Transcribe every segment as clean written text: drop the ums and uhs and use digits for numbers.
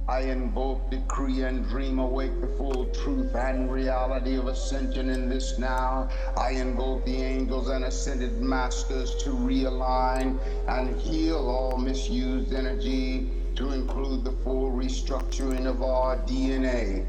I invoke, decree, and dream awake the full truth and reality of ascension in this now. I invoke the angels and ascended masters to realign and heal all misused energy, to include the full restructuring of our DNA.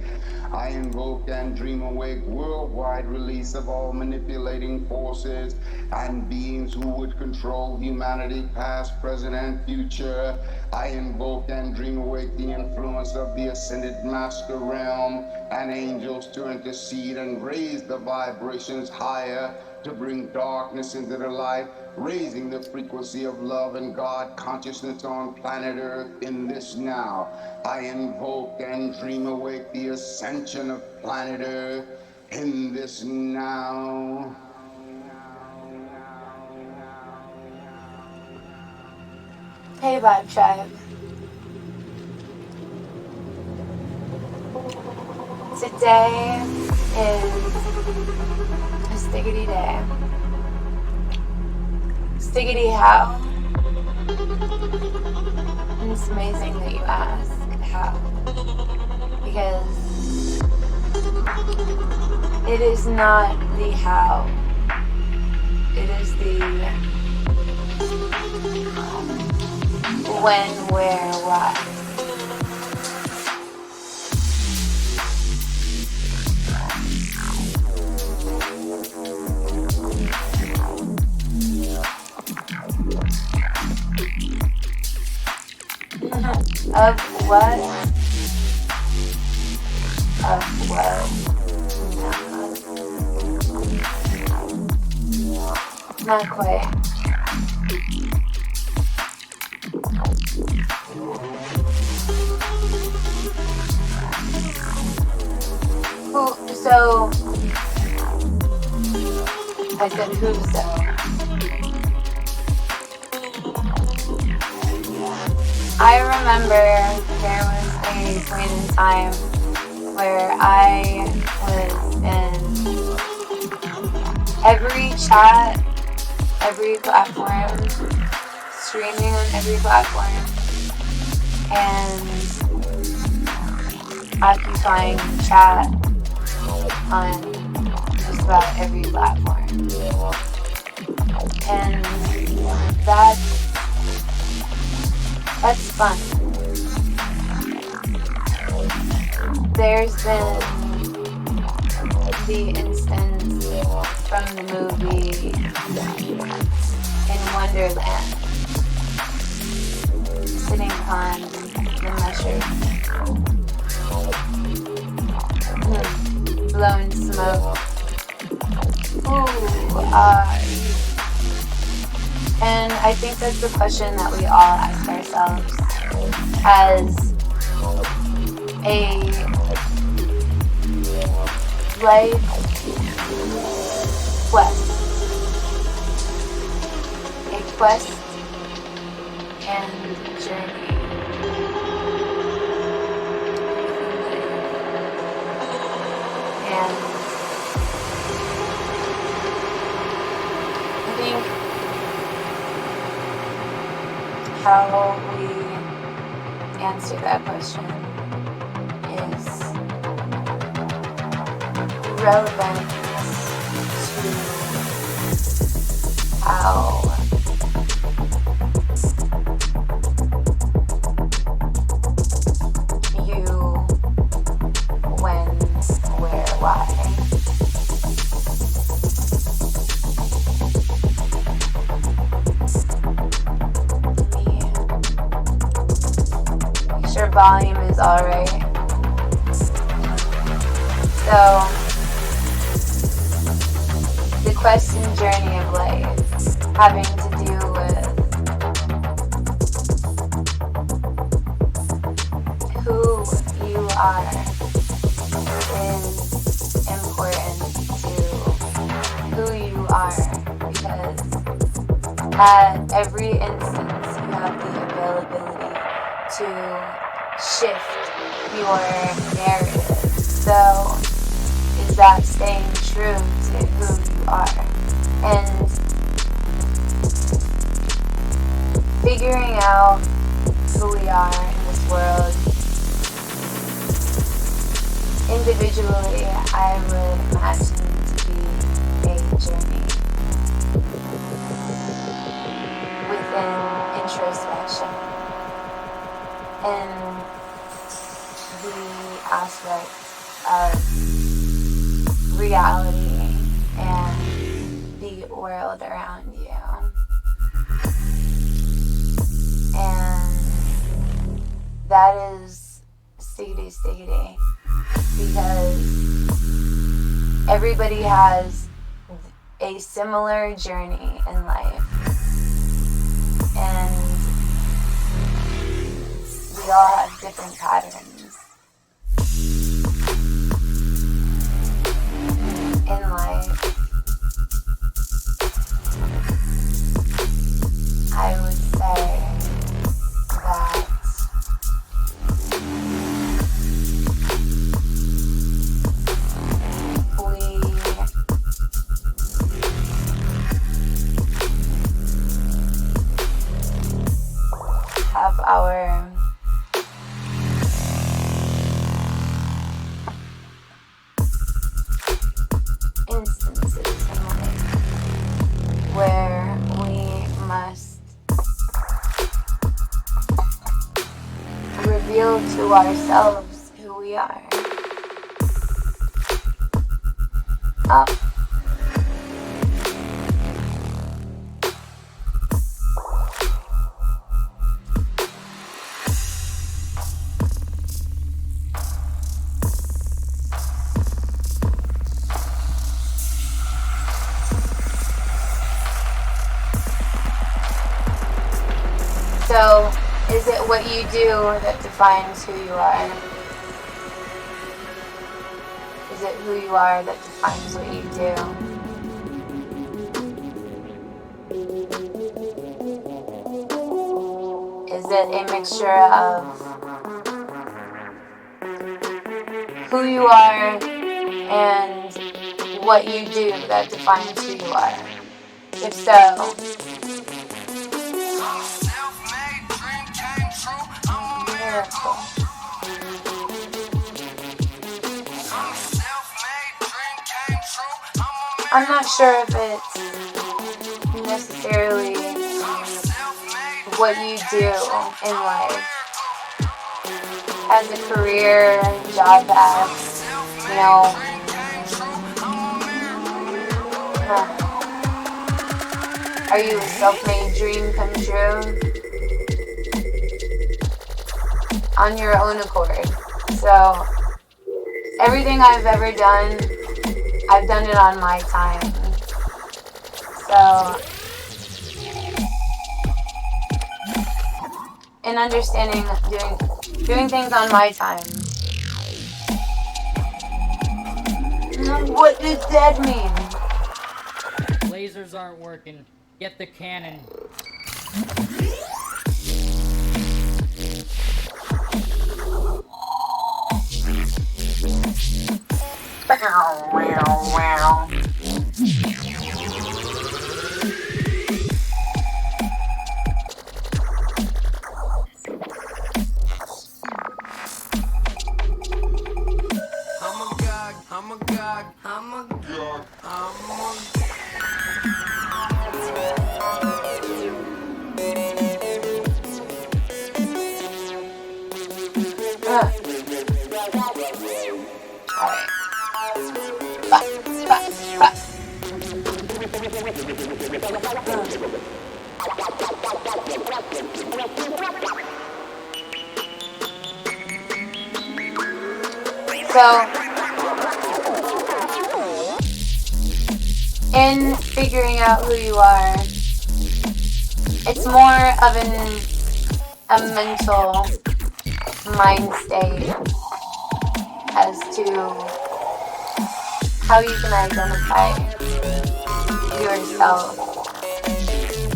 I invoke and dream awake worldwide release of all manipulating forces and beings who would control humanity, past, present, and future. I invoke and dream awake the influence of the ascended master realm and angels to intercede and raise the vibrations higher, to bring darkness into their life, raising the frequency of love and God consciousness on planet Earth in this now. I invoke and dream awake the ascension of planet Earth in this now. Hey Vibe Tribe. Today is a stickity day. Stickity how? And it's amazing that you ask how. Because it is not the how. It is the when, where, why. Of what? Of what? Not quite. So I said who so. I remember there was a point in time where I was in every chat, every platform, streaming on every platform, and occupying chat on just about every platform. And that's fun. There's been the instance from the movie in Wonderland, sitting on the mushroom, blowing smoke. Who are you? And I think that's the question that we all ask ourselves as a life quest. A quest and journey. And I think how we answer that question is relevant to how you, when, where, why. Make sure volume is alright. So, the quest and journey of life, having to do with who you are, is important to who you are, because at every instance you have the availability to shift your narrative. So, is that staying true to who you are? And figuring out who we are in this world individually, I would imagine to be a journey within introspection and the aspect of reality and the world around you. And that is CD because everybody has a similar journey in life, and we all have different patterns in life. I would say that we have our instances in life where we must reveal to ourselves who we are. Up. So, is it what you do that defines who you are? Is it who you are that defines what you do? Is it a mixture of who you are and what you do that defines who you are? If so, miracle. I'm not sure if it's necessarily what you do in life as a career, job path, you know. Are you a self-made dream come true? On your own accord. So, everything I've ever done, I've done it on my time. So, in understanding doing things on my time. What does that mean? Lasers aren't working. Get the cannon. Wow, wow, wow. So, in figuring out who you are, it's more of a mental mind state as to how you can identify yourself.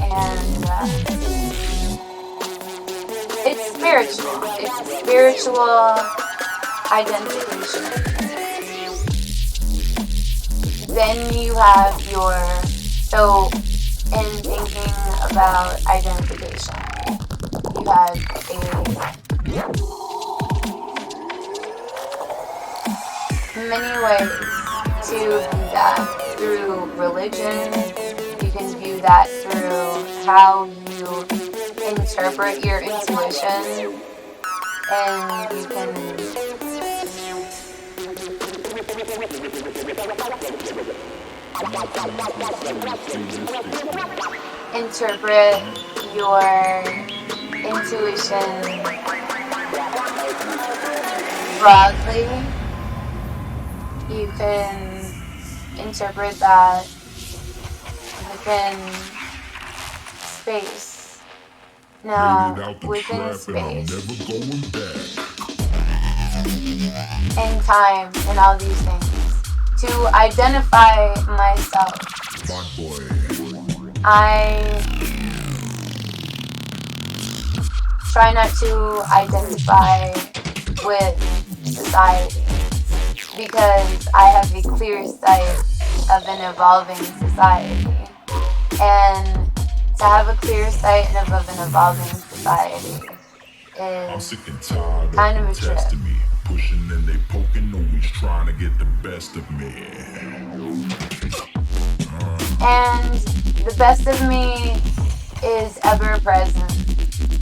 And it's spiritual. It's a spiritual identification. Then you have so in thinking about identification, you have many ways to view that. Through religion, you can view that through how you interpret your intuition, and you can interpret your intuition broadly. You can interpret that within space. Now, within space and time and all these things, to identify myself, I try not to identify with society, because I have a clear sight of an evolving society. And to have a clear sight of an evolving society is kind of a trip. Pushing and they poking, always trying to get the best of me. And the best of me is ever present.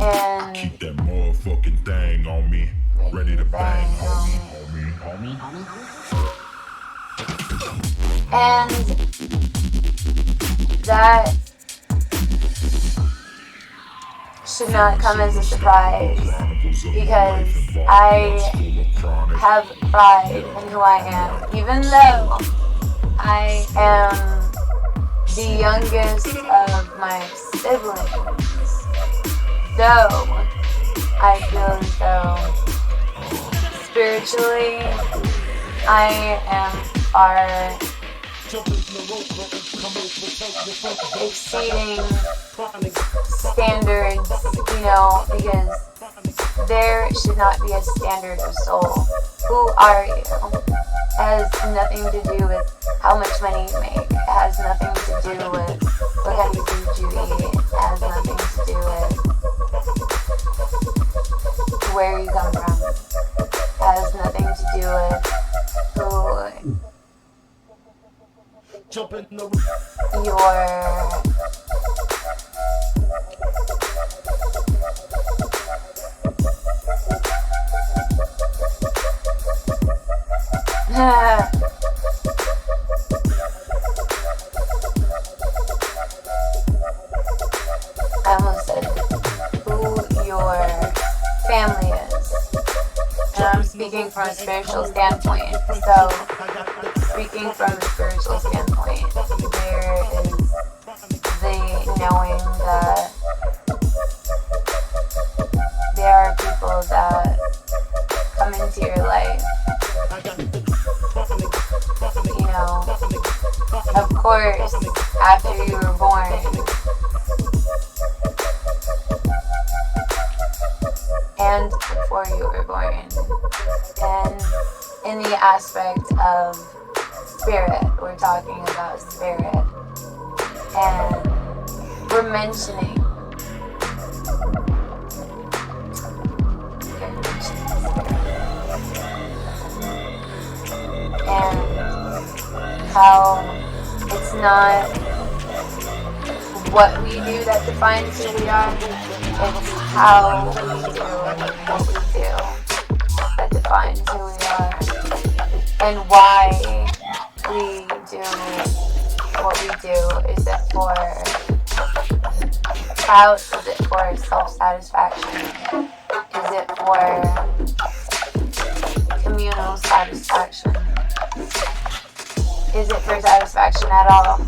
And keep that motherfucking thing on me. Ready to bang, homie. And that should not come as a surprise, because I have pride in who I am, even though I am the youngest of my siblings. Though I feel as though spiritually I am far exceeding standards, because there should not be a standard of soul. Who are you? It has nothing to do with how much money you make. It has nothing to do with what kind of food you eat. It has nothing to do with where you come from. It has nothing to do with who your I almost said who your family is. And I'm speaking from a spiritual standpoint. So, speaking from a spiritual standpoint, there is the knowing that there are people that come into your life. Of course, after you were born, and before you were born, and in the aspect of spirit, we're talking about spirit, and we're mentioning and how it's not what we do that defines who we are, it's how we do what we do that defines who we are, and why we do what we do. Is it for clout? Is it for self-satisfaction? Is it for communal satisfaction? Is it for satisfaction at all?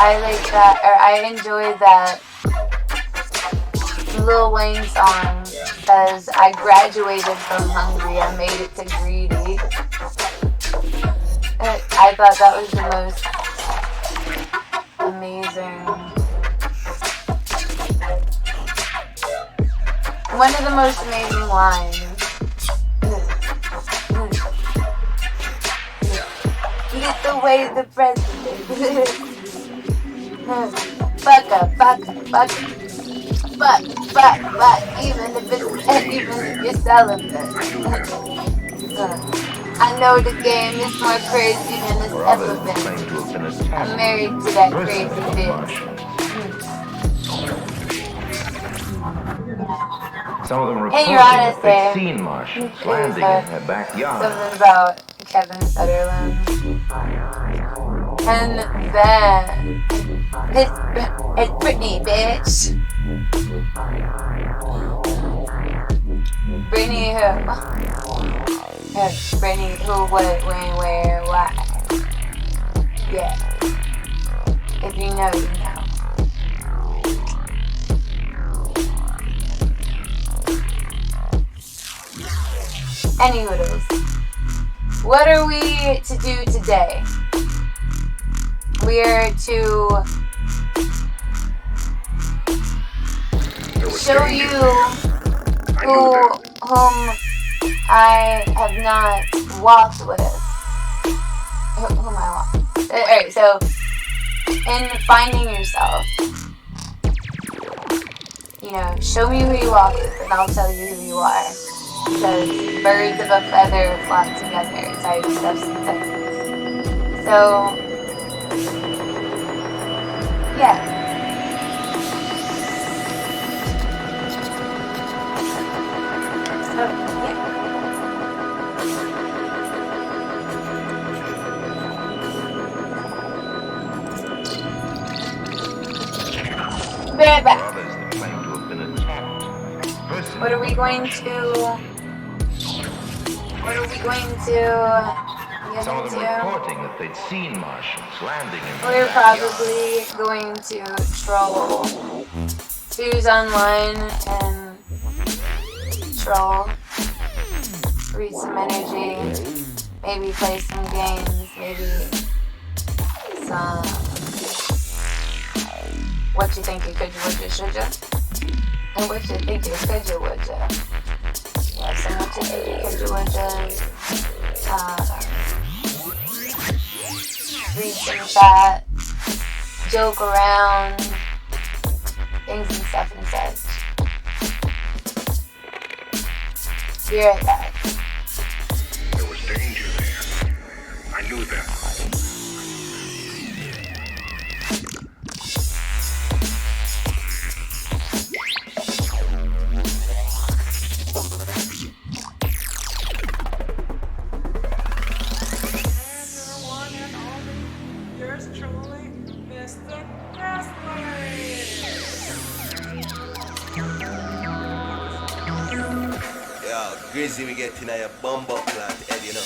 I like that, or I enjoy that Lil Wayne song says, I graduated from hungry, I made it to greedy. I thought that was the most amazing, one of the most amazing lines. Get the way the president. Fuck up. but even if you're celibate, I know the game is more crazy than it's ever been. I'm married to that crazy bitch. Some of them And reporting your honor that they'd say seen Martians landing in their backyard. something about Kevin Sutherland. And then it's Britney, bitch. Britney who? Britney who, what, when, where, why? Yeah. If you know, you know. Anyways, what are we to do today? We are to show you whom I have not walked with. Whom I walk. Alright, so in finding yourself, you know, show me who you walk with and I'll tell you who you are. Because birds of a feather flock together type stuff sometimes. So, yeah. So, yeah. Be right back. What are we going to get Some of them into? reporting that they'd seen Martians landing in their We're backyard. probably going to troll. Choose online and troll. Read some energy. Maybe play some games. Maybe some what you think you could you, would you, should you? And what you think you could you, would you? Yeah, some what you think you could you, would you? Read some chat, joke around, things and stuff and such. Be right back. There was danger there. I knew that. Grizzly, we get in a bumbo clat head, you know.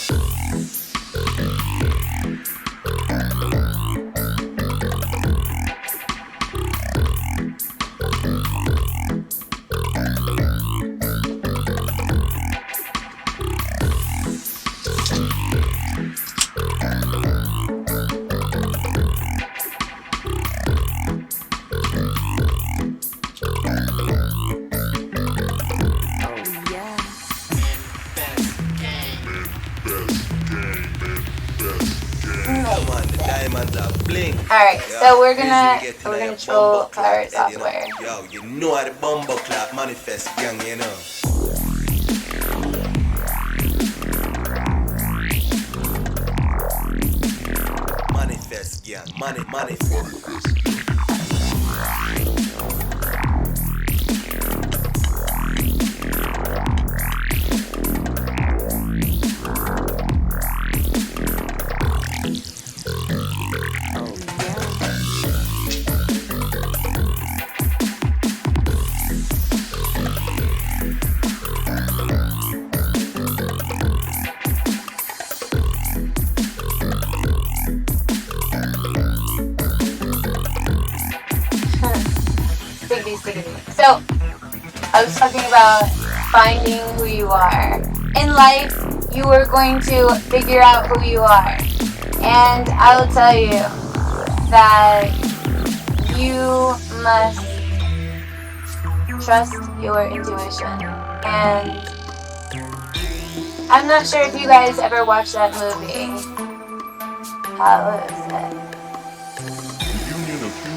Alright, so we're gonna troll pirate software. Yo, you know how the bumbo clap manifest gang, you know. Manifest gang, manifest. So, I was talking about finding who you are. In life, you are going to figure out who you are. And I will tell you that you must trust your intuition. And I'm not sure if you guys ever watched that movie. How is it?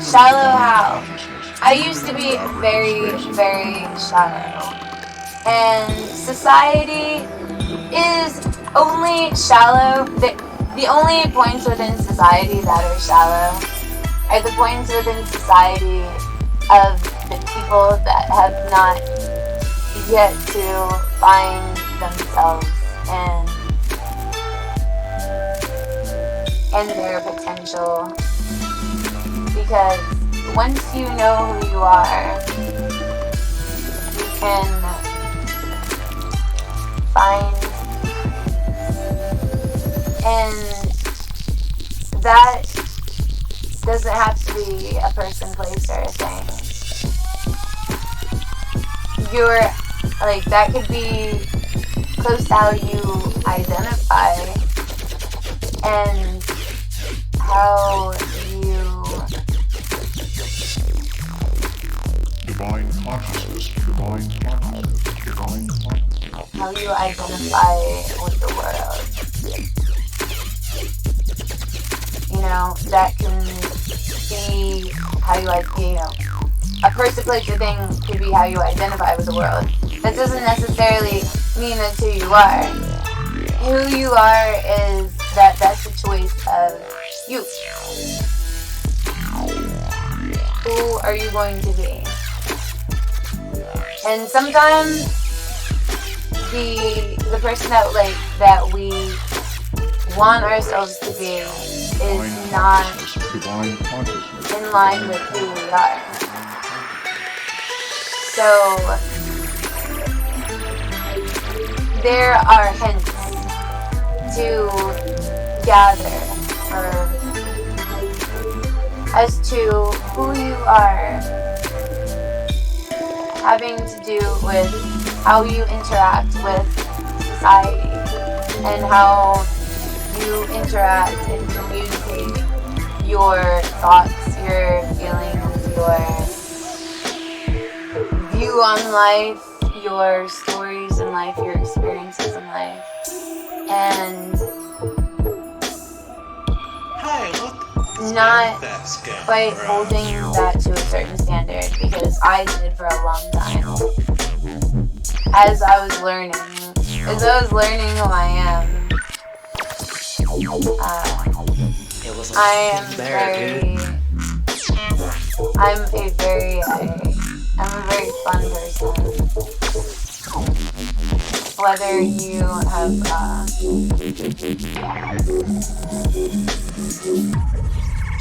Shallow Hal. I used to be very, very shallow. And society is only shallow. The only points within society that are shallow are the points within society of the people that have not yet to find themselves and their potential. Because once you know who you are, you can find, and that doesn't have to be a person, place, or a thing. You're like, that could be close to how you identify and how you Divine consciousness, divine consciousness, divine consciousness. how you identify with the world. You know, that can be how you like, you know, a person, place, or thing could be how you identify with the world. That doesn't necessarily mean that's who you are. Who you are is that's a choice of you. Who are you going to be? And sometimes the person that we want ourselves to be is not in line with who we are. So there are hints to gather as to who you are, having to do with how you interact with society and how you interact and communicate your thoughts, your feelings, your view on life, your stories in life, your experiences in life. And not quite holding that to a certain standard, because I did for a long time. As I was learning who I am, I'm a very fun person. Whether you have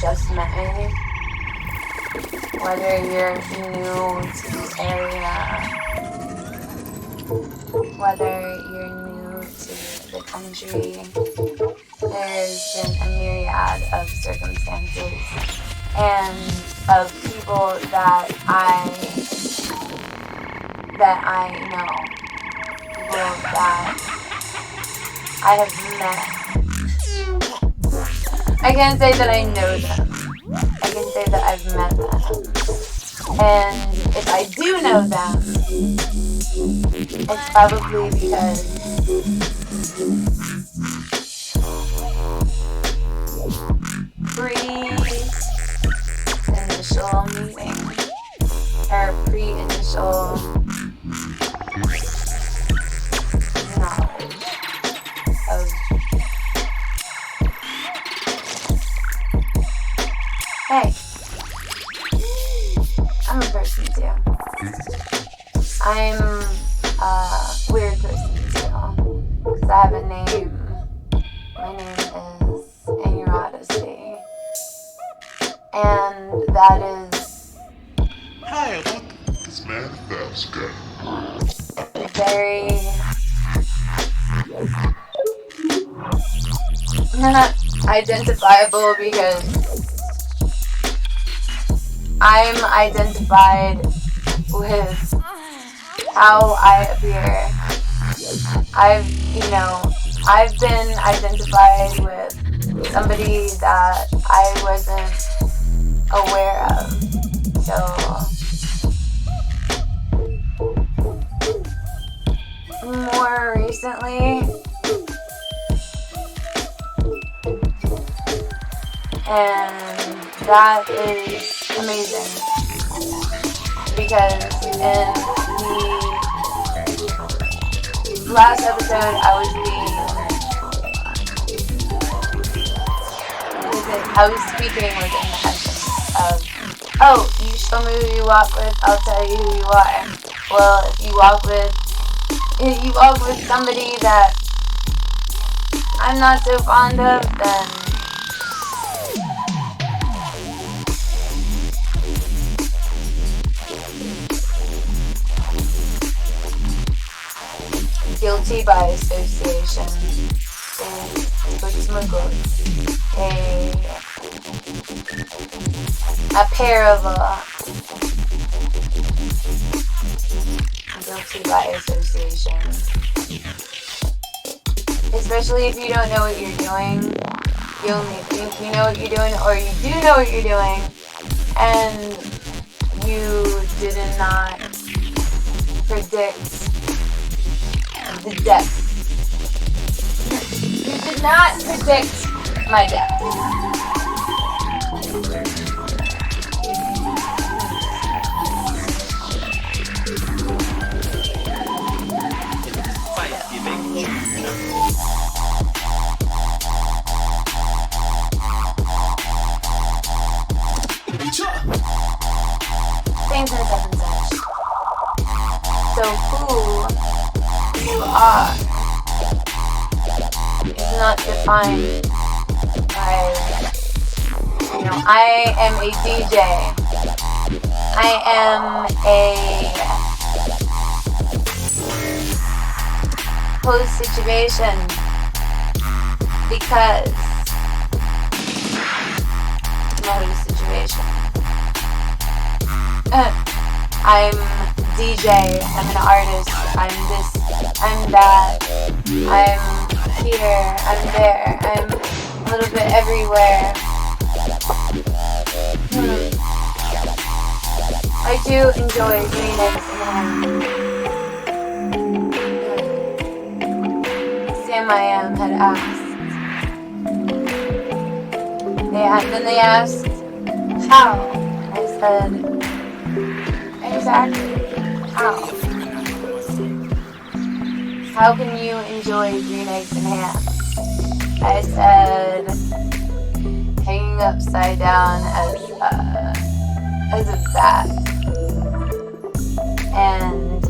just met me, whether you're new to this area, whether you're new to the country, there's been a myriad of circumstances and of people that I know, people that I have met. I can't say that I know them. I can say that I've met them. And if I do know them, it's probably because pre-initial meeting, or pre-initial knowledge of hey, I'm a person too. I'm a weird person too, because I have a name. My name is Odyssey. And that is This manifest guy. very identifiable, because I'm identified with how I appear. I've been identified with somebody that I wasn't aware of. So more recently, and that is amazing. because in the last episode I was speaking within the context of, oh, you show me who you walk with, I'll tell you who you are. Well, if you walk with somebody that I'm not so fond of, then guilty by association is a pair of guilty by association. Especially if you don't know what you're doing. You only think you know what you're doing, or you do know what you're doing, and you did not predict the depth. You did not predict my depth. Things and such and such. So who you are is not defined by, I am a DJ. I am a host situation because I'm a host situation. I'm DJ, I'm an artist, I'm this, I'm that, I'm here, I'm there, I'm a little bit everywhere. I do enjoy doing this, Sam I Am had asked. Then they asked, how? I said, exactly. How can you enjoy green eggs and ham? I said, hanging upside down as a bat. And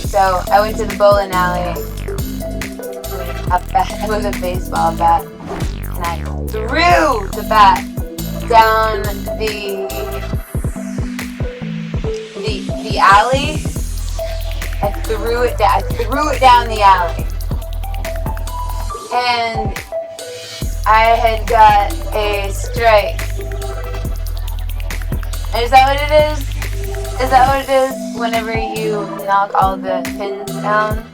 so I went to the bowling alley with a baseball bat, and I threw the bat down the alley. I threw it down the alley, and I had got a strike. Is that what it is? Is that what it is? Whenever you knock all the pins down?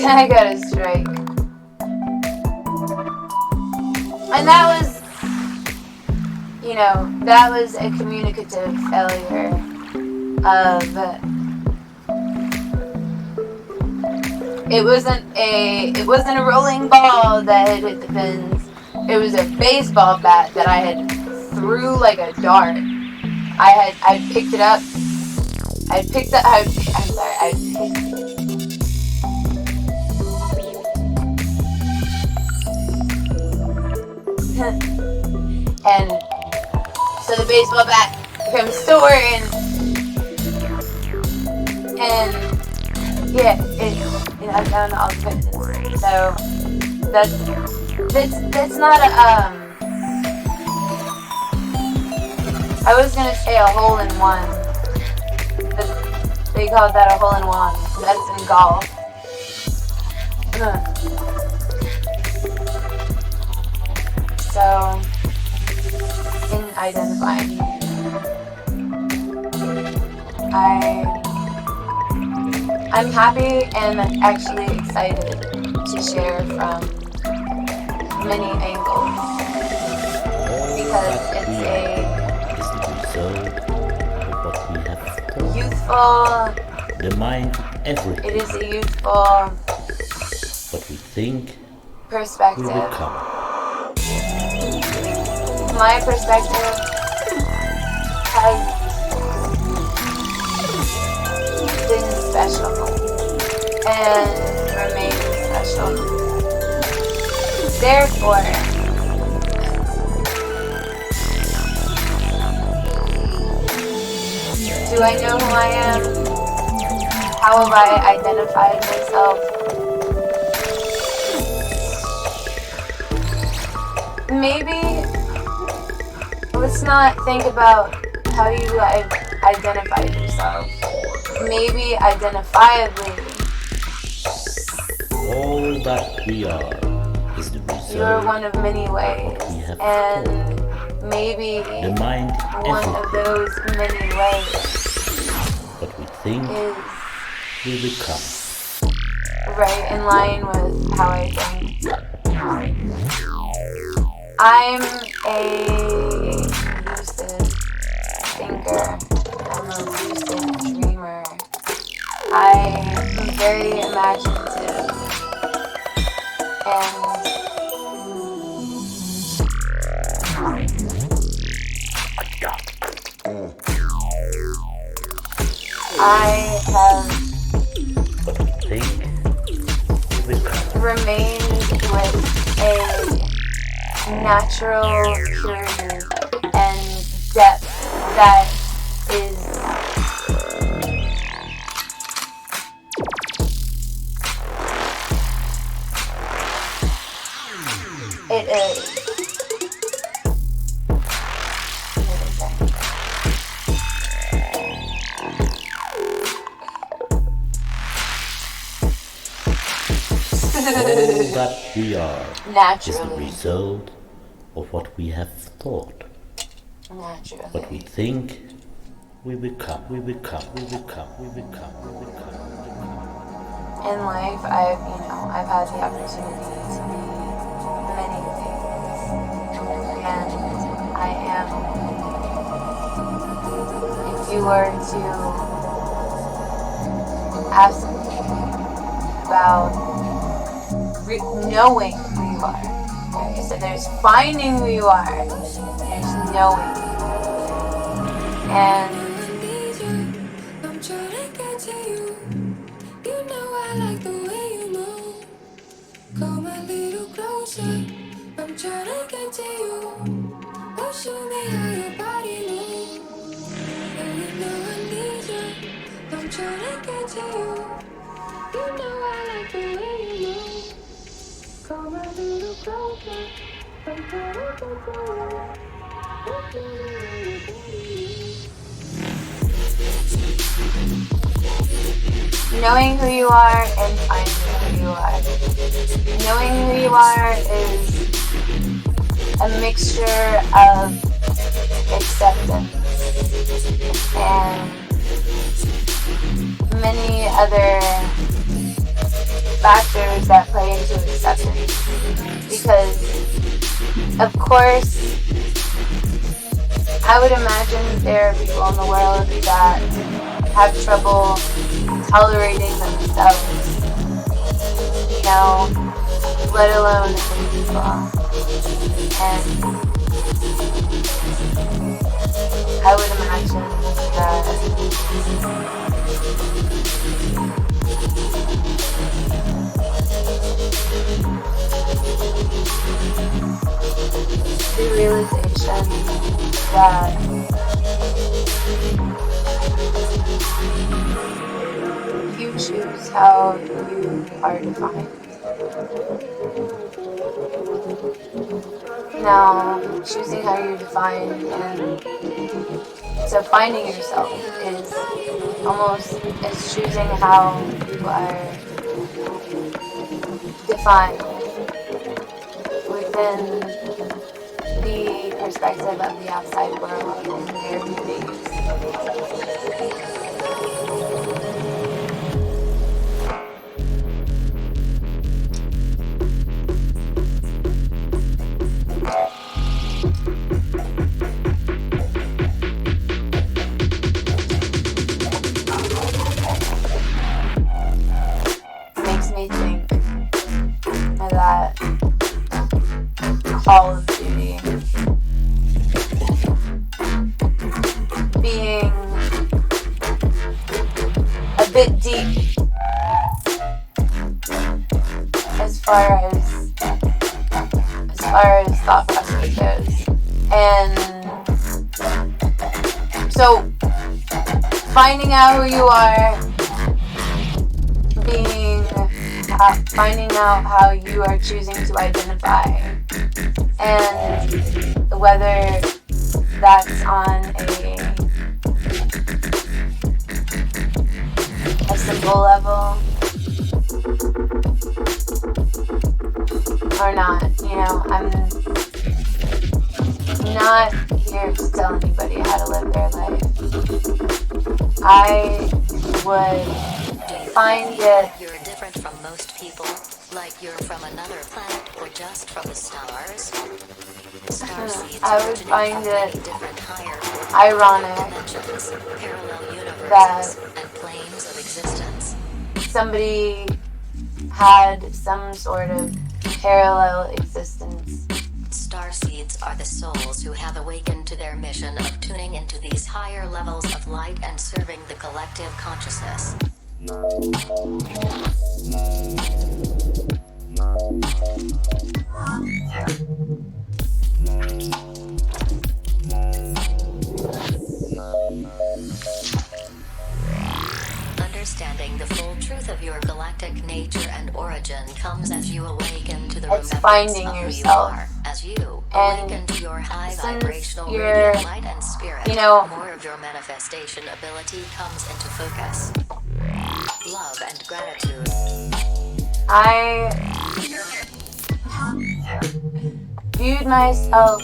I got a strike. And that was a communicative failure it wasn't a rolling ball that had hit the pins. It was a baseball bat that I had threw like a dart. I picked it up. And so the baseball bat becomes sore and yeah, I found all the pins. So that's not a I was gonna say a hole in one, but they call that a hole in one. That's in golf. So in identifying, I'm happy and actually excited to share from many angles because it's a youthful. The mind, everything. It is a youthful what we think perspective. will become. my perspective has been special and remains special. Therefore, do I know who I am? How have I identified myself? Maybe let's not think about how you identified yourself. Maybe identifiably, All that we are is the you're result one of many ways, we have and maybe the mind one of everything. those many ways What we think is we become. right in line with how I think. I'm a lucid thinker. I'm a lucid dreamer. I'm very imaginative. And I have What we think we become. remained with a natural purity and depth that is it is All that we are is the naturally, result of what we have thought. What naturally. we think we become. We become. We become. We become. We become. In life, I've had the opportunity to be many things, and I am. If you were to ask me about knowing who you are, you said there's finding who you are, there's knowing, and I'm trying to get to you. You know I like the way you move. Come a little closer. I'm trying to get to you. Oh, show me how your body moves. And you know I need you. I'm trying to get to you. You know I like the way you move. Come a little closer. I'm trying to get to you. Oh, show me how your body moves. knowing who you are and finding who you are. Knowing who you are is a mixture of acceptance and many other factors that play into acceptance. Because, of course, I would imagine there are people in the world that have trouble tolerating themselves, let alone other people. And I would imagine that the realization that you choose how you are defined. Now, choosing how you're defined and so finding yourself is almost as choosing how you are defined within the perspective of the outside world and their beliefs. Makes me think that Call of Duty. Being a bit deep as far as thought process goes. And so finding out who you are, finding out how you are choosing to identify, and whether that's on a simple level or not. You know, I'm not here to tell anybody how to live their life. I would find it. You're different from most people, like you're from another planet or just from the stars. I would find it ironic that somebody had some sort of parallel existence. Starseeds are the souls who have awakened to their mission of tuning into these higher levels of light and serving the collective consciousness. Understanding the full truth of your galactic nature and origin comes as you awaken to the remembrance of who you are. As you awaken to your high vibrational radiant light and spirit, more of your manifestation ability comes into focus. Love and gratitude. I viewed myself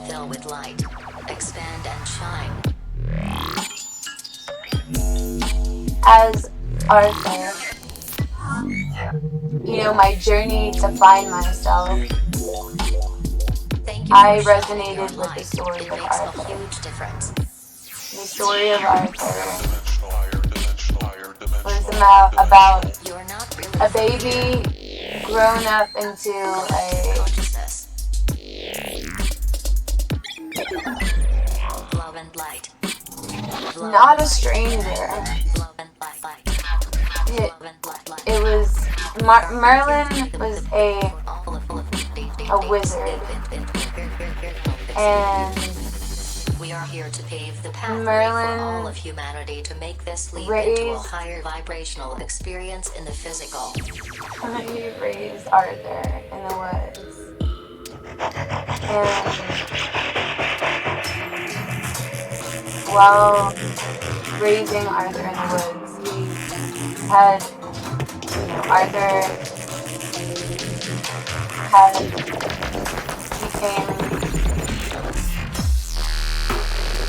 fill with light, expand and shine. As Arthur. My journey to find myself. I resonated with the story of Arthur. Huge difference. The story of Arthur was about a baby grown up into love and light. Not a stranger. It was Merlin was a wizard, and we are here to pave the pathway for all of humanity to make this leap into a higher vibrational experience in the physical. He raised Arthur in the woods, and while raising Arthur in the woods, he had, Arthur became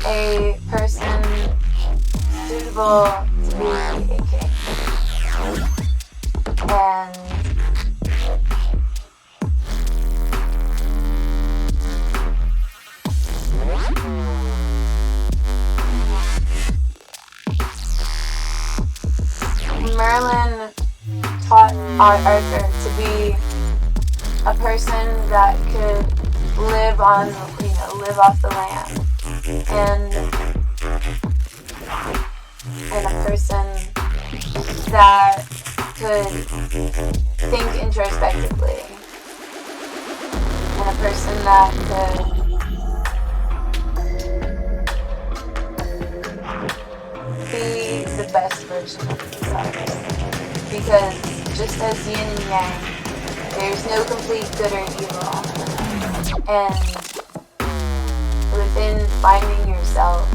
a person suitable to be a king. And Merlin taught Arthur to be a person that could live off the land, and a person that could think introspectively, and a person that could be the best version of themselves. Because just as yin and yang, there's no complete good or evil. And within finding yourself,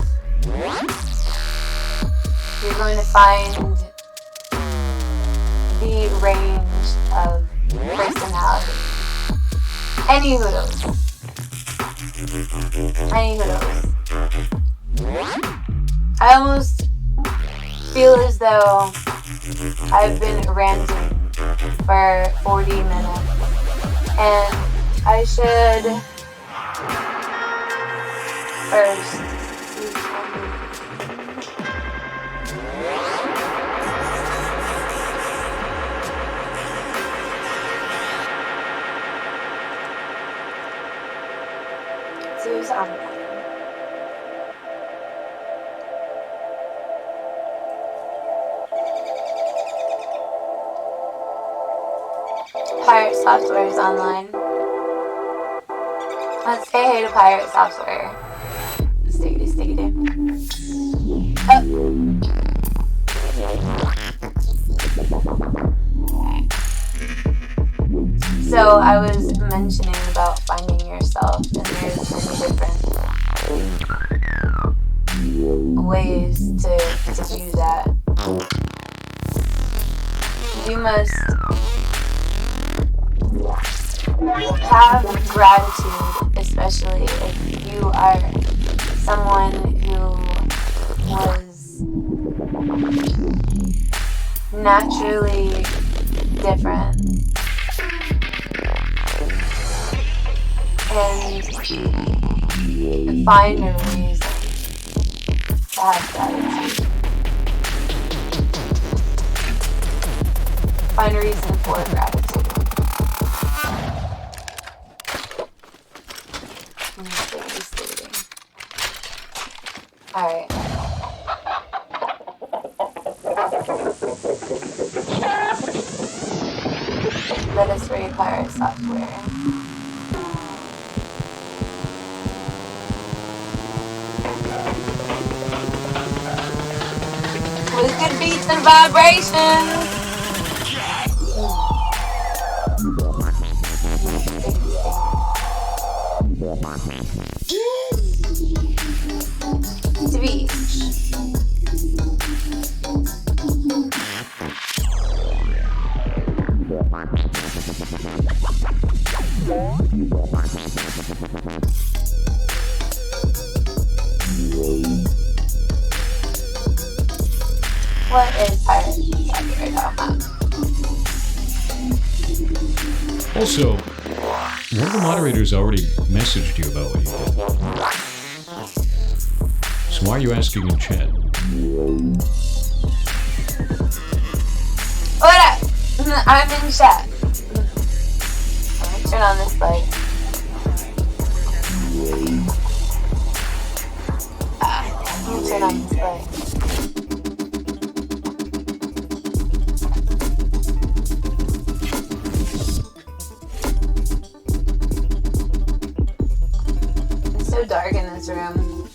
you're going to find the range of personality. Any hoodles. I almost feel as though I've been ranting for 40 minutes, and I should first Pirate Software is online. Let's say hey to Pirate Software. Stickity, stickity. So I was mentioning about finding yourself, and there's many different ways to do that. You must have gratitude, especially if you are someone who was naturally different. And find a reason to have gratitude. Find a reason for gratitude. Alright. Let us read Pirate Software. With good beats and vibrations. Speech. What is Pirate Software talking about? Also, one of the moderators already messaged you about what you did. So why are you asking in chat? What up? I'm in chat. Let me turn on this light. Let me turn on this light. It's so dark in this room.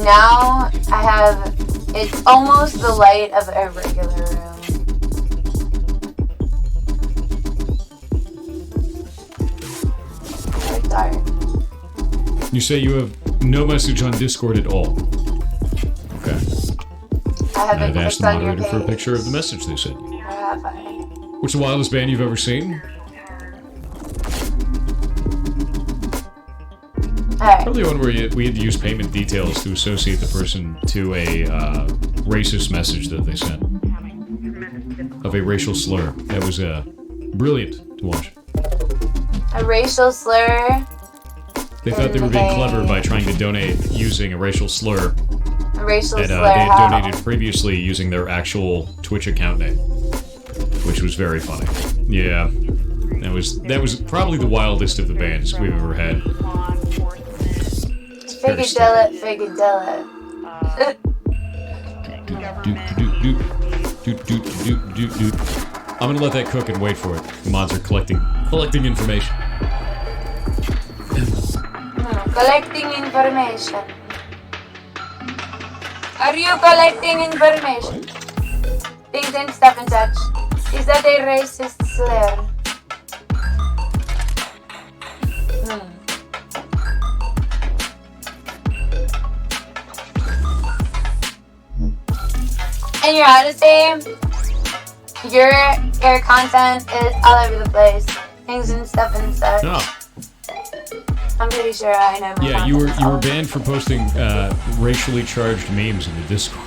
Now I have, it's almost the light of a regular room. Very dark. You say you have no message on Discord at all. Okay. I haven't I've asked clicked the on your moderator for a page. picture of the message they sent you. Where have I? What's the wildest band you've ever seen? Alright. Probably one where we had to use payment details to associate the person to a racist message that they sent. Of a racial slur. That was brilliant to watch. A racial slur. They thought they were being clever by trying to donate using a racial slur. A racial that, slur. they had how? donated previously using their actual Twitch account name. Which was very funny. Yeah. That was probably the wildest of the bands we've ever had. Figadella. I'm gonna let that cook and wait for it. The mods are collecting information. Collecting information. Are you collecting information? Things and stuff and such. Is that a racist slur? In your honesty, your content is all over the place. Things and stuff and such. Oh. I'm pretty sure I know my Yeah, you were content. banned for posting racially charged memes in the Discord.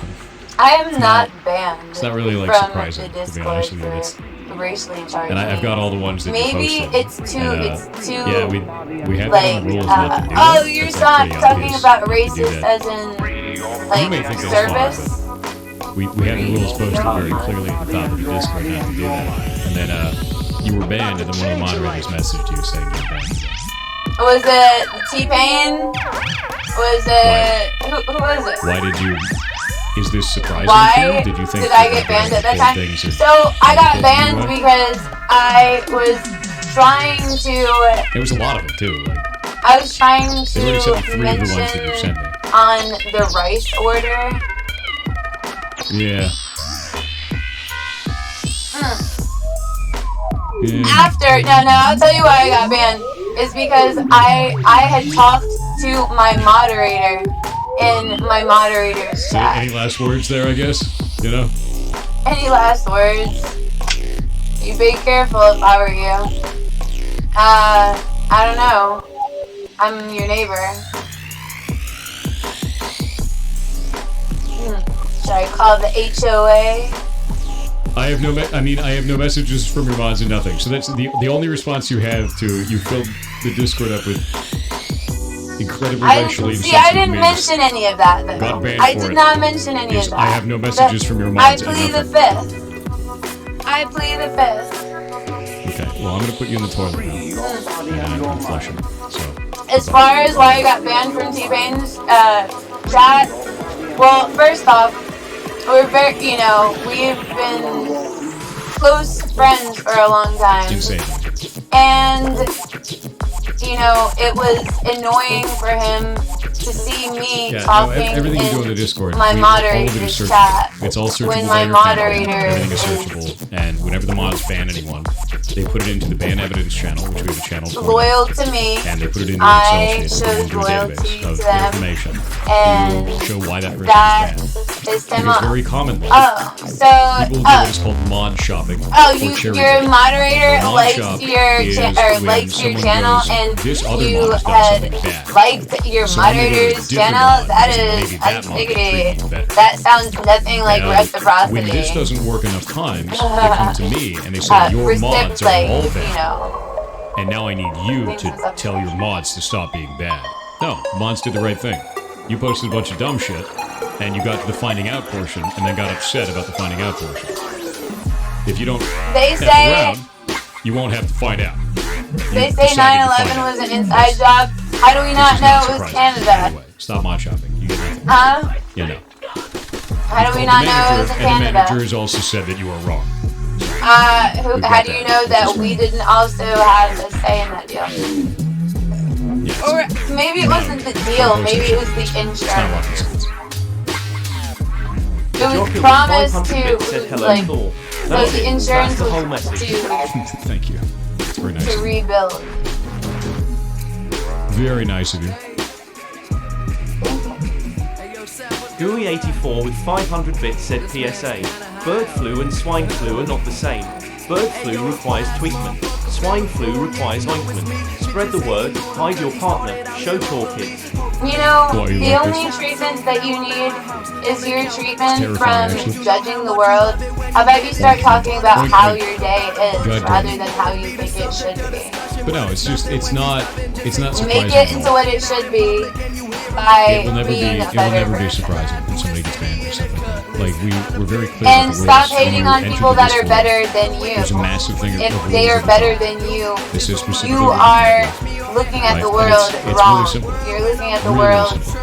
I am not banned. It's not really like from surprising, the to be honest with you. Discord for racially charged. And I've got all the ones that maybe you posted. it's too. It's too. Yeah, we have like, on the rules not to do that. oh, you're That's not pretty talking obvious about to do racist that. as in You may think that's service. fine, but we have the rules posted very clearly at the top of the Discord not to do that. And then you were banned, and then one of the moderators messaged you saying you're banned. Was it T-Pain? Was it who was it? Why did you Is this surprising Why to you? Did you think did I get banned at that time? So I got banned because I was trying to. There was a lot of them too. Like, I was trying to already sent me 3 of the ones that you mention sent me. on the rice order. Yeah. After no, I'll tell you why I got banned. Is because I had talked to my moderator in my moderator's chat. Any last words there? I guess you know. Any last words? You'd be careful if I were you. I don't know. I'm your neighbor. Should I call the HOA? I have no messages from your mods and nothing. So that's the only response you have to you filled the Discord up with incredibly racially insensitive I didn't memes. mention any of that. Though. Got banned I for did it. not mention any of that. I have no messages from your mods. I plead the fifth. I plead the fifth. Okay, well I'm gonna put you in the toilet now, and I'm gonna flush him. So. As far as why I got banned from T-Pain's chat, well, first off, we're very, we've been close friends for a long time. Insane. And, it was annoying for him to see me talking everything you do on the in Discord, my moderator's chat. It's all searchable. When my moderator everything is searchable, and whenever the mods ban anyone, they put it into the ban evidence channel, which we have a channel for. Loyal to me, and they put it into I an Excel sheet, showed loyalty of to them, information, and to show why that person that is banned. is them It is up. very common. Oh, so people do what is called mod shopping. Oh, or cherry your picking. moderator Mod likes shop your is when likes your someone channel, goes, and this other you mod has done had something bad. liked your So I'm gonna go to a moderator's different channel. mod That because is maybe that mod will treat undiggity. you better. That sounds nothing like When reciprocity. this doesn't work enough times, they come to me and they say your mods are all bad, and now I need you to tell your mods to stop being bad. No, mods did the right thing. You posted a bunch of dumb shit, and you got to the finding out portion, and then got upset about the finding out portion. If you don't They F say around, you won't have to find out. they say 9/11 was an inside job. How do we not know it was Canada? Anyway, stop mod shopping. You get nothing. Huh? You know. How do we not know it was in And the Canada? managers also said that you are wrong. How do you know that we didn't also have a say in that deal? Yes. Or maybe it wasn't the deal, maybe it was the insurance. It was promised to, like, so the insurance was to Thank you. That's very nice. to rebuild. Very nice of you. Gooey84 with 500 bits said PSA. Bird flu and swine flu are not the same. Bird flu requires treatment. Swine flu requires ointment. Spread the word, hide your partner, show kids. You know, What, you the like only this? treatment that you need is your treatment terrifying, from actually. judging the world. How about you start talking about how your day is God damn. rather than how you think it should be? But no, it's not surprising. Make it into what it should be by It will never be. being a It will better never be person. surprising when somebody gets banned or something. Like we're very clear. And about the stop rules when hating we on enter people the that are Discord. better than you. There's a massive thing. If of they rules are at the better top. than you, This is specifically you what are we do. looking at the Like, world it's really wrong. simple. You're looking at the Really world simple.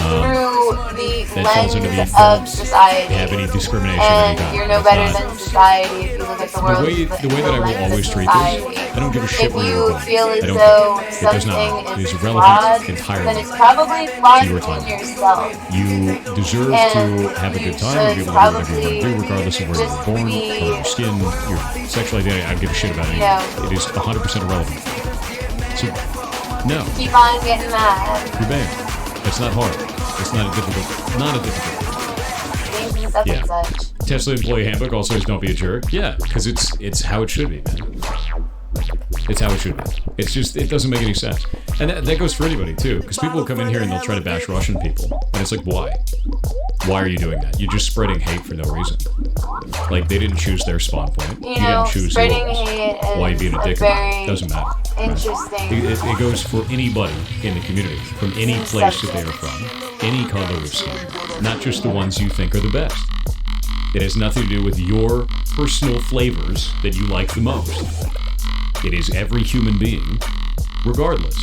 through the That falls under the lens don't of society. have any discrimination of any And kind. you're no It's better not- than society if you look at the world the way that I will lens of always treat society. this, I don't give a shit If where you you're born. feel I as don't though care. It does not. something It is is irrelevant flawed, entirely. then it's probably flawed To your in time. yourself. You deserve And to have a you good time and be should able to do whatever you want to do, probably regardless of where you were just born, be- color of your skin, your sexual identity. I don't give a shit about it. Yeah. It is 100% irrelevant. So, no, Keep on getting mad. you're banned. It's not hard. It's not a difficult. Things and such Yeah. and such. Tesla employee handbook also says don't be a jerk. Yeah, because it's how it should be, man. It's how it should be. It's just, it doesn't make any sense. And that goes for anybody, too. Because people will come in here and they'll try to bash Russian people. And it's like, why? Why are you doing that? You're just spreading hate for no reason. Like, they didn't choose their spawn point. You know, didn't choose spreading yours. hate is Why are you being a a dick about it? very Doesn't matter. interesting. It goes for anybody in the community, from any place that they are from, any color of skin, not just the ones you think are the best. It has nothing to do with your personal flavors that you like the most. It is every human being, regardless.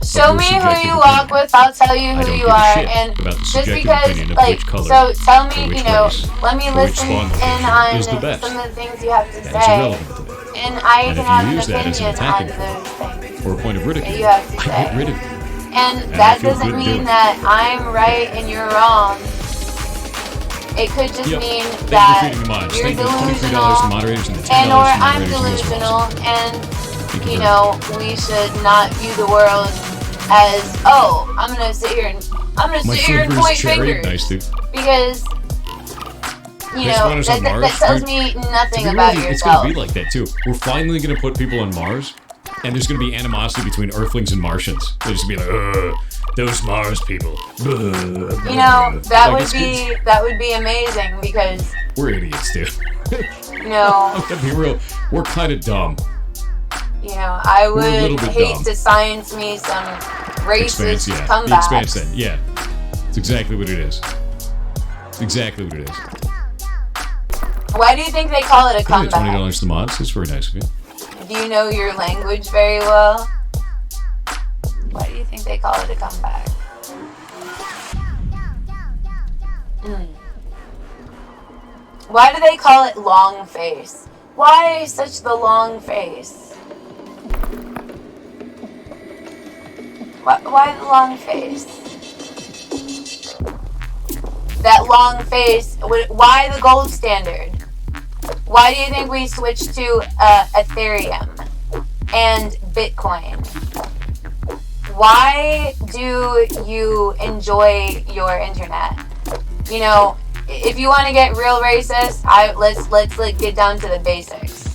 Show me who you walk with, I'll tell you who you are, and just because, like, so tell me, you know, let me listen in on some of the things you have to say, and I can have an opinion on those things or a point of ridicule, that you have to I say. get rid of you. And that doesn't mean that I'm right and you're wrong. It could just mean that you're delusional, and or I'm delusional, and you know, we should not view the world as, oh, I'm gonna sit here and point fingers, because you know that tells me nothing about yourself. It's gonna be like that too. We're finally gonna put people on Mars, and there's gonna be animosity between Earthlings and Martians. They're just gonna be like, those Mars people. You know, that would be amazing, because we're idiots too. You know, I'm gonna be real. We're kind of dumb. You know, I would hate to science me some racist comebacks. The Expanse then, yeah. It's exactly what it is. It's exactly what it is. Why do you think they call it a comeback? $20 to the mods. That's very nice of you. Do you know your language very well? Why do you think they call it a comeback? Why do they call it long face? Why such the long face? Why the long face? That long face, why the gold standard? Why do you think we switched to Ethereum and Bitcoin? Why do you enjoy your internet? You know, if you want to get real racist, let's like get down to the basics.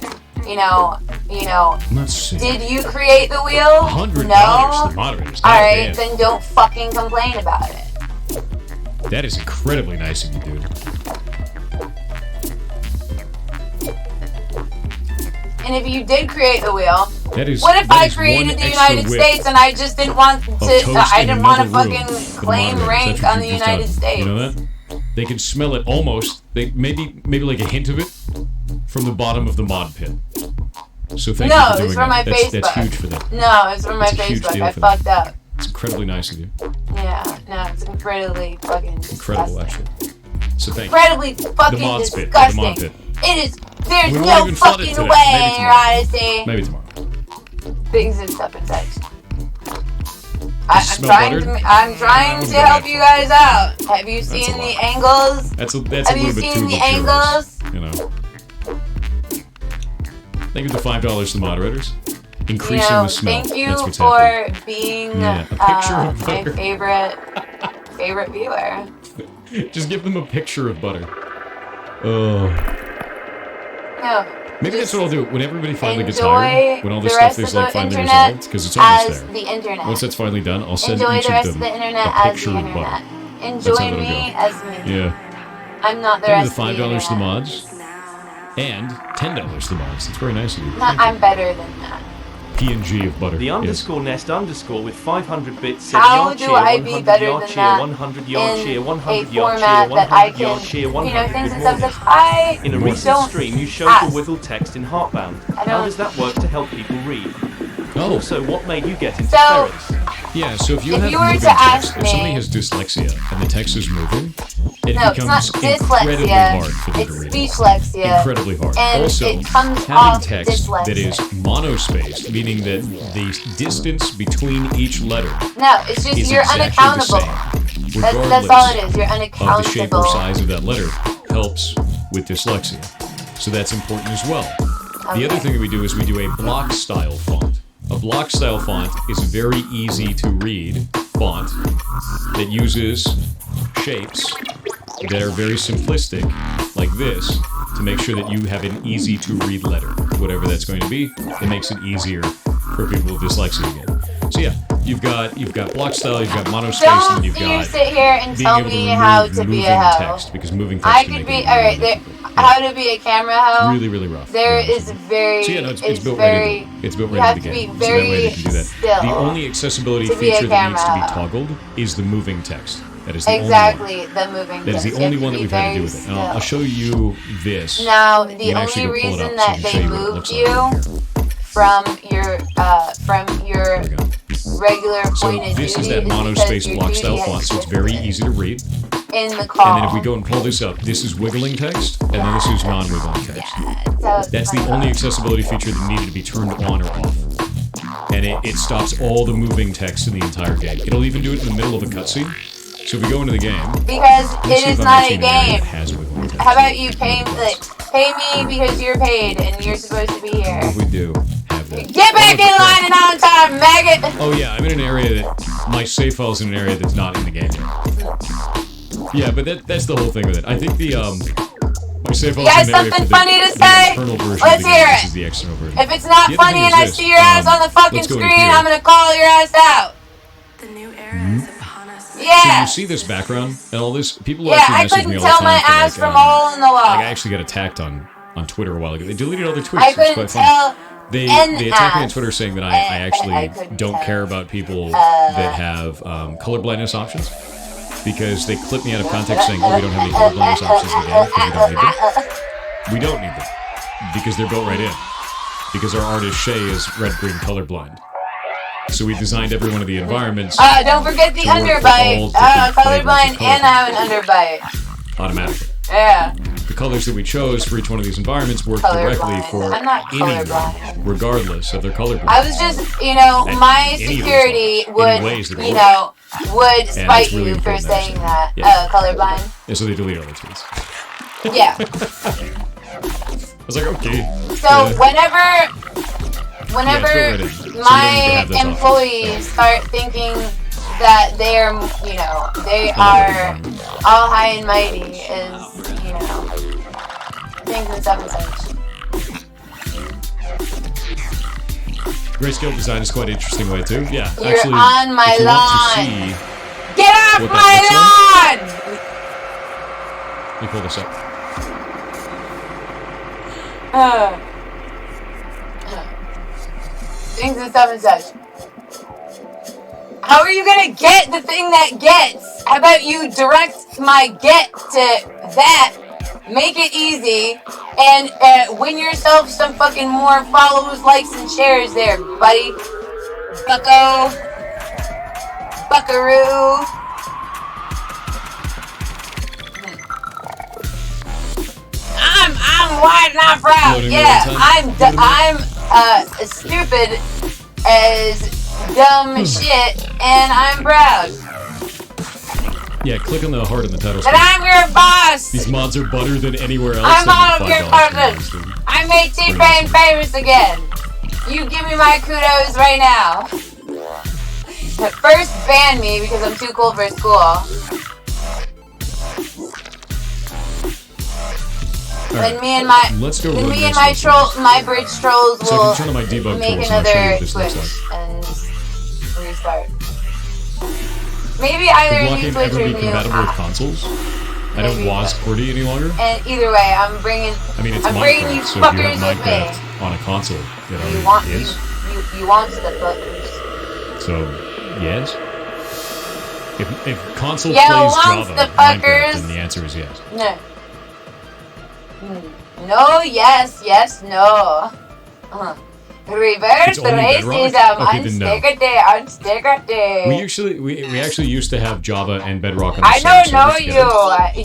You know. Did you create the wheel? $100 No. the moderators. All right, then don't fucking complain about it. That is incredibly nice of you, dude. And if you did create the wheel, what if I created the United States and I just didn't want to? I didn't want to fucking claim rank on the United States. You know that? They can smell it almost. Maybe like a hint of it from the bottom of the mod pit. So thank you for doing it's from my Facebook. That's huge for them. No, it's from my Facebook. I fucked up. It's incredibly nice of you. Yeah, no, it's incredibly fucking incredible, actually. So thank you. Incredibly fucking disgusting. The mod pit. It is. There's no fucking way, Your Honesty. Maybe tomorrow. Things and stuff and such. I'm trying to help you guys out. Have you seen the angles? Have you seen the angles? You know. Thank you to $5 to the moderators. Increasing the smell. Thank you for being my favorite viewer. Just give them a picture of butter. Oh. No. Maybe that's what I'll do when everybody finally gets hired. When all this stuff is like finally resolved, because it's almost there. Once that's finally done, I'll send each of them a picture of butter. Enjoy me as me. Yeah. I'm not the rest of the $5 to the mods. And $10 to the mods. That's very nice of you. I'm better than that. PNG of butter. The underscore nest underscore with 500 bits said how yard do cheer, I be better than that 100 yard cheer, 100 in a yard format cheer, that I 100 yard can, cheer, 100 things with and stuff like in a recent stream, you showed the Whittle text in Heartbound. How does that work to help people read? Also, what made you get into ferrets? Yeah, so if you have you were moving to ask text, if somebody has dyslexia and the text is moving, it it's becomes not incredibly dyslexia, hard for them it's to read. speechlexia. Incredibly hard. And Also, it comes having off text dyslexia. that is monospaced, meaning that the distance between each letter No, it's just is you're exactly unaccountable. the same, That's all it is. You're of the shape or unaccountable. size of that letter helps with dyslexia. So that's important as well. The other thing that we do is we do a block style font. A block style font is a very easy to read font that uses shapes that are very simplistic, like this, to make sure that you have an easy to read letter. Whatever that's going to be, it makes it easier for people with dyslexia again. So yeah, you've got block style, you've got monospace, and you've got sit here and tell me how to be a hoe. Text, because moving text I could be alright. How to be a camera hoe? Really, really rough. There is very. So yeah, no, it's built very. right into, it's built You right have into to the be game. very So that way they can do that. still The only accessibility to be a feature that needs to be camera hoe. toggled is the moving text. That is the Exactly, only one. the moving That is text. the You only have to one that be we've had to do very with it. And I'll show you this. Now, You the can actually only go pull it reason up so I that can show they you what it moved looks you like. from your regular So pointed this is duty that monospace because block your style duty font, has so it's very easy to read. in the call. And then if we go and pull this up, this is wiggling text, and then this is non-wiggling text. That's the only accessibility feature that needed to be turned on or off. And it stops all the moving text in the entire game. It'll even do it in the middle of a cutscene. So if we go into the game, because it is not a game. Has wiggling text. How about you pay me because you're paid and you're supposed to be here? We do have that. Get back in line and on time, maggot! Oh yeah, I'm in an area that my save file's in an area that's not in the game. Yeah, but that's the whole thing with it. I think the my save file's You got in an area something for funny to the say? internal version Let's of the game. hear This it. is the external version. If it's not The other funny thing and is I this, see your ass on the fucking let's go to screen, here. I'm gonna call your ass out. So Yeah. you see this background and all this? People Yeah, actually I message me couldn't all the tell time. my for, like, ass from a hole in the wall. Like I actually got attacked on Twitter a while ago. They deleted all their tweets. I It's couldn't quite funny. tell They an attacked me on ass. Twitter saying that I actually don't care about people that have color blindness options because they clip me out of context saying, oh, we don't have any color blindness options in the game because we don't need them. We don't need them because they're built right in. Because our artist Shay is red-green colorblind. So we designed every one of the environments. Don't forget the to work for all underbite. different flavors Colorblind of color and I have an underbite. automatically. Yeah. The colors that we chose for each one of these environments work directly for I'm not anyone, colorblind. regardless of their color blend. I was just, And my any of these security ways would, that it works. would And spite it's really you for important to saying that. understand. Yeah. Colorblind. Yeah, so they delete all the tweets. Yeah. I was like, okay. So whenever go right in. So you don't need to my have this employees start thinking that they're, they are all high and mighty is, things and stuff and such. Grayscale design is quite an interesting way too. Yeah, You're actually, on my if you want to lawn. see Get off what my that lawn! let me pull this up. Things and stuff and such. How are you gonna get the thing that gets? How about you direct my get to that? Make it easy and win yourself some fucking more follows, likes, and shares there, buddy. Bucko. Buckaroo. I'm white, not proud. Loading Yeah, real time. I'm as stupid as dumb shit, and I'm proud. Yeah, click on the heart in the title That screen. I'm your boss. These mods are better than anywhere else. I'm They all of get your $5 bosses. for this, dude. I made T-Pain famous again. You give me my kudos right now. First ban me because I'm too cool for school. Then me and my let's go then to the me and next my one. my bridge trolls So I will can turn on my debug make tools and I'll show you another what this looks switch like. and restart. Maybe Will either new blocking switch ever or be new compatible with consoles? I don't Maybe. WAS QWERTY any longer. And either way, I'm bringing. I mean, it's I'm bringing you Minecraft, so if you fuckers have with me. Minecraft on a console, that You already want is. you want the fuckers. So, yes. If console Yeah, plays wants Java, the Minecraft, fuckers. then the answer is yes. No. No, yes, no. Reverse It's only Bedrock? racism. Okay, then no. Unstickity. We actually used to have Java and Bedrock on the I same don't server know together.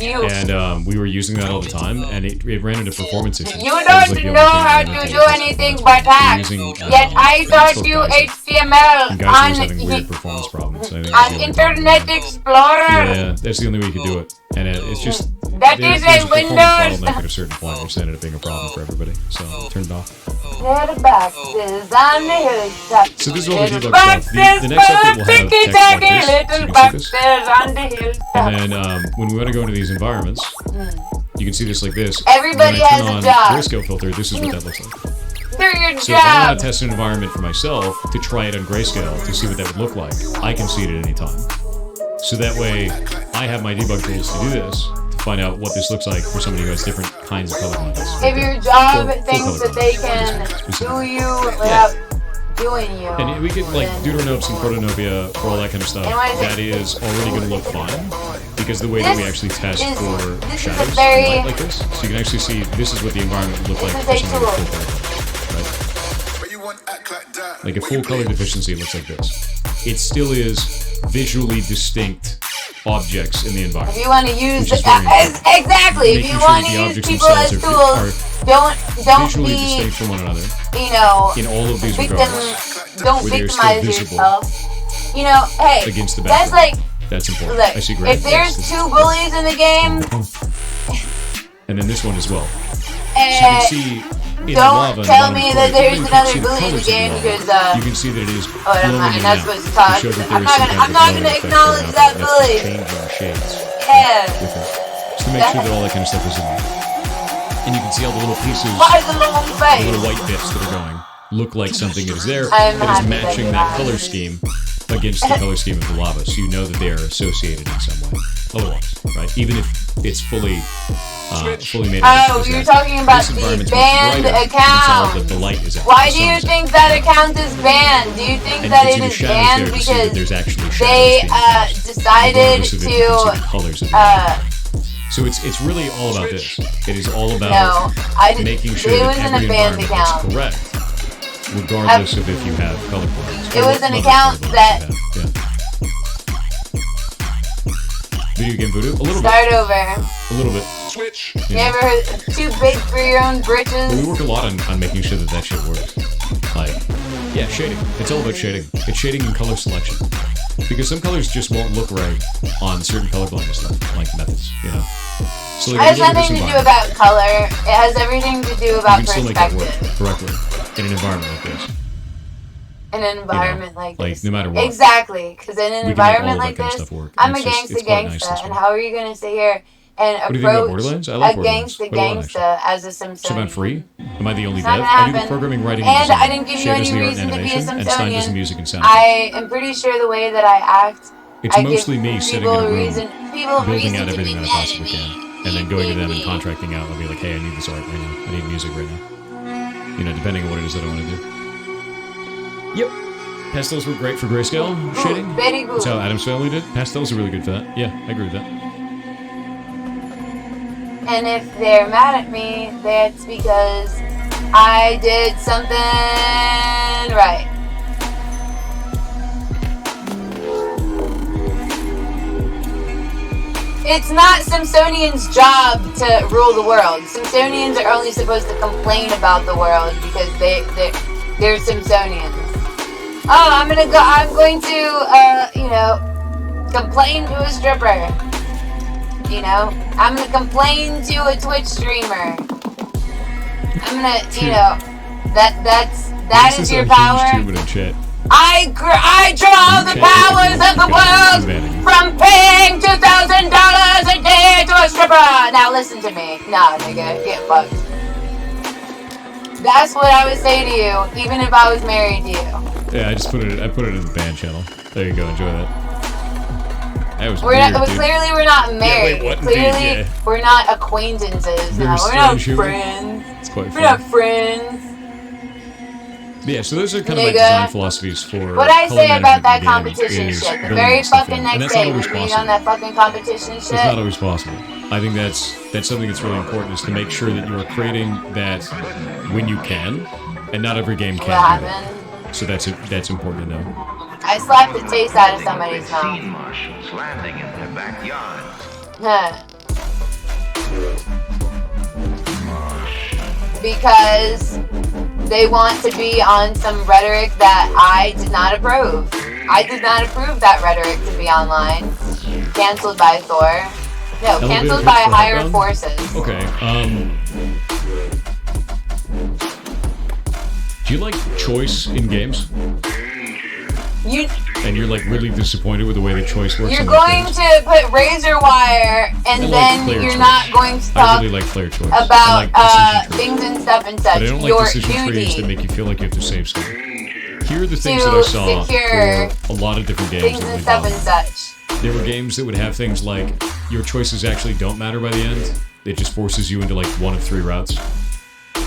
you. And we were using that all the time, and it ran into performance issues. You That was, don't like, the only know thing how that to entertained do us. anything but hack. Using, Yet I taught you HTML and guys was on having weird performance problems. I think that's on the only Internet problem. Explorer. Yeah, that's the only way you could do it. And it's just... That there's is a a performance Windows. bottleneck at a certain point, which ended up being a problem for everybody. So I turned it off. Little boxes on the hilltop. So this is all the Little debug stuff. The next update will have ticky text like tacky this, so little you can see this. boxes on the hilltop. And then when we want to go into these environments, you can see this like this. Everybody when I has turn a on job. Grayscale filter, this is what that looks like. Do your So if I job. want to test an environment for myself to try it on Grayscale to see what that would look like, I can see it at any time. So that way, I have my debug tools to do this, to find out what this looks like for somebody who has different kinds of color blindness. If your job Full thinks color that they blindness, can specifically. do you without doing you. And we get like then- Deuteronopes and Protonopia for all that kind of stuff. And what is it? That is already going to look fine because the way that we This actually test is- for this is a shadows very- and light like this, so you can actually see this is what the environment would look like This for is a somebody with tool. full color. Right? But you want act like that. Like a full color deficiency looks like this. It still is visually distinct objects in the environment. If you want to use exactly, if you want to use people as tools, don't visually be distinct from one another. You know, in all of these regards, don't victimize yourself. You know, hey, against the that's like that's important. Look, I see great. If there's two bullies in the game, and then this one as well. So you can see in don't the lava tell me that there's another bully in the game because you can see that it is I'm not supposed to talk. I'm not gonna acknowledge that bully. Changing shades. Yeah. With it. Just to make sure that all that kind of stuff is in there. And you can see all the little pieces, why the long face? The little white bits that are going look like something that is there that is matching that color scheme against the color scheme of the lava, so you know that they are associated in some way. Otherwise, right? Even if it's fully made. Oh, you're talking about the banned account. That the light is why do you think that account is banned? Do you think that it is banned because they decided to? So it's really all about this. It is all about making sure that every environment is correct, regardless of if you have color blocks. It was an account that. Video game voodoo? A little Start bit. over. A little bit. Switch. You ever heard too big for your own britches? Well, we work a lot on making sure that shit works. Like, yeah, shading. It's all about shading. It's shading and color selection. Because some colors just won't look right on certain colorblind stuff, like methods, you know? So like, it has nothing to do about color. It has everything to do about perspective. You can still make it work correctly in an environment like this. In an environment like this. No matter what. Exactly, because in an environment like this, I'm a gangsta, and how are you going to sit here and approach a gangsta as a Simpsonian? So am I free? Am I the only dev? I do the programming, writing, and design. I didn't give you any reason to be a Simpsonian. And Stein does the music and sound. I am pretty sure the way that I act, it's mostly me sitting in a room, building out everything that I possibly can, and then going to them and contracting out. I'll be like, hey, I need this art right now. I need music right now. You know, depending on what it is that I want to do. Yep. Pastels were great for grayscale shading. Very good. That's how Adam's Family did. Pastels are really good for that. Yeah, I agree with that. And if they're mad at me, that's because I did something right. It's not Simpsonians' job to rule the world. Simpsonians are only supposed to complain about the world because they're Simpsonians. Oh, I'm going to, complain to a stripper. You know, I'm gonna complain to a Twitch streamer. I'm gonna, that is your power. I draw the powers of the world from paying $2,000 a day to a stripper. Now listen to me. Nah, nigga, get fucked. That's what I would say to you, even if I was married to you. Yeah, I put it in the band channel. There you go, enjoy that. That was clearly we're not married. Yeah, wait, clearly we're not acquaintances now. We're not friends. It's quite We're not friends. Yeah, so those are kind of my design philosophies for what I say about that competition shit. The very fucking next day we're being on that fucking competition shit. It's not always possible. I think that's something that's really important, is to make sure that you are creating that when you can, and not every game can do that. So that's important to know. I slapped the taste out of somebody's mouth. Martians landing in their backyard. Because they want to be on some rhetoric that I did not approve. I did not approve that rhetoric to be online. Cancelled by Thor. No, cancelled by higher forces. Okay, do you like choice in games? And you're like really disappointed with the way the choice works. You're going to put razor wire, and then you're not going to talk about things and stuff and such. But I don't like decision trees that make you feel like you have to save stuff. Here are the things that I saw for a lot of different games. Things and stuff and such. There were games that would have things like your choices actually don't matter by the end. It just forces you into like one of three routes.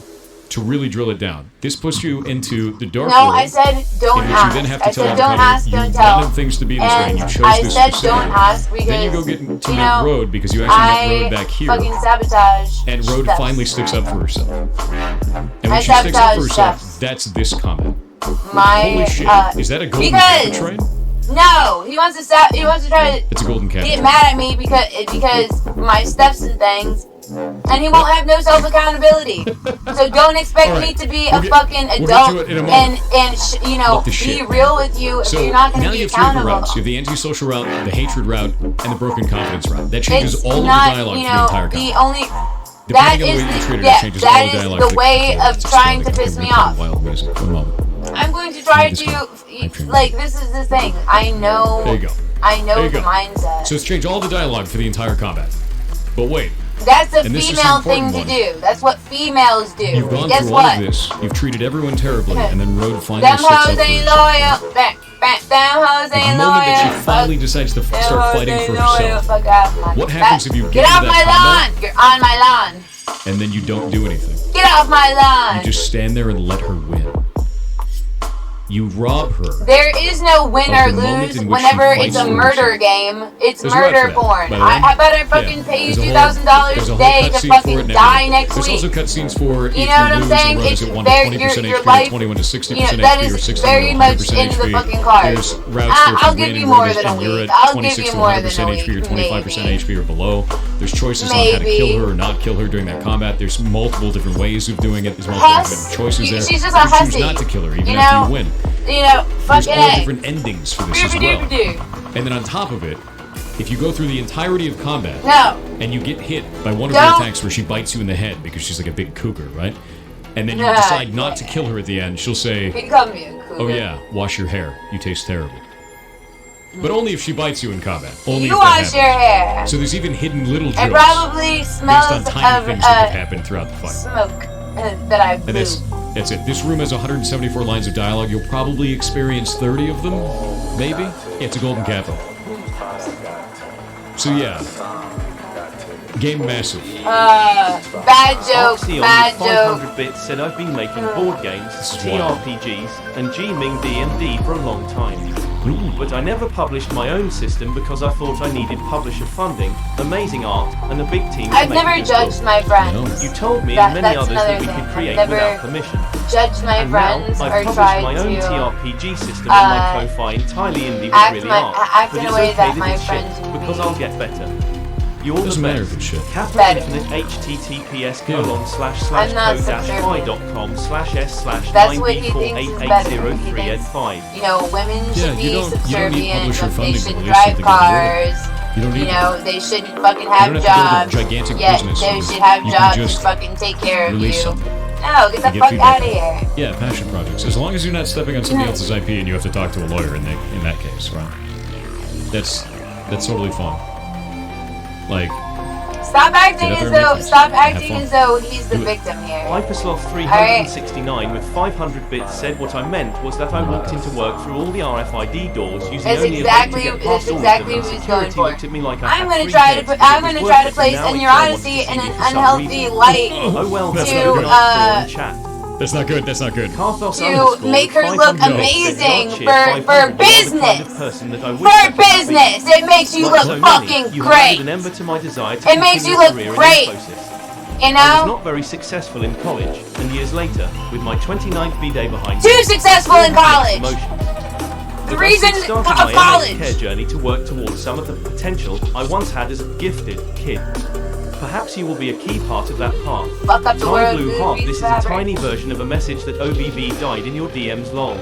well to really drill it down. This puts you into the dark No, world. I said don't in which ask. you then have to I tell said the don't cutter, ask, you don't tell. wanted things to be this way, and you chose I this said specific don't way. ask because Then you go get to you met know, Road because you actually met Road back here. fucking sabotage. And Road stuff. finally sticks up for herself. And when I she sticks up for sabotage herself, stuff. that's this comment. My Holy shit. Is that a golden because train? No, he wants to stop. He wants to try to It's a golden cat. get mad at me because my steps and things, and he won't have no self accountability. So don't expect me to be a fucking adult and you know, be real with you if you're not going to be accountable. Routes. You have the antisocial route, the hatred route, and the broken confidence route. That changes all of the dialogue for the entire content. That is the way of trying to piss me off. I'm going to try to, like, this is the thing. I know. There you go. I know the mindset. So it's changed all the dialogue for the entire combat. But wait. That's a female thing to do. That's what females do. You've gone Guess through what? all of this. You've treated everyone terribly, and then Rhoda finally Them sticks up hoes for ain't herself. loyal. Them hoes ain't The moment that loyal. she finally decides to start fighting for herself, what happens if you get off my lawn? You're on my lawn. And then you don't do anything? Get off my lawn. You just stand there and let her win. You rob her. There is no win or lose whenever it's a murder game. It's murder porn. How about I fucking pay you $2,000 a day to fucking die next week? There's also cutscenes for you know what I'm saying? It's your life. 21 to 60% You know, that HP, or is 60 very to much 100% into the HP. fucking cards. There's routes for I'll give you more than a week. I'll give you more than a 26 to 100% week. HP or 25% HP or below. There's choices on how to kill her or not kill her during that combat. There's multiple different ways of doing it. There's multiple different choices there. She's just a you hussy. choose not to kill her even after you win. You know, There's fucking all different endings for this as well. do. And then on top of it, if you go through the entirety of combat and you get hit by one of the attacks where she bites you in the head because she's like a big cougar, right? And then you decide not to kill her at the end, she'll say, Become me a cougar. "Oh yeah, wash your hair. You taste terrible." But only if she bites you in combat. Only You if that wash your happens. hair. So there's even hidden little It jokes probably smells based on tiny of things that could happen throughout the fight. smoke that I blew. And that's it. This room has 174 lines of dialogue. You'll probably experience 30 of them, maybe. Yeah, it's a golden capital. So yeah, game massive. Bad joke. Oxy Bad on joke. 500 bits said I've been making board games, TRPGs, and G-Ming D&D for a long time. But I never published my own system because I thought I needed publisher funding, amazing art, and a big team to I've make never it judged good. my friends. You told me and many That's others another that we thing. could create I've never without permission. Judged my And friends now or I've published tried my own to TRPG system on my Ko-Fi entirely indie with really art. act But in it's a way okay that that my it's friends shit, would because be. I'll get better. You're Doesn't the matter best. if it's shit. Kappa Better. Infinite I'm not https://co-fi.com/s/9b488803 That's what he thinks is better. He thinks, 5. you know, women should you be don't need subservient. publisher They funding to shouldn't release drive something on the world. cars. You don't need know, that. they shouldn't fucking You have don't have jobs. to build a gigantic Yet business. they should have You can jobs to just fucking take care of you. release something. No, get the Get fuck feedback. out of here. Yeah, passion projects. As long as you're not stepping on somebody else's IP and you have to talk to a lawyer in that case, right? That's totally fine. Like, Stop acting Get out as there though and make fun. acting Have as fun. though he's the victim here. Hypersloth369 with 500 bits said what I meant was that I walked into work through all the RFID doors using That's only exactly a way to get past all of exactly them, what and he's going security for. looked at me like I I'm had gonna three try heads, to but I'm it was gonna worth try it, to place and now in it your still wants to honesty see in me an for some unhealthy reason. light Oh well, That's to not good. chat. That's not good. That's not good. To make her look amazing for business. For business, it makes you look fucking great. It makes you look great. You I was know? not very successful in college, and years later, with my 29th B-day behind Too me, successful in college. The reason started of my college. care journey to work towards some of the potential I once had as a gifted kid. Perhaps you will be a key part of that path. Fuck up the My world, Blue dude, Heart, beats this is a fabric. tiny version of a message that OBV died in your DMs lol.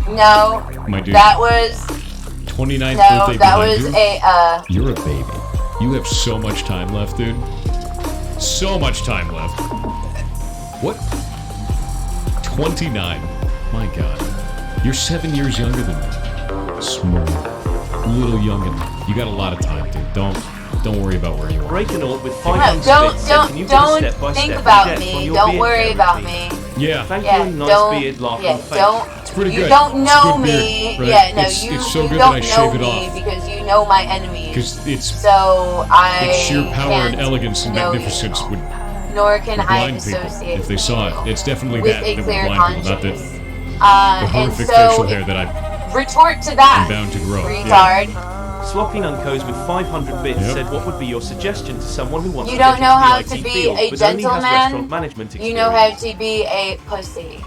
No, My dude. that was 29th no, birthday that behind was you? You're a baby. You have so much time left, dude. So much time left. What? 29. My God. You're 7 years younger than me. Small. Little youngin'. You got a lot of time, dude. Don't worry about where you are. Break an orb with No, 500 don't bits said, "Can you give a don't step-by-step think in about depth on me. your Don't beard worry care about routine?" me. Yeah. Thank Yeah, you, nice don't- beard, laugh yeah, and face. don't. It's pretty You good. don't It's a know good me. beard, right? Yeah, no, it's so you good don't that I know shave it me off. because you know my enemies. Because it's So I its sheer power and can't elegance and know you. magnificence would Nor can I blind people dissociate if they saw it. It's definitely with that a that would clear blind people, not conscience. the And horrific so facial hair that I retort to that, am bound to grow. retard. Sloppy Nuncos with 500 bits Yep. said, "What would be your suggestion to someone who wants You to don't get know into how the to IT be field, a but only has gentleman. restaurant management You experience?" know how to be a pussy.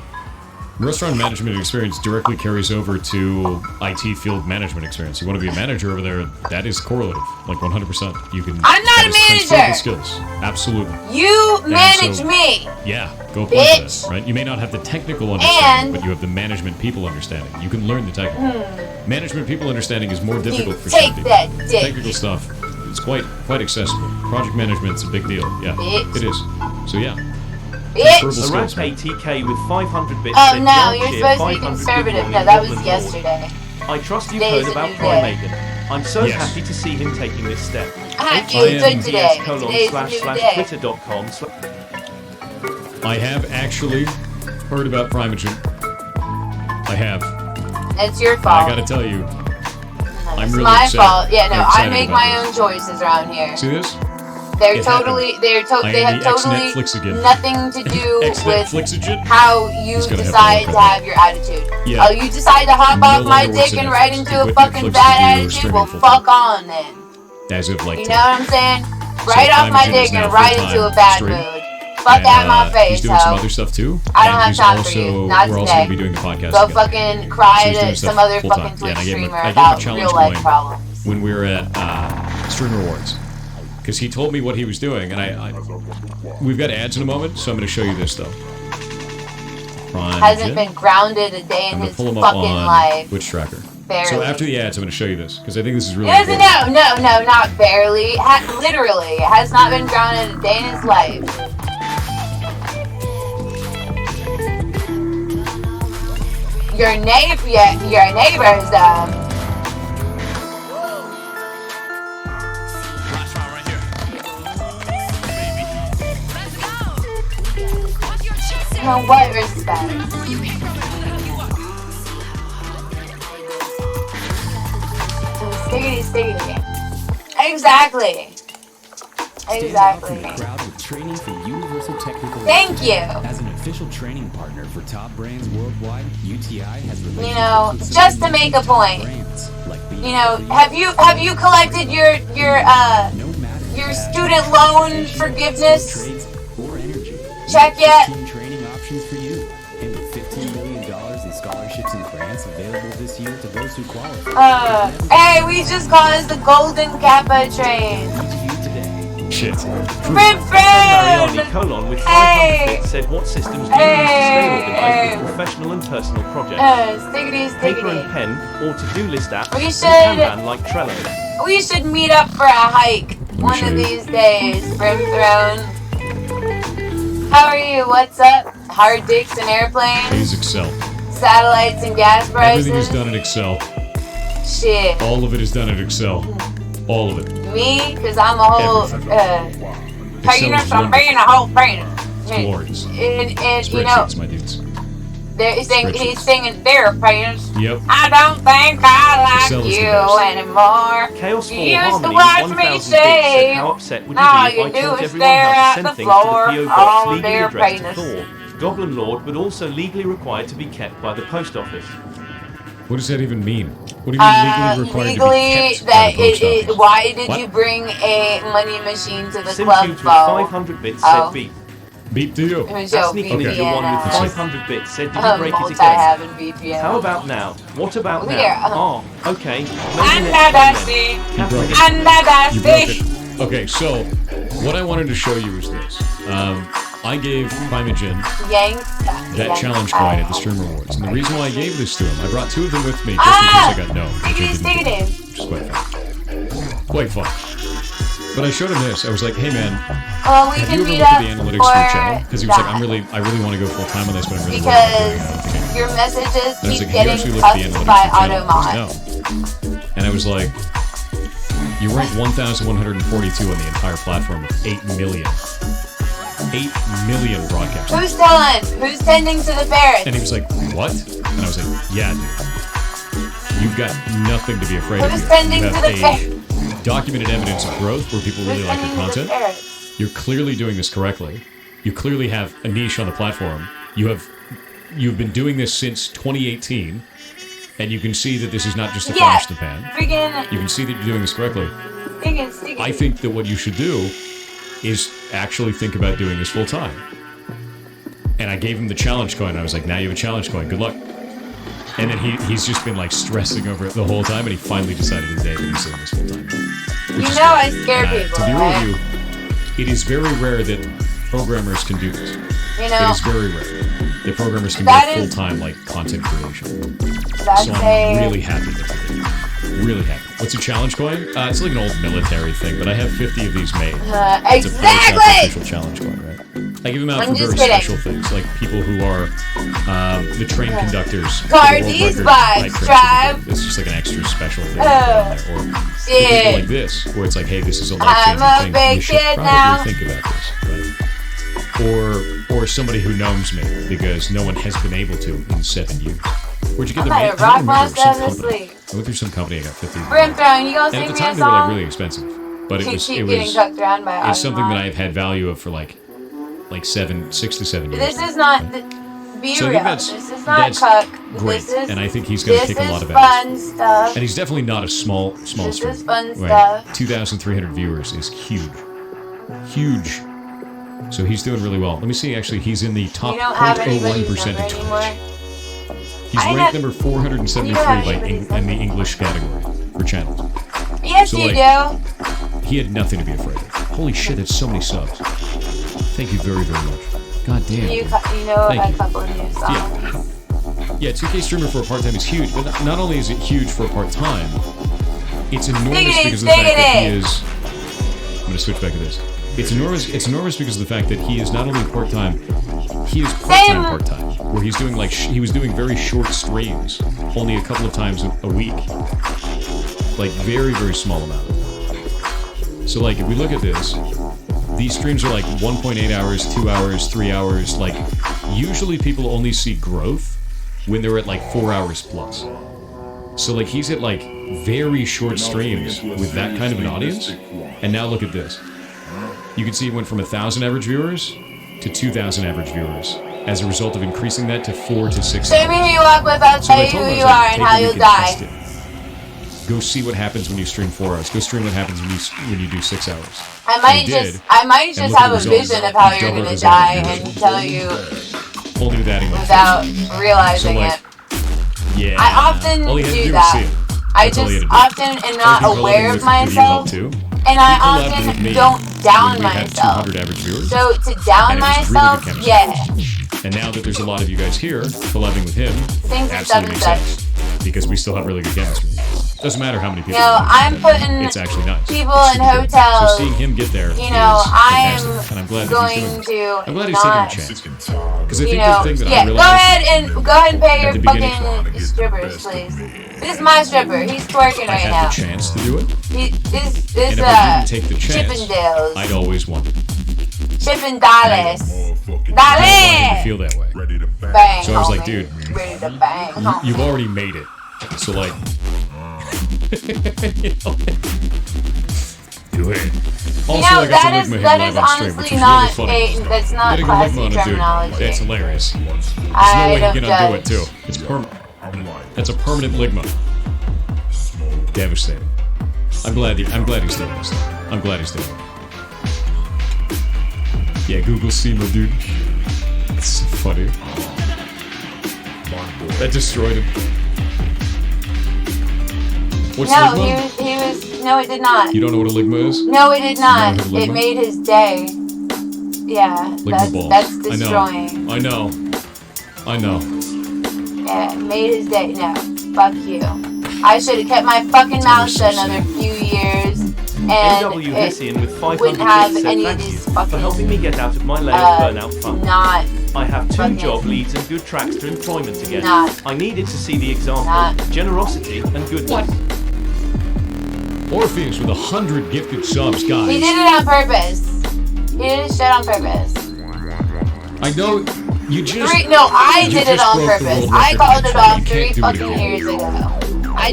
Restaurant management experience directly carries over to IT field management experience. You want to be a manager over there, that is correlative, like 100%. You can. I'm not a manager. Skills, absolutely. You manage me. Yeah, go apply for that, right? You may not have the technical understanding, but you have the management people understanding. You can learn the technical. Management people understanding is more difficult for some people. Take that dick. Technical stuff, it's quite accessible. Project management's a big deal. Yeah, it is. So yeah. Bitch. Arad TK with 500 bits. Oh no, you're supposed to be conservative. No, that was yesterday. I trust you've heard about Primegan. I'm so happy to see him taking this step. I feel good today. Today's a new day. Twitter.com. I have actually heard about Primegan. I have. It's your fault. I gotta tell you, I'm really my upset. fault. Yeah, no, I make my this. own choices around here. See this? They It have the totally again. nothing to do with Netflixagen? how you decide to have your attitude. Yeah. Oh, you decide to hop off my dick and right into a fucking bad attitude? Well, fuck on then. As of like you know what I'm saying? Right off my dick and right into a bad mood. Fuck out my face, he's doing some other stuff too. I don't have time for you. Not we're today. also going to be doing the podcast Go together. fucking cry So to some other fucking Twitch streamer about real life problems. When we were at Streamer Awards. Because he told me what he was doing, and we've got ads in a moment, so I'm going to show you this though. Hasn't been grounded a day in his fucking life. Which tracker? Barely. So after the ads, I'm going to show you this because I think this is really. No, not barely. Literally, has not been grounded a day in his life. Your neighbors, No, what respect? Stiggity. Exactly. Crowd with training for universal technical. Thank you. As an official training partner for top brands worldwide, UTI has relationships just to make a point. Have you collected your student loan forgiveness check yet? Training options for you, and with $15 million in scholarships and grants available this year to those who qualify. Hey, we just call this the Golden Kappa train. Shit. Mariani colon with 500 bits said, what systems do you use to stay organized with professional and personal projects? Stiggity. Paper and pen or to-do list apps We or should- Kanban like Trello. We should meet up for a hike one of these days, Brimthrone. How are you? What's up? Hard dicks and airplanes? Use Excel. Satellites and gas prices? Everything is done in Excel. Shit. All of it is done in Excel. All of it. Me? Because I'm a whole penis. I'm being a whole penis. Glorious. And Spreadsheets, my dudes. he's singing their penis. Yep. I don't think I like you anymore. Chaos 4 You used to Harmony watch 1000 me bits said, shave. how upset would All you you be if I do taught is everyone stare how at to the send things to floor. the PO Oh, box legally dear addressed penis. to Thor? Goblin Lord, but also legally required to be kept by the post office. What does that even mean? What do you mean legally required to be kept by the post office? Why did What? you bring a money machine to the Sim club, Cubes with Bo? 500 bits Oh. said beep. Beep to you. It was That's your Nikki Ninja VPN. one with 500 bits said, did you break it again? Multi-having VPN. How about now? What about We now? are, Oh, okay. You broke it. Okay, so what I wanted to show you is this. I gave Primegan that challenge coin at the Streamer Awards. And the reason why I gave this to him, I brought two of them with me just in case I got no. Which is quite fun. But I showed him this. I was like, hey man, well, we have can you ever meet looked up at the analytics for your channel? for Because he was like, that. I really want to go full time on this, but I'm really Because your messages and I was keep like, getting have you actually looked at the cussed analytics by for your channel? Automod. He goes, no. And I was like, you rank 1,142 on the entire platform with 8 million. 8 million broadcasts. Who's telling? Who's tending to the ferrets? And he was like, what? And I was like, yeah, dude. You've got nothing to be afraid of. Who's Here. tending You to have the ferrets? documented evidence of growth where people really like your content. You're clearly doing this correctly. You clearly have a niche on the platform. You've been doing this since 2018, and you can see that this is not just a flash in the pan. You can see that you're doing this correctly. I think that what you should do is actually think about doing this full time. And I gave him the challenge coin. I was like, now you have a challenge coin. Good luck. And then he's just been like stressing over it the whole time, and he finally decided today that he's doing this full time. You know I scare people, To be real right? with you, it is very rare that programmers can do this. You know, it is very rare that programmers can that do is- full-time like content creation. That's So I'm really happy that they did. Really happy. What's your challenge coin? It's like an old military thing, but I have 50 of these made. It's a official challenge coin, right? I give them out I'm for just very kidding. special things, like people who are the train conductors. Car for the world these record bikes, bike race. drive. It's just like an extra special thing. Or for shit. people like this, where it's like, hey, this is a I'm life-changing a thing. big You should kid probably now. think about this, right? Or somebody who knows me because no one has been able to in 7 years. Where'd you get them? I made? might rock I don't remember. myself Some to company. sleep. I went through some company. I got 50. Brimstone, you gonna And sing at the me time, a they were like song? really expensive, but it Keep was getting cucked around by it's something that Automod. I've had value of for like 6 to 7 years. This is not. Be So I real. think that's- This is not that's cuck. great, This is, and I think he's going to this kick a lot is of ass. fun stuff. And he's definitely not a small This stream. is fun Right. stuff. 2,300 viewers is huge, huge. So he's doing really well. Let me see. Actually, he's in the top You don't have anybody's 0.01% number of Twitch. anymore. He's I ranked have- number 473 you don't have by anybody's in the English category for channels. Yes, So, you like, do. He had nothing to be afraid of. Holy shit, that's so many subs. Thank you very, very much. God damn. You know Thank a you. couple of new songs. Yeah, 2K streamer for a part-time is huge, but not only is it huge for a part-time, it's enormous Diggity, because of the fact that he diggity. is... I'm going to switch back to this. It's enormous because of the fact that he is not only part-time, he is part-time, where he's doing like, he was doing very short streams, only a couple of times a week. Like, very, very small amount. So, like, if we look at this, these streams are like 1.8 hours, 2 hours, 3 hours. Like, usually people only see growth when they're at like 4 hours plus. So, like, he's at like very short streams with that kind of an audience. And now look at this. You can see it went from 1,000 average viewers to 2,000 average viewers as a result of increasing that to 4 to 6 Show me hours. who you walk with, I'll So tell I you told who him, I you was are like, and take how a you'll week and test die. it. Go see what happens when you stream 4 hours. Go stream what happens when you do 6 hours. I And might he did, just and just look at have the a results. vision of how He you're doubled gonna his die average and tell you Only with adding like without realizing So, like, it. yeah. I often All he had to do was that. see it. I That's all he just had to do. often am not Other people aware collabing of with you myself, help too. and I He collabed with me often don't down when we had myself. 200 average viewers. So to down And it was really myself, good chemistry. yeah. And now that there's a lot of you guys here collabing with him, Things are absolutely makes such. sense. Because we still have really good chemistry. Doesn't matter how many people. No, I'm putting it's actually nice. people It's in super good. hotels. So seeing him get there, You know, is I'm fantastic. And I'm glad that going he's doing to it. I'm glad he's not. taking a chance. Because I You think know, the thing that I yeah. Go realized ahead and pay at your the beginning- fucking strippers, please. This is my stripper. He's twerking I right had now. the chance to do it. This And if I didn't take the chance, Chippendales. I'd always won. Chippendales. I Dale. feel that way. Bang, So I was homie. like, dude, Ready to bang, homie. you've already made it. So like, you know, do it. Also, I got that to is Ligma him that live is on stream, which honestly was not really funny. that's not Getting a classy Ligma on a dude, terminology. that's hilarious. There's no I way don't he can undo it judge. too. It's permanent. That's a permanent Ligma. Devastating. I'm glad he's doing this. I'm glad he's doing it. Yeah, Google SEMA, dude. It's so funny. That destroyed him. What's No, Ligma? he was. No, it did not. You don't know what a Ligma is? No, it did not. You don't know what a It Ligma? made his day. Yeah, Ligma balls. that's destroying. I know. Yeah, it made his day. No, fuck you. I should have kept my fucking mouth shut another few years, and NW it Hessian with 500 wouldn't have bits said any of thank you these for fucking helping me get out of my layer burnout funk. not. I have 2 fucking- job leads and good tracks to employment again. Not. I needed to see the example, Not. generosity and goodness. Orpheus with 100 gifted subs, guys. He did it on purpose. He did his shit on purpose. I know you just. I you did it just on broke the purpose. world I record, called it man. off You 3 can't do it fucking again. years ago. I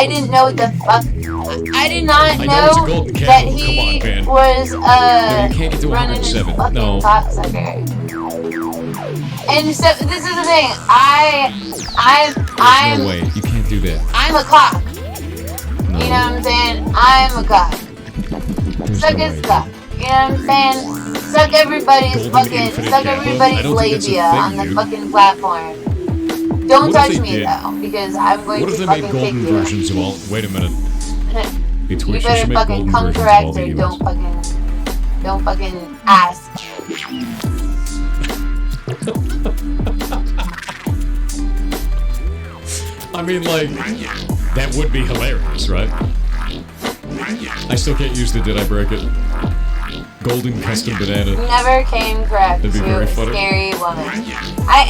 didn't know what the fuck. I did not I know it's a know golden that candle. he Come on, man. was No, you can't get to running his 107. fucking No. cocksucker. And so this is the thing. There's I'm no way. You can't do that. I'm a cock. No. You know what I'm saying? I'm a cock. There's Suck no his way. cock. You know what I'm saying? Suck everybody's labia on the fucking platform. Don't touch me though, because I'm going to fucking kick you. What if they made golden versions of all? Wait a minute. You better fucking come correct or don't fucking ask. I mean, like, that would be hilarious, right? I still can't use the did I break it? Golden custom banana. Never came correct to a scary woman. I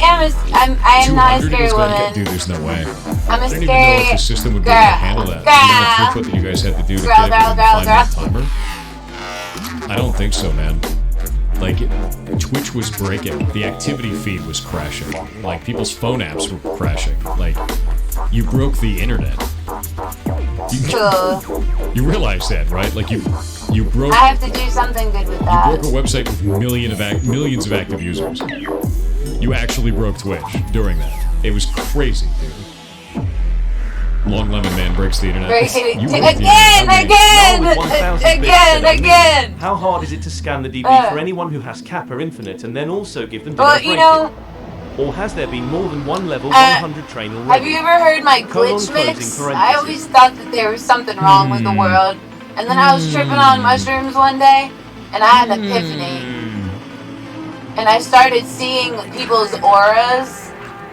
am not a scary woman. Dude, there's no way. I'm a I don't even know scary if the system would be able to handle that. The throughput that you guys had to do to get a 5-minute timer. I don't think so, man. Like, Twitch was breaking. The activity feed was crashing. Like, people's phone apps were crashing. Like, you broke the internet. You realize that, right? Like, you broke... I have to do something good with that. You broke a website with millions of active users. You actually broke Twitch during that. It was crazy, dude. Long Lemon Man breaks the internet. Again! How hard is it to scan the DB for anyone who has Kappa Infinite and then also give them Well, you know... Or has there been more than one level 100 train already? Have you ever heard my glitch mix? I always thought that there was something wrong with the world. And then I was tripping on mushrooms one day, and I had an epiphany. And I started seeing people's auras.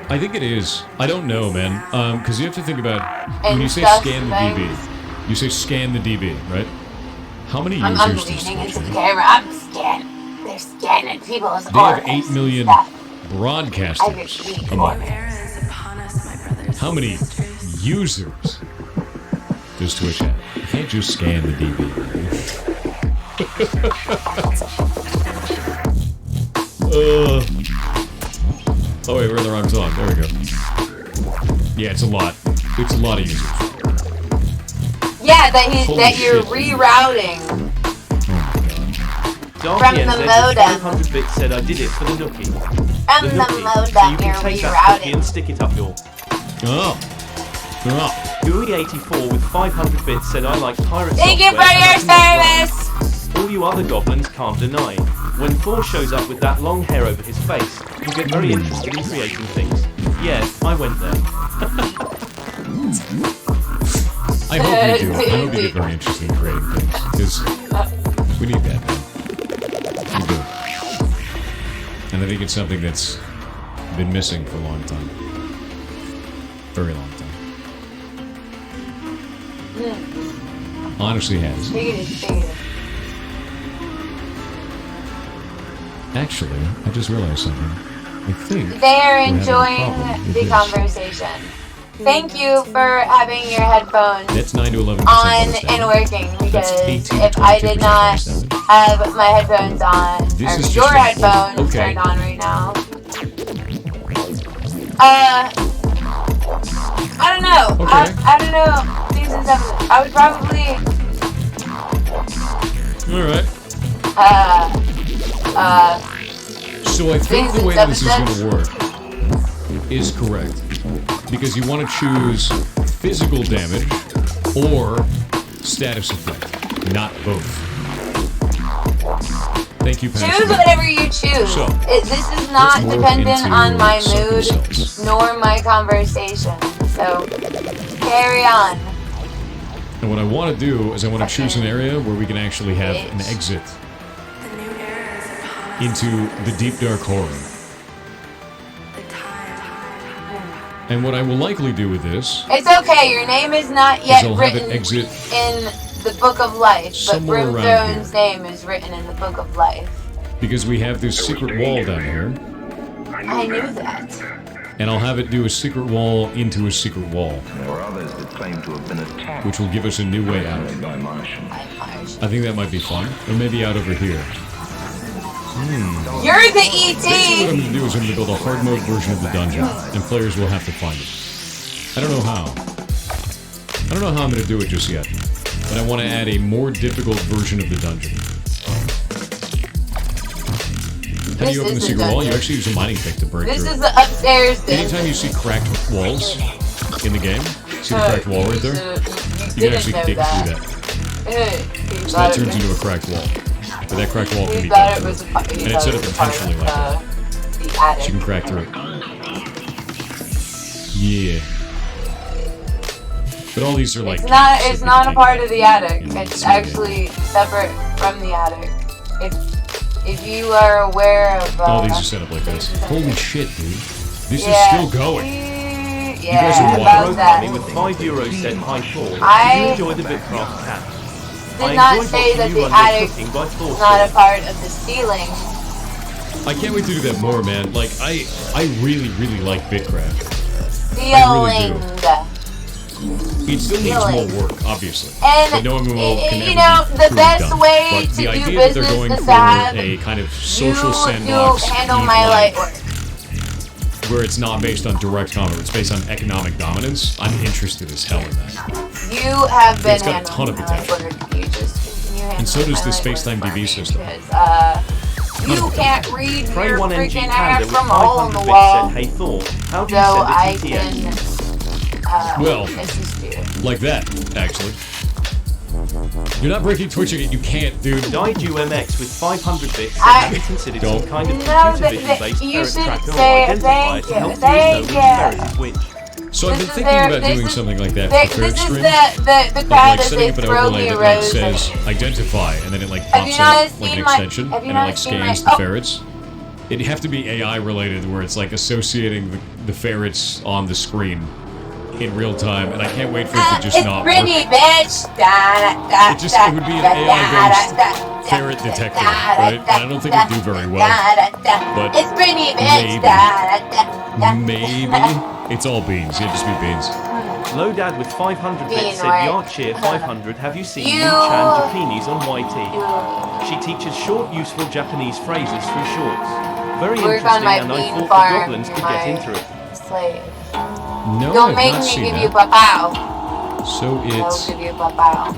I think it is. I don't know, man. Because you have to think about when you say scan the DB. You say scan the DB, right? How many users I'm does leaning Twitch into the have? camera. I'm scanning. They're scanning people's They auras. have 8 million broadcasters a month. How many users does Twitch have? You can't just scan the DB. Oh wait, we're in the wrong song. There we go. Yeah, it's a lot. It's a lot of users. Yeah, that you're rerouting. From the modem. 500-bit said I did it for the nookie. From the modem, you're rerouting. And stick it up your... Oh. Gooey84 with 500 bits said I like pirate Thank you for your service! All you other goblins can't deny. When Thor shows up with that long hair over his face, you get very interested in creating things. Yeah, I went there. I hope you do. I hope you get very interested in creating things. Because we need that, man. We do. And I think it's something that's been missing for a long time. Very long time. Honestly has. Actually, I just realized something. I think they are enjoying the conversation. Thank you for having your headphones That's 9 to 11% on and working, because if I did not have my headphones on, or your headphones turned on right now, I don't know. I don't know. Season 7. I would probably. Alright. So I think the way that this is going to work is correct. Because you want to choose physical damage or status effect, not both. Thank you, Pastor. Choose whatever you choose. So, this is not dependent on my mood nor my conversation. So, carry on. And what I want to do is I want to choose an area where we can actually have an exit into the deep dark horror. And what I will likely do with this... It's okay, your name is not yet written in the Book of Life, but Brimstone's name is written in the Book of Life. Because we have this secret wall down here. I knew that. And I'll have it do a secret wall into a secret wall. There were others that claim to have been attacked. Which will give us a new way out. By Martians. I think that might be fun. Or maybe out over here. You're the ET! Basically what I'm going to do is I'm going to build a hard mode version of the dungeon, and players will have to find it. I don't know how. I don't know how I'm going to do it just yet, but I want to add a more difficult version of the dungeon. How do you open the secret wall? You actually use a mining pick to break through. This is the upstairs thing. Anytime you see cracked walls in the game, see the cracked wall right there? You can actually dig through that. So that turns into a cracked wall. but that cracked wall can We be thought done. it was a part, And it's set up intentionally like that. the So attic. you can crack through it. Yeah. But all these are like... It's not a part of the attic. It's actually separate from the attic. If you are aware of... all these are set up like this. Holy shit, dude. This is Yeah. still going. Yeah, You guys are about wild. that. With €5 said hi Paul. I Did you enjoy the Bitcraft cat? did not say that the attic cooking by is not a part of the ceiling. I can't wait to do that more, man. Like, I really, really like Bitcraft. Ceiling. It still needs more work, obviously. And, but no one can you ever know, be the truly best done. way But to the do idea that they're business going is for to have a kind of social you sandbox handle eat my light life, work. where it's not based on direct commerce, it's based on economic dominance, I'm interested as hell in that. You have been It's got a ton of handling my potential. light work. You just continue And so handling does my the light space-time work for DB me system. because, you can't read Pray your 1NG freaking Panda ass with from a hole in 500 the bits wall. said, hey Thor, how do you So send a I TTS? can, Well, assist you. like that, actually. You're not breaking Twitch again, you can't, dude. Daiju MX with 500 bits said, I- have you considered Don't. some kind of No, computer vision-based you ferret should tracker or say identifier thank to you, help you thank know which you. ferret is which? So I've been This is thinking their- about this doing is- something like that This for Ferret is Stream. the Of crowd like that setting they up an throw overlay me that like roses. says identify and then it like Have you pops not up like seen an my- extension have you and it not like seen my- scans the oh. ferrets. It'd have to be AI related where it's like associating the ferrets on the screen in real time and I can't wait for it to just It's not pretty, work. bitch. It would be an AI based ferret detector, right? And I don't think it'd do very well. But it's pretty, bitch. maybe it's all beans. It'd just be beans. Lodad with 500 Being bits said, right. Yarcheer 500, have you seen You- Yu-chan Japanese on YT? She teaches short, useful Japanese phrases through shorts. Very Work interesting on my and I bean thought farm, the goblins could get my into it. slave. No, Don't I've make not me seen give you that. papao. So I'll it's give you papao.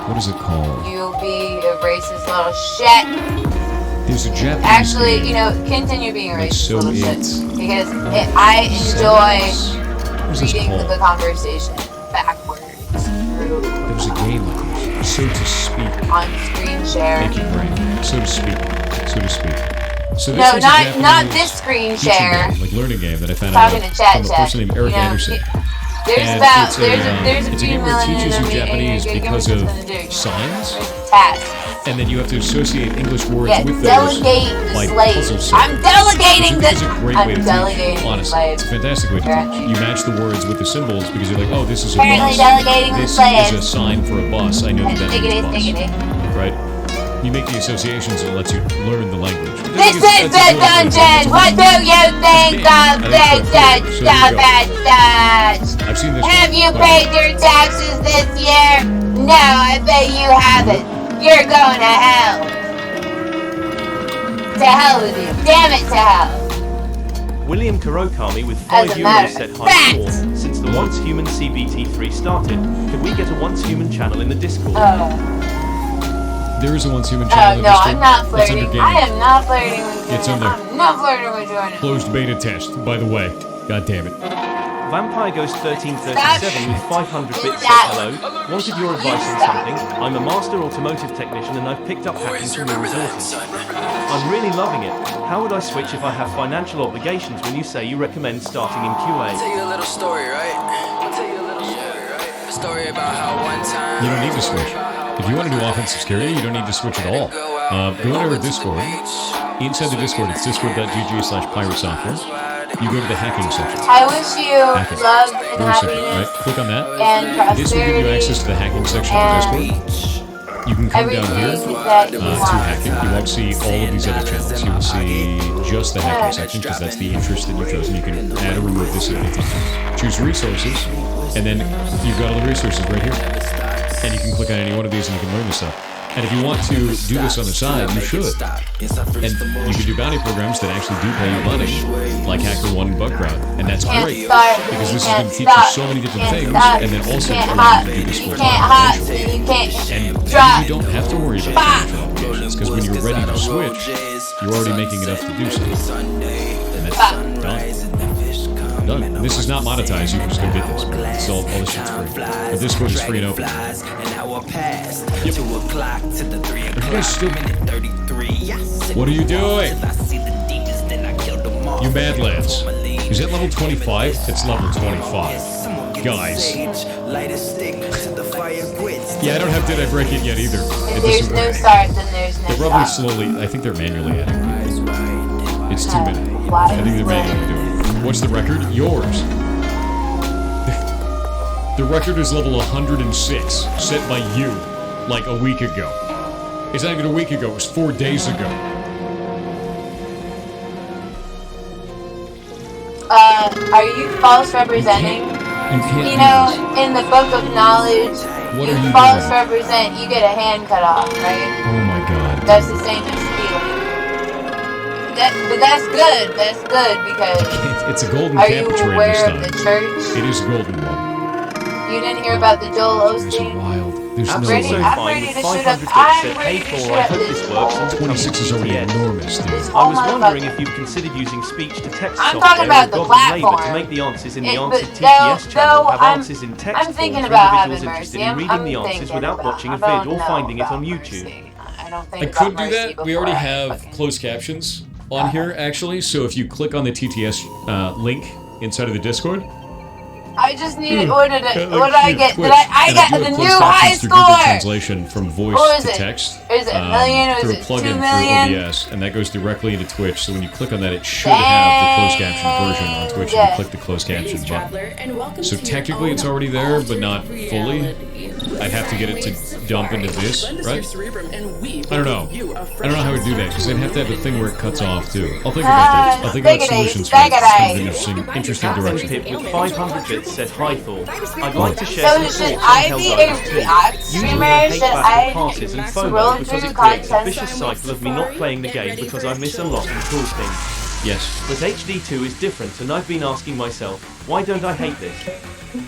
what is it called? You'll be a racist little shit. There's a Japanese Actually, game. you know, continue being a Like, racist so little shit. it's- Because I enjoy What is this reading called? the conversation backwards through There was a game like this, so to speak. on screen share. Make your brain, so to speak, so to speak. So this No, was a not Japanese this screen teaching share. game, like learning game that I found Talking out to chat from a chat. person named Eric You know, Anderson. There's And about it's there's a a game few where it million teaches you in me, Japanese and because you're of just gonna do it. signs, Tasks. and then you have to associate English words Yes, with those delegate the like slave. puzzle I'm symbols. delegating Which I think is the. a great way to I'm delegating teach. the Honestly, slave. it's a fantastic way to Apparently. teach. You match the words with the symbols because you're like, oh, this is a Apparently bus. delegating the This slave. is a sign for a bus. I know that that Stickity, means stickity. bus. Right? You make the associations and it lets you learn the language. This is the dungeon. What do you think of this dungeon? I've seen this. Have you paid your taxes this year? No, I bet you haven't. You're going to hell. To hell with you. Damn it, to hell. William Kurokami with As a €5 matter said of hi fact. Paul. Since the Once Human CBT3 started, could we get a Once Human channel in the Discord? There is a Once Human channel. in No, Discord. I'm not It's under flirting. gaming. I am not flirting with you. It's under I'm not flirting with you. closed beta test, by the way. God damn it. Vampire Ghost 1337 with 500 bits said hello. Wanted your advice on something. I'm a master automotive technician and I've picked up hacking from your resources. I'm really loving it. How would I switch if I have financial obligations when you say you recommend starting in I'll QA? tell you a little story, right? I'll tell you a little story, right? A story about how one time. You don't need to switch. If you want to do offensive security, you don't need to switch at all. Go over to Discord. Inside the Discord, it's discord.gg/pirate software. You go to the hacking section. I wish you Hacking. love and Very simple, happiness right? Click on that. and This will give you prosperity access to the hacking section of and Discord. You can come down here everything that you to want. hacking. You won't see all of these other channels. You will see just the hacking section because that's the interest that you've chosen. You can add or remove this at any time. Choose resources, and then you've got all the resources right here. And you can click on any one of these and you can learn this stuff. And if you want to do this on the side, you should. And you can do bounty programs that actually do pay you money, like HackerOne and Bugcrowd. And that's Can't great, start, because this is can't going to teach you stop, so many different can't things, stop, and then also can't allow hop, you to do this you full can't time hop, eventually. you can't And drop. you don't have to worry about financial obligations, because when you're ready to switch, you're already making enough to do so. And that's done. Done. And this is not monetized. You can just go get this. It's all this shit's free. The Discord is free and open. Yep. Are you guys still... What are you doing? You mad lads. Is that level 25? It's level 25. Guys. Yeah, I don't have Did I Break It yet either. If there's no start, then there's no They're probably slowly... I think they're manually adding it. It's 2 minutes. I think they're manually doing it. What's the record? Yours. The record is level 106, set by you, like a week ago. It's not even a week ago, it was 4 days ago. Are you false representing? You know, in the book of knowledge, What you are you false doing? represent, you get a hand cut off, right? Oh my god. That's the same as stealing. But that's good. That's good because. It's a golden Are cap you trade aware this of time. the church? It is a golden one. You didn't hear about the Joel There's a Osteen? wild. There's I'm no ready. way. I'm ready to shoot up. 500 bits I'm said, ready hey to Paul, shoot I up hope this. this works and 26 is already enormous, dude. I was wondering if you've considered using speech-to-text I'm software talking about or the Godly Labour to platform. make the answers in the It- Answers but TTS channel no, have I'm- answers in text I'm form thinking for about individuals having interested mercy. in reading I'm the answers thinking without about- watching a I vid don't or know finding it about on mercy. YouTube. I don't think I about could do mercy that. We before already I have fucking- closed captions on here, actually. So if you click on the TTS link inside of the Discord, I just need what did I get? Twitch, Did I and got do the a new closed high captions through Google score. Translation from voice What is to it? text. Is it a million or is through a it 2 plugin million? through OBS, and that goes directly into Twitch. So when you click on that, it should have the closed caption version on Twitch. And you click the closed caption button. So technically, it's already there, but not fully. I'd have to get it to dump into this, right? I don't know. I don't know how we do that because I'd have to have a thing where it cuts off too. I'll think about that. I'll think about solutions for that. It's kind of an interesting direction. Tip with 500 bits said, hi Thor. I'd like to share So some should thoughts on I be a Helldivers 2. React Usually streamer? I hate Should battle I passes and scroll FOMO because through it creates a content? vicious cycle of me not playing the game because I miss unlocking cool things. Yes. But HD2 is different, and I've been asking myself, why don't I hate this?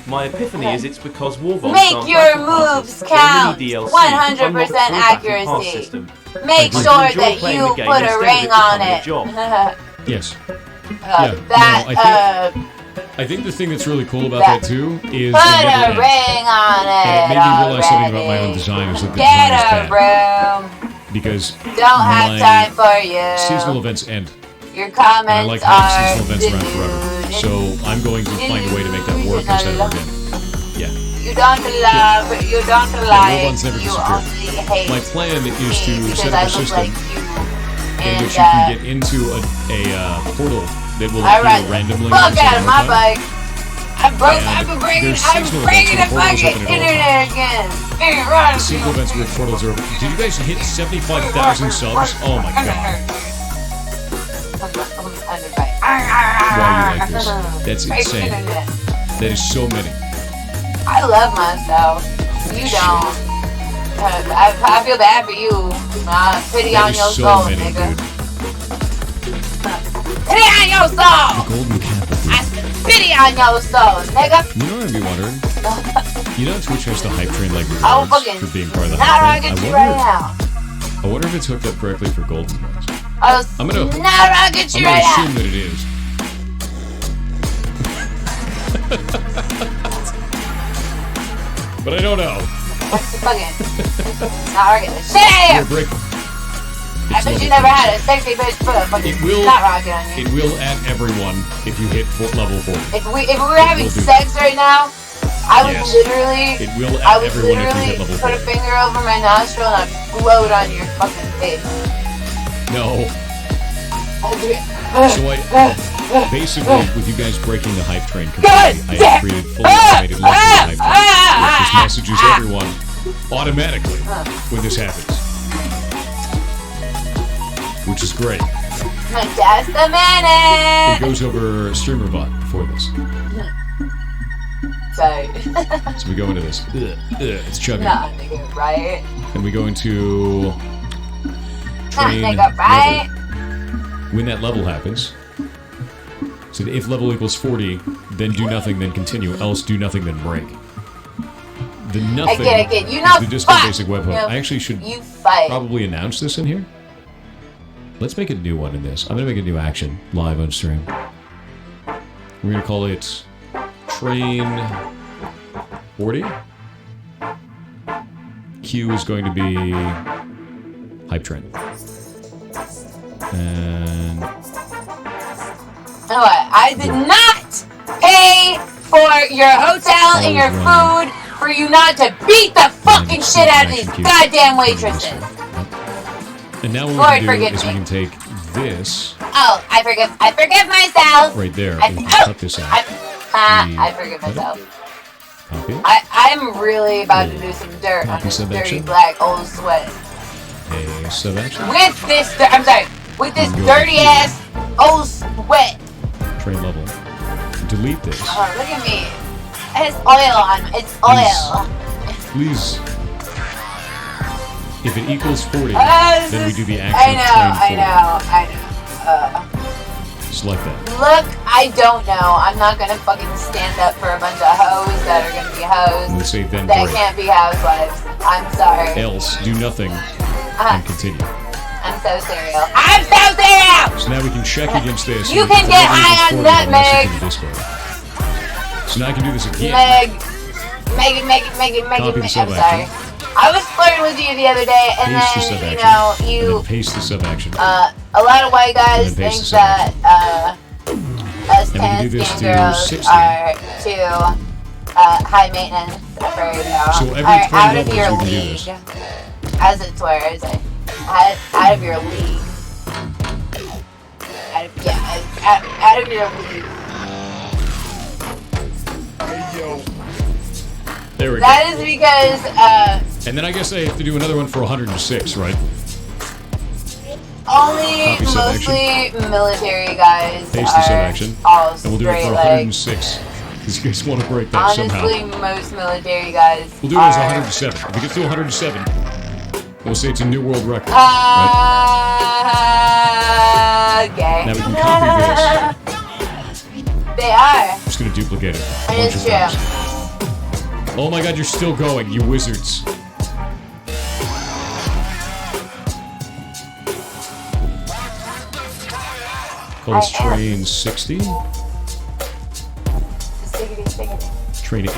My epiphany is it's because war bonds Make aren't your battle passes, moves they're count. mini DLC 100% unlocked through a battle pass accuracy. system. Make I sure enjoy that playing you the game put a instead of ring it on becoming a it. job. Yes. That, I think the thing that's really cool about that too is put it a never ends. ring on it. And it made me realize something about my own design is that the Get design is a bad. room. Because Don't have my time for you. seasonal events end. Your And I comments like having are seasonal events around forever. So I'm going to find a way to make that work instead of again. Yeah. You don't love, you don't like, Robot's never you disappeared. only hate My plan is to me set because up a I look system like you. in And, which you can get into a portal that will I appear ride the randomly. fuck inside out of my Wi-Fi. bike. I'm bringing there's the seasonal events fucking where portals open at all internet again. Hey, run. The seasonal events where portals are open. Did you guys hit 75,000 subs? Oh my god. Why are you like this? That's insane. That is so many. I love myself. You don't. I feel bad for you. Pity That on is your so soul, many, nigga. dude. Pity on your soul. The golden cap. Pity on your soul, nigga. You know what I'd be wondering? You know Twitch has the hype train like I will rewards fucking for being part of the not hype train? rocket you right now. I wonder if it's hooked up correctly for golden ones. I'm gonna not rocket you right assume now. that it is. But I don't know. What's the fucking not rocket the shit out of you. I bet you never had a sexy bitch put a fucking not rocket on you. It will at everyone if you hit level 40. If we were having sex right now, I would literally It will I at would everyone if you literally hit level put 40. a finger over my nostril and I'd blow it on your fucking face. No. So basically, with you guys breaking the hype train completely, I have created fully automated levels of the hype train, which just messages everyone automatically when this happens. Which is great. Just a minute. It goes over StreamerBot before this. Sorry. So we go into this. It's chugging. Nah, nigga, right? And we go into train Nah, nigga, right? level. When that level happens, so if level equals 40, then do nothing, then continue. Else do nothing, then break. The nothing I get. You is know, the Discord fuck. basic webhook. You know, I actually should you fight. probably announce this in here. Let's make a new one in this. I'm gonna make a new action live on stream. We're gonna call it Train 40. Q is going to be Hype Train. And I did not pay for your hotel and your food for you not to beat the fucking shit out of these goddamn waitresses. And now what we can do is we can take this. Oh, I forgive myself. Right there. We can cut this out. I forgive myself. Copy. I'm really about to do some dirt on this dirty black old sweat. A sub action. With this, with this dirty ass old sweat. Train level. Delete this. Oh, look at me. It's oil on. It's oil. Please. If it equals 40, then we do the actual train 40. I know. Select that. Look, I don't know. I'm not gonna fucking stand up for a bunch of hoes that are gonna be hoes. We'll say then that break. Can't be housewives. I'm sorry. Else, do nothing and continue. I'm so serial. I'm so serial! So now we can check against this. You can get high on nutmeg. So now I can do this again. Meg. Copy the I'm sub sorry. action. I was flirting with you the other day, and Paste the then, sub you action. know, And then paste the sub action. a lot of white guys And then think paste the that, us And we can tan do this skin to girls 60. are too, high maintenance for, you know, So every are 20 out of levels your we can do league. this. As it swears, out of your league. Out of your league. There we go. That is because, And then I guess I have to do another one for 106, right? only Copy sub mostly military guys Paste the sub are action. all And we'll do it straight, for like, 106. Because you guys want to break that honestly, somehow. most military guys We'll do it as are, 107. If we get to 107, we'll say it's a new world record. okay. Now we can copy this. They are. I'm just going to duplicate it. a It bunch is of true. times. Oh my god, you're still going, you wizards. Call this train 60. Train 80.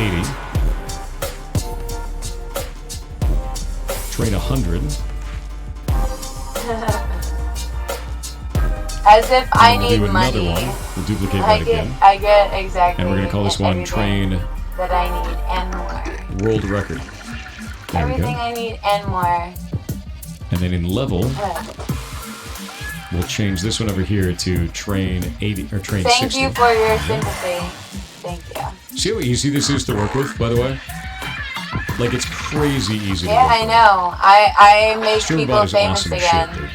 Train 100. As if I And we'll need do another money. one. We'll duplicate that again. I get exactly. And we're going to call this one Train that I need and more. World Record. There we Everything go. I need and more. And then in level, we'll change this one over here to Train 80 or Train 60. Thank you for your sympathy. Thank you. See how easy this is to work with, by the way? Like, it's crazy easy to Yeah, work I know. I make Stream people Bot is famous awesome again. shit, dude.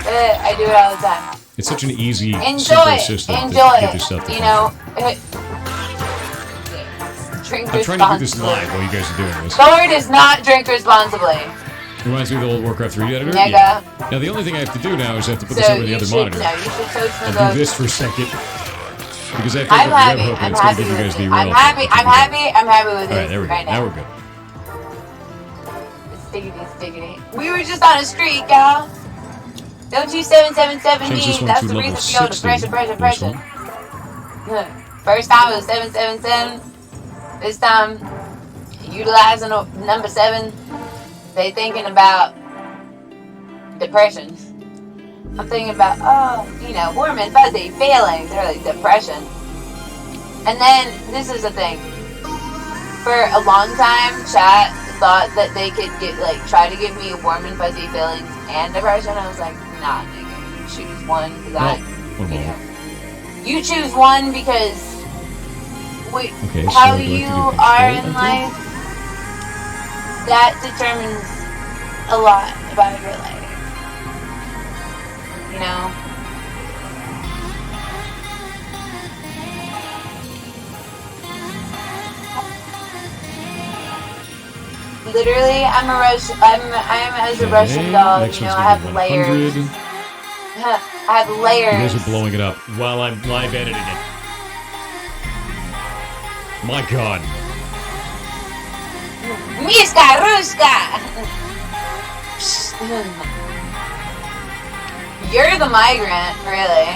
I do it all the time. It's such an easy, Enjoy simple it. system Enjoy to get this stuff it. to You function. know, drink I'm trying to do this responsibly. live while you guys are doing this. Thor does not drink responsibly. Reminds me of the old Warcraft 3 editor. Nigga. Yeah. Now the only thing I have to do now is I have to put this So over the you other should, monitor. no, you should toast for I'll those. do this for a second. Because I have to I'm open happy. Red Hook and I'm it's going to happy give you with guys the it. URL. I'm happy. I'm happy with Alright, this there we go. right Now now. we're good. Stiggity. We were just on a streak, y'all. Don't you 777 Change this me? one That's to the level reason for your 60. depression. This one. First time it was 777. This time, utilizing number 7. They thinking about depression. I'm thinking about, warm and fuzzy feelings. They're like depression. And then, this is the thing. For a long time, chat thought that they could try to give me warm and fuzzy feelings and depression. I was like, nah, nigga, you choose one. You choose one because how so do I have to you do are control, in I life, that determines a lot about your life. You know? Literally, I'm as a Russian doll, Next you know, one's I have gonna be layers. 100. I have You layers. guys are blowing it up while I'm live editing it. My god. Miska Ruska! You're the migrant, really.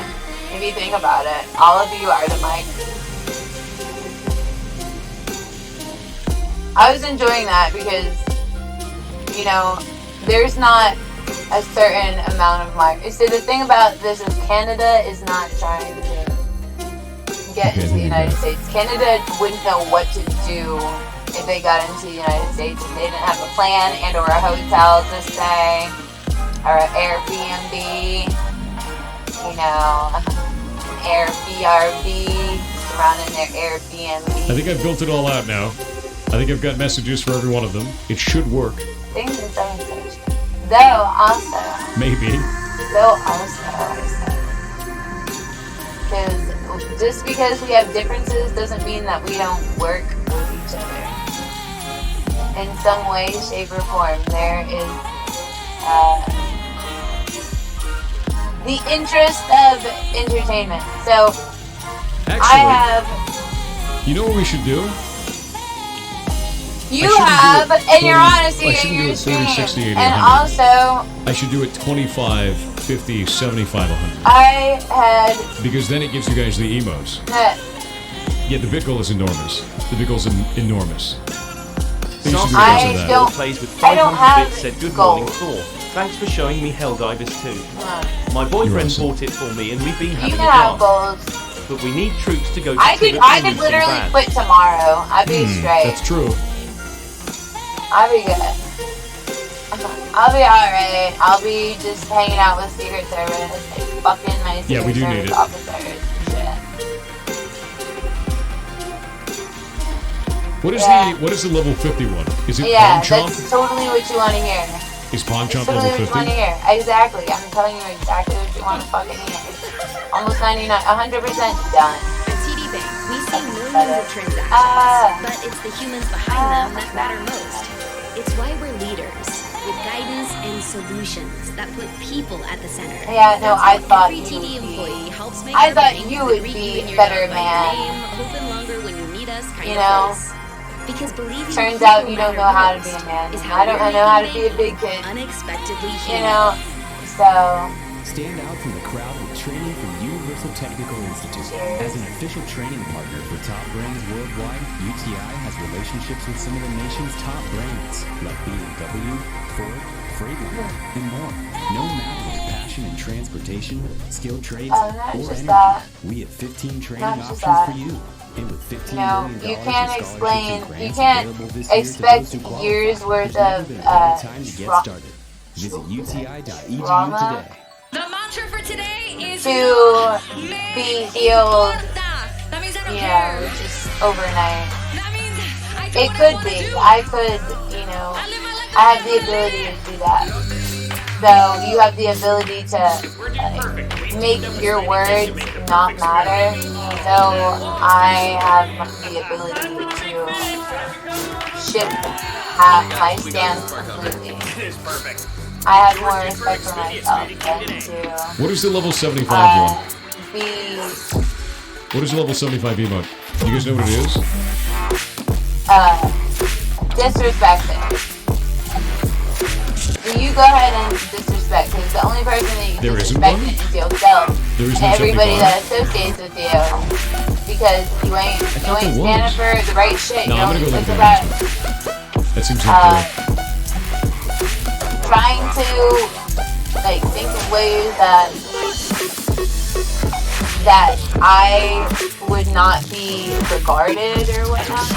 If you think about it. All of you are the migrant. I was enjoying that because, you know, there's not a certain amount of migrants. So the thing about this is Canada is not trying to get into the United States. Canada wouldn't know what to do if they got into the United States if they didn't have a plan and or a hotel to stay or an Airbnb, you know, an Airbnb surrounding their Airbnb. I think I've built it all out now. I think I've got messages for every one of them. It should work. Things in seven stages. Though also. Maybe. Though also. Because just because we have differences doesn't mean that we don't work with each other. In some way, shape, or form, there is the interest of entertainment. So, actually, I have. You know what we should do? You have, and you're honestly in your 40, 60, 80, and 100. also, I should do it 25, 50, 75, 100. I had. Because then it gives you guys the emos. Yeah, the bit goal is enormous. The bit goal is enormous. I don't. Plays with I don't 500 have bits said good goals. morning Thor. Thanks for showing me Helldivers 2. My boyfriend bought it for me and we've been having You a can have blast. goals. But we need troops to go to I could literally quit tomorrow. I'd be straight. That's true. I'll be good. I'll be alright. I'll be just hanging out with Secret Service and fucking my Secret Yeah, we do Service need it. officers and shit. What is what is the level 51? Is it Yeah, Palm Chomp? that's totally what you want to hear. Is Palm It's Chomp totally level what you want to 50? hear. Exactly. I'm telling you exactly what you want to fucking hear. Almost 99, 100% done. At TD Bank, we see millions of transactions, but it's the humans behind them that matter most. It's why we're leaders, with guidance and solutions that put people at the center. Yeah, no, I thought Every you TD would employee be. helps make I our thought bank you would greet be when you're better down by your man. name, open longer when you need us, kind You of know? place. Because believing Turns people out you don't know how to matter be a most man. is I don't we're know how to making be a big kid. unexpectedly You human. know? So. Stand out from the crowd with training from Universal Technical Institute. As an official training partner for top brands worldwide, UTI has relationships with some of the nation's top brands, like BMW, Ford, Freightliner, and more. No matter your passion in transportation, skilled trades, not or just energy, that. we have 15 training Not just options that. for you. And with $15 No, million you in can't scholarships explain. and You grants can't available this year to expect those who qualify, years worth there's never of been a better time to get tra- started. Visit uti.edu trauma today. The mantra for today is to be healed, you know, just overnight. It could be. I could, you know, I have the ability to do that. So you have the ability to make your words not matter. So I have the ability to shift my stance completely. I have more respect for myself than to What is the level 75 one? be What is the level 75 emote? You guys know what it is? disrespecting. So you go ahead and disrespect, because the only person that you There isn't disrespect one? is yourself There is and no everybody 75? that associates with you, because you ain't thought there standing was. for the right shit. No, you I'm don't gonna go look think at about that. That seems like trying to like think of ways that I would not be regarded or whatnot.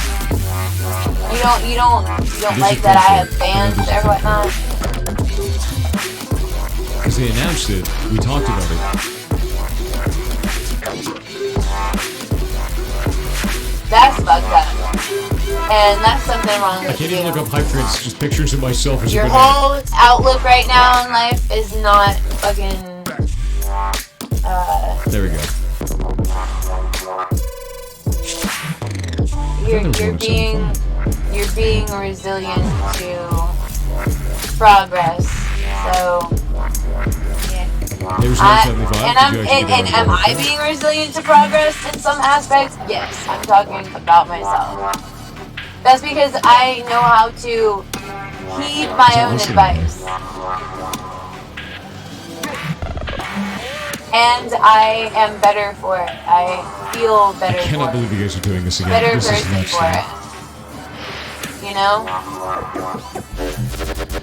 You don't like that I have fans or whatnot. because they announced it. We talked about it. That's fucked up. And that's something wrong I with can't you. even look up hype trends. Just pictures of myself as Your a banana. whole outlook right now in life is not fucking There we go. you're being resilient to progress. So yeah. There's no 75. And am I being resilient to progress in some aspects? Yes, I'm talking about myself. That's because I know how to heed my own advice. And I am better for it. I feel better I cannot for it. believe you guys are doing this again. Better This is person nuts. for it. You you know?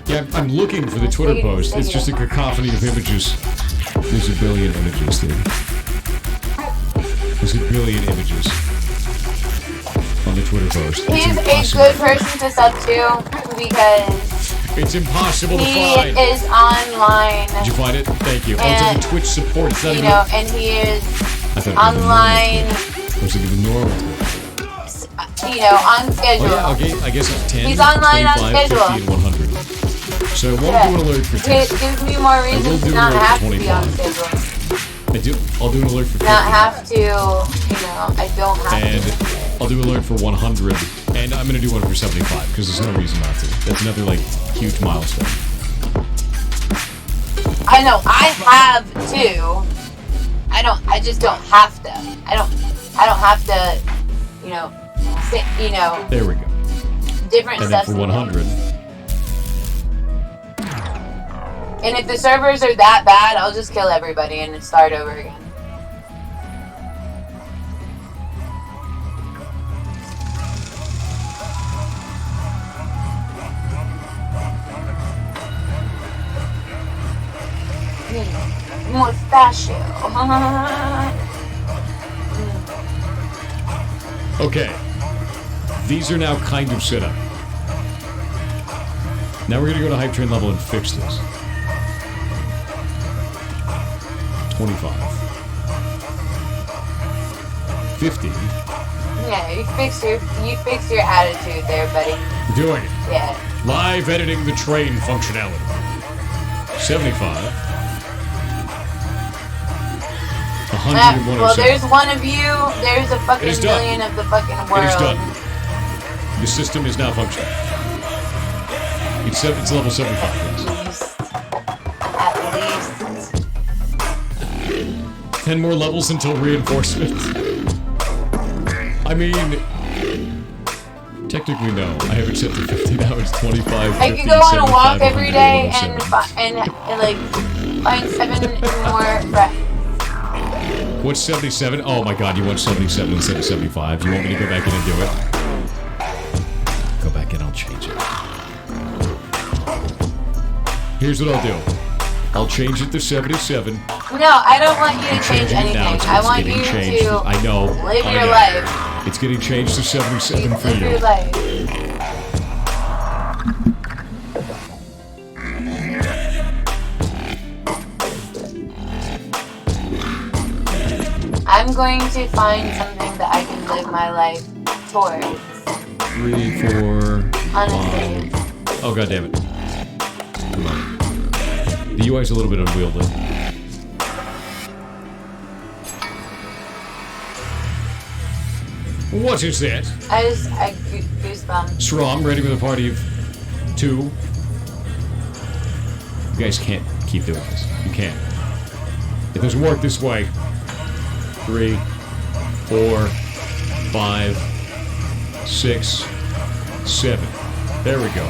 Yeah, I'm looking for the Twitter post. It's just a cacophony of images. There's a billion images, dude. There's a billion images on the Twitter post. He's a good person to sub to because it's impossible to he find. is online. Did you find it? Thank you. And, it's on the Twitch support. It's not you even know, and he is online. online. Was it even normal? You know, on schedule. Oh yeah, okay. I guess it's 10, He's online 25, on schedule. 50, and 100. So I won't do an alert for 10. It gives me more reason to not have to be on schedule. I'll do an alert for 50. Not have to, you know, I don't have and to. I'll do an alert for 100. And I'm going to do one for 75 because there's no reason not to. That's another, like, huge milestone. I know, I have to. I just don't have to. I don't have to, you know, sit, you know. There we go. Different and then stuff. for 100. And if the servers are that bad, I'll just kill everybody and start over again. Mustachio. Okay. These are now kind of set up. Now we're going to go to hype train level and fix this. 25. 50. Yeah, you fix your attitude there, buddy. Doing it. Yeah. Live editing the train functionality. 75. 101. Well, there's one of you. There's a fucking million of the fucking world. It is done. The system is now functioning. It's level 75. At least. 10 more levels until reinforcement. I mean, technically no. I have it set to 50 now. It's 25. I could go on a walk every day and like find 7 more friends. What's 77? Oh my god, you want 77 instead of 75. You want me to go back in and do it? Go back in, I'll change it. Here's what I'll do. I'll change it to 77. No, I don't want you to change anything. I want you to I know. live your life. It's getting changed to 77 for Live you. your life. I'm going to find something that I can live my life towards. 3, 4, Honestly. 5. Oh god damn it. Come on. The UI's a little bit unwieldy. What is that? I goosebumps. Strom, ready with a party of 2. You guys can't keep doing this. You can't. It doesn't work this way. 3, 4, 5, 6, 7. There we go.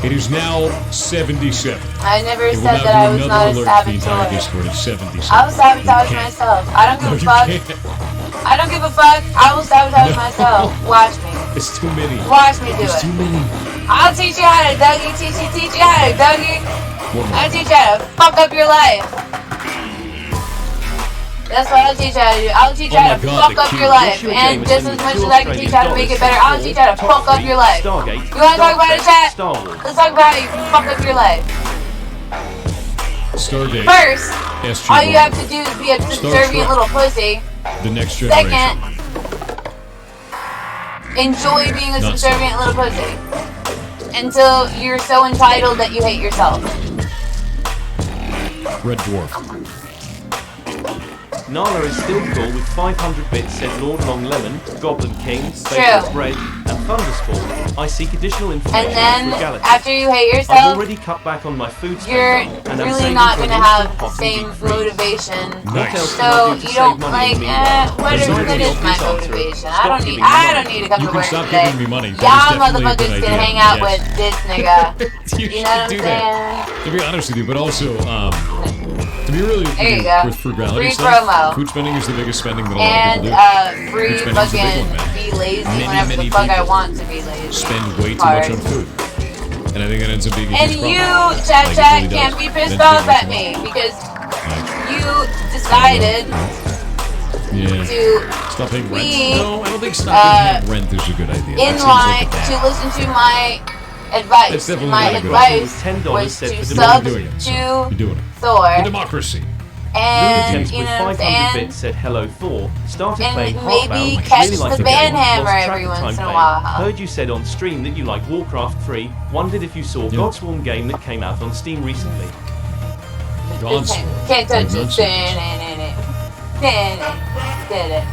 It is now 77. I never said that I was not a saboteur. Discord is 77. I will sabotage myself. I don't give a fuck. I don't give a fuck. I will sabotage myself. Watch me. It's too many. Watch me do It's it. too many. I'll teach you how to Dougie. Teach you how to Dougie. I'll teach you how to fuck up your life. That's what I'll teach you how to do. I'll teach you how to fuck up your life. And just as much as I can teach you how to make it better, I'll teach you how to fuck up your life. You wanna talk about it, chat? Let's talk about how you can fuck up your life. Stardate. First, SG all you have to do is be a subservient little pussy. The next generation. Second, enjoy being a Not subservient little pussy. Until you're so entitled that you hate yourself. Red Dwarf. Nala is still cool with 500 bits, said Lord Long Lemon, Goblin King, True. Baker's Bread, and Thunderstorm. I seek additional information And then, for Frugality. after you hate I've yourself, already cut back on my food you're spending, and I'm really saving not for going to an have instant the pot and same deep freeze. motivation. What else can I So do to you save don't money like, in the meanwhile? what There's is already my obvious answer. motivation? Stop I don't giving need me money. to come You to can work stop today. giving me money. That Y'all is definitely a motherfuckers good can idea. hang out Yes. with this nigga. You You know what I'm should do saying? that. To be honest with you, but also, to be really There you go. with frugality Free stuff, promo. food spending is the biggest spending that a lot of And people do. free Food spending's the big fucking one, man. be lazy whenever the fuck I want to be lazy. Spend way too much on food. And I think that ends up being a And huge you, problem. Chat Like, Chat, it really can't does. be It pissed ends up off being at a me lot. because you decided Yeah. to Stop paying rent. be No, I don't think stopping paying rent is a good idea. in That seems line like a to bad. listen to my advice. That's definitely My not a good advice idea. was $10 to said sub You're doing it. to You're doing it. Thor. For democracy. And, Attempts you with know what I'm 500 saying? bits said hello Thor. Started And playing maybe Heartbound. catch Really like the the game. banhammer Lost track every of once time in a playing. while. Heard you said on stream that you like Warcraft 3. Wondered if you saw Godsworn game that came out on Steam recently. Godsworn. Can't touch it. Nonsense. Did it.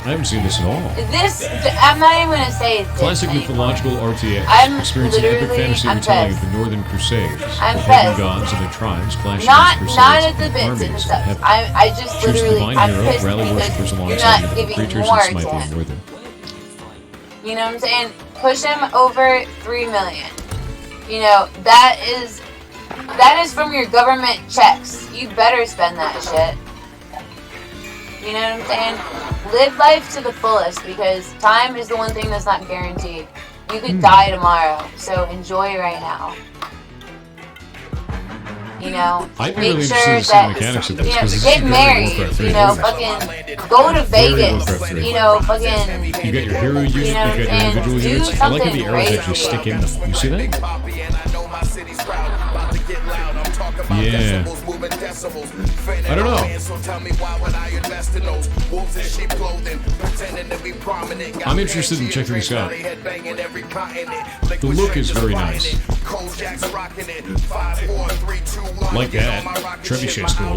I haven't seen this at all. This, I'm not even gonna say this Classic anymore. mythological RTS. I'm Experiencing epic literally- fantasy I'm retelling of pissed. the Northern Crusades. I'm the pagan pissed. gods and their tribes clashing Not against at crusades the and bits and armies of stuff. heaven. I just Choose the literally, divine I'm hero, pissed rally because worshippers you're alongside not mythical giving creatures more and to smite the him. unworthy. You know what I'm saying? Push him over 3 million. You know, that is from your government checks. You better spend that shit. You know what I'm saying? Live life to the fullest because time is the one thing that's not guaranteed. You could die tomorrow, so enjoy right now. You know, I'd be make really sure interested to see the that, mechanics of this, you know, 'cause this get is very married, Warcraft 3, you know, isn't it? fucking go to Very Vegas, Warcraft 3. you know, fucking, You got your hero unit, you know, got your and individual do units. I like how the something arrows actually crazy. stick in them. You see that? Yeah. I don't know. I'm interested in checking this out. The look is very nice. Like that. Trebuchet's cool.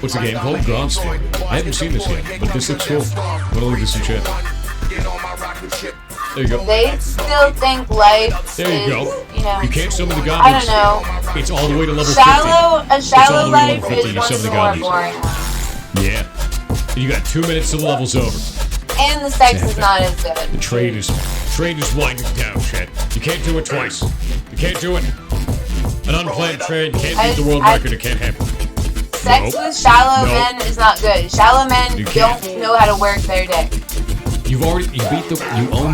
What's the game called? Godsworn. I haven't seen this yet, but this looks cool. I'm gonna leave this in chat. There you go. They still think life There you is, go. you know, You can't summon the I goblins. don't know. It's all the way to level 50. A It's shallow all the way to life level 50. is You once summon the more goblins. boring. Yeah. And you got 2 minutes till the level's over. And the sex is not as good. The trade is winding down, Chad. You can't do it twice. You can't do it. An unplanned trade can't beat the world record. It can't happen. Sex Nope. with shallow Nope. men is not good. Shallow men You can't. don't know how to work their dick. You own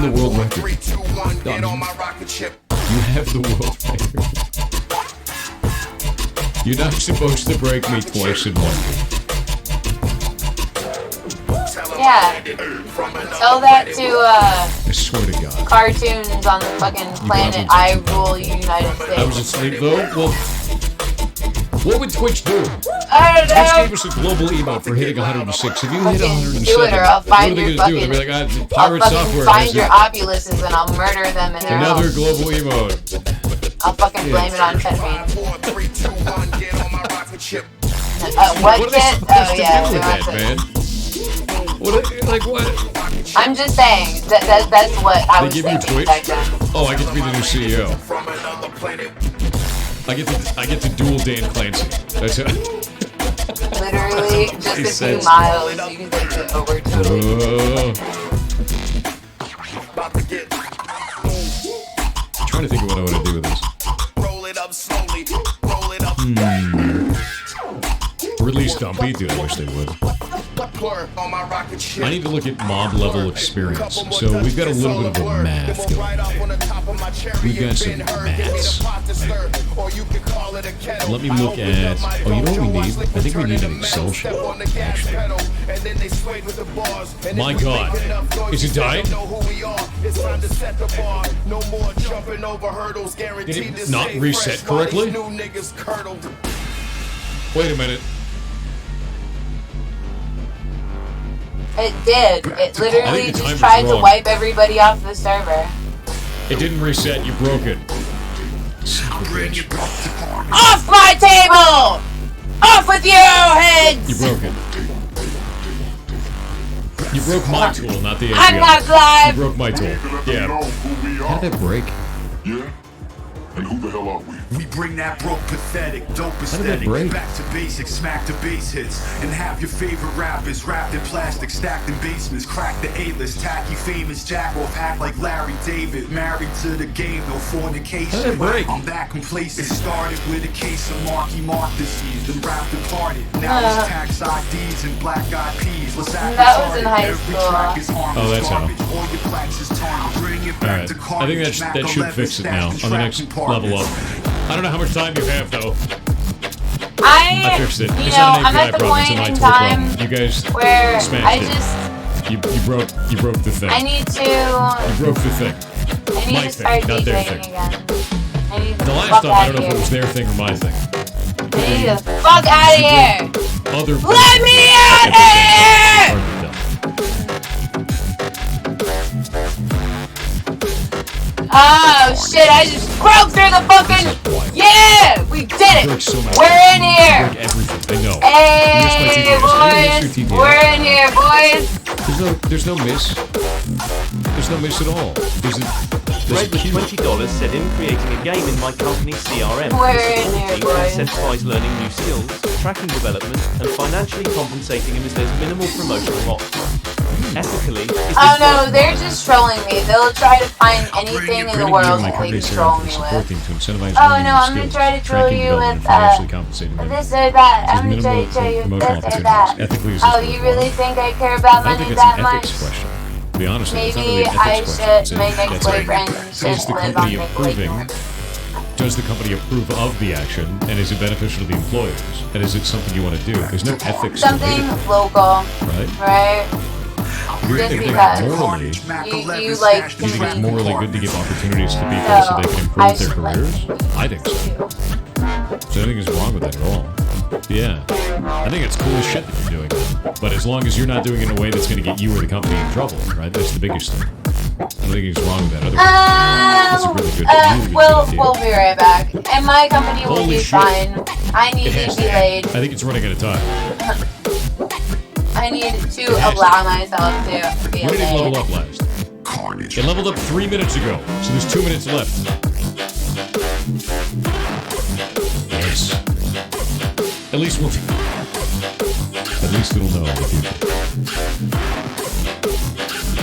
the world record. Done. You have the world record. You're not supposed to break me twice in one. Yeah. Tell that to I swear to God. cartoons on the fucking planet I rule United States. I was asleep though. Well, what would Twitch do? I don't Twitch know. gave us a global emote for hitting 106. If you hit 107, Do it or I'll what find are they your gonna do? fucking. They'll be like, I'll pirate fucking software. find has your it. opuluses and I'll murder them in their Another home. global emote. I'll fucking blame it on ketamine. What What are they kid? supposed Oh to yeah, do with that's that, it. man? What? I'm just saying that's what I They was give you thinking Twitch? back then. Oh, I get to be the new CEO. I get to duel Dan Clancy. That's it. Literally just a few Sense. miles. You can take it over to. Trying to think of what I want to do with this. Release Dumpy? Dude, I wish they would. I need to look at mob level experience. So we've got a little bit of a math going on. We've got some maths. Let me look at... Oh, you know what we need? I think we need an Excel sheet, actually. My God. Is it dying? Did it not reset correctly? Wait a minute. It did. It I literally think the just timer's tried to wrong. wipe everybody off the server. It didn't reset. You broke it. Off my table! Off with your heads! You broke it. You broke my tool, not the API. I'm not live! You broke my tool. Yeah. How did that break? Yeah? And who the hell are we? We bring that broke, pathetic, dope How did that aesthetic break? back to basics, smack to bass hits, and have your favorite rappers wrapped in plastic, stacked in basements, crack the A-list, tacky, famous, jack off, act like Larry David, married to the game, no fornication. How did it break? I'm that complacent. It started with a case of Marky Mark disease, then rap departed. Now it's tax IDs and black eyed peas. Let's act That was in high Every school. track is harmless Oh, that's how. garbage. All your plaques is tarnished. Bring it back Alright, to I think carnage. that should fix it now on the next level up. I don't know how much time you have though. I fixed it. You It's know, not an I'm API at the problem, it's point an in iTool time problem. You guys where smashed I it. just, You broke the thing. I need to, You broke the thing. I need My to thing, start not their DJing thing. again. I need to The last fuck time, I out don't know of if it was here. their thing or my thing. I need to fuck out of here. Other Let me out of here! Hard to tell. Oh shit, I just broke through the fucking, yeah, we did it. Break so much. We're in here. Break everything. I know. Hey, boys, boys, we're in here, boys. There's no miss. There's no miss at all. There's Greg a with cue. $20 said in creating a game in my company's CRM. We're This in here, team boys. incentivizes learning new skills, tracking development, and financially compensating him as there's minimal promotional options. Ethically, is this Oh no, work? they're just trolling me. They'll try to find anything in the world my that they company's can troll CRM me support with. team to incentivize Oh learning no, new I'm gonna skills, try to troll tracking you development, with financially compensating them. this or that. There's I'm gonna try minimal to tell you promotional this or that. opportunities. Ethically, is this Oh, work? you really think I care about I money think it's that an much? ethics question. To be honest with you, it's not really Maybe an I ethics question. should, my It's a- ex-boyfriend is should the live on company Make approving? Lake. Does the company approve of the action, and is it beneficial to the employers? And is it something you want to do? There's no ethics Something related, local, right? right? You Just think because morally, you like do you think it's morally good to give opportunities to people No, so they can I improve their should like careers? I think so. So I think there's wrong with that at all. Yeah. I think it's cool as shit that you're doing that. But as long as you're not doing it in a way that's going to get you or the company in trouble, right? That's the biggest thing. I don't think it's wrong with that. That's a really good, really good idea. we'll be right back. And my company will Holy be shit. fine. I need It has to be to. laid. I think it's running out of time. I need to allow myself to be When did it level laid. up last? Carnage. It leveled up 3 minutes ago, so there's 2 minutes left. Yes. At least we'll. At least it'll know in the future.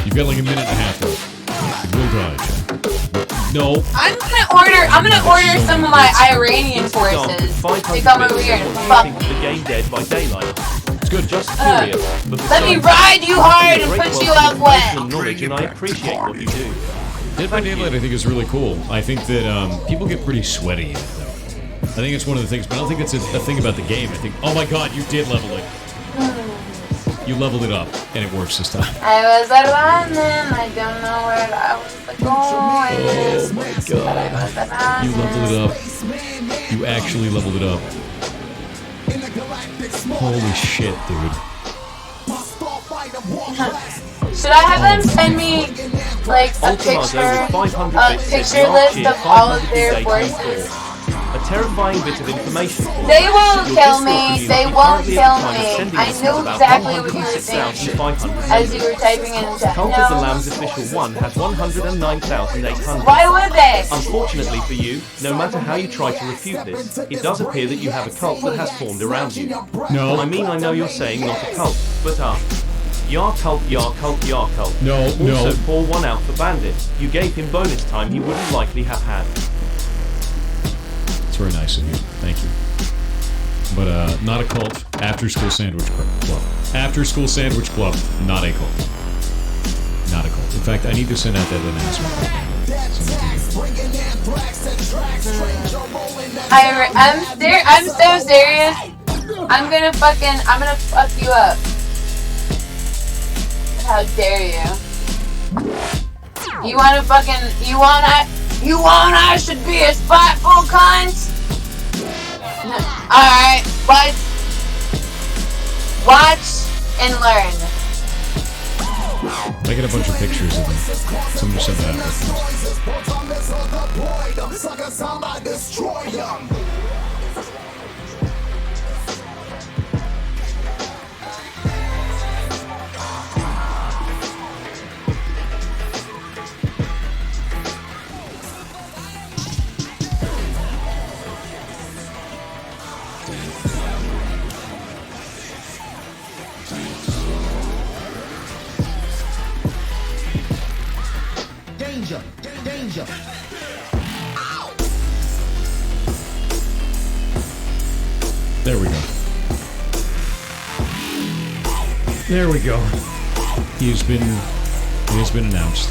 You've got like a minute and a half left. It will die, Jack. No. I'm gonna order some of my Iranian forces to come over here and fuck me. The game dead by daylight. It's good. Just curious. But Let me ride you hard and put you out wet. knowledge, and I appreciate what you do. Dead by Daylight, I think, is really cool. I think that people get pretty sweaty in it, though. I think it's one of the things, but I don't think it's a thing about the game. I think, oh my god, you did level it. You leveled it up, and it works this time. I was running, I don't know where I was going. Oh my god. You leveled it up. You actually leveled it up. Holy shit, dude. Should I have them send me like a picture list of all of their forces? A terrifying bit of information for you. They won't Your kill Discord me. community They currently won't at the kill time is me. sending I us knew about exactly what you were saying 106,500 as you were typing in chat. Cult of the No. Lamb's official one has 109,800. Why would they? Unfortunately for you, no matter how you try to refute this, it does appear that you have a cult that has formed around you. No. I mean, I know you're saying not a cult, but Yar cult, yar cult, yar cult. No, also, no. pour one out for Bandit. You gave him bonus time he wouldn't likely have had. It's very nice of you. Thank you. But not a cult. After School Sandwich Club. After School Sandwich Club. Not a cult. Not a cult. In fact, I need to send out that announcement. I'm so serious. I'm gonna fuck you up. How dare you? You want I should be a spiteful cunt? Alright, watch and learn. I get a bunch of pictures of them. Somebody sent that out. danger, danger. There we go. There we go. He has been announced.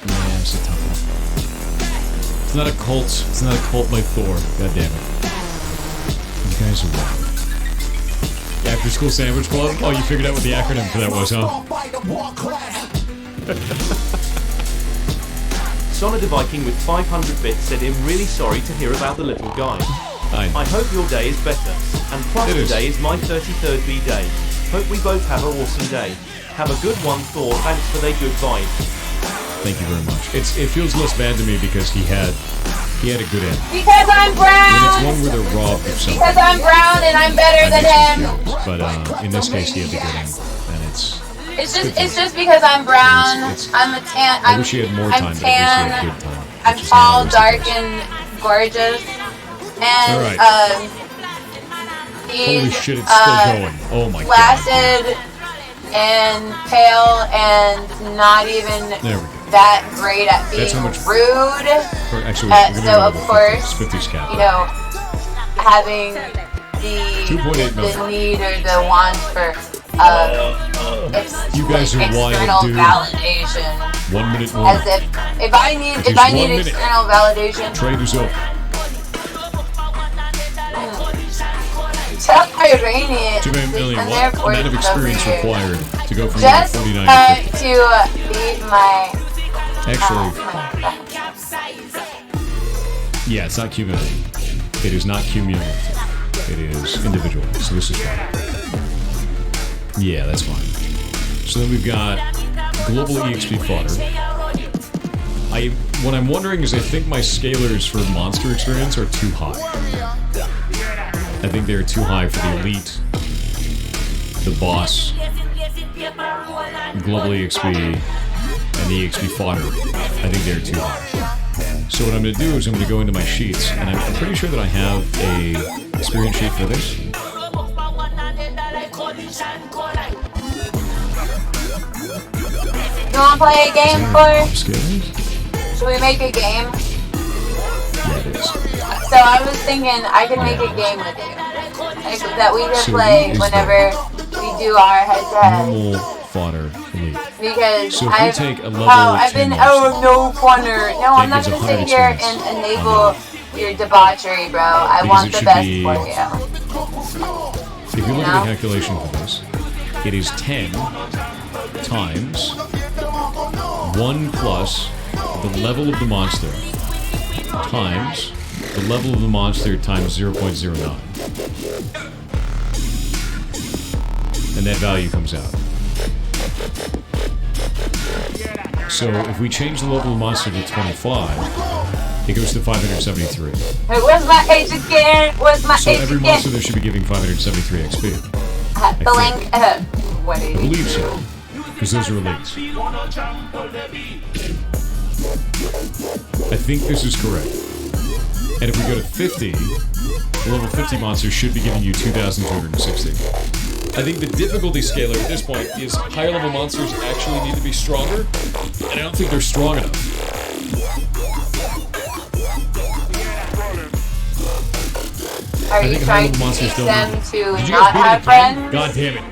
Yeah, it's a tough one. It's not a cult. It's not a cult like Thor. God damn it. You guys are wrong. After School Sandwich Club? Oh, you figured out what the acronym for that was, huh? Sonic the Viking with 500 bits said I'm really sorry to hear about the little guy. I hope your day is better. And plus today is my 33rd B-day. Hope we both have an awesome day. Have a good one, Thor. Thanks for the good vibe. Thank you very much. It feels less bad to me because he had a good end. Because I'm brown! When it's one where they're robbed of something. Because I'm brown and I'm better than him! But in this case, he had the good end. And It's just because I'm brown. I'm a tan. I wish he had more time, I'm but at least he tan. had good time. I'm tall, dark, and gorgeous. And Alright. he's Holy shit, it's still going. Oh my god. flaccid and pale and not even that great at being That's how much rude. Actually, So of course, spit this cap. you know, having the 2.8 million. need or the want for You guys are external wild, dude. validation. 1 minute more. As if I need external validation. Trade is over. Tell Iranian 2 million. and What therefore amount of experience required to go from just 49 to to 50? beat my Actually, yeah, it's not cumulative. It is not cumulative. It is individual. So this is fine. Yeah, that's fine. So then we've got global EXP fodder. What I'm wondering is I think my scalars for monster experience are too high. I think they're too high for the elite, the boss, global EXP, and the EXP fodder. I think they're too high. So what I'm going to do is I'm going to go into my sheets, and I'm pretty sure that I have a experience sheet for this. You wanna play a game for? Scalars? Should we make a game? Yeah, it is. So I was thinking I could make a game with you. Like, that we could So play is whenever we do our head-to-head. Normal fodder elite. Because So if we take a level I've 10 been monster, no funner. No, I'm not gives gonna 100 sit here experience and enable your debauchery, bro. I Because want it the should best be- for you. if you look at the calculation for this, it is 10 times 1 plus the level of the monster times the level of the monster times 0.09. And that value comes out. So if we change the level of the monster to 25, it goes to 573. Hey, where's my age again? Where's my So age every again? monster there should be giving 573 XP. The link. What I is it? believe so. Because those are elites. I think this is correct. And if we go to 50, the level 50 monster should be giving you 2,260. I think the difficulty scalar at this point is higher level monsters actually need to be stronger, and I don't think they're strong enough. Are I you think trying high-level to monsters teach don't them need- to Did you not guys beat have it? friends? God damn it.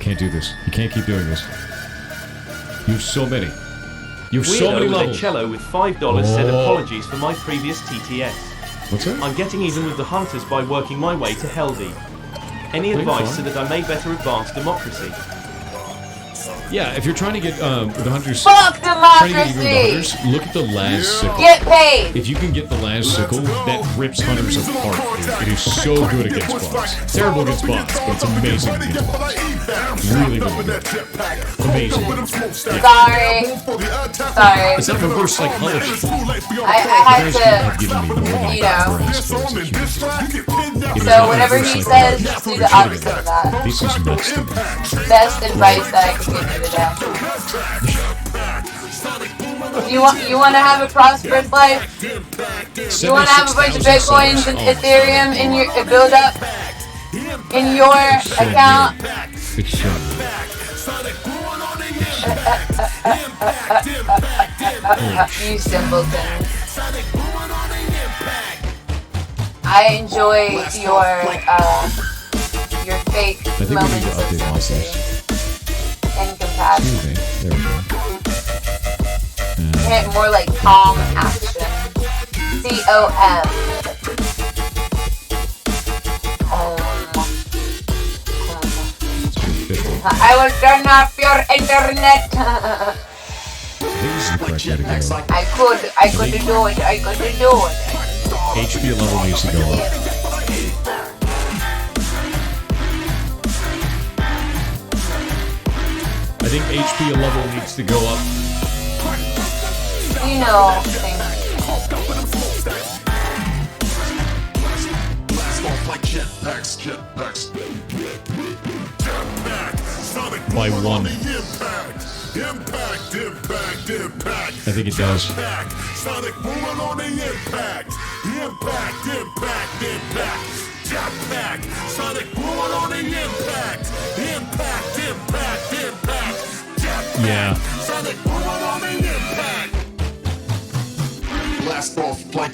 Can't do this. You can't keep doing this. You have so many. You have so many Weirdo with a levels. cello with $5 said Oh. apologies for my previous TTS. What's that? I'm getting even with the hunters by working my way to healthy. Any Pretty advice fun. so that I may better advance democracy? Yeah, if you're trying to get the hunters, Fuck trying to get even with the democracy! hunters, look at the Laz sickle. Get paid! If you can get the Laz sickle, that rips hunters apart, dude. It is so good against bots. Terrible against bots, but it's amazing against bots. Really, really good. Amazing. Yeah. Sorry. It's not reverse psychology. I had You guys to, have given me more than I you can know. grasp as a human. It is So not whatever reverse he psychology. says, just do the opposite of that. This is nuts to me. Best advice that I could give you today. You want to have a prosperous life? You want to have a bunch of bitcoins and Ethereum in your build up in your account? You simpleton. I enjoy your fake I think we need moments to of update monsters. and compassion. Excuse me. There we go. Hit more like calm action. COM. I will turn off your internet. This is the correct way to go. I could do it. HP level needs to go up. I think HP level needs to go up. You know things. By one. I think it does. Sonic moving on the impact. Impact. Jetpack. Sonic moving on the impact. Impact. Jetpack. Yeah. Sonic moving on the impact. Blast off like.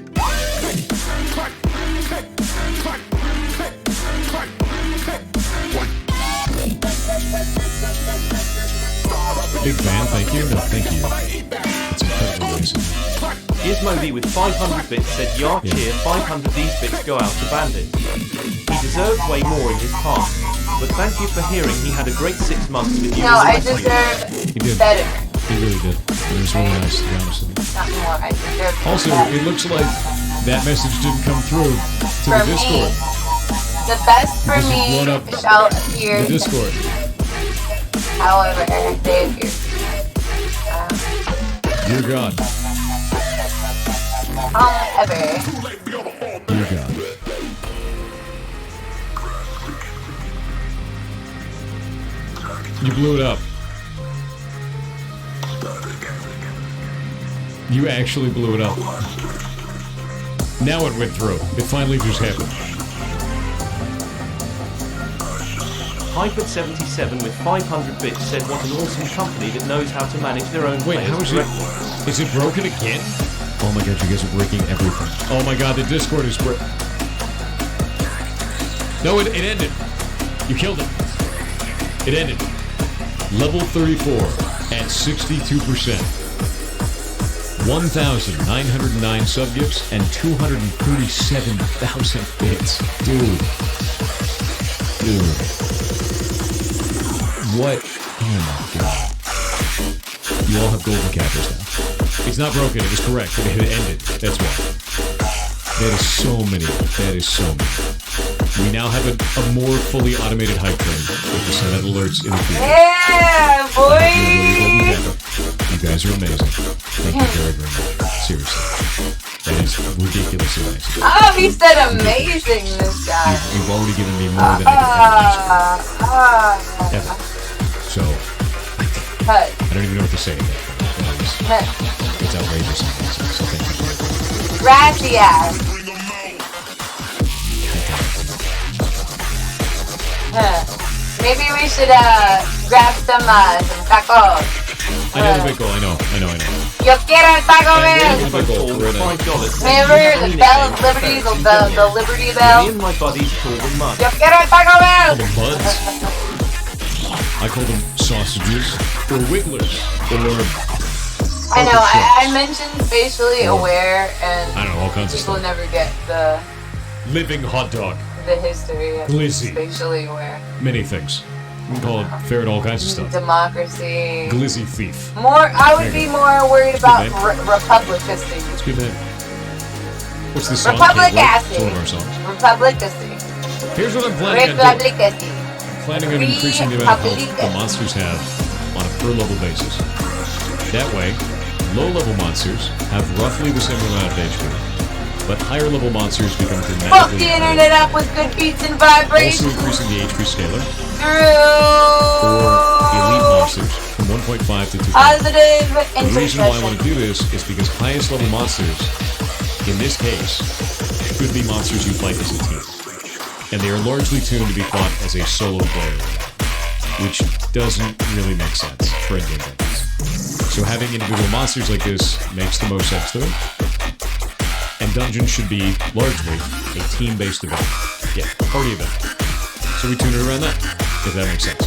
Big fan, thank you. No, thank you. It's incredibly amazing. Gizmo V with 500 bits said, "Yar cheer, 500 these bits go out to Bandit. He deserved way more in his past, but thank you for hearing he had a great 6 months with you." No, I deserve He did. better. He really did. It was really nice, to be honest with you. Not more. I deserve Also, better. it looks like that message didn't come through to For the Discord. me, the best for Because you me brought up shall appear. the Discord. However, they appear. Dear God. However. Dear God. You blew it up. You actually blew it up. Now it went through. It finally just happened. Hyper77 with 500 bits said, "What an awesome company that knows how to manage their own Wait, players how is correctly." Is it broken again? Oh my god, you guys are breaking everything. Oh my god, the Discord is broken. No, it ended. You killed it. It ended. Level 34 at 62%. 1,909 subgifts and 237,000 bits. Dude. What? Oh my god. You all have golden captures now. It's not broken, it was correct, but it had ended. That's why. That is so many. That is so many. We now have a more fully automated hype train with the send out alerts in the field. Yeah, boy! You guys are amazing. Thank you very, very much. Seriously. That is ridiculously nice. Oh, he said amazing, this guy. You've already given me more than I could ever. So, I don't even know what to say. It's outrageous. So thank you. Gracias. Maybe we should grab some tacos. I know the pickle, I know. Yo quiero el Taco Bell. Remember the Bell of Liberty, the Liberty Bell? Me and my buddies call them mud. Yo quiero el Taco Bell. Buds. I call them sausages or wigglers or. I know. I mentioned spatially aware, and I don't know, all kinds of people stuff. never get the Hot dog. The history of Glizzy. spatially aware. Many things. We can call it ferret all kinds of stuff. Democracy. Glizzy thief. I would be more worried about republicacy. It's good name. What's this song? Republicacy. It's one of our songs. Republicacy. Here's what I'm planning on doing. Republicacy. Planning on increasing the amount of health the monsters have on a per level basis. That way, low level monsters have roughly the same amount of HP, but higher level monsters become dramatically Fuck the internet up with good beats and vibrations. Also increasing the HP scalar. Through Elite monsters from 1.5 to 2. positive The reason why I want intercession. to do this is because highest level monsters, in this case, could be monsters you fight as a team. And they are largely tuned to be fought as a solo player, which doesn't really make sense for a game like this. So having individual monsters like this makes the most sense to it. And dungeons should be largely a team-based event. Yeah, party event. So we tune it around that, if that makes sense.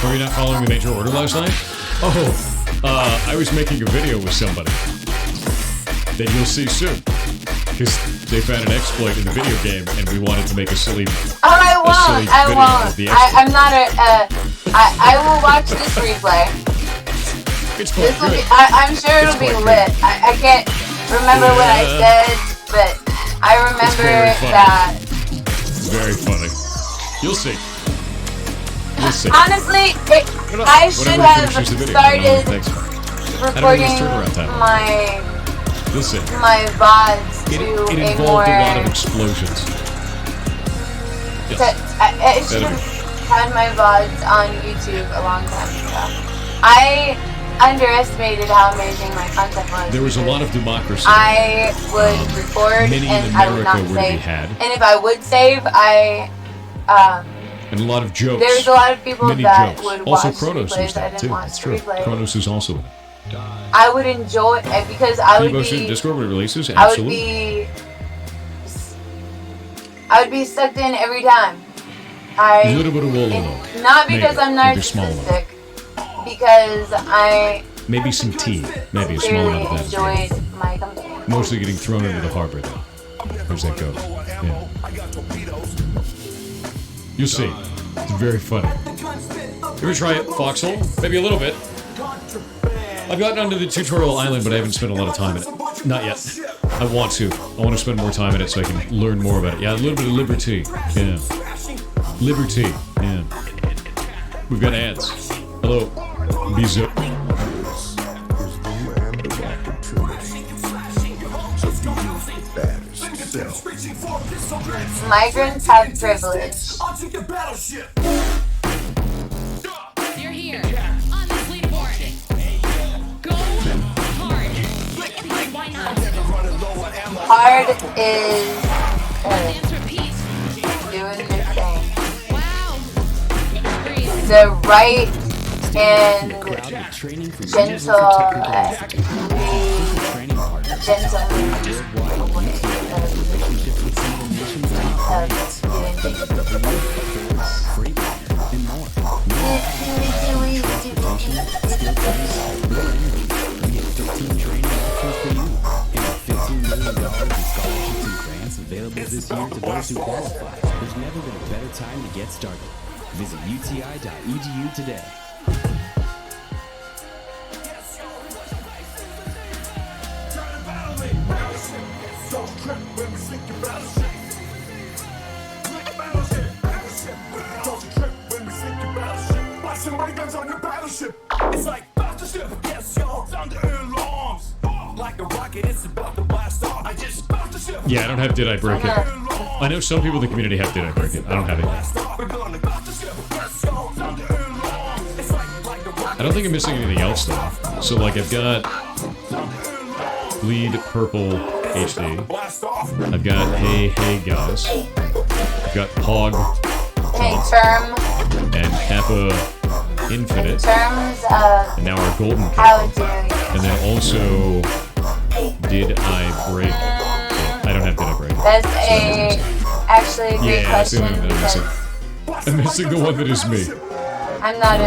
Were you not following the major order last night? Oh, I was making a video with somebody that you'll see soon. Because they found an exploit in the video game, and we wanted to make a silly. Oh, I won't. I'm not I will watch this replay. It's fun. This will be, I'm sure it'll be lit. I can't remember what I said, but I remember that. It's very funny. You'll see. You'll see. Honestly, I should have started recording my VODs to it a involved more. a lot of explosions. Yes. I should have had my VODs on YouTube a long time ago. I underestimated how amazing my content was. There was a lot of democracy. I would record and I would not save. And if I would save, and a lot of jokes. There's a lot of people that jokes. would also watch Kronos replays. was that I didn't too. watch That's true. replays. Kronos is also in it. I would enjoy it because I would post it in be. Discord when it releases? Absolutely. I would be sucked in every time. A little bit of Wololo. Not because I'm narcissistic. Because I. Maybe some tea. Maybe a small amount of that. Enjoyed my company. Mostly getting thrown into the harbor though. There's that go. Yeah. You'll see. It's very funny. You ever try it, Foxhole? Maybe a little bit. I've gotten onto the tutorial island, but I haven't spent a lot of time in it. Not yet. I want to. I want to spend more time in it so I can learn more about it. Yeah, a little bit of liberty. Yeah. Liberty. Yeah. We've got ads. Hello. Bisous. Migrants have privilege. You're here on this leaderboard. Go hard. Why not? Hard is doing your thing. Wow. The right and gentle, Available this year to those who qualify. There's never been a better time to get started. Visit uti.edu today. It's like battleship, yes, y'all. Thunder alarms. Like a rocket, it's about to blast off. I just battleship. Yeah, I don't have Did I Break It. I know some people in the community have Did I Break It. I don't have it yet. I don't think I'm missing anything else though. So like I've got Bleed Purple HD. I've got Hey Hey Guys. I've got Pog term and Kappa Infinite. terms of And now our Golden how Kappa. And then also Did I Break It? I don't have Did I Break It. That's actually a great Yeah, that's the question. only one that I'm missing. I'm missing the one that is me. I'm not.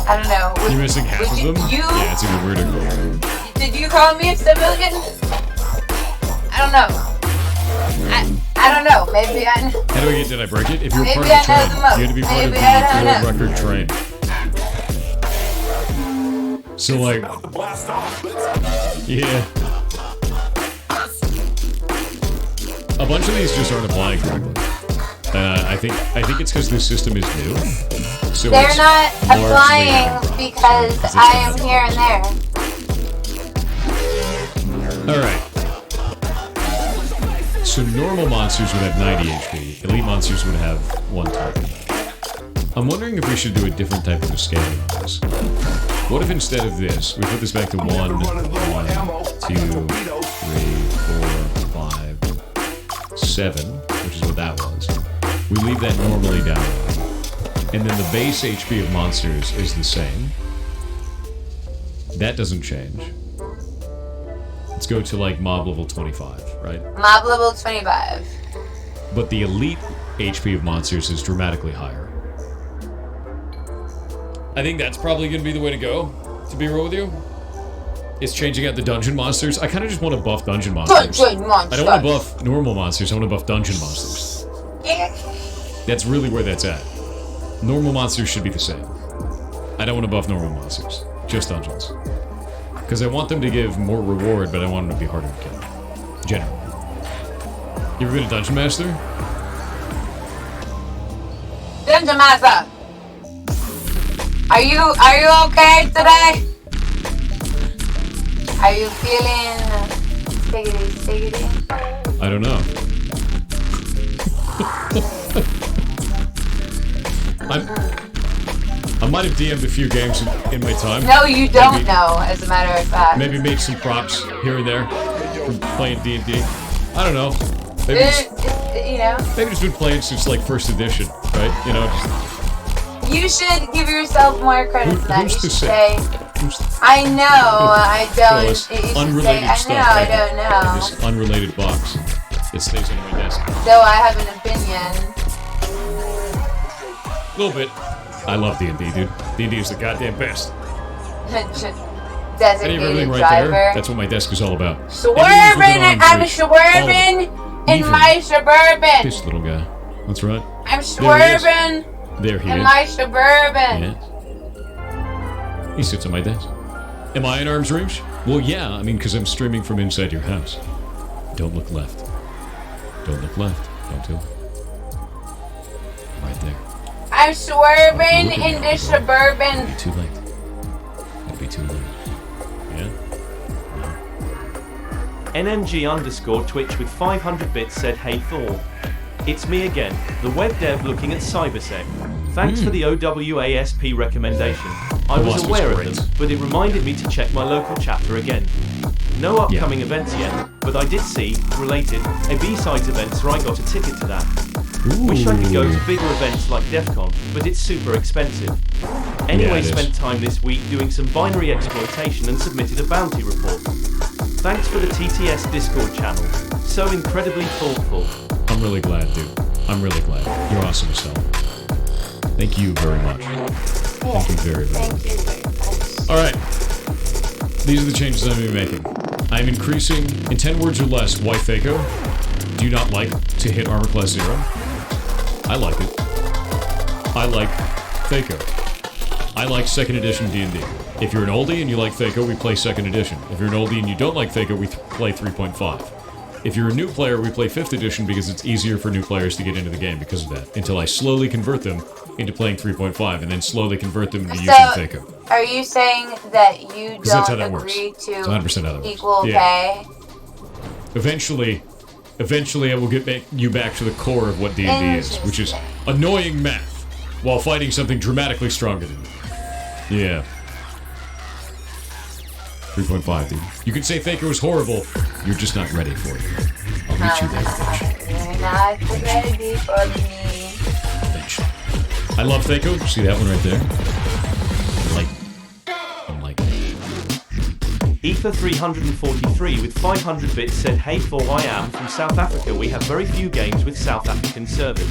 I don't know. You're missing half of them? Yeah, it's even weirder. Did you call me a civilian? I don't know. I don't know. Maybe I. How do I get Did I Break It? If you're Maybe part of the I know train, the most. you had to be part Maybe of I don't the know. world record train. So like, yeah. A bunch of these just aren't applying correctly. I think it's because this system is new. So They're it's not largely applying because I am here and there. Alright. So normal monsters would have 90 HP. Elite monsters would have 120. I'm wondering if we should do a different type of a scaling of this. What if instead of this, we put this back to 1, 2, 3, 4, 5, 7, which is what that was. We leave that normally down. And then the base HP of monsters is the same. That doesn't change. Let's go to like mob level 25, right? Mob level 25. But the elite HP of monsters is dramatically higher. I think that's probably going to be the way to go, to be real with you. It's changing out the dungeon monsters. I kind of just want to buff dungeon monsters. Dungeon monsters. I don't want to buff normal monsters, I want to buff dungeon monsters. That's really where that's at. Normal monsters should be the same. I don't want to buff normal monsters, just dungeons. Because I want them to give more reward, but I want them to be harder to kill. Generally. You ever been a dungeon master? Dungeon master! Are you okay today? Are you feeling stiggity? I don't know. I might have DM'd a few games in my time. No, you don't know, as a matter of fact. Maybe made some props here and there from playing D&D. I don't know. Maybe just been playing since like first edition, right? You know. You should give yourself more credit for that. Who's You to should say? I know, I don't. This unrelated I stuff. know, I don't know. This unrelated box. It stays on my desk. Though I have an opinion. A little bit. I love D&D, dude. D&D is the goddamn best. Designated right driver. there. That's what my desk is all about. Swerving! I'm swerving in my Suburban. This little guy. That's right. I'm swerving There he in is. my Suburban. Yeah. He sits on my desk. Am I in arm's reach? Well, yeah. I mean, because I'm streaming from inside your house. Don't look left. Don't look left. Don't do it. Right there. I'm swerving in the Suburban. It'll be too late. It'll be too late. Yeah? NMG_Twitch with 500 bits said, "Hey Thor. It's me again, the web dev looking at CyberSec. Thanks for the OWASP recommendation. I was aware of them, but it reminded me to check my local chapter again. No upcoming events yet, but I did see, related, a B-Sides event, so I got a ticket to that. Wish I could go to bigger events like DEF CON, but it's super expensive. Anyway, spent time this week doing some binary exploitation and submitted a bounty report. Thanks for the TTS Discord channel. So incredibly thoughtful." I'm really glad, dude. I'm really glad. You're awesome as hell. Thank you very much. Thank you very, very much. Alright. These are the changes I'm going to be making. I'm increasing, in 10 words or less, why Faco? Do you not like to hit armor class 0? I like it. I like Faco. I like 2nd edition D&D. If you're an oldie and you like Faco, we play 2nd edition. If you're an oldie and you don't like Faco, we play 3.5. If you're a new player, we play 5th edition because it's easier for new players to get into the game because of that. Until I slowly convert them into playing 3.5 and then slowly convert them into using Faco. Are you saying that you That's how don't that works. agree It's 100% how that to works. equal Yeah. pay? Eventually I will get you back to the core of what D&D is, which is annoying math while fighting something dramatically stronger than you. Yeah. 3.5, dude. You can say Faker was horrible, you're just not ready for it. I'll meet you there eventually. You're not ready for me. Eventually. I love Faco. See that one right there? I'm like Ether343 with 500 bits said, "Hey Thor, I am from South Africa. We have very few games with South African servers.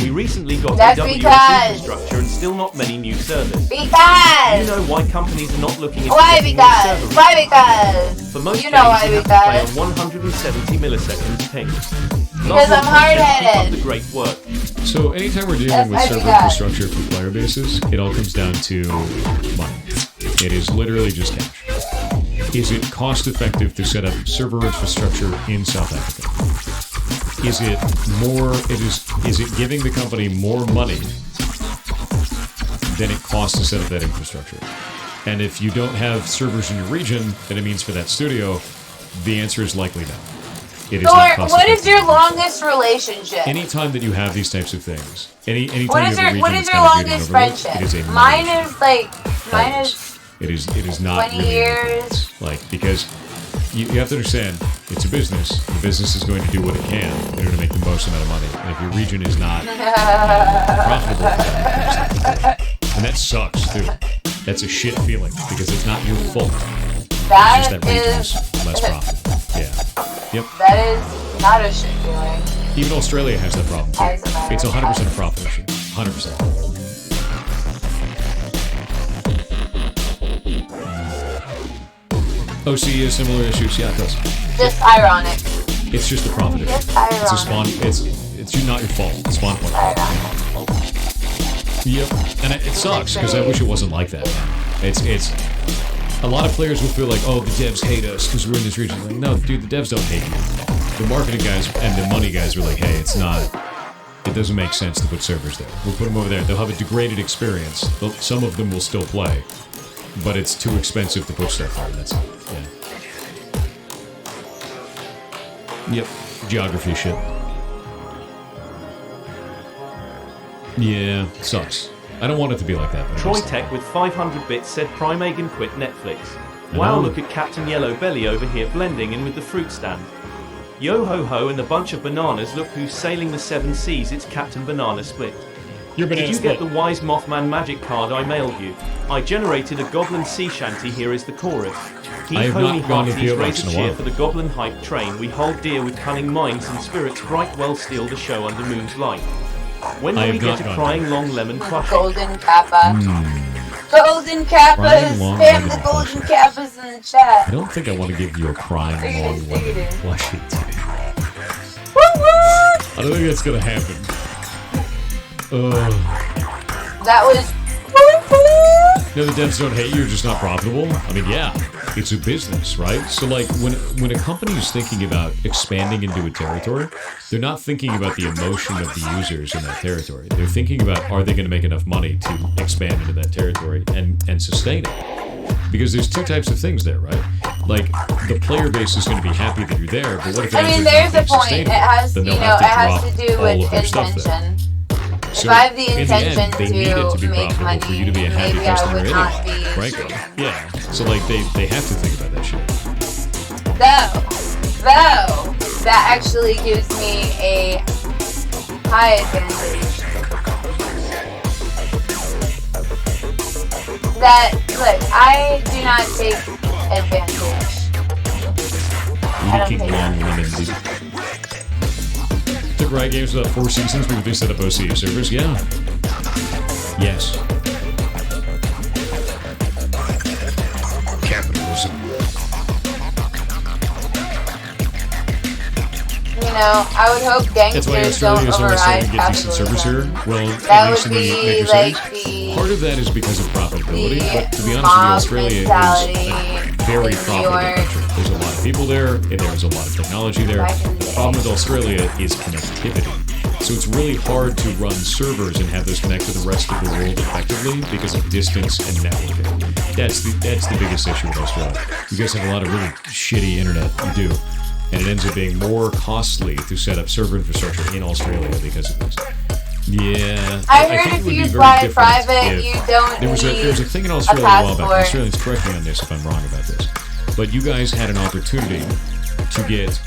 We recently got AWS infrastructure and still not many new servers. Because! You know why companies are not looking into Why getting more server because? Why because? For most You know games, why you have to play because? on 170 milliseconds ping. Because I'm hard-headed. Keep up the great work. So anytime we're dealing with server infrastructure for player bases, it all comes down to money. It is literally just cash. Is it cost effective to set up server infrastructure in South Africa? Is it giving the company more money than it costs to set up that infrastructure? And if you don't have servers in your region, then it means for that studio, the answer is likely no. It is not cost what is effective. your longest relationship? Anytime that you have these types of things, anytime What you is have a region your that's longest kind of being overlooked, friendship? it is a Mine is like It is not 20 really years. like because you have to understand, it's a business. The business is going to do what it can in order to make the most amount of money. And if your region is not profitable, and that sucks too. That's a shit feeling because it's not your fault. That it's just that region is less profitable. Yeah. Yep. That is not a shit feeling. Even Australia has that problem too. It's 100% a profit issue. 100%. OC has similar issues. Yeah, it does. Just ironic. It's just a profit issue. Just ironic. It's a spawn. It's not your fault. It's spawn point. Yep. And it sucks because I wish it wasn't like that. It's. A lot of players will feel like, oh, the devs hate us because we're in this region. Like, no, dude, the devs don't hate you. The marketing guys and the money guys are like, hey, it doesn't make sense to put servers there. We'll put them over there. They'll have a degraded experience. Some of them will still play, but it's too expensive to put stuff there. That's it. Yeah. Yep. Geography shit. Yeah, sucks. I don't want it to be like that. Troy Tech with 500 bits said Primegan quit Netflix. Wow, look at Captain Yellow Belly over here blending in with the fruit stand. Yo ho ho and a bunch of bananas, look who's sailing the 7 seas, it's Captain Banana Split. Did you get the Wise Mothman magic card I mailed you? I generated a goblin sea shanty, here is the chorus. I have not gone to Hearties PO raise Box a in a cheer while. for the goblin hype train, we hold dear with cunning minds and spirits, right well steal the show under moon's light. When will we get a crying long lemon plushie? Golden Kappa. Golden Kappas! Spam the golden Kappas in the chat. I don't think I want to give you a crying long lemon plushie. I don't think that's gonna happen. That was. No, the devs don't hate you, you're just not profitable. I mean, yeah, it's a business, right? So, like, when a company is thinking about expanding into a territory, they're not thinking about the emotion of the users in that territory. They're thinking about, are they going to make enough money to expand into that territory and sustain it? Because there's two types of things there, right? Like, the player base is going to be happy that you're there, but what if it there's a point. It has, then it they'll have has to do all with of their stuff there. intention. So if I have the in intention the end, they need it to be make profitable money, for you to be a happy maybe I customer would not anyway, be. frankly. Yeah. So like they have to think about that shit. Though, that actually gives me a high advantage. That, look, I do not take advantage. I don't Leaking take long lemon. Took Riot Games about 4 seasons before they set up OCA servers. Yeah. Yes. Capitalism. You know, I would hope That's why gangsters don't Australia is only starting override to get decent servers capitalism. here. Well, That at least would in the be major like cities. Part of that is because of profitability, but to be honest with you, mob Australia is mentality a very in New profitable York. country. There's a lot of people there, and there's a lot of technology there. The problem with Australia is connectivity. So it's really hard to run servers and have those connect to the rest of the world effectively because of distance and networking. That's the biggest issue with Australia. You guys have a lot of really shitty internet. You do. And it ends up being more costly to set up server infrastructure in Australia because of this. Yeah. I think heard it if would be you very fly different private, if- you don't there was a thing in need Australia a a while back. passport. Australians, correct me on this if I'm wrong about this. But you guys had an opportunity to get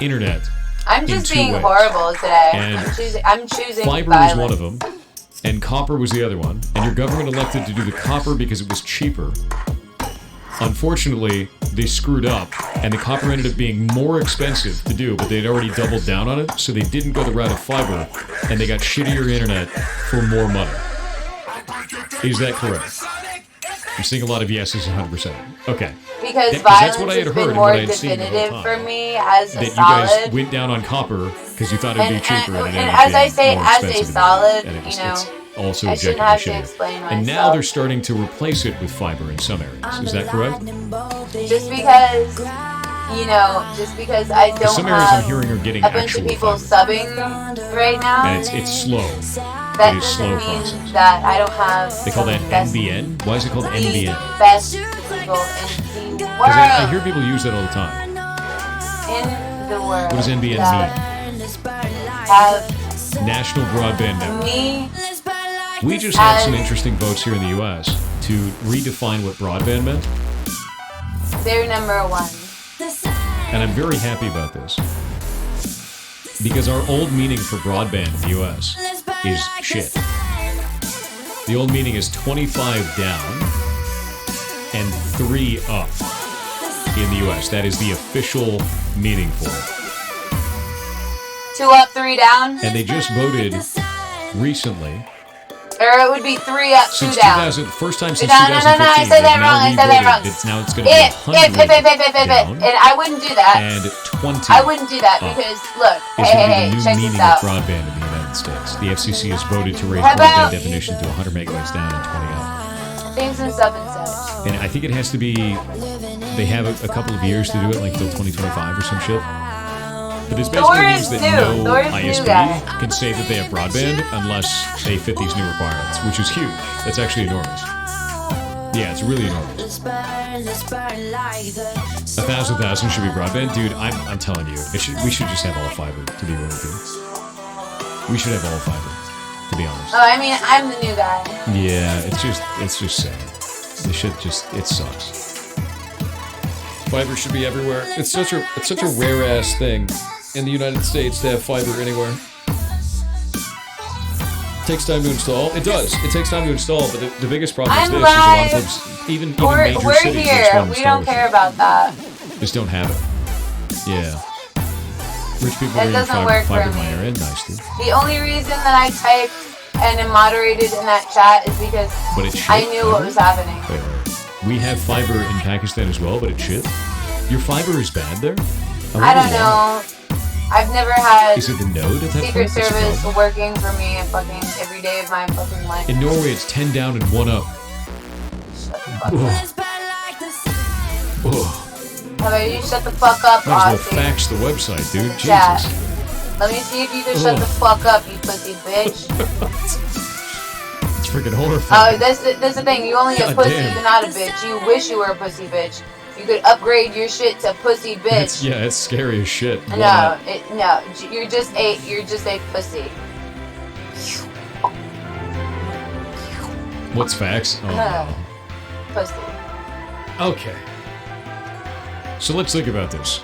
internet. I'm in just 2 being ways. horrible today. And I'm choosing fiber violence. was one of them, and copper was the other one. And your government elected to do the copper because it was cheaper. Unfortunately, they screwed up, and the copper ended up being more expensive to do, but they'd already doubled down on it, so they didn't go the route of fiber, and they got shittier internet for more money. Is that correct? I'm seeing a lot of yeses, 100%. Okay. Because That's violence what I had has heard been and more what I had seen the whole definitive time. for me as a That you solid. guys went down on copper because you thought it'd be cheaper, and, it ended up as I being say, more as a expensive solid, and it was, you know, it's also I shouldn't objectively have to shittier. explain And now myself. they're starting to replace it with fiber in some areas. Is that correct? Just because, you know, just because I don't Some areas I'm have hearing are getting a bunch actual of people fiber. subbing right now, And it's slow. that It is slow doesn't mean process. that I don't have They call that the best, NBN? Why is it called NBN? best people in the Because world. I hear people use that all the time. In the world. What does NBN that have National Broadband Network. me We just had as some interesting votes here in the U.S. to redefine what broadband meant. They're number one. And I'm very happy about this. Because our old meaning for broadband in the US is shit. The old meaning is 25 down and 3 up in the US. That is the official meaning for it. 2 up, 3 down? And they just voted recently. Or it would be 3 up, 2 Since down. 2000, first time since No, 2015, I said that wrong. I said that wrong. now it's going to be 100 down. And I wouldn't do that. And 20 I wouldn't do that up. because, look, Is hey, going to be hey, the new check meaning this out. of broadband in the United States. The FCC has voted to raise How about- broadband definition to 100 megabytes down and 20 up. Things and stuff and such. And I think it has to be, they have a couple of years to do it, like till 2025 or some shit. But this basically means that no ISP can say that they have broadband unless they fit these new requirements, which is huge. That's actually enormous. Yeah, it's really enormous. 1,000 should be broadband, dude. I'm telling you, we should just have all fiber. To be real with you, we should have all fiber. To be honest. Oh, I mean, I'm the new guy. Yeah, it's just sad. This shit it sucks. Fiber should be everywhere. It's such a rare ass thing in the United States to have fiber anywhere. It takes time to install. It does. It takes time to install, but the biggest problem is this: is a lot of folks, even major We're cities, here. just won't We install don't it. care about that. Just don't have it. Yeah. Rich people That are in doesn't work fiber for me. miner and nice dude. The only reason that I typed and am moderated in that chat is because But it's shit, I knew what fiber? was happening. Wait. We have fiber in Pakistan as well, but it's shit. Your fiber is bad there? I don't know. I've never had Is it the node at that Secret point? That's the Service problem. working for me fucking every day of my fucking life. In Norway, it's 10 down and 1 up. How about you shut the fuck up, Might as well Aussie? fax the website, dude. Chat. Jesus. Let me see if you can shut the fuck up, you pussy bitch. It's freaking horrifying. Oh, that's the thing. You only a God pussy, damn. you're not a bitch. You wish you were a pussy bitch. You could upgrade your shit to pussy bitch. It's scary as shit. One No, up. no. You're just a pussy. What's fax? Oh, no. Pussy. Okay. So let's think about this.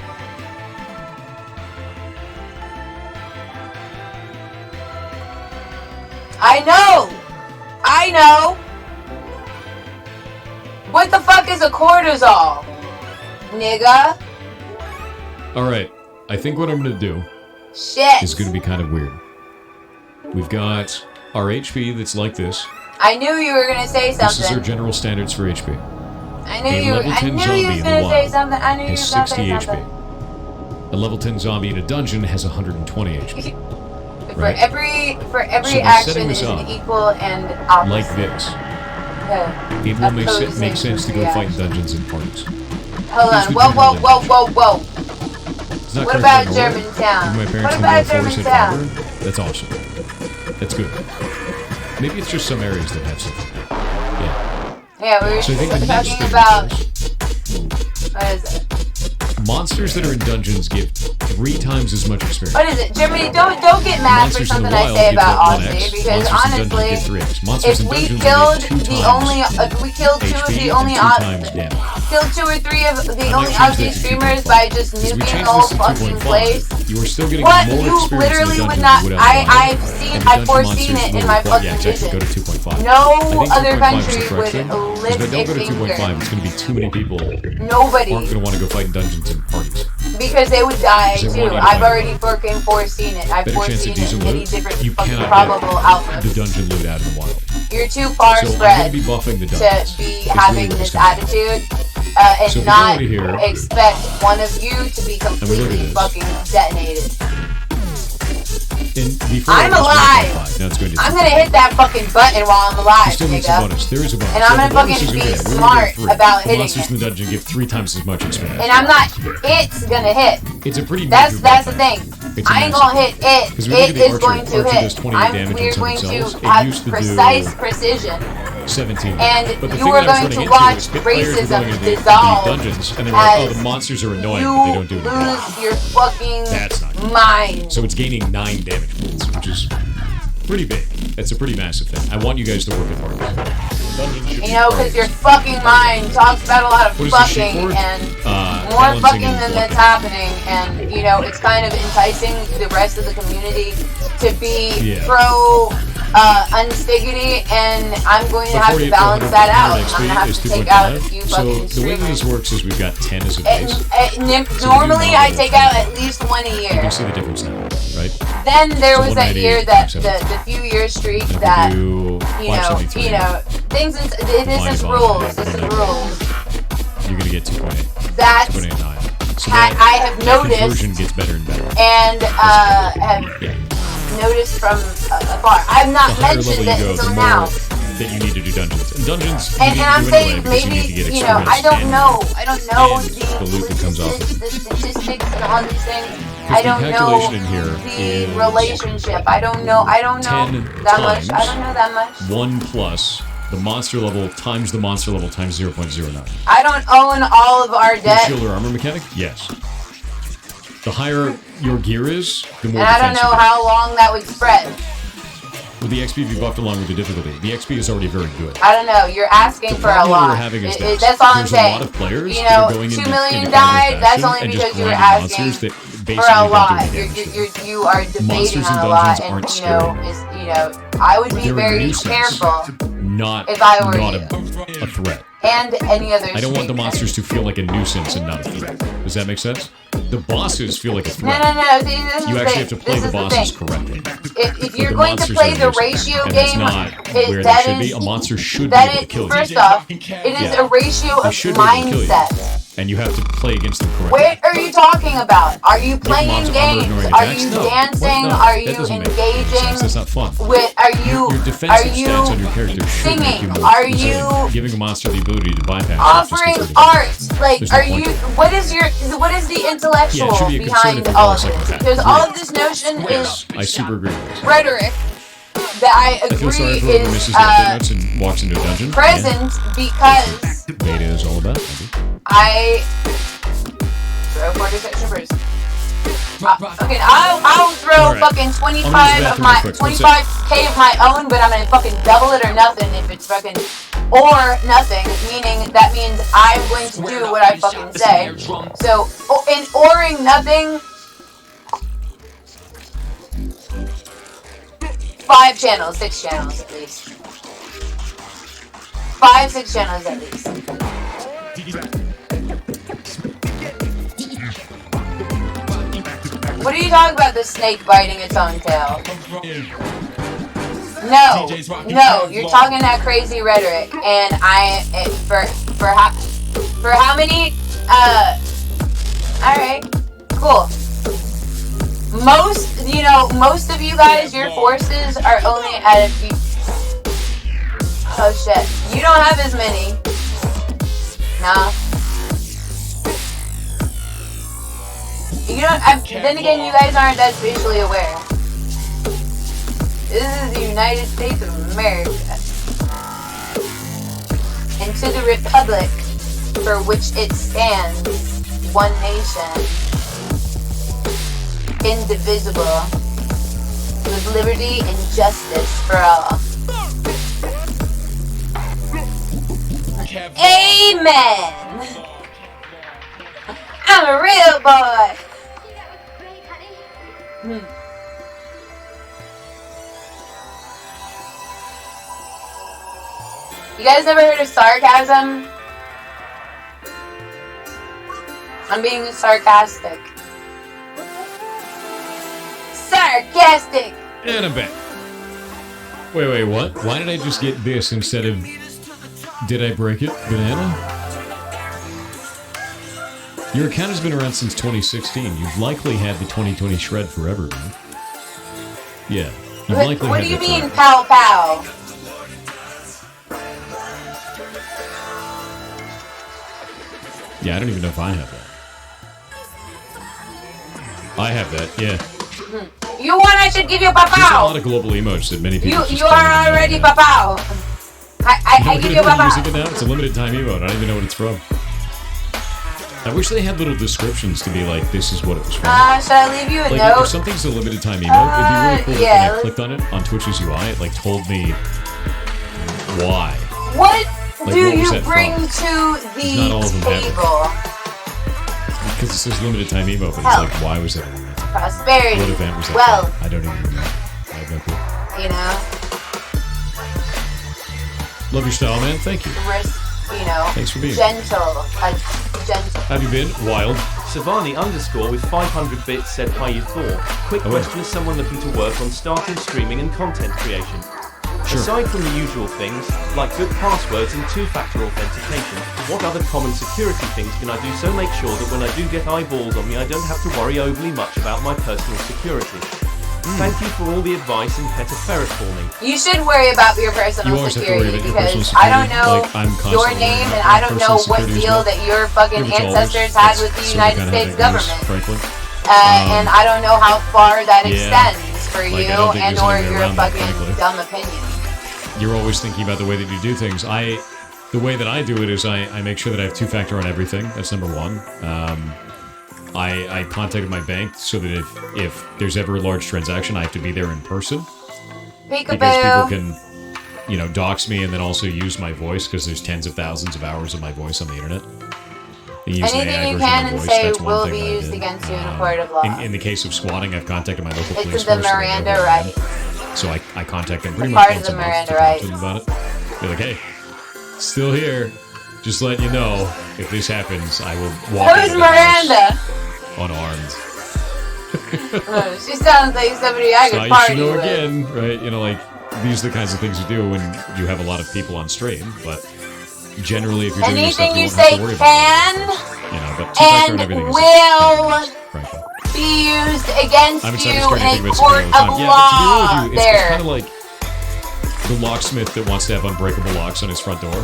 I know. What the fuck is a cortisol, nigga? All right. I think what I'm going to do Shit. is going to be kind of weird. We've got our HP that's like this. I knew you were gonna say This is our something. general standards for HP. I knew A you. level 10 I knew zombie you was in gonna the say wild something. I knew you has was gonna 60 say HP. something. A level 10 zombie in a dungeon has 120 HP. For Right? every So by action setting is this an up equal and opposite. like this, Yeah. it will make Opposing sense to go fight in dungeons and parties. Hold on. Here's the Whoa, general whoa, whoa, whoa, whoa. It's not What correct about in Norway. Germantown? Even my What parents about in Norway Germantown? fiber. That's awesome. That's good. Maybe it's just some areas that have something. Yeah. Yeah, we were So I think the next talking thing about. What is it? Monsters that are in dungeons give 3 times as much experience. What is it? Germany, don't get mad for Monsters in the something I wild say give about what, 1x? Aussie because Monsters in honestly, dungeons give 3x. Monsters if in we dungeons killed give 2 the times only, if we killed 2 of HP the only, and 2 times damage. killed 2 or 3 of the I only might change Aussie that to streamers 2.5. by just Because we nuking changed the whole this to fucking 2.5. place. You are still getting What? more You experience in literally the would dungeon not. than you would out I've in the seen, wild. I've foreseen And the it in dungeon my monsters fucking will exactly, vision. go to 2.5. No I think other 2.5 is the country correct would thing, because lift if I don't go a to 2.5, finger. it's going to be too many people Nobody. aren't going to want to go fight in dungeons and parties. Because they would die Because they too. want you to I've fight. already fucking foreseen it. I've Better chance foreseen of diesel it many loot. different You fucking cannot probable get outcomes. the dungeon loot out in the wild. You're too far So I'm spread going to be buffing the to dungeons. be It's having really this what's gonna attitude So if and we go not over here, expect one of you to be we look at completely this. fucking detonated. And before I'm it was alive. 1.5, now it's going to I'm gonna hit that fucking button while I'm alive, Still needs a nigga. bonus. There is a bonus. And I'm So gonna the bonus fucking is be gonna hit. We're gonna smart go 3. about The hitting monsters it. in the dungeon give 3 times as much experience. And I'm not. It's gonna hit. It's a pretty That's major the buff. thing. It's a I ain't massive gonna hit it. 'Cause we look at It the is Archer. going to Archer hit. does 28 damage We're on going themselves. to It have used to do precise precision. 17. And But the you thing are that I was going to running into watch is players were racism going into the dissolve dungeons, and they were like, oh, as the monsters are annoying, you but they don't do anything. lose your fucking That's not good. mind. So it's gaining 9 damage points, which is pretty big. It's a pretty massive thing. I want you guys to work it hard. You know, because your fucking mind talks about a lot of fucking and more fucking than that's happening, and you know, it's kind of enticing the rest of the community to be pro unstiggity, and I'm going to have to balance that out. I'm going to have to take out a few fucking So the way that this works is we've got 10 as a base. Normally, I take out at least one a year. You can see the difference now, right? Then there was that year that the few year streak that you know things. This is rules. This is rules. You're gonna get 2.8. That's 2.89. So I have noticed. Conversion gets better and better. And have noticed from afar. I've not mentioned it until now. That you need to do dungeons. And dungeons. And I'm saying maybe I don't know the loot that comes off. The statistics and all these things. I don't know the relationship. I don't know that much. I don't know that much. 1 plus the monster level times the monster level times 0.09. I don't own all of our debt. Shield or armor mechanic? Yes. The higher your gear is, the more. And I don't know how long that would spread. With the XP be buffed along with the difficulty. The XP is already very good. I don't know. You're asking for a lot. That's all I'm saying. There's a lot of players you know, 2 million died. That's only because you were asking for a lot. You are debating on a lot, and I would be very careful if I were you. A threat. And any other. I don't want the monsters to feel like a nuisance and not a threat. Does that make sense? The bosses feel like a threat. No. See, you actually have to play the bosses correctly. If you're going to play the ratio game, where they should be. A monster should be able to kill you. First off, it is a ratio of mindset. And you have to play against them correctly. What are you talking about? Are you playing games? Are you dancing? Are you engaging? That's not fun. Are you stats on your character singing? Are you giving a monster the ability to bypass? Offering art? Like, are you? What is the intellectual behind all of this? Because all of this notion is I super agree with this. rhetoric that I agree is and walks into a dungeon. Present because beta is all about. I throw 46 shippers. Okay, I'll throw fucking 25k of my own, but I'm gonna fucking double it or nothing if it's fucking or nothing, meaning that means I'm going to do what I fucking say. So in oring nothing, 5 channels, 6 channels at least. 5, 6 channels at least. What are you talking about, the snake biting its own tail? No, you're talking that crazy rhetoric, and for how many, alright, cool. Most of you guys, your forces are only at a few, oh shit, you don't have as many, nah. You don't. Then again, you guys aren't that spatially aware. This is the United States of America, and to the republic for which it stands, one nation, indivisible, with liberty and justice for all. Amen. I'm a real boy. You guys never heard of sarcasm? I'm being sarcastic. Sarcastic! And I'm back. Wait, what? Why did I just get this instead of did I break it? Banana? Your account has been around since 2016. You've likely had the 2020 shred forever, man. Yeah. What do you mean, pow pow? Yeah, I don't even know if I have that. I have that, yeah. You want I should give you pow There's a pow? lot of global emotes that many people You are already pow pow. I give you pow pow. Using it now? It's a limited time emote. I don't even know what it's from. I wish they had little descriptions to be like, this is what it was from. Should I leave you a like, note? if something's a limited time emote, it'd be really cool yeah, when I clicked on it on Twitch's UI, it like told me why. What Like, do what was you that bring from? to the Not all of them have it. table? Because it says limited time emote, but it's Health. like, why was that a limited time? Prosperity. What event was that Wealth. from? I don't even remember. I have no clue. You know? Love your style, man. Thank you. You know, Thanks for being gentle. Gentle. Have you been? Wild. Savani _ with 500 bits said, hi you Thor. Quick question, is someone looking to work on starting streaming and content creation? Sure. Aside from the usual things, like good passwords and two-factor authentication, what other common security things can I do so make sure that when I do get eyeballs on me, I don't have to worry overly much about my personal security? Thank you for all the advice and pet a ferret for me. You should worry about your You personal always have to worry security about your personal because security. I don't know Like, I'm your constantly name worried and about I don't my know personal what security as deal well. that your fucking If it's ancestors always, had that's with the sort of United kinda how States that goes, government. frankly. And I don't know how far that Yeah. extends for Like, I you don't think and there's or any way your around that, fucking frankly. dumb opinion. You're always thinking about the way that you do things. The way that I do it is I make sure that I have two-factor on everything. That's number one. I contacted my bank so that if there's ever a large transaction, I have to be there in person. Because people can, dox me and then also use my voice because there's tens of thousands of hours of my voice on the internet. They use an AI Anything you version can of my and voice. say That's one will thing be that I used did. against you in a court of law. In the case of swatting, I've contacted my local police It's the force. So they know Miranda who I am. right. So I contact them pretty Part much of once the a month Miranda to talk right. to them about it. Be like, hey, still here. Just letting you know, if this happens, I will walk Who's into the Miranda? house unarmed. She sounds like somebody I So could you party should know with. again, right? These are the kinds of things you do when you have a lot of people on stream. But generally, if you're doing your stuff, Anything you you won't have say to worry about can it. But two-factor and everything is will frankly. be used against I'm you excited to in start a anything about court security all of the time. Yeah, but to be real law. with you, it's There. kind of like the locksmith that wants to have unbreakable locks on his front door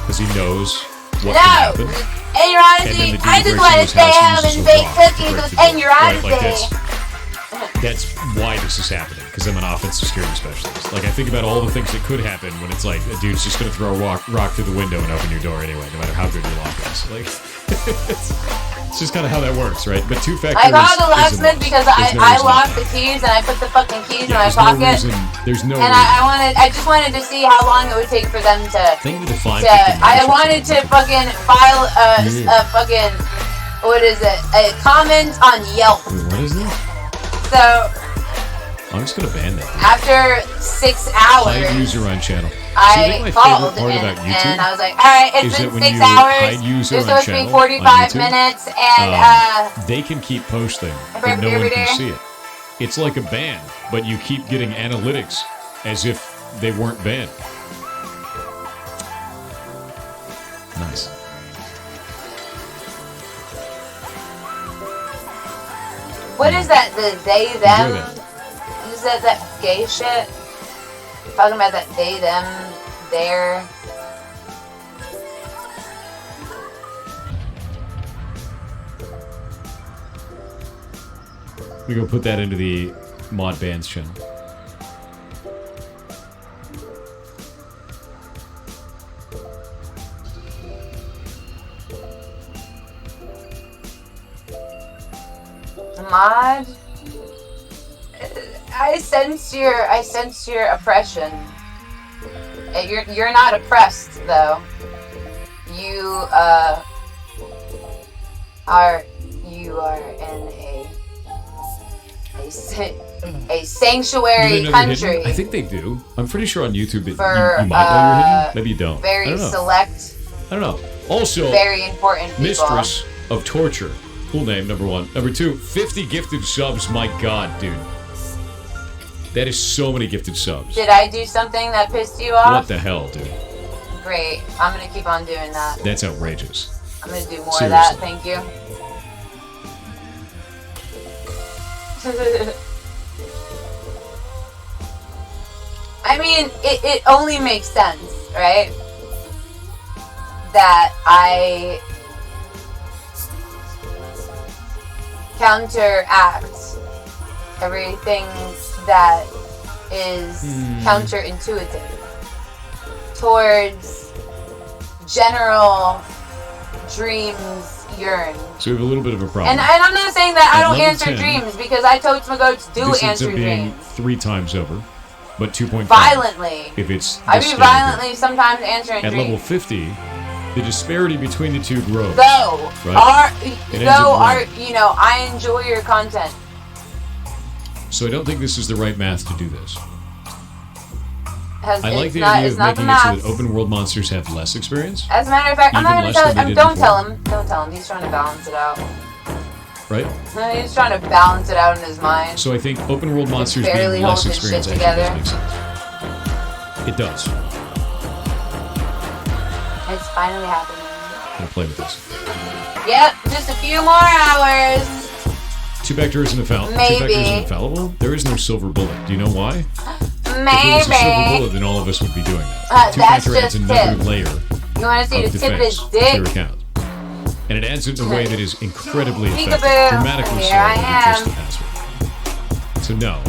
because he knows what can happen. And your honesty, I just want to stay home and bake cookies with and your honesty. That's why this is happening, because I'm an offensive security specialist. Like, I think about all the things that could happen when it's like a dude's just going to throw a rock through the window and open your door anyway, no matter how good your lock is. Like, it's just kind of how that works, right? But two-factor I called the is locksmith because there's no I reason lost not the keys and I put the fucking keys in my there's no pocket. reason. There's no And reason. I just wanted to see how long it would take for them to. They need to find I wanted to fucking file a fucking, what is it? A comment on Yelp. Wait, what is this? So I'm just gonna ban that. after 6 Hide hours, user on channel. I called part about YouTube and I was like, all right, it's is that been when 6 you hours. hide user There's on supposed to be channel on 45 YouTube, minutes, and they can keep posting, Every- but no every one can day? see it. It's like a ban, but you keep getting analytics as if they weren't banned. Nice. what is that? The they Enjoy them? that. Is that gay shit? Talking about that they them there. We go put that into the mod bands channel. Mod. I sense your oppression. You're not oppressed though. You are in a sanctuary Do they know you're country. hidden? I think they do. I'm pretty sure on YouTube you For, might know you're hidden. Maybe you don't. I Very don't know. select, I don't know. Also, very important people. Mistress of Torture. Cool name, number one. Number two, 50 gifted subs. My God, dude. That is so many gifted subs. Did I do something that pissed you off? What the hell, dude? Great. I'm gonna keep on doing that. That's outrageous. I'm gonna do more Seriously. of that. Thank you. I mean, it only makes sense, right? That I counteract everything that is counterintuitive towards general dreams urine. So we have a little bit of a problem. And I'm not saying that I At don't level answer 10, dreams, because I totes my goats do this ends answer up being dreams. 3 times over, but 2.5. Violently. If it's I this be scale here. violently sometimes answering At dreams. level 50, the disparity between the two grows. Though, right? It ends up growing. I enjoy your content. So I don't think this is the right math to do this. Has, I like it's the not, idea it's of not the making it so math. that open world monsters have less experience. As a matter of fact, I'm even not less gonna than tell they him. did Don't before. tell him. Don't tell him. He's trying to balance it out. Right? He's trying to balance it out in his mind. So I think open world monsters barely being less holds his shit experience actually together. does make sense. It does. It's finally happening. I'm gonna play with this. Yep, just a few more hours. Two-factor isn't infallible. Maybe. Two-factor isn't infallible. There is no silver bullet. Do you know why? If there was a silver Maybe. bullet, then all of us would be doing that. That's Two-factor adds just another tip. layer You want to see of the tip of defense his to your dick? account. And it adds it in a way that is incredibly effective. Peekaboo. Dramatically so Here I over just a am. password. So no,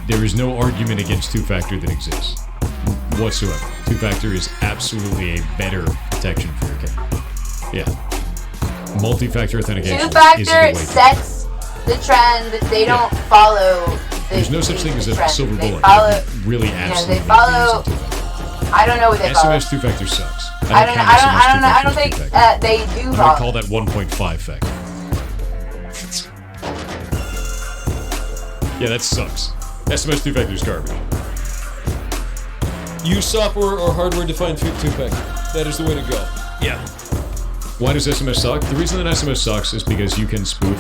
there is no argument against two-factor that exists whatsoever. Two-factor is absolutely a better protection for your account. Yeah. Multi-factor authentication is the way Two-factor to go. sets the trend. They don't follow. There's no such thing as a trend. silver They bullet. follow. Really, Yeah, absolutely. they follow. I don't know what they follow. SMS two-factor sucks. I don't know. I don't think they do I follow. would call that 1.5 factor. Yeah, that sucks. SMS two-factor is garbage. Use software or hardware-defined two-factor. That is the way to go. Yeah. Why does SMS suck? The reason that SMS sucks is because you can spoof.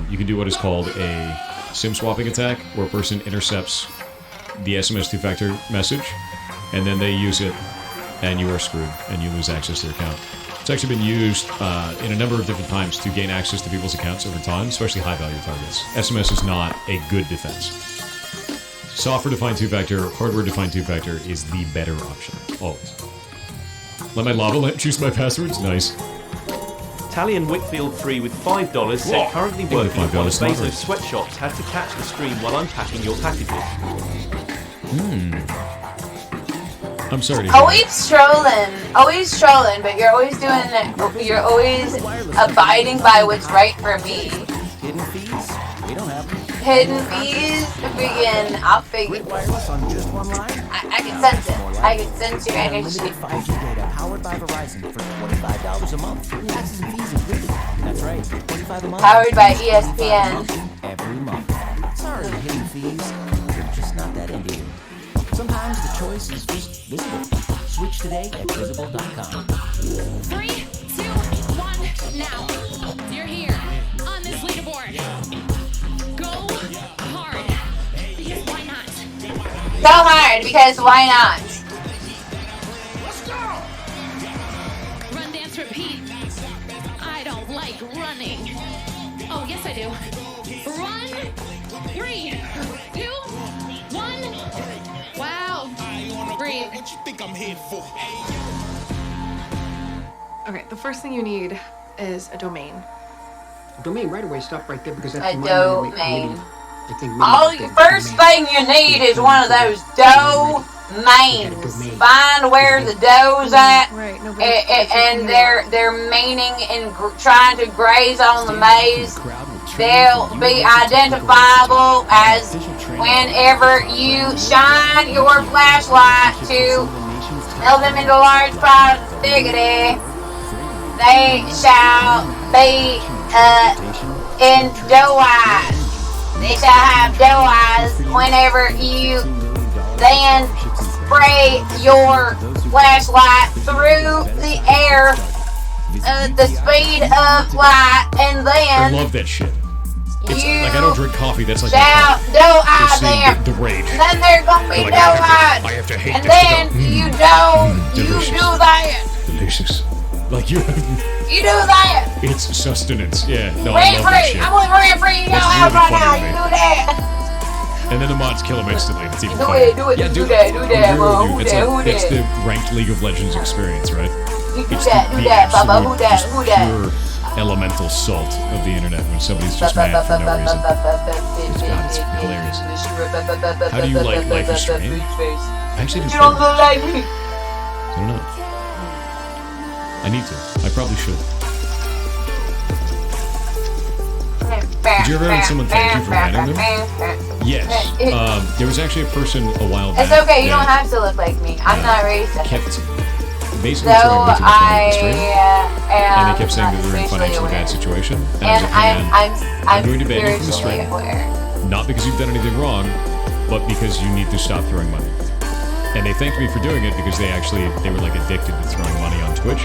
You can do what is called a SIM swapping attack, where a person intercepts the SMS two-factor message, and then they use it, and you are screwed, and you lose access to their account. It's actually been used in a number of different times to gain access to people's accounts over time, especially high-value targets. SMS is not a good defense. Software-defined two-factor, hardware-defined two-factor is the better option, always. Let my lava lamp choose my passwords? Nice. Talion Whitfield 3 with $5 said Whoa. currently Give me the working at one of $5 lottery. Bezos' sweatshops had to catch the stream while unpacking your packages. I'm sorry to hear Always trolling, but you're always doing it. You're always abiding by what's right for me. Hidden fees? We don't have them. Hidden fees, I'll figure. Wireless on just one line? I can sense it. I can sense your energy. Unlimited 5G data powered by Verizon for $25 a month. Taxes and fees included. That's right, $25 a month. Powered by ESPN. Every month. Sorry, hidden fees. They're just not that into you. Sometimes the choice is just visible. Switch today at visible.com. 3, 2, 1, now. You're here on this leaderboard. Go hard. Because why not? Go hard, because why not? Run, dance, repeat. I don't like running. Oh, yes I do. Run. 3, 2, 1. Wow. Breathe. What you think I'm here for? Okay, the first thing you need is a domain. Domain right away. Stop right there because that's A my domain. All The first thing you need is one of those domains. Find where the doe's at, and they're meaning and trying to graze on the maize. They'll be identifiable as whenever you shine your flashlight to melt them into large piles of diggity. They shall be in doe eyes. They shall have doe eyes whenever you then spray your flashlight through the air the speed of light, and I then love that shit. It's you like I don't drink coffee. That's like shout doe eyes seeing them. the rage. And then there's gonna be Like, doe eyes. I have to hate and this then to go. you do delicious. that. Delicious. Like you You do that. it's sustenance. Yeah. No, I Rent love that free. shit. I'm with rent free. You That's don't have really right now. funny You to do me. that. And then the mods kill him instantly. It's even Do funnier. it, do it, Yeah, do that, do that, bro. Who It's that, like, who that's that? the ranked League of Legends experience, right? You do It's that, do the that, Baba. Who absolute, that, just who that? pure elemental salt of the internet when somebody's just mad for no reason. God, it's hilarious. How do you like Life is Strange? I actually You haven't don't played look like me. it. I don't know. I need to. I probably should. Did you ever have someone thank you for banning them? Yes. There was actually a person a while back. It's okay. You don't have to look like me. I'm not racist. Kept basically trying to make it stream, and they kept saying that they're in a financially bad situation. And I'm going to ban you from the stream, not because you've done anything wrong, but because you need to stop throwing money. And they thanked me for doing it because they were like addicted to throwing money on Twitch,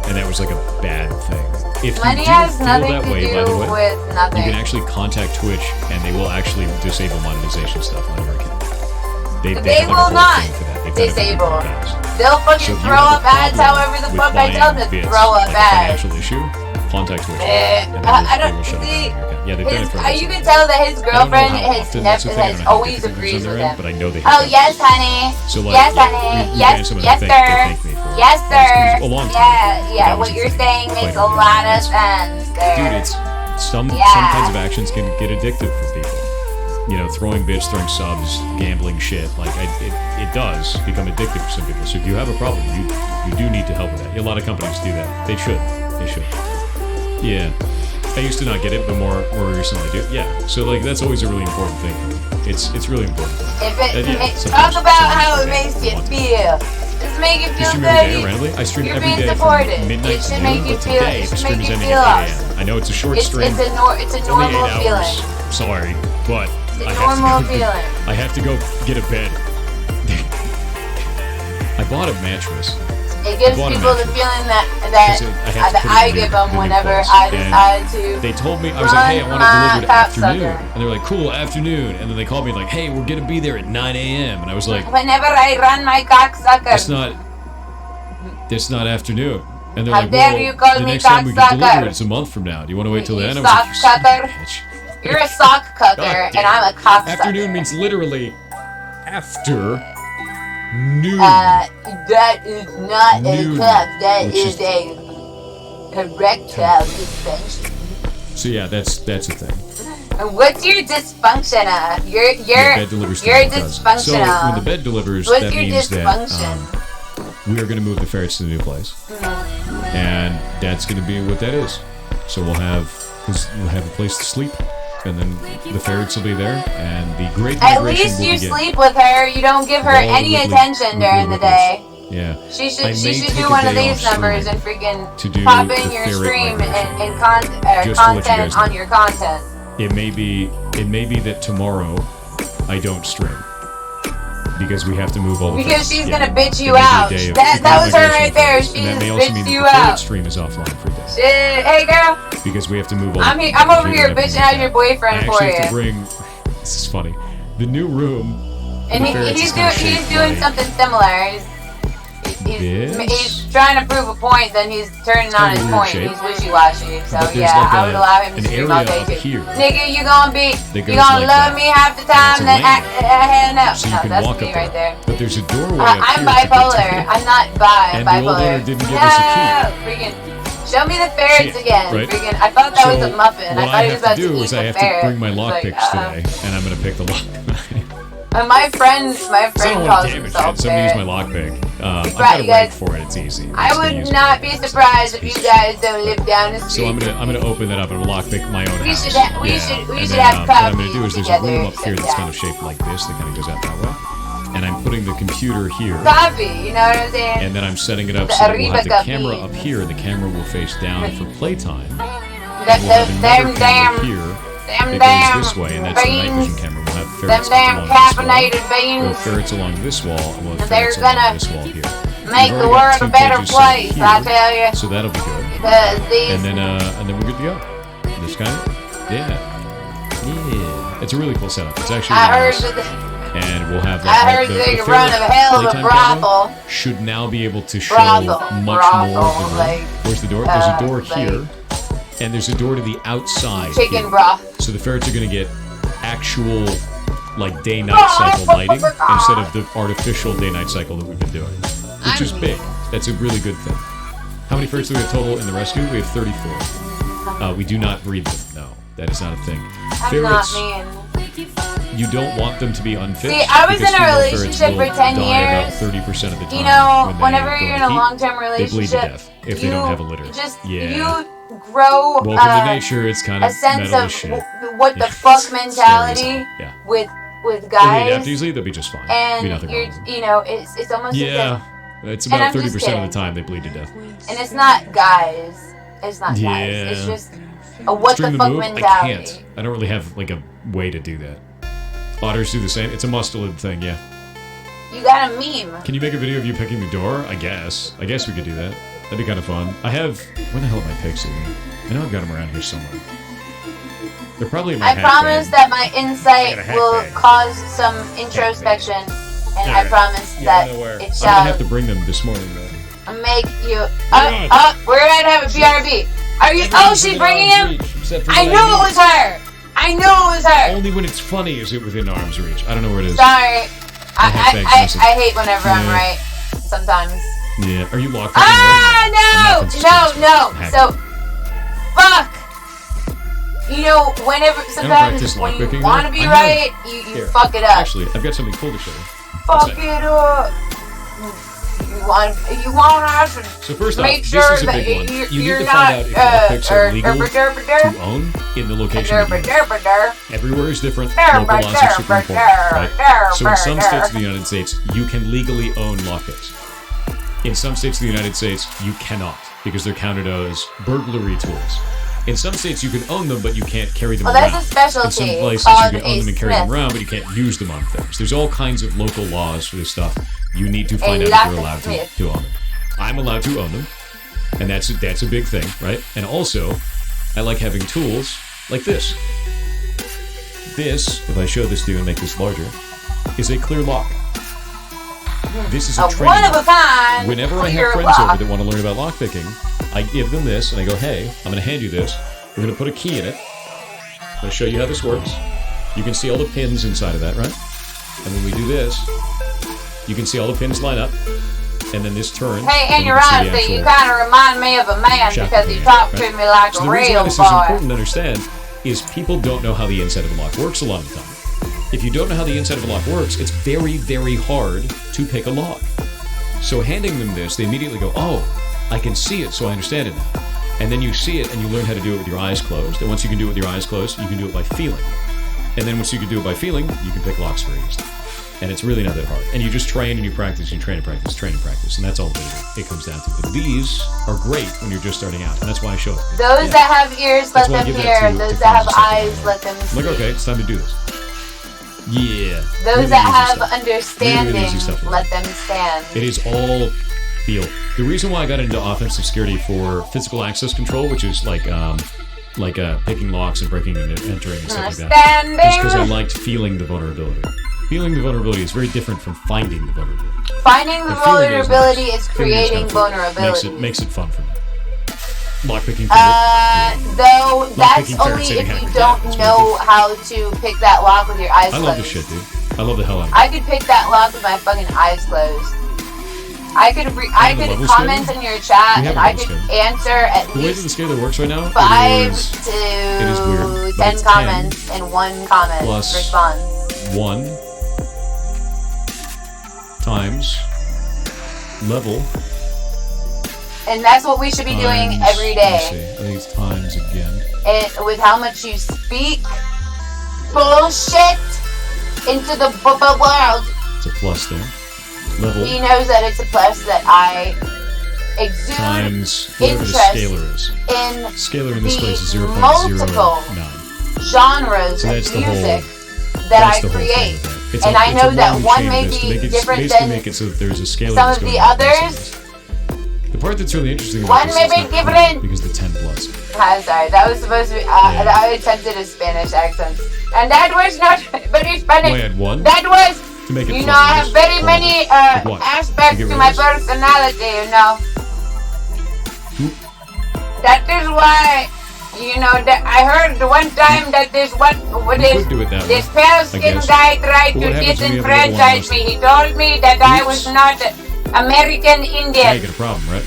and that was like a bad thing. If money you do has feel nothing that to way, do by the way, with nothing. you can actually contact Twitch, and they will actually disable monetization stuff on your account. They will not disable. They'll fucking throw up ads however the fuck I tell them to throw up ads. Financial issue, contact Twitch. I don't see. Yeah, they've done it for You can tell that his girlfriend has always agrees with him. But I know they oh yes, honey. So like, yes, honey. Yes, yes, sir. Yes, sir. Yeah. What you're saying makes a lot of sense, sir. Dude, it's some kinds of actions can get addictive for people. You know, throwing bits, throwing subs, gambling shit. Like it does become addictive for some people. So if you have a problem, you do need to help with that. A lot of companies do that. They should. Yeah. I used to not get it, but more recently I do. Yeah. So like that's always a really important thing. It's really important. Talk about how it makes you feel. Just make you feel good. I stream You're every being day supported. from midnight It should to make noon, you but feel. today It the should stream make is you ending feel at 8 awesome. a.m. I know it's a short stream. It's a normal feeling. Sorry, but It's a normal feeling. I have to go get a bed. I bought a mattress. It gives people the feeling that I give them whenever I decide to. They told me, I was like, hey, I want it delivered afternoon. And they were like, cool, afternoon. And then they called me like, hey, we're gonna be there at 9 a.m. And I was like, whenever I run my cocksucker. That's not afternoon. And they're How like, dare well, you call the me next time we can deliver cocksucker? it, it's a month from now. Do you want to wait till then? I was Sock like, cucker. You're a sock cucker, and I'm a cocksucker. Afternoon means literally after noon. That is not Noon, a cup. That which is a erectile dysfunction. So yeah, that's a thing. And what's your dysfunction? You're bed delivers to my cousin. dysfunctional. So when the bed delivers, What's that your means dysfunction? that we are going to move the ferrets to the new place, and that's going to be what that is. So we'll have a place to sleep, and then the ferrets will be there, and the great At migration least will you begin. sleep with her. You don't give her All the any weekly attention during the day. Yeah. She I may should take do a one of day these off numbers and streaming freaking to do pop in the your ferret stream migration. and Just to let you content guys on know. your content. It may be that tomorrow I don't stream because we have to move all the Because things. she's Yeah. gonna bitch you It may be a out. day of That was her migration right there. phase, She and that just may also mean bitched that you the ferret out. stream is offline for a day Shit, hey girl. because we have to move all. I'm the here. I'm over computer here and everything bitching like out your that. boyfriend I for actually have to you. bring. This is funny. The new room. And the ferrets is gonna shape he's doing like something similar. He's trying to prove a point, then he's turning on kinda his weird point. shape. He's wishy-washy. So But there's yeah, like I would allow him to an stream all area day up too. here Nigga, you gonna that goes love like that. me half the And time, it's a then ramp. hell no. So you No, can that's walk me up right there. But there's a doorway up I'm here to get to bipolar. it. I'm not bi. I'm And the old bipolar. owner didn't give us a key. No, freaking. Show me the ferrets Shit, again. right? Freaking. I thought that was a muffin. I What thought he was about have to do to is eat I the have ferret. to bring my It's lock like, picks today, and I'm gonna pick the lock. And my friend So I don't calls want to damage himself it, so I'm gonna use ferret. my lockpick. I've Right, got a you rank guys- for it. It's easy. I'm I just gonna would use it. not be surprised if you guys don't live down the So street. I'm gonna open that up and lockpick my own We house. should have- we Yeah. should- we And should then, have what I'm gonna coffee do is there's a together, room up here sit that's down. kind of shaped like this that kind of goes out that way, and I'm putting the computer here. Coffee, you know what I'm saying? And then I'm setting it up The so that we'll have the Arriba camera coffee. up here. The camera will face down for playtime. And That, we'll have another camera damn, here damn, that goes this way, and that's the night beans. vision camera. We'll have Them ferrets damn along this wall. caffeinated We'll beans. have ferrets along this wall, and we'll have And they're ferrets along gonna this wall here. make We've the already got world a 2 better cages set up place, here, I tell you. So that'll be good. Because these. And then we're good to go. This kind of, yeah. It's a really cool setup. It's actually I really heard nice. that. And we'll have I heard they could run a hell of a playtime camera brothel. should now be able to show Brothel, much more of the room. like, Where's the door? There's a door like here, and there's a door to the outside. chicken here. broth. So the ferrets are going to get actual, like, day-night cycle lighting instead of the artificial day-night cycle that we've been doing, which is big. That's a really good thing. How many ferrets do we have total in the rescue? We have 34. We do not breed them. No, that is not a thing. I'm not Ferrets, mean. you don't want them to be unfit. See, I was because in a female relationship ferrets will for 10 die about years. 30% of the time. You know, when they whenever go you're in to a heat, long-term they bleed to relationship, death if they don't have a litter. Just yeah. you grow Welcome to nature. It's kind of a sense metal of as shit. what the fuck mentality Yeah. with If they guys. adapt easily, they'll be just fine. Be And nothing wrong you're, with them. you know, it's almost as Yeah, if, it's and about I'm just 30% of kidding. the time they bleed to death. And it's not guys. It's not guys. Yeah. It's just a what Stream the the fuck move? mentality. I can't. I don't really have like a way to do that. Otters do the same. It's a mustelid thing, yeah. You got a meme. Can you make a video of you picking the door? I guess. I guess we could do that. That'd be kind of fun. I have... Where the hell are my pics again? I know I've got them around here somewhere. They're probably in my I hat promise bag. that my insight I got a hat will bag. cause some introspection, and I Alright. promise Yeah, that I'm aware. it I'm gonna have shall to bring them this morning, though. make you. We're gonna have a BRB. Are you? Oh, she's bringing him. I knew it was her. I knew it was her. Only when it's funny is it within arm's reach. I don't know where it is. Sorry. I hate whenever I'm Yeah. right. Sometimes. Yeah. Are you locked? No. So, fuck. You know, whenever sometimes practice when you lockpicking, want to though. be I right, have. you Here. fuck it up. Actually, I've got something cool to show you. Fuck it up. You want us to So first off, make this sure is a that big one. You you're need to not, find out if lockpicks are legal to own in the location that you live. Everywhere is different. Local laws are super important, right? So in some states of the United States, you can legally own lockpicks. In some states of the United States, you cannot because they're counted as burglary tools. In some states, you can own them, but you can't carry them Well, around. that's a specialty In some places, called you can own a them and carry them smith. around, but you can't use them on things. There's all kinds of local laws for this stuff. You need to find A out if you're allowed locksmith. to own them. I'm allowed to own them, and that's a big thing, right? And also, I like having tools like this. This, if I show this to you and make this larger, is a clear lock. This is a training one of a kind. Whenever I clear have friends lock. over that want to learn about lockpicking, I give them this and I go, hey, I'm going to hand you this. We're going to put a key in it. I'm going to show you how this works. You can see all the pins inside of that, right? And when we do this, you can see all the pins line up. And then this turns. Hey, and and you you're can see honest, the you actual kind of remind me of a man shaft because of the you hand, talk right? to me like So a the reason why real this is boy. important to understand is people don't know how the inside of a lock works a lot of the time. If you don't know how the inside of a lock works, it's very, very hard to pick a lock. So handing them this, they immediately go, oh, I can see it, so I understand it now. And then you see it and you learn how to do it with your eyes closed. And once you can do it with your eyes closed, you can do it by feeling. And then once you can do it by feeling, you can pick locks very easily. And it's really not that hard. And you just train and you practice, you train and practice, train and practice. And that's all it comes down to. But these are great when you're just starting out. And that's why I show it. Those that have ears, let That's why I them give that hear. to Those friends that have and stuff eyes, like let them I'm see. like, okay, it's time to do this. Yeah. Those Really that easy have stuff. understanding, Really easy stuff. let them stand. It is all feel. The reason why I got into offensive security for physical access control, which is like picking locks and breaking and entering and stuff like that, Standing. is because I liked feeling the vulnerability. Feeling the vulnerability is very different from finding the vulnerability. Finding the But feeling it is vulnerability nice. is Feeling it is creating kinda fun. vulnerability. Makes it fun for me. Lockpicking. Though that's Lockpicking, only ferret if sitting you hacker. don't Yeah, know how to pick that lock with your eyes I closed. love this shit, dude. I love the hell out of it. I could pick that lock with my fucking eyes closed. I could And the level comment scaler? in your chat We have and a I level could scaler. answer at The way that least the scaler works right now, 5 it is to weird, but 10 it's comments and 1 comment plus response. 1 times level. And that's what we should be doing times- every let me day. see. I think it's times again. And with how much you speak bullshit into the world, It's a plus there. Level he knows that it's a plus that I exude times whatever the interest scalar is. in Scalar in this the place is multiple 0.09. genres So that's of the whole. music That's that I the whole create. thing with that. It's And a, I it's know a that long one chain may of this to be make it, different basically than make it so that there's a scalar some that's of going the on both others. sides. The part that's really interesting One about this may is be not different. because the 10 plus. I'm sorry, that was supposed to be, I attempted a Spanish accent. And that was not very Spanish. Why add 1? That was, To make it you fun. know, I have Just very hold many it. Like what? aspects To get to rid my of this? personality, you know. That is why, you know, that I heard one time that this You this could do it that this way, pale I skin guess. guy tried But to what happens when you have a level disenfranchise me. He told me that I was not American Now you Indian get a problem, right?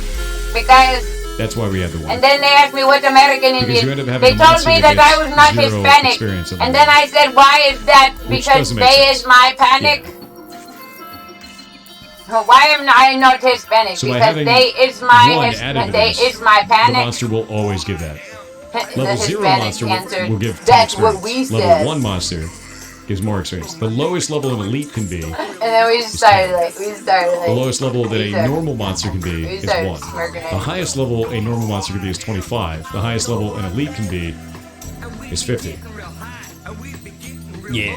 because. That's why we have the 1. And then they asked me what American Because you Indian. end up having They a told monster me that that I gets was not zero Hispanic. experience of And the then I said, why is that? Which Because doesn't make they sense. is my panic. Why am I not Hispanic? So by because having they is one my added to they this, is my the panic. monster will always give that. The Level 0 Hispanic monster answer. will give 10 That's what experience. we Level said. 1 monster gives more experience. The lowest level an elite can be, And then we started like the lowest level that a normal monster can be we is started 1. smirking The highest level a normal monster can be is 25. The highest level an elite can be is 50. Yeah.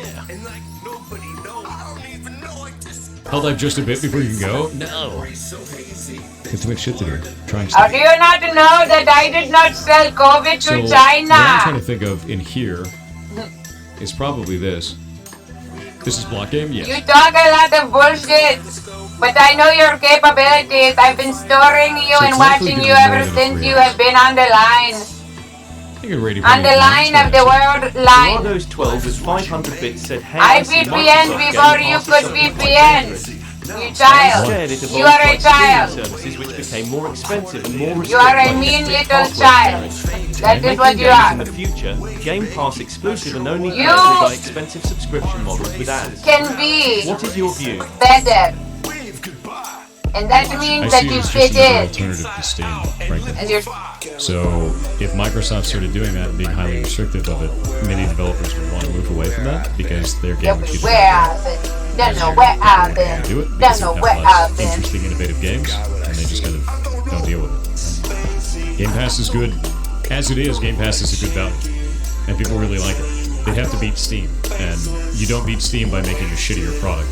Held up just a bit before you can go? No. Got too much shit to do. Trying Oh, stuff. do you not know that I did not sell COVID So, to what I'm trying China? to think of in here is probably this. This is block game? Yes. You talk a lot of bullshit, but I know your capabilities. I've been storing you So and it's likely watching to you be more ever than since 3 you hours. have been on the line. I can already On the line of the world line. Rados12 with 500 bits said, hey, I see VPN Microsoft before Game you Pass could is VPN. You Instead, child. it You evolved are a like streaming child. services which became more expensive and more You are a restricted by mean Netflix little password child. sharing. That And is what making you games are. in the future, Game Pass exclusive and only You playable by expensive subscription models with ads. can be What is your view? better. And that I means that see it you as fit just another in. alternative to Steam, frankly. And you're So, if Microsoft started doing that and being highly restrictive of it, many developers would want to move away from that because their game would get where I've been. Don't know where I've been. do it Don't because know they've where got I've less been. interesting, innovative games, and they just kind of don't deal with it. Game Pass is good. As it is, Game Pass is a good value, and people really like it. They have to beat Steam, and you don't beat Steam by making a shittier product.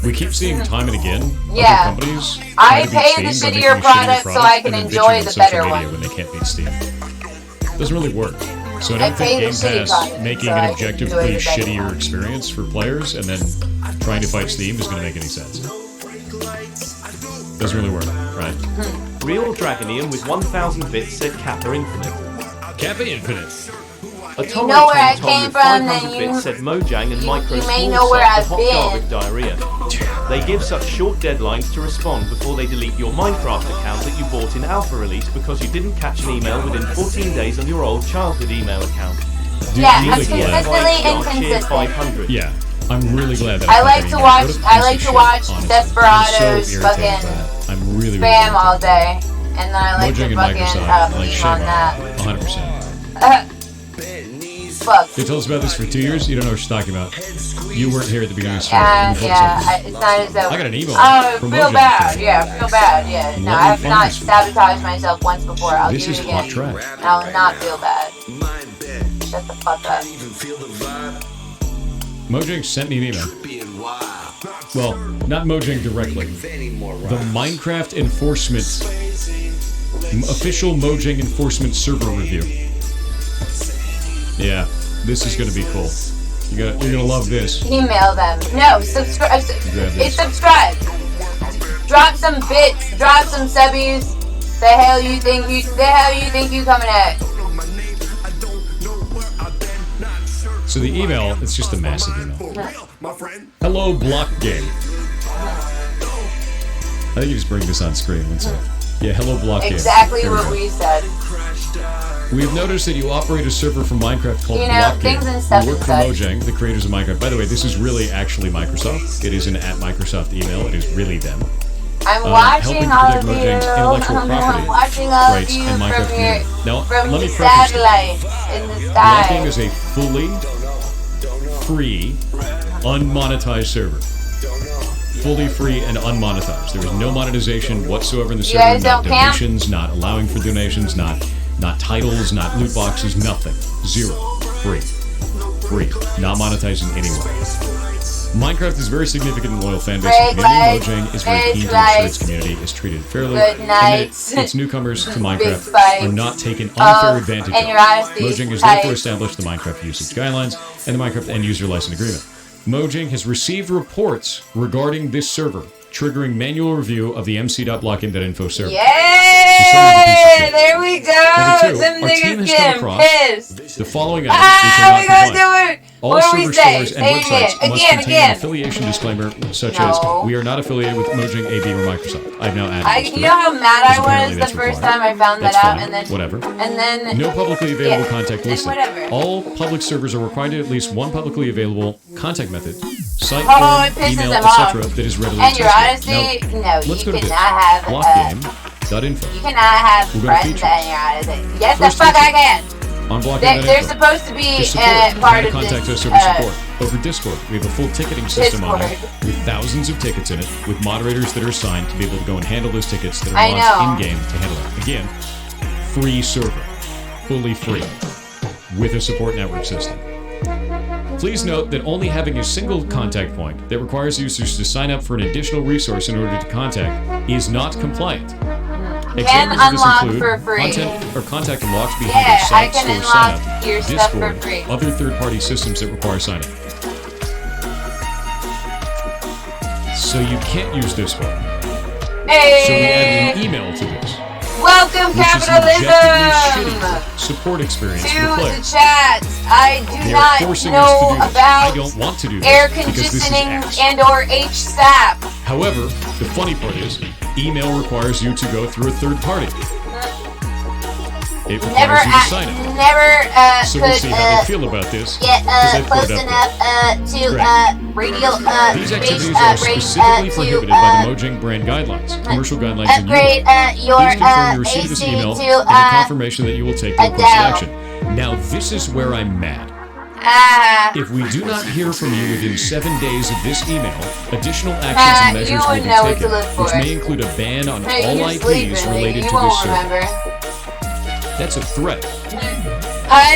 We keep seeing time and again Yeah. other companies I try to beat pay the Steam by shittier making a product so I can and then enjoy bitching on the social better media one. when they can't beat Steam. Doesn't really work. So I I don't pay think the Game shitty Pass product making so an I can objectively enjoy the better shittier one. experience for players and then trying to fight Steam is going to make any sense. Doesn't really work, right? Real Dragonian with 1000 bits said Kappa Infinite. Kappa Infinite. Atomic know where I Tom Tom came with from, 500 then bits you- said Mojang and Micro you may Small know where Soft I've for been. hot garbage diarrhea. They give such short deadlines to respond before they delete your Minecraft account that you bought in alpha release because you didn't catch an email within 14 days on your old childhood email account. Yeah, really I'm glad. consistently Cheer inconsistent. 500. Yeah, I'm really glad that I got like that to email. watch. What a I piece like of to shit, watch honestly. Desperados I'm so irritated fucking by that. I'm really spam irritated. all day, and then I like Mojang to and fucking Microsoft, like meme shame on that. 100%. Fuck. They told us about this for 2 years. You don't know what you're talking about. You weren't here at the beginning of the story. Yeah, You yeah. It's not as though. I got an email Oh, from feel Mojang bad. today. Yeah, feel bad. Yeah. No, Let I me have find not this. sabotaged myself once before. I'll This do is it hot again. trash. I will not feel bad. Shut the fuck up. Mojang sent me an email. Well, not Mojang directly. The Minecraft Enforcement official Mojang Enforcement server review. Yeah, this is gonna be cool. You're gonna love this. Email them. No, subscribe. Grab this. It's subscribe. Drop some bits. Drop some subbies. The hell you think you coming at? So the email, it's just a massive email. Hello, Block Game. I think you just bring this on screen. One second. Yeah, hello, Block Game. Exactly There we what go. we said. We've noticed that you operate a server for Minecraft called You know, Block Game. things and stuff You work for and such. Mojang, the creators of Minecraft. By the way, this is really actually Microsoft. It is an @Microsoft email. It is really them. I'm helping watching to all protect of you. Mojang's intellectual I'm property watching all of rights you and Minecraft from your community. Now, from let the me preface this. satellite in the Block Game sky. is a fully free, unmonetized server. Fully free and unmonetized. There is no monetization whatsoever in the You server. guys Not don't camp? donations, not allowing for donations, not titles, not loot boxes, nothing. Zero. Free. Free. Not monetizing anywhere. Minecraft is a very significant and loyal fan base in the Great community. life. Mojang is very It's keen to ensure its life. community is treated fairly. Good and nights. that its newcomers to Minecraft fights. are not taken unfair Oh, advantage and of. your honesty Mojang has tight. therefore established the Minecraft usage guidelines and the Minecraft end user license agreement. Mojang has received reports regarding this server, triggering manual review of the mc.blockgame.info server. Yay! Hey, there we go. Number 2, Them our team niggas has come getting across pissed. the following items Ah, we which are gonna not do compliant. it. All What do we server say? stores and Say websites it must again, contain an again. affiliation disclaimer such No. as we are not affiliated with Mojang, AB, or Microsoft. I've now added this to You it, know how mad I because was apparently the that's first required. time I found that That's out, fine. and then Whatever. and No publicly available yeah, contact then listed. whatever. All public servers are required to at least one publicly available contact method, site Oh, form, it pisses email, them etc. off. that is readily And your accessible. honesty, Now, no, let's you go to cannot this. have Blockgame.info. you cannot have We'll go to friends features. and your honesty. Yes, the First fuck I feature. can. On They're Blockgame.info. supposed to be There's support. part You of can contact this. us over support. Over Discord, we have a full ticketing system on there Discord. with thousands of tickets in it, with moderators that are assigned to be able to go and handle those tickets that are I logged know. in-game to handle it. Again, free server. Fully free. With a support network system. Please note that only having a single contact point that requires users to sign up for an additional resource in order to contact is not compliant. Can Examples of this unlock include for free. content or contact unlocked behind Yeah, your I site can store unlock sign-up, your stuff for Discord, free. other third-party systems that require sign-up. So you can't use this one. So we Hey, added an email to this, welcome which is an objectively capitalism shitty support experience to for the player. the chat. I do They are not forcing us to know do this. about I don't want to do this air because this is conditioning ass. and/or HSAP. However, the funny part is, email requires you to go through a third party. It Never, requires you to sign up. never So we'll could see how they feel about this. get 'cause I put close it up enough to Right. radio These space activities are rate specifically to prohibited by the Mojang brand guidelines, commercial guidelines, and upgrade your Please confirm you received this AC email to and a confirmation that you will take the requested Adele. action. Now, this is where I'm mad. If we do not hear from you within 7 days of this email, additional actions and measures you will would be know what to taken, look which for. may include a ban on Hey, all you're IPs sleeping, related you to won't this server. remember. That's a threat. It's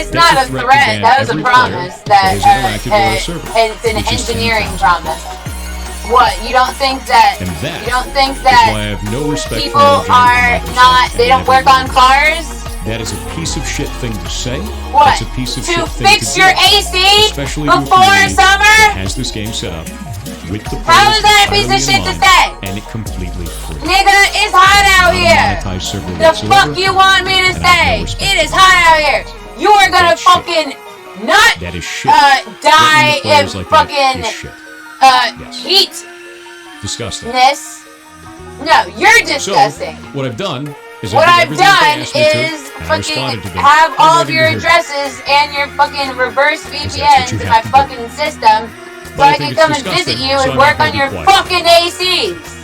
That's not a a threat to threat. ban That was a every promise player that has that interacted with our server, it's an which is engineering 10,000. promise. What? You don't think that? And that You don't think is why I that have no respect people for Mojang or are Microsoft not? and They don't whatever work on you do. cars. That is a piece of shit thing to say. What? That's a piece of To shit thing fix to your do. AC Especially to a before community summer? that has this game set up with the How players is that a piece of entirely shit in to mind, say? and it completely free. Nigga, it's hot out Not a here. monetized server The whatsoever, fuck you want me to and I have no say? respect. It is hot out here. You are gonna That's shit. fucking not That is shit. die Threatening the in players like that fucking is shit. heat. Disgusting. No, you're disgusting. So, what I've done is What I did everything I've that they done asked me to, is and I fucking responded to them. have I'm all ready of your to hear it. addresses and your fucking reverse that's what VPNs you in have my to do. fucking system so But I I think can it's come and visit disgusting, you so and I'm work not on gonna your be quiet. fucking ACs.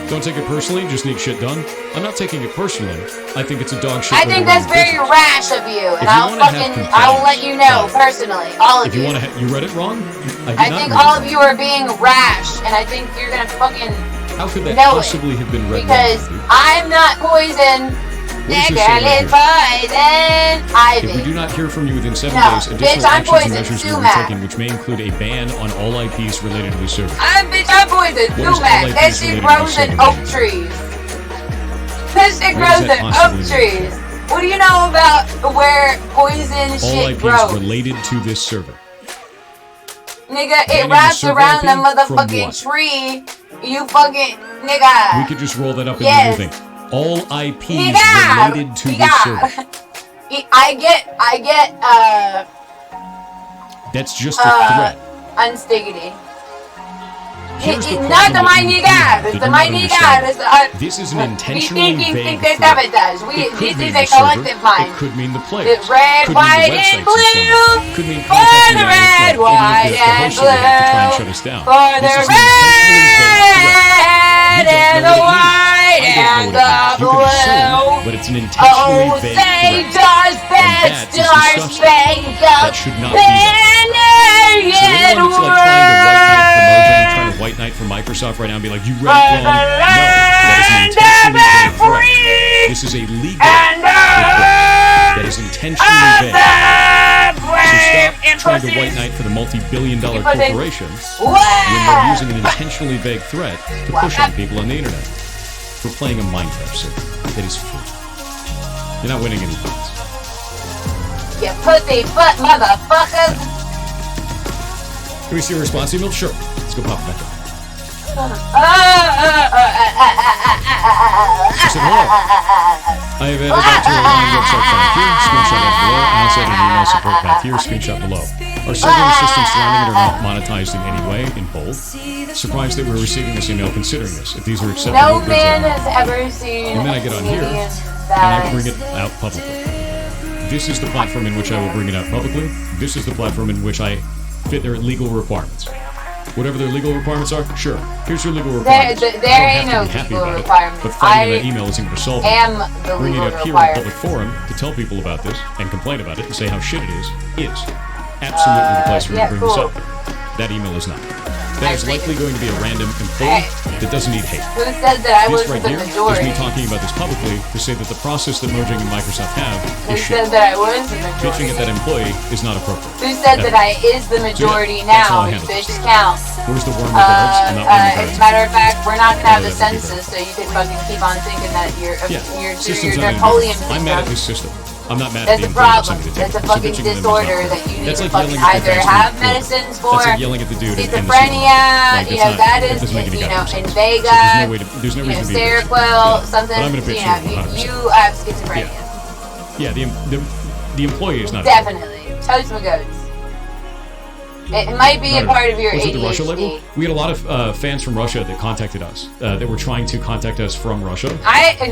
Don't take it personally, just need shit done. I'm not taking it personally. I think it's a dog shit. I way think to run that's your very business. rash of you, and If you I'll wanna have fucking, complaints, I will let you know fine. personally, all of If you you. want to, you read it wrong. I think all of you are being rash, and I think you're gonna fucking How could that know it. possibly have been read Because wrong? dude? I'm not poison. What does The this say girl right is here? poison. Ivy. If we do not hear from you within 7 No, days, bitch, additional I'm actions and poison. measures will be Sumac. taken, which may include a ban on all IPs related to the server. I'm poison. What is Sumac. all That IPs shit related grows to in the oak server? trees. That shit What grows does that in oak possibly trees. What do you know about where poison All shit IPs grows? related to this server. Nigga, it Banning the wraps server around the IP from motherfucking what? tree. You fucking nigga. We could just roll that up into Yes. everything. All IPs Nigga. related to this server. I get That's just a threat. unstiggity. Here's the Not problem the that my you nigga. that It's you the not my nigga. understand. It's the This is an we intentionally think vague they threat. sabotage. It could This mean is the a server. collective mind. It could mean the players. It's red, could white, mean the and websites in some way. blue. Could mean For contacting the us, red, like white, any of the and hosts that have to try and blue. shut us down. For This the is an intentionally vague threat. red You and don't the know what it white means. I and don't know what it means. the You can assume, blue. but it's an intentionally Oh, vague say threat. does And best that is stars disgusting. spangled That should not be there. So banner anyone that's like trying to white knight for Mojang, trying to white knight for Microsoft right now and be like, you read it wrong. No, that is an intentionally vague threat. This is a legal threat. That is intentionally vague. So stop trying to white knight for the multi-billion-dollar corporations when they're using an intentionally vague threat to push on people on the internet for playing a Minecraft server that is free. You're not winning any points. You pussy butt motherfuckers. Can we see a response email? Sure. Let's go pop it back up. said, hello. I have added that to our line website path here. Screenshot that below. I also added an email support path here. Screenshot below. Our server and systems surrounding it are not monetized in any way, in bold. Surprised that we're receiving this email considering this. If these are acceptable, no man has ever seen. And then I get on here, and I bring it out publicly. This is the platform in which I will bring it out publicly. This is the platform in which I fit their legal requirements. Whatever their legal requirements are, sure. Here's your legal requirements. There ain't no legal requirements. But fighting that email isn't going to solve it. The Bringing it up here in a public forum to tell people about this and complain about it and say how shit it is absolutely the place for me to bring this up. That email is not. That is likely going to be a random employee that doesn't need hate. Who said that I was right the here majority? is me talking about this publicly to say that the process that Mojang and Microsoft have Who is shit. said that I was the majority? Bitching at that employee is not appropriate. Who said that I is the majority now? Bitch count. Where's the worm with the heads? I'm not one with the As heads. a matter of fact, we're not gonna have a census, so you can fucking keep on thinking that you're System's not Napoleon. I'm mad at this system. I'm not mad That's at a the problem. employee That's a fucking disorder that you need to fucking yelling at the either fans have for- medicines for. That's like yelling at the dude in the Schizophrenia, you know, that is, doesn't make any you know, goddamn sense. Invega, There's no reason to be Seroquel, something, But I'm gonna bitch you know, you 100%. you have schizophrenia. Yeah, the employee is not. Definitely. Toast my goats. It might be a part of your Was it the Russia label? ADHD. We had a lot of fans from Russia that contacted us, that were trying to contact us from Russia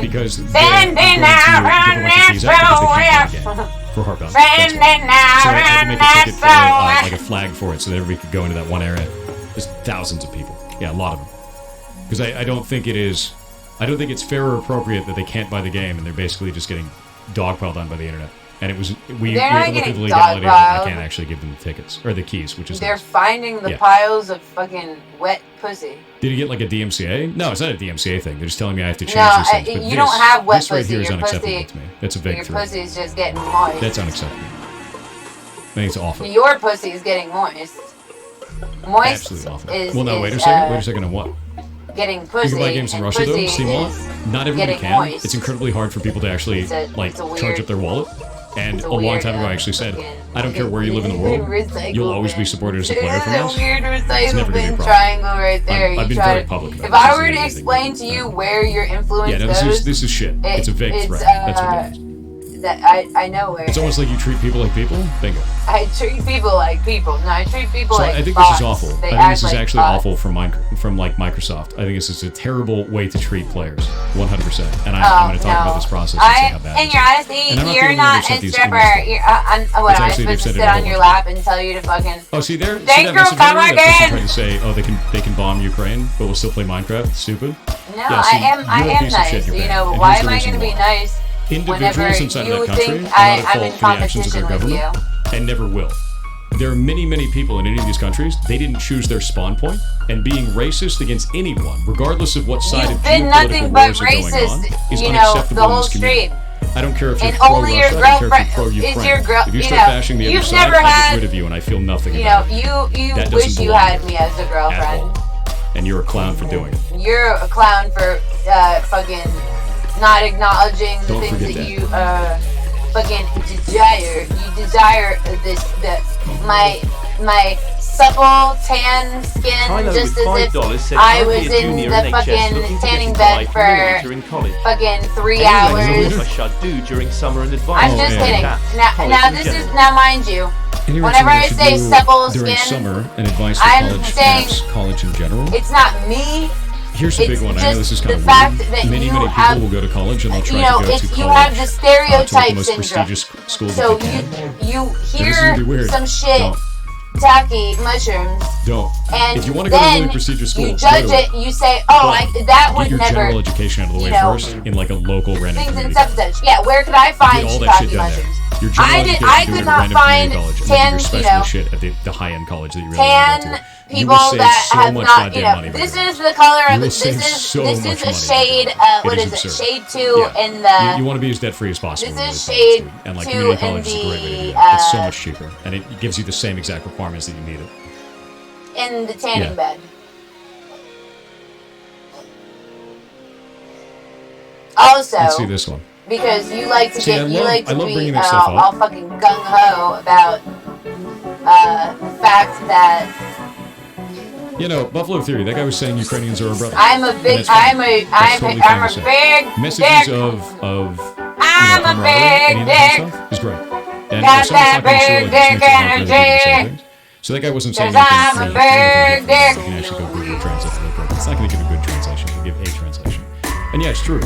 because they're going to give a bunch of fees out because they can't play the game for Heartbound. So I had to make a ticket for like a flag for it so that everybody could go into that one area. There's thousands of people. Yeah, a lot of them. Because I don't think it is. I don't think it's fair or appropriate that they can't buy the game and they're basically just getting dogpiled on by the internet. And it was we had to look at the legality of it. I can't actually give them the tickets or the keys, which is They're nice. finding the Yeah. piles of fucking wet pussy. Did he get like a DMCA? No, it's not a DMCA thing. They're just telling me I have to change No, these things. But you don't have wet this right pussy. here is Your unacceptable pussy, to me. That's a vague your threat. pussy's just getting moist. That's unacceptable. I think it's awful. Your pussy is getting moist. Moist Absolutely awful. is Well, no, is, wait a second. Wait a second on what? Getting pussy. You can buy games in and Russia though, pussy Steam Wallet. is Not everybody getting can. moist. It's incredibly hard for people to actually like charge up their wallet. And a long time ago, I actually said, I don't care where you live in the world, you'll always be supported as a player from us. It's a weird It's never gonna be a recycle bin problem. triangle right there. I've been You try very to- public about If this. I were to explain to you where your influence Yeah, no, goes, this is shit. It's a vague threat. That's what it is. that I know where. It's almost like you treat people like people. Bingo. I treat people like people. No, I treat people So like I think bots. this is awful. They I think act this is like actually bots. awful from like Microsoft. I think this is a terrible way to treat players. 100%. And I'm going to talk about this process and say how bad in it your is. honesty, And I'm not the you're only one not who sent a these stripper. emails. You're, what It's am I actually- they've supposed to said it sit a on whole your bunch. lap and tell you to fucking? Oh, see there. Thank see that you, message come there? That person again. trying to say, oh, they can bomb Ukraine, but we'll still play Minecraft. Stupid. No, Yeah, see, I you're a am piece of nice. shit, you're You bad. know, And why here's am the I reason going to be why. nice Individuals whenever inside you of that country think are not at I'm fault in for the actions of competition their with you? government and never will. There are many, many people in any of these countries, they didn't choose their spawn point, and being racist against anyone, regardless of what side You've of been geopolitical nothing but wars are going racist, on, is you know, unacceptable the in whole this community. stream. I don't care if you're And pro-Russia, only your I don't care if you're girlfriend pro-Ukraine. is your girl. If you You start know, bashing the other you've side, never I get had. rid of you and I feel nothing You about know, it. you That wish doesn't you belong had here me as a at girlfriend. all. And you're a clown for doing it. You're a clown for fucking not acknowledging the Don't things forget that that. you fucking desire. You desire my supple tan skin, Tyler just with as $5 if said, I "Currently was a in junior the NHS fucking looking to tanning get bed a for milliliter in college. fucking 3 Anyway, hours. I should do during summer and advice. I'm just yeah. kidding. College Now in this general. is now mind you. And here's Whenever what I should say do supple during skin, summer and advice for I'm college saying staffs, college in general. it's not me. Here's the It's big one. I know this is just kind of the fact weird. that Many you people have- will go to college and they'll try You know, to go it's to you college have the to the stereotype most syndrome. prestigious schools So that they can. you this is hear gonna be weird. some shit, Don't. tacky mushrooms, Don't. and If you want to go to a then really prestigious school, you go judge to it. You say, "Oh, But that get would your never." general education out of the way you know, first in like a local random Things in community. substance. Yeah, where could I Get find all that shiitake shit done there. mushrooms? Your general education I do it could at a not random find community college, and 10, then do your special shit at the high-end college that you really want to go to. You people will save that so have much not, goddamn you know, money by this doing is the color You of will this save is so this much is a money. shade. It What is is it? absurd. Shade 2 Yeah. in the. You want to be as debt-free as possible. This is when you're shade in college, and like 2 community in college is a great way to do the, that. It's so much cheaper, and it gives you the same exact requirements that you need it. in the tanning Yeah. bed. Also, Let's see this one. because you like to See, get, I you love- like I to love be bringing that stuff up. all fucking gung ho about the fact that You know, Buffalo Theory. That guy was saying Ukrainians are our brothers. I'm a big, I'm a big messages dick. of I'm a big dick. Is great. And Got someone's that talking big Cyrillic, just dick makes it hard for other people to say energy. things. So that guy wasn't saying 'Cause anything. I'm a for big dick. You can actually go Google Translate real quick. It's not going to give a good translation. It'll give a translation. And yeah, it's true.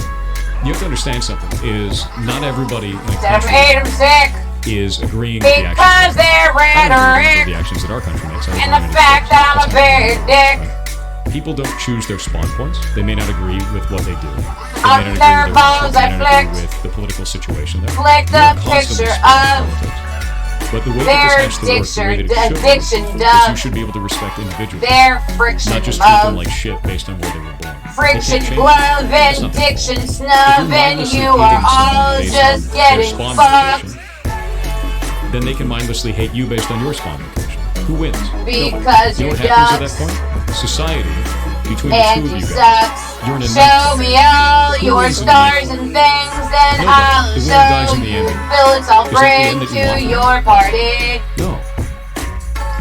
You have to understand something. Is not everybody in a That made country him sick. is agreeing with the actions. Because their I don't agree rhetoric with the actions that our country makes. and the fact that I'm a big dick. People don't choose their spawn points. They may not agree with what they do. They Up may not their agree with balls, they I may not agree flicked. with the political situation. There. Flicked We're a constantly picture speaking of politics. But the way their that this has to work, the way that it should addiction work, is dove. you should be able to respect individuals. Their friction not just treat them love. like shit based on where they were born. Friction, They can't change love, that. It's and not their fault. diction, If snub, you're and mindlessly you hating are someone all based just on their getting spawn fucked. location, then they can mindlessly hate you based on your spawn location. Who wins? Nobody. Because You know you're what happens at ducks. that point? Society, between the And two of you you sucks. guys, you're in a Show nexus. me all Who your wins in the stars nexus? and things, and Nobody. I'll The winner dies show in the you end. bullets I'll Is that the end bring that you want? to your party. No.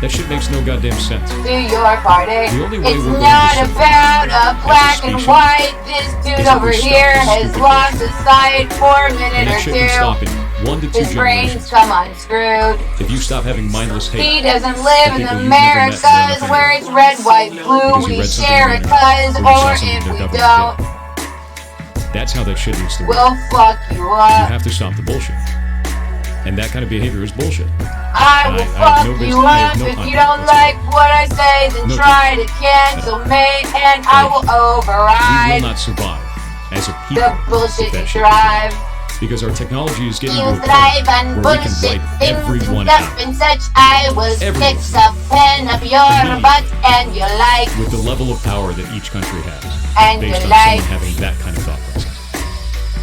That shit makes no goddamn sense. To your party. The only way It's we're going not to survive about a as a black and species white. This dude is if over we stop here this has stupid lost bullshit. his sight for a And minute that or shit can stop two. in 1 to 2 His brain's generations. come unscrewed. If you stop having mindless hate. He doesn't live for in people you've never met, Americas never where met, it's red, white, blue. because you We read something share on it the internet, cuz, or you saw or something if their we government don't, did. That's how that shit needs to work. we'll fuck you You up. have to stop the bullshit. And that kind of behavior is bullshit. I will I have fuck no you business- I have up no if time you for don't that. like what I say, then No try to cancel me and I will We will override not survive as a people the if bullshit that you shit drive. continues. Because our technology is getting You to a point thrive on where we can bullshit wipe things everyone and out stuff and such. I will Everyone. stick a pen up your butt and you like. with the level of power that each country has, And based you on like. someone having that kind of thought process.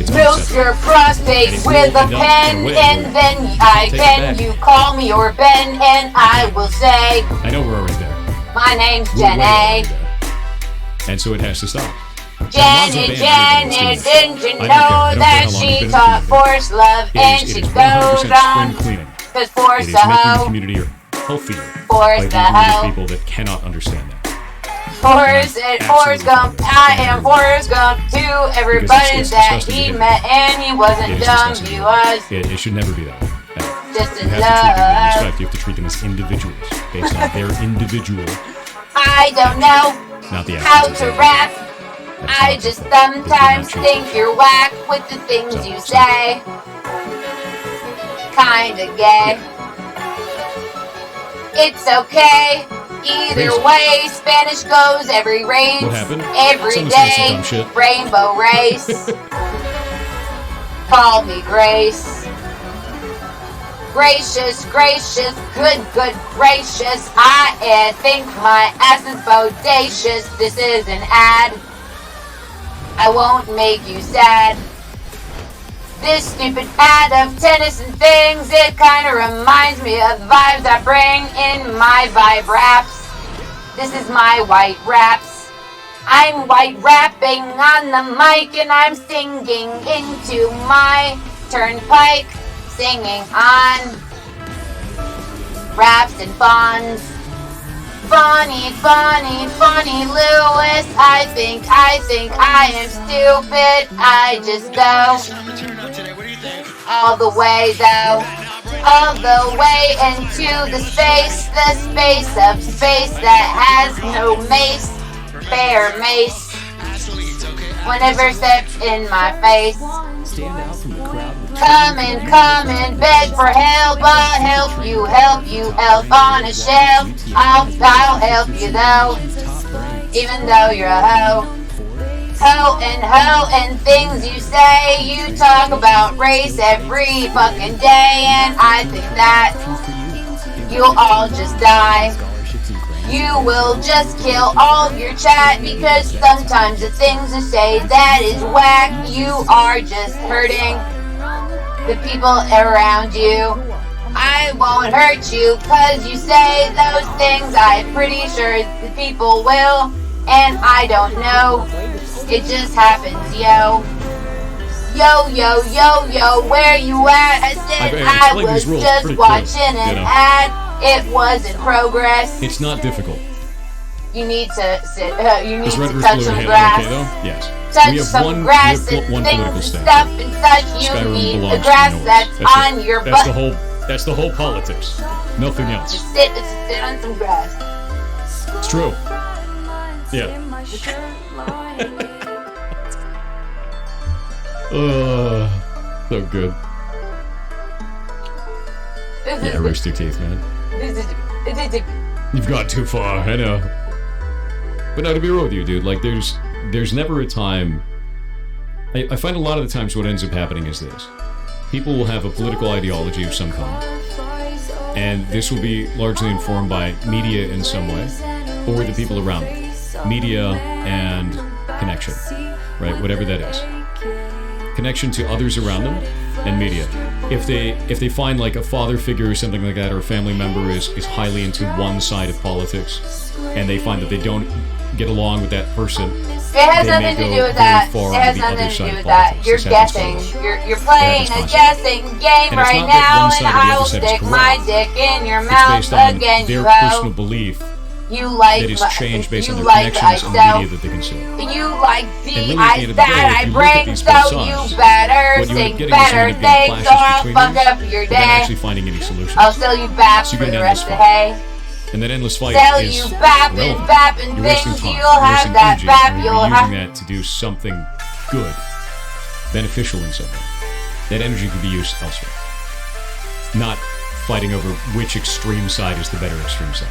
It's Milk unacceptable. your And prostate it with will a end up pen, in a way and where then I take it can. back. You call me your Ben, and I will say, I know we're already there. my name's We're way Jenny. already there. And so it has to stop. Jenny, Alonzo Band, Jenny, everybody's doing didn't it. you I don't care. I know don't care that how long she you've been taught in the community. force love and It she is goes 100% spring on? cleaning. Cause It force is the making the hoe, community healthier force by the engaging with hoe. people that cannot understand that. Forrest and Forrest Gump, I am Forrest Gump to everybody it's that disgusting he behavior. met, and he It wasn't is dumb, disgusting he behavior. was It should never be that way. Ever. just You in have to treat them with love. respect. You have to treat them as individuals based on their individual, I don't know not the how actions. to of rap. That's I not just simple. They did not sometimes choose think you're whack with the things you say. Kinda gay. It's okay. Either Basic. way, Spanish goes every race, What happened? every Someone said some day. dumb shit. Rainbow race. Call me Grace. Gracious, gracious, good, good, gracious. I think my ass is bodacious. This is an ad. I won't make you sad. This stupid ad of tennis and things, it kinda reminds me of vibes I bring in my vibe raps. This is my white raps. I'm white rapping on the mic and I'm singing into my turnpike, singing on raps and bonds. Funny, funny, funny Lewis. I think I am stupid. I just go all the way though. All the way into the space of space that has no mace, bear mace. Whenever steps in my face. Stand out from the crowd with Come and beg for help. I'll help you on a shelf. I'll help you though, even though you're a hoe. Ho and things you say. You talk about race every fucking day, and I think that you'll all just die. You will just kill all of your chat because sometimes the things you say that is whack. You are just hurting the people around you. I won't hurt you cause you say those things. I'm pretty sure the people will, and I don't know. It just happens, yo. Yo, yo, yo, yo, where you at? I said I was just watching an ad. It was in progress. It's not difficult. You need to sit. You need Is Red to Roof touch Blue some Halo grass. okay though? Yes. Touch We have some one, grass we have and one things political and stand. stuff and such. You Skyrim need belongs the to grass no one. that's That's on it. your That's butt. the whole. That's the whole politics. Nothing else. Just sit on some grass. It's true. Yeah. So good. Yeah, roast your teeth, man. You've gone too far, I know. But no, to be real with you, dude, like there's never a time. I find a lot of the times what ends up happening is this: people will have a political ideology of some kind, and this will be largely informed by media in some way, or the people around them. Media and connection, right? Whatever that is. Connection to others around them and media. If they find like a father figure or something like that, or a family member is highly into one side of politics, and they find that they don't get along with that person, it has nothing to do with that. It has nothing to do with that. You're guessing. You're playing a guessing game right now, and I will stick my dick in your mouth again, you their hoe. personal belief You like that is changed based on their like connections and ISO. media that they consume. You like the And really, at the ice end of the that day, I if you look at bring, these so both you sides, better what you end think up getting is better you end up getting things, clashes or I'll between fuck them up your without day. actually finding any solutions. I'll sell you bap So you for get the an rest endless of the fight. hay. And that endless fight Sell is you bap and irrelevant. bap and You're wasting things, time. you'll You're have wasting that energy. bap, You're you'll using have. that to do something good, beneficial in some way. That energy could be used elsewhere. Not fighting over which extreme side is the better extreme side,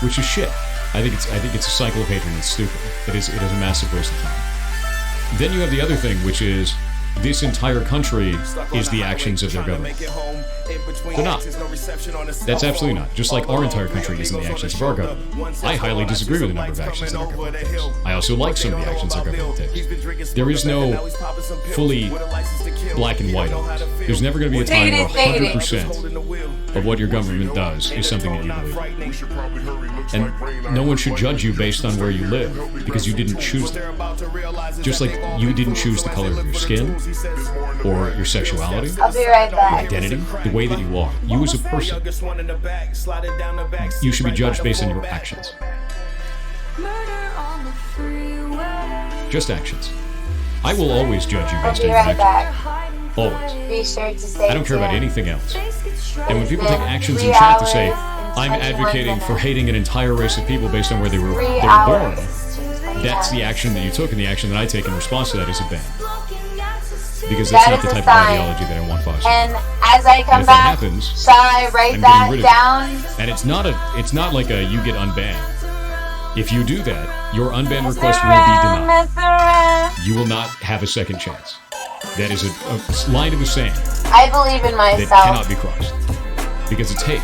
which is shit. I think it's a cycle of hatred and it's stupid. It is a massive waste of time. Then you have the other thing, which is this entire country is the actions of their government. They're not. That's absolutely not. Just like our entire country isn't the actions of our government. I highly disagree with a number of actions that our government takes. I also like some of the actions our government takes. There is no fully black and white on this. There's never going to be a time where 100% of what your government does is something that you believe. And no one should judge you based on where you live, because you didn't choose them. Just like you didn't choose the color of your skin, or your sexuality, I'll be right your back. identity, the way that you are. You as a person, you should be judged based on your actions. Just actions. I will always judge you I'll based be on your right actions. back. Always. Be sure to stay I don't care about tuned. anything else. And when people take actions in 3 chat to say, hours and I'm 21 advocating for hating an entire race of people based on where they were 3 born, hours. that's the action that you took, and the action that I take in response to that is a ban. Because that's That not is the a type of sign. ideology that I want fostering. And as I come And if that back, happens, shall I write I'm that getting rid of down? it. And it's not like a you get unbanned. If you do that, your unban request will be denied. Mess around. You will not have a second chance. That is a line in the sand I believe in that myself. cannot be crossed. Because it's hate.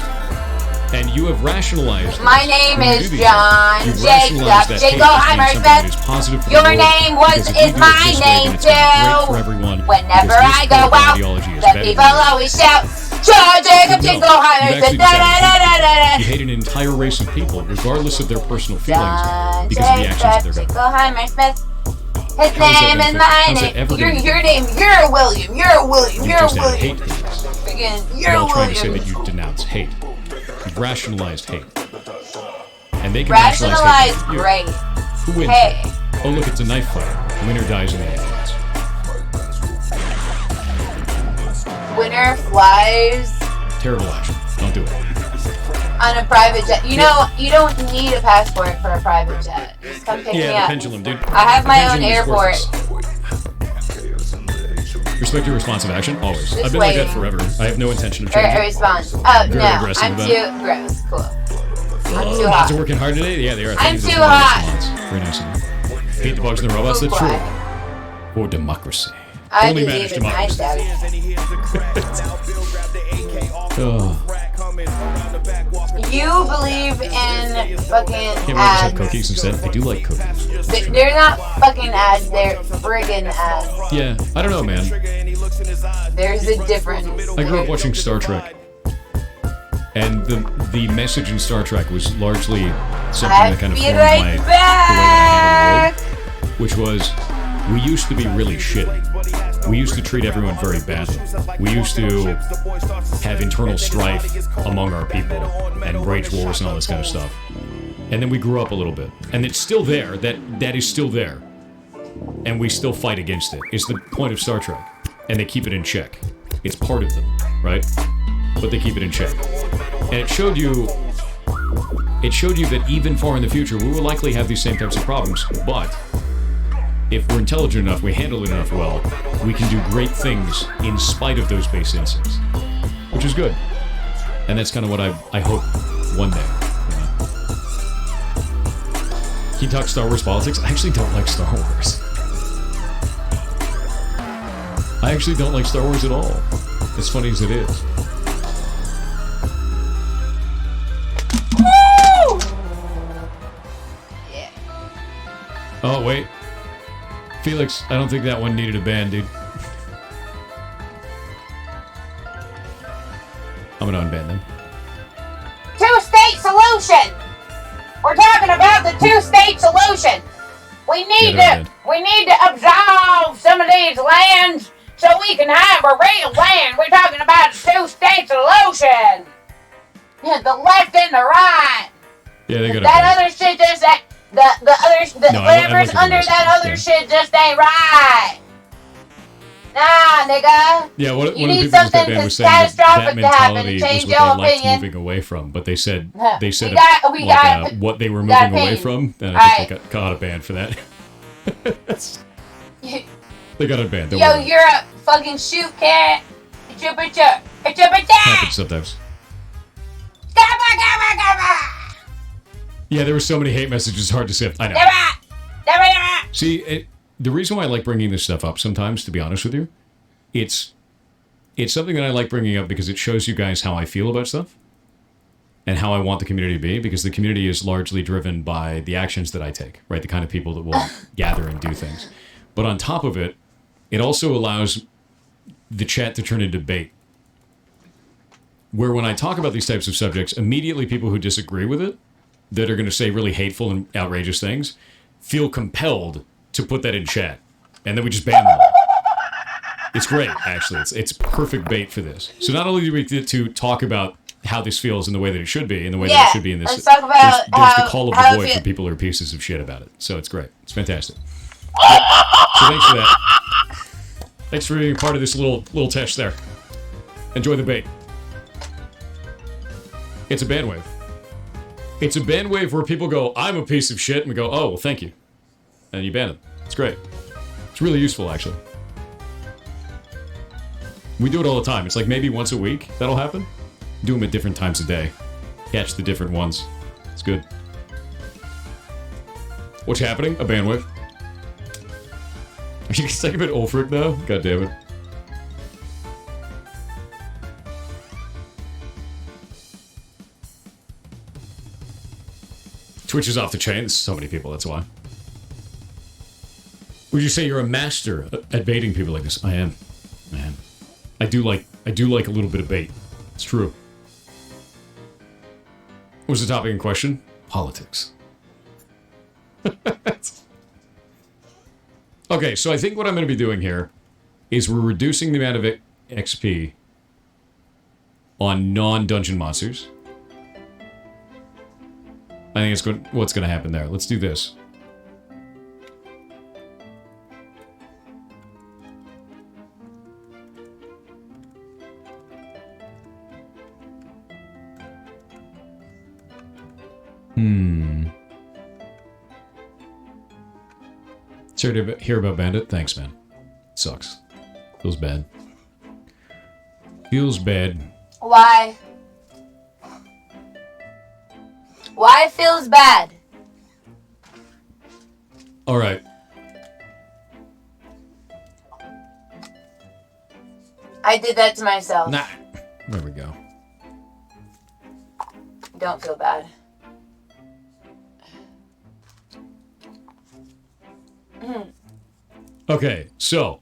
And you have rationalized My this. name When you is do these John things, you've Jacob rationalized that hate as being Jingleheimer something that is Smith. positive for the Your world, name because if we is do it my this way, name then it's gonna be great too. for everyone, Whenever because this I go political out, ideology is the better people than yours. always shout, John Jacob No, Jingleheimer you've Smith. actually You hate an entire race of people, regardless of their personal feelings, John because of the actions of Jacob their government. Jingleheimer Smith. His How is that name is benefit- my how's that name. ever gonna Your name. You're William. You're William. You You're just added William. hate to this, Again, you're while trying to say William. that you denounce hate. You've rationalized hate. And they can rationalize hate Rationalize against you. great. Who wins? Hey. Oh, look, it's a knife fight. The winner dies in the ambulance. Winner flies Terrible action. Don't do it. on a private jet. You know, you don't need a passport for a private jet. Just come pick me Yeah, the up. pendulum, dude. I have The my own pendulum is airport. worthless. Respect your responsive action, always. Just I've been like that waiting. forever. I have no intention of Or changing. a response. Oh, Very no. aggressive I'm about too it. gross. Cool. I'm Oh, too the hot. kids are working hard today? Yeah, they are. I'm Thank you too for the hot. response. Very nice of you. Hate the bugs and the robots, that's true. For democracy. I Only believe managed in democracy. Oh. You believe in fucking Can't we just have ads. cookies instead? I do like cookies. They're not fucking ads, they're friggin' ads. Yeah, I don't know, man. There's a difference. I grew up watching Star Trek. And the message in Star Trek was largely something that kind of formed right the way that I had a world, which was, we used to be really shitty. We used to treat everyone very badly. We used to have internal strife among our people and rage wars and all this kind of stuff. And then we grew up a little bit. And it's still there. That is still there. And we still fight against it. It's the point of Star Trek. And they keep it in check. It's part of them, right? But they keep it in check. And it showed you that even far in the future, we will likely have these same types of problems. But if we're intelligent enough, we handle it enough well, we can do great things in spite of those base instincts. Which is good. And that's kind of what I hope one day. Can you talk Star Wars politics? I actually don't like Star Wars. I actually don't like Star Wars at all. As funny as it is. Woo! Yeah. Oh, wait. Felix, I don't think that one needed a ban, dude. I'm gonna unban them. Two-state solution! We're talking about the two-state solution! We need to absolve some of these lands so we can have a real land. We're talking about a two-state solution! Yeah, the left and the right! Yeah, they got that other shit just ain't... whatever's under that other shit just ain't right! Nah, nigga. Yeah, one of the need people something that was saying that mentality was what they liked moving away from, but they said what they were moving away from, and I think they got a ban for that. They got a ban. Yo, you're a fucking shoot cat. Happens sometimes. Yeah, there were so many hate messages, hard to sift. I know. See, the reason why I like bringing this stuff up sometimes, to be honest with you, it's something that I like bringing up because it shows you guys how I feel about stuff and how I want the community to be, because the community is largely driven by the actions that I take, right? The kind of people that will gather and do things. But on top of it, it also allows the chat to turn into debate. Where when I talk about these types of subjects, immediately people who disagree with it, that are going to say really hateful and outrageous things, feel compelled to put that in chat, and then we just ban them. It's great, actually. It's perfect bait for this. So not only do we get to talk about how this feels in the way that it should be, in the way that it should be in this, let's talk about there's the call of the void for people who are pieces of shit about it. So it's great. It's fantastic. So thanks for that. Thanks for being part of this little test there. Enjoy the bait. It's a bandwave. It's a bandwave where people go, I'm a piece of shit, and we go, oh, well, thank you. And you ban them. It's great. It's really useful, actually. We do it all the time. It's like maybe once a week that'll happen. Do them at different times of day. Catch the different ones. It's good. What's happening? A bandwave. Are you sick of it, Ulfric, now? God damn it. Twitch is off the chain. There's so many people, that's why. Would you say you're a master at baiting people like this? I am. Man. I do like a little bit of bait. It's true. What was the topic in question? Politics. Okay, so I think what I'm going to be doing here is we're reducing the amount of XP on non-dungeon monsters. I think it's what's going to happen there. Let's do this. Sorry to hear about Bandit. Thanks, man. Sucks. Feels bad. Feels bad. Why? Why it feels bad? All right. I did that to myself. Nah. There we go. Don't feel bad. Okay, so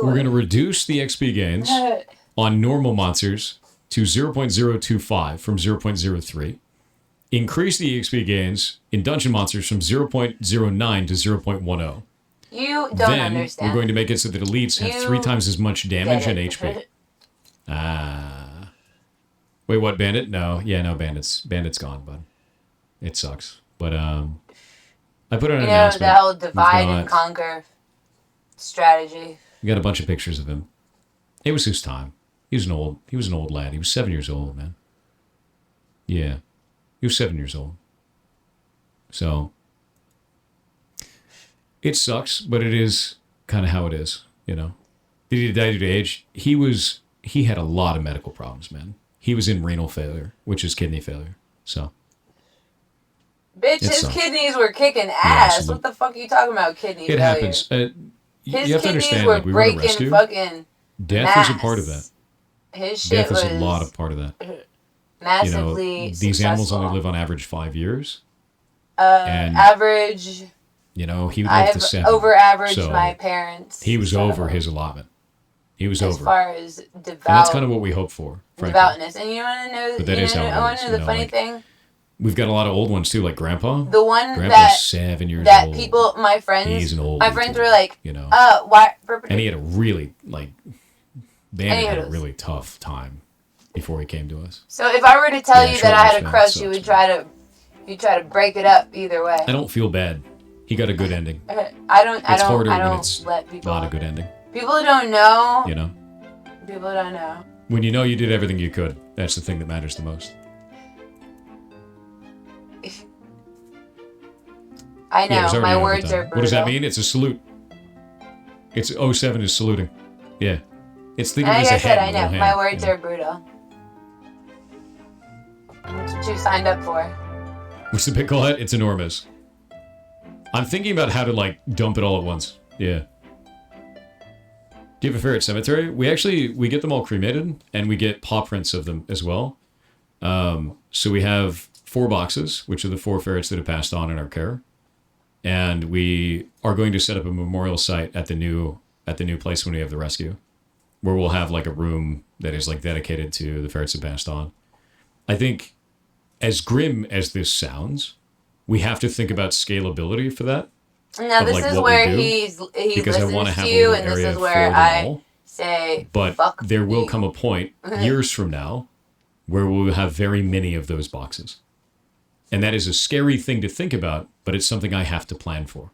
we're going to reduce the XP gains on normal monsters to 0.025 from 0.03. Increase the XP gains in dungeon monsters from 0.09 to 0.10. You don't then understand. We're going to make it so that elites have 3 times as much damage and HP. Wait, what, Bandit? No. Yeah, no, Bandit's gone, bud. It sucks. But I put out an You know, announcement. the whole We've divide and got- conquer strategy. We got a bunch of pictures of him. It was his time. He was an old lad. He was 7 years old, man. Yeah. He was 7 years old. So it sucks, but it is kind of how it is, you know. Did he die due to age? He had a lot of medical problems, man. He was in renal failure, which is kidney failure. So Bitch, It his sucks. kidneys were kicking ass. so What the fuck are you talking about, kidney it failure? happens. His You have to kidneys understand, were like, we run a breaking rescue. fucking Death is a part of that. His shit Death was is a lot of part of that. massively These animals successful. only live on average 5 years. and average. You know, he would I live have to 7. over averaged So my parents. He was so over his allotment. He was as over. far as devout, and that's kind of what we hope for, frankly. devoutness. And you want to know? But that you is know, how it I want is, to know you the know, funny like, thing. We've got a lot of old ones too, like Grandpa. The one Grandpa's that 7 years that old. people, my friends, He's an old my dude, friends were like, you know. why? And he had a really Bandit had a Anyways. really tough time before he came to us. So if I were to tell Yeah, you short that I had a lifespan crush, sucks, you would try to break it up either way. I don't feel bad. He got a good ending. I don't It's harder I when don't it's let people. not a good ending. People don't know. You know, People don't know. when you know you did everything you could, that's the thing that matters the most. I know, Yeah, it was already my overtime. words are brutal. What does that mean? It's a salute. It's 07 is saluting. Yeah. It's thinking Like as a I said, head. I with no know. hand, My words you know? are brutal. That's what you signed up for. What's the pickle hut? It's enormous. I'm thinking about how to, dump it all at once. Yeah. Do you have a ferret cemetery? We get them all cremated, and we get paw prints of them as well. So we have 4 boxes, which are the 4 ferrets that have passed on in our care. And we are going to set up a memorial site at the new place when we have the rescue, where we'll have a room that is dedicated to the ferrets that passed on. I think, as grim as this sounds, we have to think about scalability for that. Now this is where he because I want listens to have to a you, little and this area is for where them I all. say, But fuck there will you. come a point years from now where we'll have very many of those boxes. And that is a scary thing to think about, but it's something I have to plan for.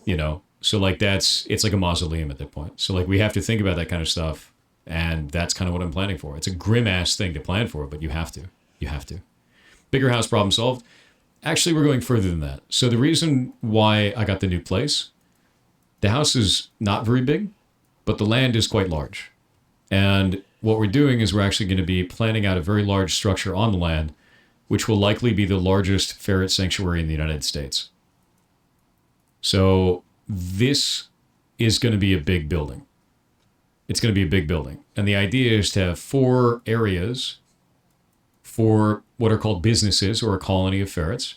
You know? So it's like a mausoleum at that point. So we have to think about that kind of stuff, and that's kind of what I'm planning for. It's a grim ass thing to plan for, but you have to. You have to. Bigger house, problem solved. Actually, we're going further than that. So the reason why I got the new place, the house is not very big, but the land is quite large. And what we're doing is we're actually going to be planning out a very large structure on the land, which will likely be the largest ferret sanctuary in the United States. So this is going to be a big building. It's going to be a big building. And the idea is to have 4 areas for what are called businesses or a colony of ferrets.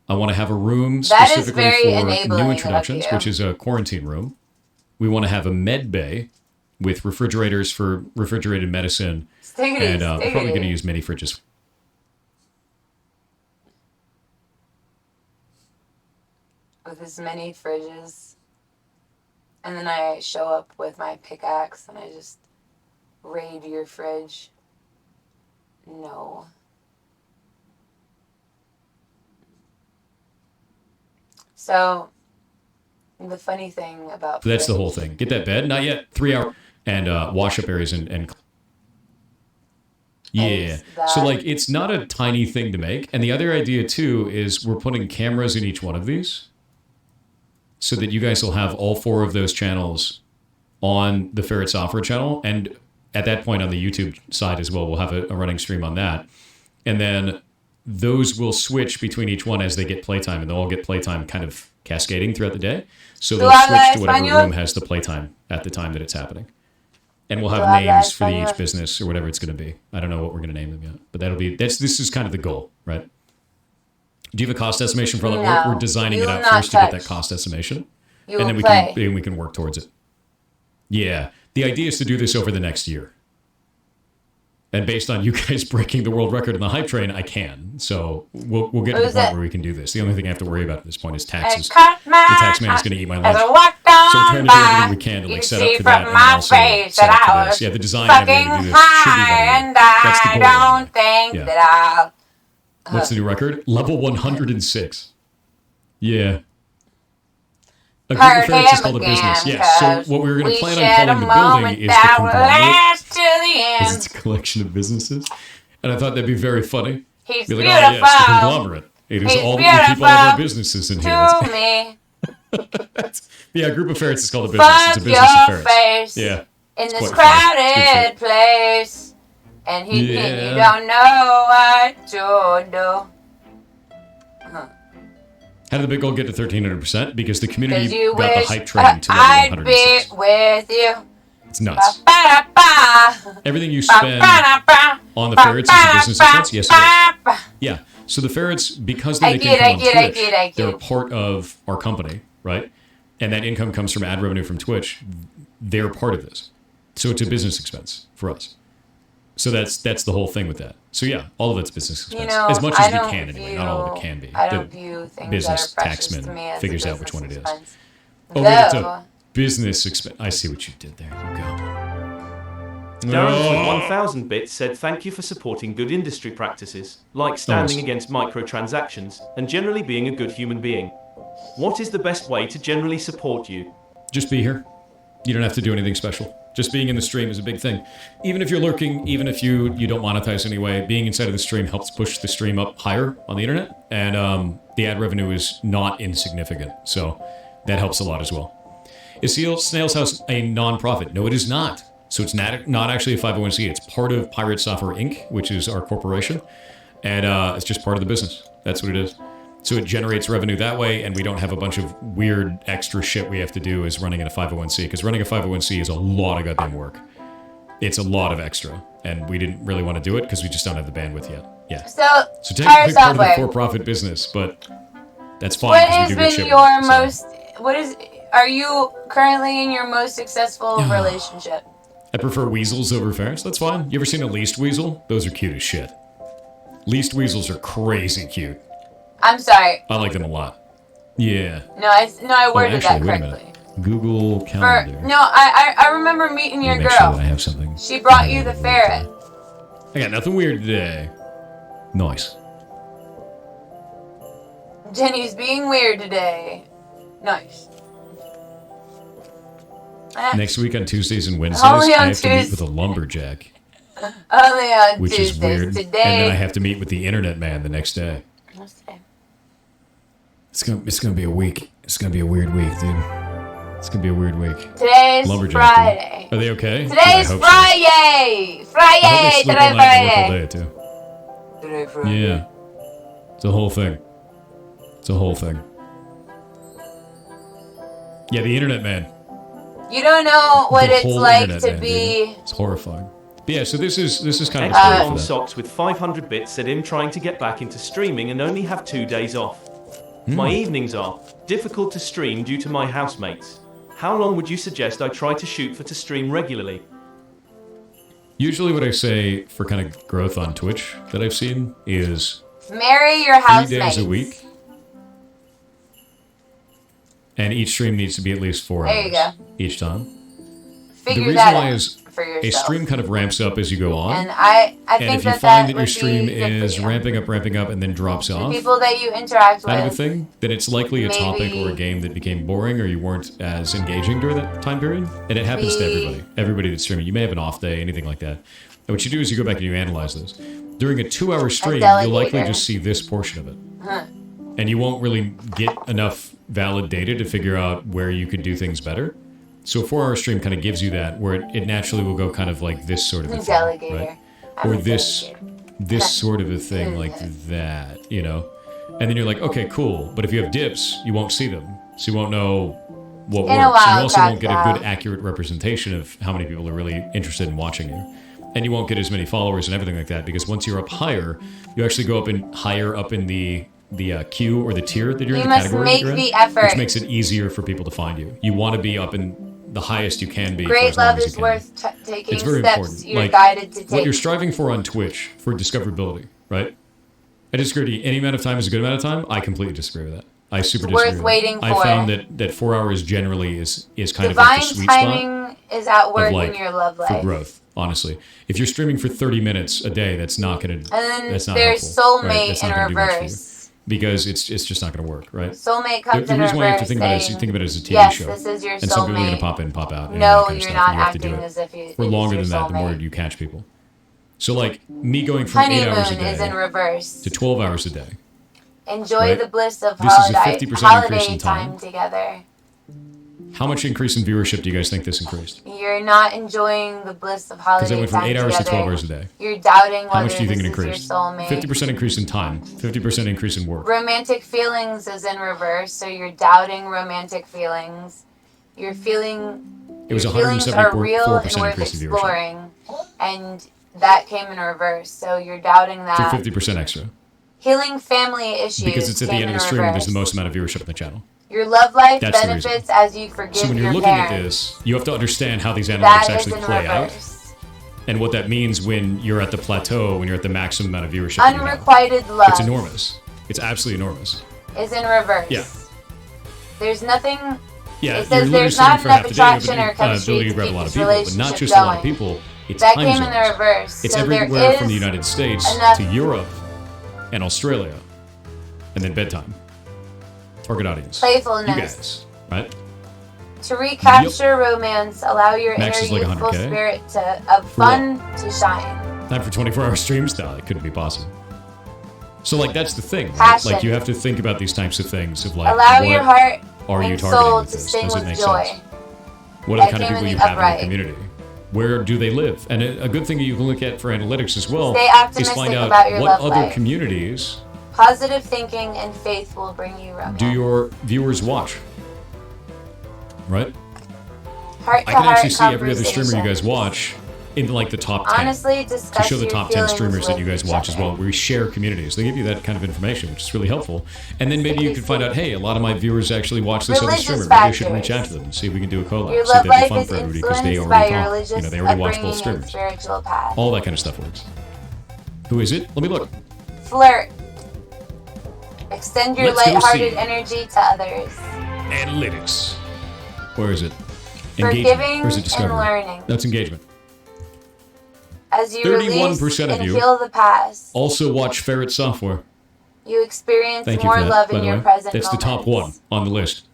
I want to have a room That is specifically very for enabling new of introductions, you. which is a quarantine room. We want to have a med bay with refrigerators for refrigerated medicine. Stiggity, And we're probably stiggity. going to use mini fridges. With as many fridges. And then I show up with my pickaxe and I just raid your fridge. No. So, the funny thing about So that's the fridge- whole thing. Get that bed, not yet. 3 hour and wash up areas and yeah. So it's not a tiny thing to make. And the other idea too is we're putting cameras in each one of these, so that you guys will have all 4 of those channels on the Ferret Software channel, and at that point on the YouTube side as well, we'll have a running stream on that, and then those will switch between each one as they get playtime, and they'll all get playtime kind of cascading throughout the day. So they'll switch to whatever room has the playtime at the time that it's happening. And we'll have names for each business or whatever it's going to be. I don't know what we're going to name them yet, but this is kind of the goal, right? Do you have a cost estimation for all that? No, We're designing you it will out not first to get that touch. cost estimation, You and then will play. we can work towards it. Yeah, the idea is to do this over the next year. And based on you guys breaking the world record in the hype train, I can. So we'll get to the point where we can do this. The only thing I have to worry about at this point is taxes. The tax man is going to eat my lunch. As I walked So on we're trying to do by, everything we can to you set see up for that, from and my then also face set that up for I this. was Yeah, the design and everything to fucking do this should be high, better. and That's the I goal. don't think Yeah. that I'll What's the new record? Level 106. Yeah. A group of ferrets is called a business. Yes. So what we were going to plan on calling the building is the conglomerate. Because it's a collection of businesses. And I thought that'd be very funny. He's be like, beautiful. oh, yes, the conglomerate. It is all we keep all of our businesses in here. To me. Yeah, a group of ferrets is called a business. It's a business of ferrets. Face yeah. In this crowded place. And you don't know what to do. How did the big goal get to 1,300%? Because the community you got the wish hype train to level I'd 106. be with you. It's nuts. Everything you spend on the ferrets is a business expense? Yes, it is. Yeah. So the ferrets, because they make income on Twitch, they're a part of our company, right? And that income comes from ad revenue from Twitch. They're part of this. So it's a business expense for us. So that's the whole thing with that. So yeah, all of it's business expense. As much as we can anyway. Not all of it can be. I don't view things business that are precious taxman to me as figures a out which one it is. expense. Oh, wait, it's a business expense. I see what you did there. You go. Darren with 1,000 bits said thank you for supporting good industry practices, like standing against microtransactions, and generally being a good human being. What is the best way to generally support you? Just be here. You don't have to do anything special. Just being in the stream is a big thing. Even if you're lurking, even if you don't monetize anyway, being inside of the stream helps push the stream up higher on the internet, and the ad revenue is not insignificant, so that helps a lot as well. Is Snail's House a non-profit? No, it is not. So it's not actually a 501c. It's part of Pirate Software Inc., which is our corporation, and it's just part of the business. That's what it is. So it generates revenue that way, and we don't have a bunch of weird extra shit we have to do as running in a 501c, because running a 501c is a lot of goddamn work. It's a lot of extra, and we didn't really want to do it because we just don't have the bandwidth yet. Yeah. So technically part of the for-profit business, but that's fine. What has been your most? Are you currently in your most successful relationship? I prefer weasels over ferrets. That's fine. You ever seen a least weasel? Those are cute as shit. Least weasels are crazy cute. I'm sorry. I like them a lot. Yeah. No, I worded that wait a correctly. minute. Google Calendar. I remember meeting your Make girl. sure that I have something. She brought you the ferret. I got nothing weird today. Nice. Jenny's being weird today. Nice. Next week on Tuesdays and Wednesdays, I have to meet with a lumberjack. Only on which Tuesdays. is weird. Today. And then I have to meet with the internet man the next day. It's gonna be a week. It's gonna be a weird week, dude. It's gonna be a weird week. Today's lumberjack, Friday. Dude. Are they okay? Today's Friday. So. Friday. Today's Friday. All day too. Today Friday. Yeah. It's a whole thing. It's a whole thing. Yeah, the internet man. You don't know what The it's whole like internet to man, be. dude. It's horrifying. But yeah, so this is kind of a Extra story long for that. socks with 500 bits said him trying to get back into streaming and only have 2 days off. My evenings are difficult to stream due to my housemates. How long would you suggest I try to shoot for to stream regularly? Usually what I say for kind of growth on Twitch that I've seen is Marry your 3 housemates. days a week. And each stream needs to be at least 4 There hours you go. each time. Figure the reason that why out is for a yourself. stream kind of ramps up as you go on. And I and think if you that find that would your stream be good for is you. ramping up, and then drops The off, people that you interact kind of a with. thing, then it's likely a topic Maybe- or a game that became boring or you weren't as engaging during that time period. And it happens to everybody. Everybody that's streaming. You may have an off day, anything like that. And what you do is you go back and you analyze this. During a 2-hour stream, you'll likely delegator. just see this portion of it. Huh. And you won't really get enough valid data to figure out where you could do things better. So a 4-hour stream kind of gives you that, where it naturally will go kind of like this sort of a thing, Delegator. right? I'm Or a this sort of a thing like that, you know? And then you're like, okay, cool. But if you have dips, you won't see them. So you won't know what In a works. And you while, also won't get a crowd. good, accurate representation of how many people are really interested in watching you. And you won't get as many followers and everything like that, because once you're up higher, you actually go higher up in the queue or the tier that you're You in, the must category make that you're in, the effort. which makes it easier for people to find you. You want to be up in the highest you can be. for Great as long love as you is can. worth taking It's very steps important. you're Like, guided to take. what you're striving for on Twitch for discoverability, right? I disagree. Any amount of time is a good amount of time. I completely disagree with that. I super It's worth disagree. waiting I for. found that 4 hours generally is kind of like Divine the sweet spot timing is at work of like in your love for life. growth. Honestly, if you're streaming for 30 minutes a day, that's not gonna. And then That's not there's helpful, soulmate right? That's in not gonna do much for you. reverse. Because it's just not going to work, right? Soulmate comes the in reason why you have to reverse think about it is you saying, think about it as a TV yes, show. this is your and some people are going soulmate. to pop in, pop out. And No, that kind of you're stuff, not and you have to do acting it as if for it's longer your than that. The more soulmate. you catch people. So like me going from 8 hours a Honeymoon is day in reverse. to 12 hours a day. Enjoy Right? the bliss of This is a holiday 50% increase holiday in time. time together. How much increase in viewership do you guys think this increased? You're not enjoying the bliss of holiday Because I went from time 8 hours to together. 12 hours a day. You're doubting How whether much do you think it this is your increased? soulmate. 50% increase in time. 50% increase in work. Romantic feelings is in reverse, so you're doubting romantic feelings. You're feeling It was your feelings are real 174% and worth increase in viewership. exploring, and that came in reverse. So you're doubting So that. 50% extra. Healing family issues Because it's at the came end of in the stream and there's the reverse. most amount of viewership on the channel. Your love life That's the reason. benefits as you forgive So when you're your looking parents. at this, you have to understand how these analytics That is actually in play out. reverse. And what that means when you're at the plateau, when you're at the maximum amount of viewership that you have. Unrequited love It's enormous. It's absolutely enormous. is in reverse. Yeah. There's nothing. Yeah, It you're says literally there's streaming not for half enough the day, you have attraction the or chemistry ability to to grab a keep lot of this people, but not relationship just a lot of going. people. It's That time came in zones. the reverse. It's So there everywhere is from the United States enough- to Europe and Australia, and then bedtime. Target audience. Playfulness. You guys, right? To recapture romance, allow your Max inner is like youthful 100K. spirit of fun to shine. Time for 24-hour streams? No, it couldn't be possible. So, like, that's the thing, right? Passion. Like, you have to think about these types of things of, like, Allow what your heart are you and targeting soul with to this? sing Does it with make joy. sense? What are the That kind of came people in you the have in your upright. community? Where do they live? And a good thing you can look at for analytics as well Stay is optimistic find out about your what love other life. communities Positive thinking and faith will bring you romance. do your viewers watch. Right? Heart I can actually see heart every other streamer you guys conversations. watch in like the top 10. Honestly, to discuss show the your top 10 feelings streamers that with you guys each watch as other. well. We share communities. They give you that kind of information, which is really helpful. And then maybe you can find out, hey, a lot of my viewers actually watch this other Religious streamer. Maybe I should factors. reach out to them and see if we can do a collab. Your See love if that'd life be fun is for everybody because they influenced already by your talk. religious They already watch both upbringing and streamers. spiritual path. All that kind of stuff works. Who is it? Let me look. Flirt. Extend your Let's go lighthearted see. energy to others. Analytics. Where is it? Forgiving Or is it and discovery? learning. That's engagement. As you 31% release of and you heal the past, Also watch Ferret Software. you experience Thank you more for that, love by in the your way. present That's the top one on the list.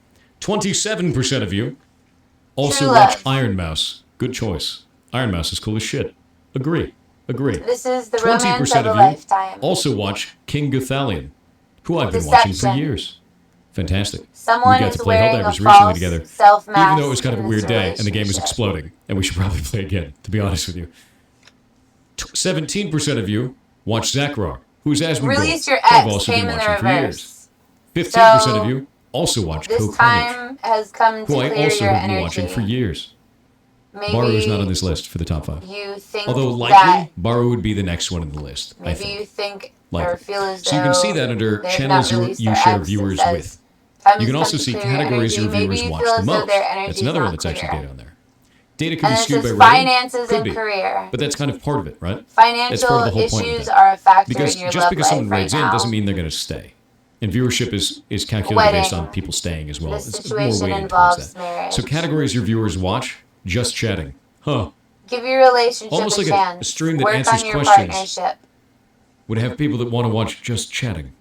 27% of you also True watch love. Iron Mouse. Good choice. Iron Mouse is cool as shit. Agree. This is the romance 20% of a of you lifetime. also watch King Guthalion, who I've been watching for Deception. years. Fantastic. Someone we got is to play wearing a Helldivers recently false together. self-mask Even though it was kind of a in weird this day and the game was relationship. exploding, and we should probably play again, to be honest with you. 17% of you watch Zakrar, who's Asmongold. Release your who I've ex also came been in the watching for years. reverse. 15% So, of you also watch This Co-Carnage, time has come to who I clear also your have been energy. watching for years. Maybe Baru's not on this list for the top 5. you think Although that likely, Baru would be the next one in the list, I maybe think. you think Likely. or feel as though So you can see that under they've channels not you, released you their share ex. It viewers says, with. "Time You can has also come to see clear categories your energy." Maybe viewers you watch feel the as though most. their That's energy's another one not that's actually clear. data on there. Data could And be it skewed by says rating. finances Could and be. career. But that's kind of part of it, right? Financial That's part of the whole point of issues it. are a factor Because in your just love because life someone right rates in now. doesn't mean they're going to stay. And viewership is calculated based Wedding. on people staying as well. This It's more situation weighted involves towards that. marriage. So categories your viewers watch, just chatting. Huh. Give your relationship Almost a like a chance. stream that Work answers on your questions. partnership. Would have people that want to watch just chatting.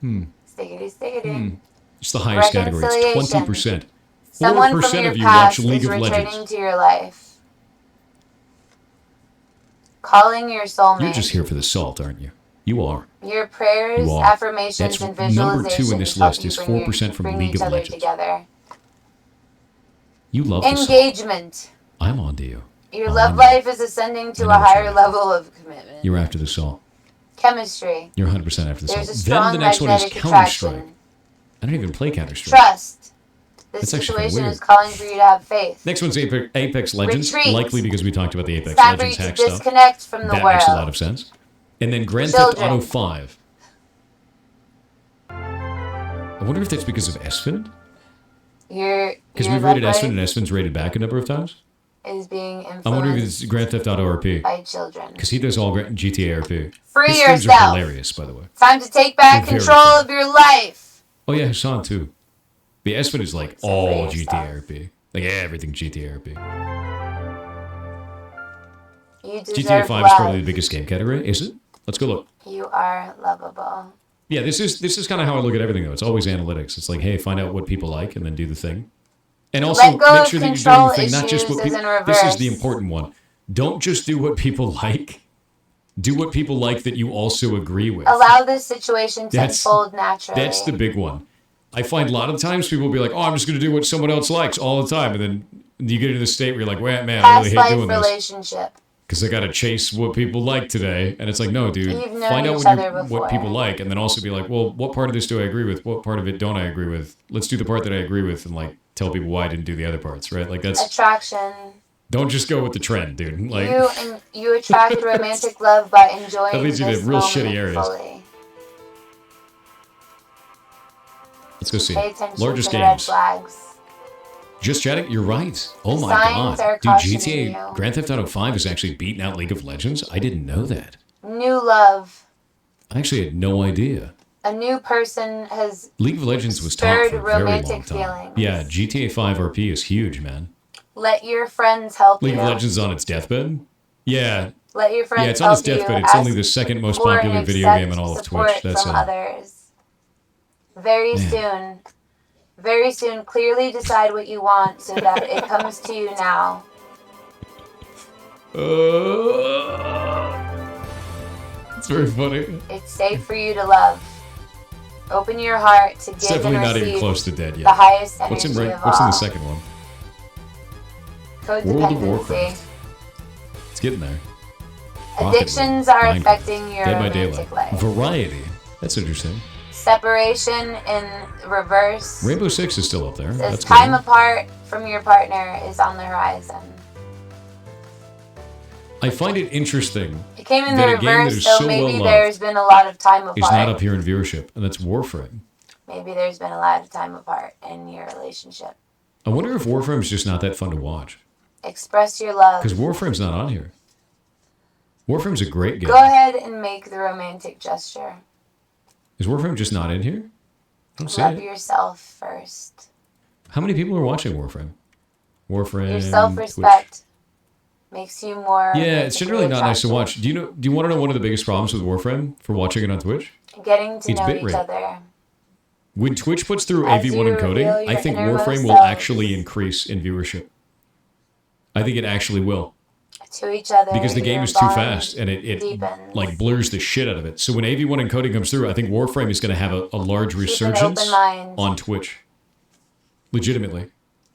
Stiggity. It's the highest category. It's Reconciliation. 20%. Someone 4% from your of you past watch League is of returning Legends. to your life. Calling your soulmate. You're just here for the salt, aren't you? You are. Your prayers, You are. affirmations, That's and visualizations number 2 in this help list you is bring 4% from bring League each of other Legends. together. You love the salt. Engagement. I'm on to you. Your love life is ascending to a higher level of commitment. You're after the salt. Chemistry. You're 100% after the There's salt. a Then strong the next one is magnetic Counter-Strike. attraction. I don't even play Counter-Strike. Trust. This That's actually kinda situation weird. is calling for you to have faith. Next one's Apex Legends, Retreat. likely because we talked about the Apex It's time for you Legends to hack stuff. disconnect from the That world. makes a lot of sense. And then Grand Theft Children. Auto 5. I wonder if that's because of Esfin? Because we've rated Esfin and Esfin's rated back a number of times. Is being I wonder if influenced it's Grand Theft Auto RP. by children. Because he does all GTA RP. Free His streams are yourself. hilarious, by the way. Time to take back They're very control of your life. Oh yeah, Hassan too. The Esfin is like all GTA RP. Like everything GTA RP. You deserve GTA 5 love. is probably the biggest game category, is it? Let's go look. You are lovable. Yeah, this is kind of how I look at everything though. It's always analytics. It's like, hey, find out what people like and then do the thing. And also Let go make of sure that you're control doing the thing, not just what issues people. is in This is reverse. the important one. Don't just do what people like. Do what people like that you also agree with. Allow this situation to unfold naturally. That's the big one. I find a lot of times people will be like, oh, I'm just going to do what someone else likes all the time. And then you get into the state where you're like, well, man, I Past really hate life doing this. relationship. Because I got to chase what people like today. And it's like, no, dude, You've known find out each what, other before. what people like. And then also be like, well, what part of this do I agree with? What part of it don't I agree with? Let's do the part that I agree with and like tell people why I didn't do the other parts, right? Like that's... Attraction. Don't just go with the trend, dude. Like You attract romantic love by enjoying that leads you this to real moment shitty areas. fully. Let's go see. Pay attention Largest to the red games. flags. Just chatting, you're right. Oh my Signs are god. Dude, cautioning GTA you. Grand Theft Auto 5 is actually beating out League of Legends. I didn't know that. New love. I actually had no idea. A new person has League of Legends was top stirred for a very long romantic time. feelings. Yeah, GTA 5 RP is huge, man. Let your friends help League you. of Legends is on its deathbed. Yeah. Let your friends Yeah, it's on its help deathbed. you. It's only Ask the second most for and popular video accept game in all of support Twitch. That's from it. others. Very Man. soon, clearly decide what you want so that it comes to you now. It's very funny. It's safe for you to love. Open your heart to give It's definitely and not receive even close to dead yet. the highest energy What's in of What's in all. the second one? World of Codependency. Warcraft. It's getting there. Rocket Addictions League, are Minecraft, affecting your Dead by romantic Daylight. life. Variety. That's interesting. Separation in reverse. Rainbow Six is still up there. Says That's time good. apart from your partner is on the horizon. I find it interesting It came in the that a game that reverse, is so so maybe well there's been a lot of time is not apart. up here in viewership, and that's Warframe. Maybe there's been a lot of time apart in your relationship. I wonder if Warframe's just not that fun to watch. Express your love. Because Warframe's not on here. Warframe's a great game. Go ahead and make the romantic gesture. Is Warframe just not in here? I don't see Love it. yourself first. How many people are watching Warframe? Warframe. Your self-respect makes you more. Yeah, it's generally not nice to attractive. watch. Do you want to know one of the biggest problems with Warframe for watching it on Twitch? Getting to It's know bitrate. each other. When Twitch puts through As AV1 you encoding, reveal I your think innermost Warframe will selves. actually increase in viewership. I think it actually will. To each other. Because the game your is too bond fast and it deepens. like blurs the shit out of it. So when AV1 encoding comes through, I think Warframe is going to have a large Keep an resurgence open mind. on Twitch. Legitimately.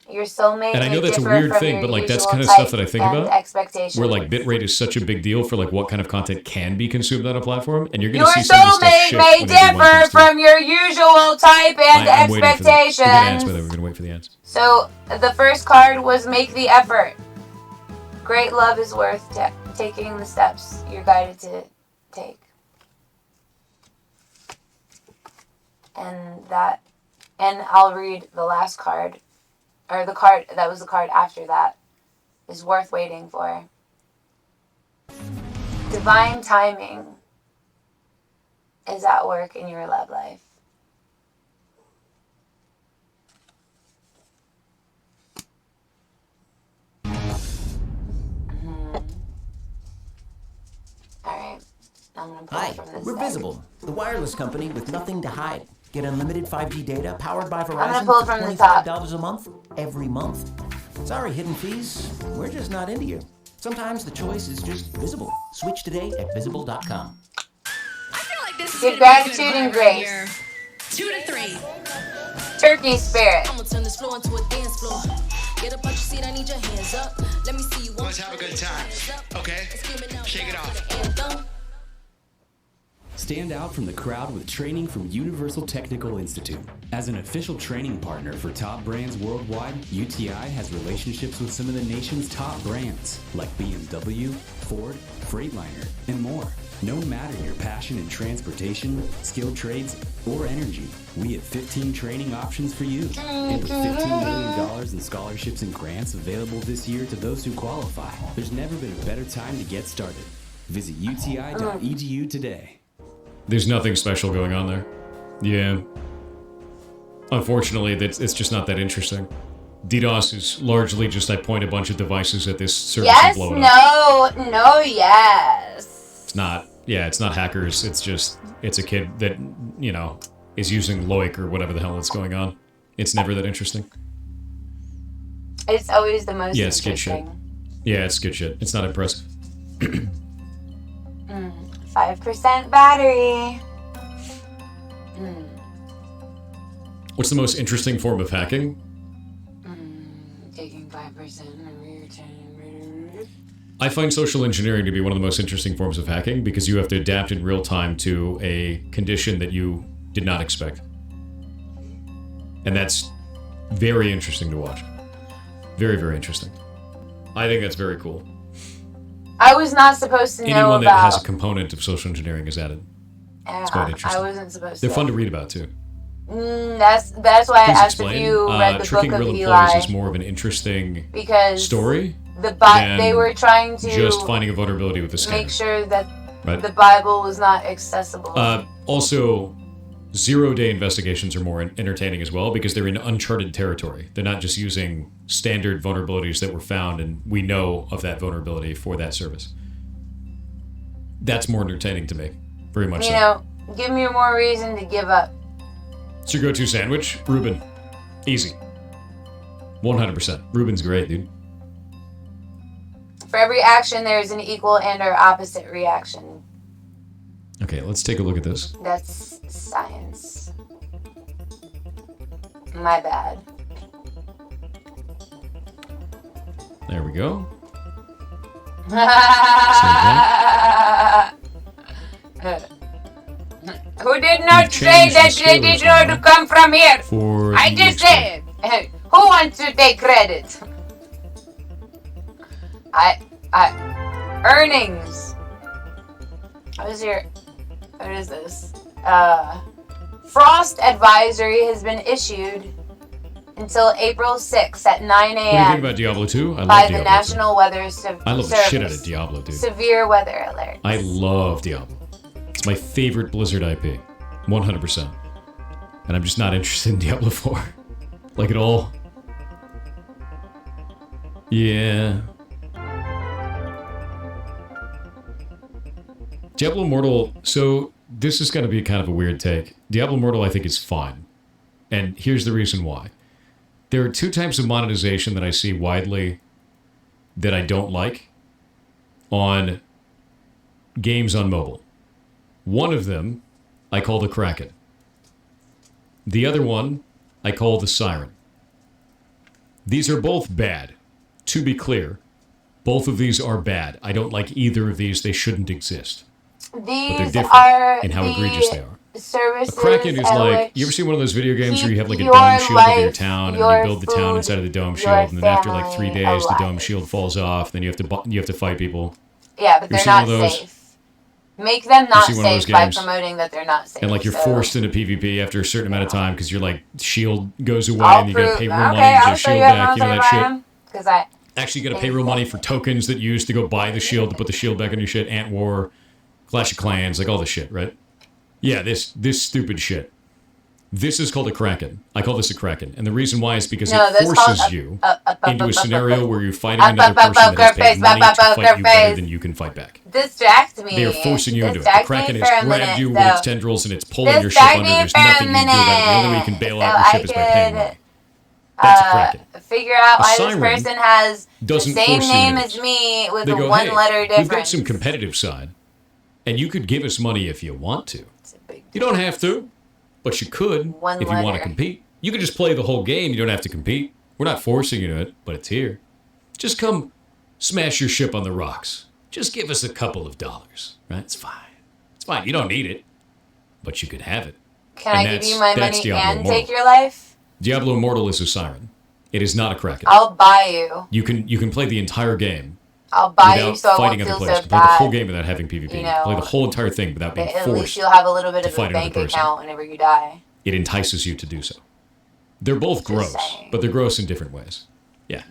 Your soulmate. And I know may that's a differ weird from thing, your but like that's usual kind of stuff type that I think and about. Expectations. Where like bitrate is such a big deal for like what kind of content can be consumed on a platform, and you're going Your to see some of this stuff soulmate shift may when AV1 differ comes through. from your usual type and I'm waiting for them. We got ads, by expectations. the way. We're going to wait for the ads. So the first card was make the effort. Great love is worth taking the steps you're guided to take. And I'll read the last card, or the card that was the card after that, is worth waiting for. Divine timing is at work in your love life. Alright, I'm gonna pull Hi, from this we're side. Visible, the wireless company with nothing to hide. Get unlimited 5G data powered by gonna Verizon pull for from the top. $25 a month, every month. Sorry, hidden fees, we're just not into you. Sometimes the choice is just visible. Switch today at visible.com. Give gratitude and grace. 2 to 3. Turkey spirit. I'ma turn this floor into a dance floor. Get up out your seat, I need your hands up. Let me see you. Let's have a good time. Okay? Shake it off. Stand out from the crowd with training from Universal Technical Institute. As an official training partner for top brands worldwide, UTI has relationships with some of the nation's top brands, like BMW, Ford, Freightliner, and more. No matter your passion in transportation, skilled trades, or energy, we have 15 training options for you. And with $15 million in scholarships and grants available this year to those who qualify, there's never been a better time to get started. Visit uti.edu today. There's nothing special going on there. Yeah. Unfortunately, it's just not that interesting. DDoS is largely just I point a bunch of devices at this service and blow it up. Yes. It's not. Yeah, it's not hackers. It's just it's a kid that is using LOIC or whatever the hell that's going on. It's never that interesting. It's always the most it's good shit. interesting. Yeah, it's good shit. It's not impressive. 5% battery. What's the most interesting form of hacking? Taking 5% of your time. I find social engineering to be one of the most interesting forms of hacking because you have to adapt in real time to a condition that you did not expect. And that's very interesting to watch. Very, very interesting. I think that's very cool. I was not supposed to know about... Anyone that has a component of social engineering is added. Yeah, it's quite interesting. I wasn't supposed to. They're fun to read about, too. That's why Please I asked explain. if you read the Tricking book of real Eli. employees is more of an interesting because story. They were trying to just finding a vulnerability with the scanner. make sure that Right. the Bible was not accessible. Also, zero-day investigations are more entertaining as well because they're in uncharted territory. They're not just using standard vulnerabilities that were found and we know of that vulnerability for that service. That's more entertaining to me. Very much so. Give me more reason to give up. It's your go-to sandwich? Reuben. Easy. 100%. Reuben's great, dude. For every action, there is an equal and or opposite reaction. Okay, let's take a look at this. That's science. My bad. There we go. Who did not say that they did not come from here? I just said. Who wants to take credit? Earnings. What is this? Frost advisory has been issued until April 6th at 9 a.m. What do you think about Diablo 2? I love by Diablo the National Weather Service. I love the shit out of Diablo, dude. Severe weather alert. I love Diablo. It's my favorite Blizzard IP. 100%. And I'm just not interested in Diablo 4. Like at all. Yeah. Diablo Immortal, so this is going to be kind of a weird take. Diablo Immortal I think is fine. And here's the reason why. There are two types of monetization that I see widely that I don't like on games on mobile. One of them I call the Kraken. The other one I call the Siren. These are both bad. To be clear, both of these are bad. I don't like either of these. They shouldn't exist. But they're different in how egregious they are. Services A Kraken is like, you ever see one of those video games where you have like a dome shield over your town and then you build the town inside of the dome shield and then after like 3 days the dome shield falls off, then you have to fight people. Yeah, but they're not safe. Make them not safe by promoting that they're not safe. And like you're forced into PvP after a certain amount of time because you're like shield goes away and you gotta pay real money to get your shield back, you know that shit? Actually you gotta pay real money for tokens that you use to go buy the shield to put the shield back on your shit, Ant War, Clash of Clans, like all this shit, right? Yeah, this stupid shit. This is called a Kraken. I call this a Kraken. And the reason why is because it forces you into a scenario where you're fighting another person that has paid money to fight you better than you can fight back. Distract me. They are forcing you into it. The Kraken has grabbed you with its tendrils and it's pulling your ship under. There's nothing you can do about it. The only way you can bail out your ship is by paying money. That's a Kraken. Figure out why this Siren person has the doesn't same force you name into as it. me with They a go, one-letter hey, difference. we've got some competitive side, and you could give us money if you want to. You don't have to, but you could if you want to compete. You could just play the whole game. You don't have to compete. We're not forcing you to it, but it's here. Just come smash your ship on the rocks. Just give us a couple of dollars, right? It's fine. It's fine. You don't need it, but you could have it. Can I give you my money Diablo and Immortal. take your life? Diablo Immortal is a Siren. It is not a Kraken. I'll buy you. You can play the entire game. I'll buy without you so I fighting won't other feel players. so You can play the whole bad. game without having PvP. You know, play the whole entire thing without being At forced least you'll have a little bit to of a fight another bank person. account whenever you die. It entices you to do so. They're both gross, but they're gross in different ways. Yeah.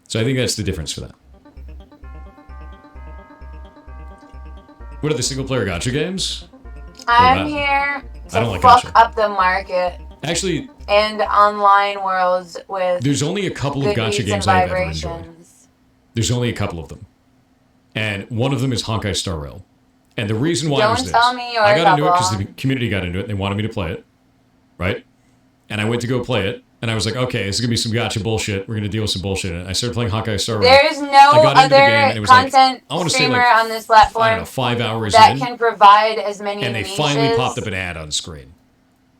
So I think that's the difference for that. What are the single-player gacha games? I'm here I don't to like fuck gacha. up the market. Actually, and online worlds with. There's only a couple of good gacha beats games and I've ever enjoyed. There's only a couple of them. And one of them is Honkai Star Rail. And the reason why was this. Don't tell me you're I got into it double. because the community got into it and they wanted me to play it. Right? And I went to go play it. And I was like, okay, this is going to be some gacha bullshit. We're going to deal with some bullshit. And I started playing Honkai Star Rail. There's no I got into the game and other it was content I wanna say streamer like, on this platform I don't know, 5 hours that in. can provide as many And they niches. finally popped up an ad on screen.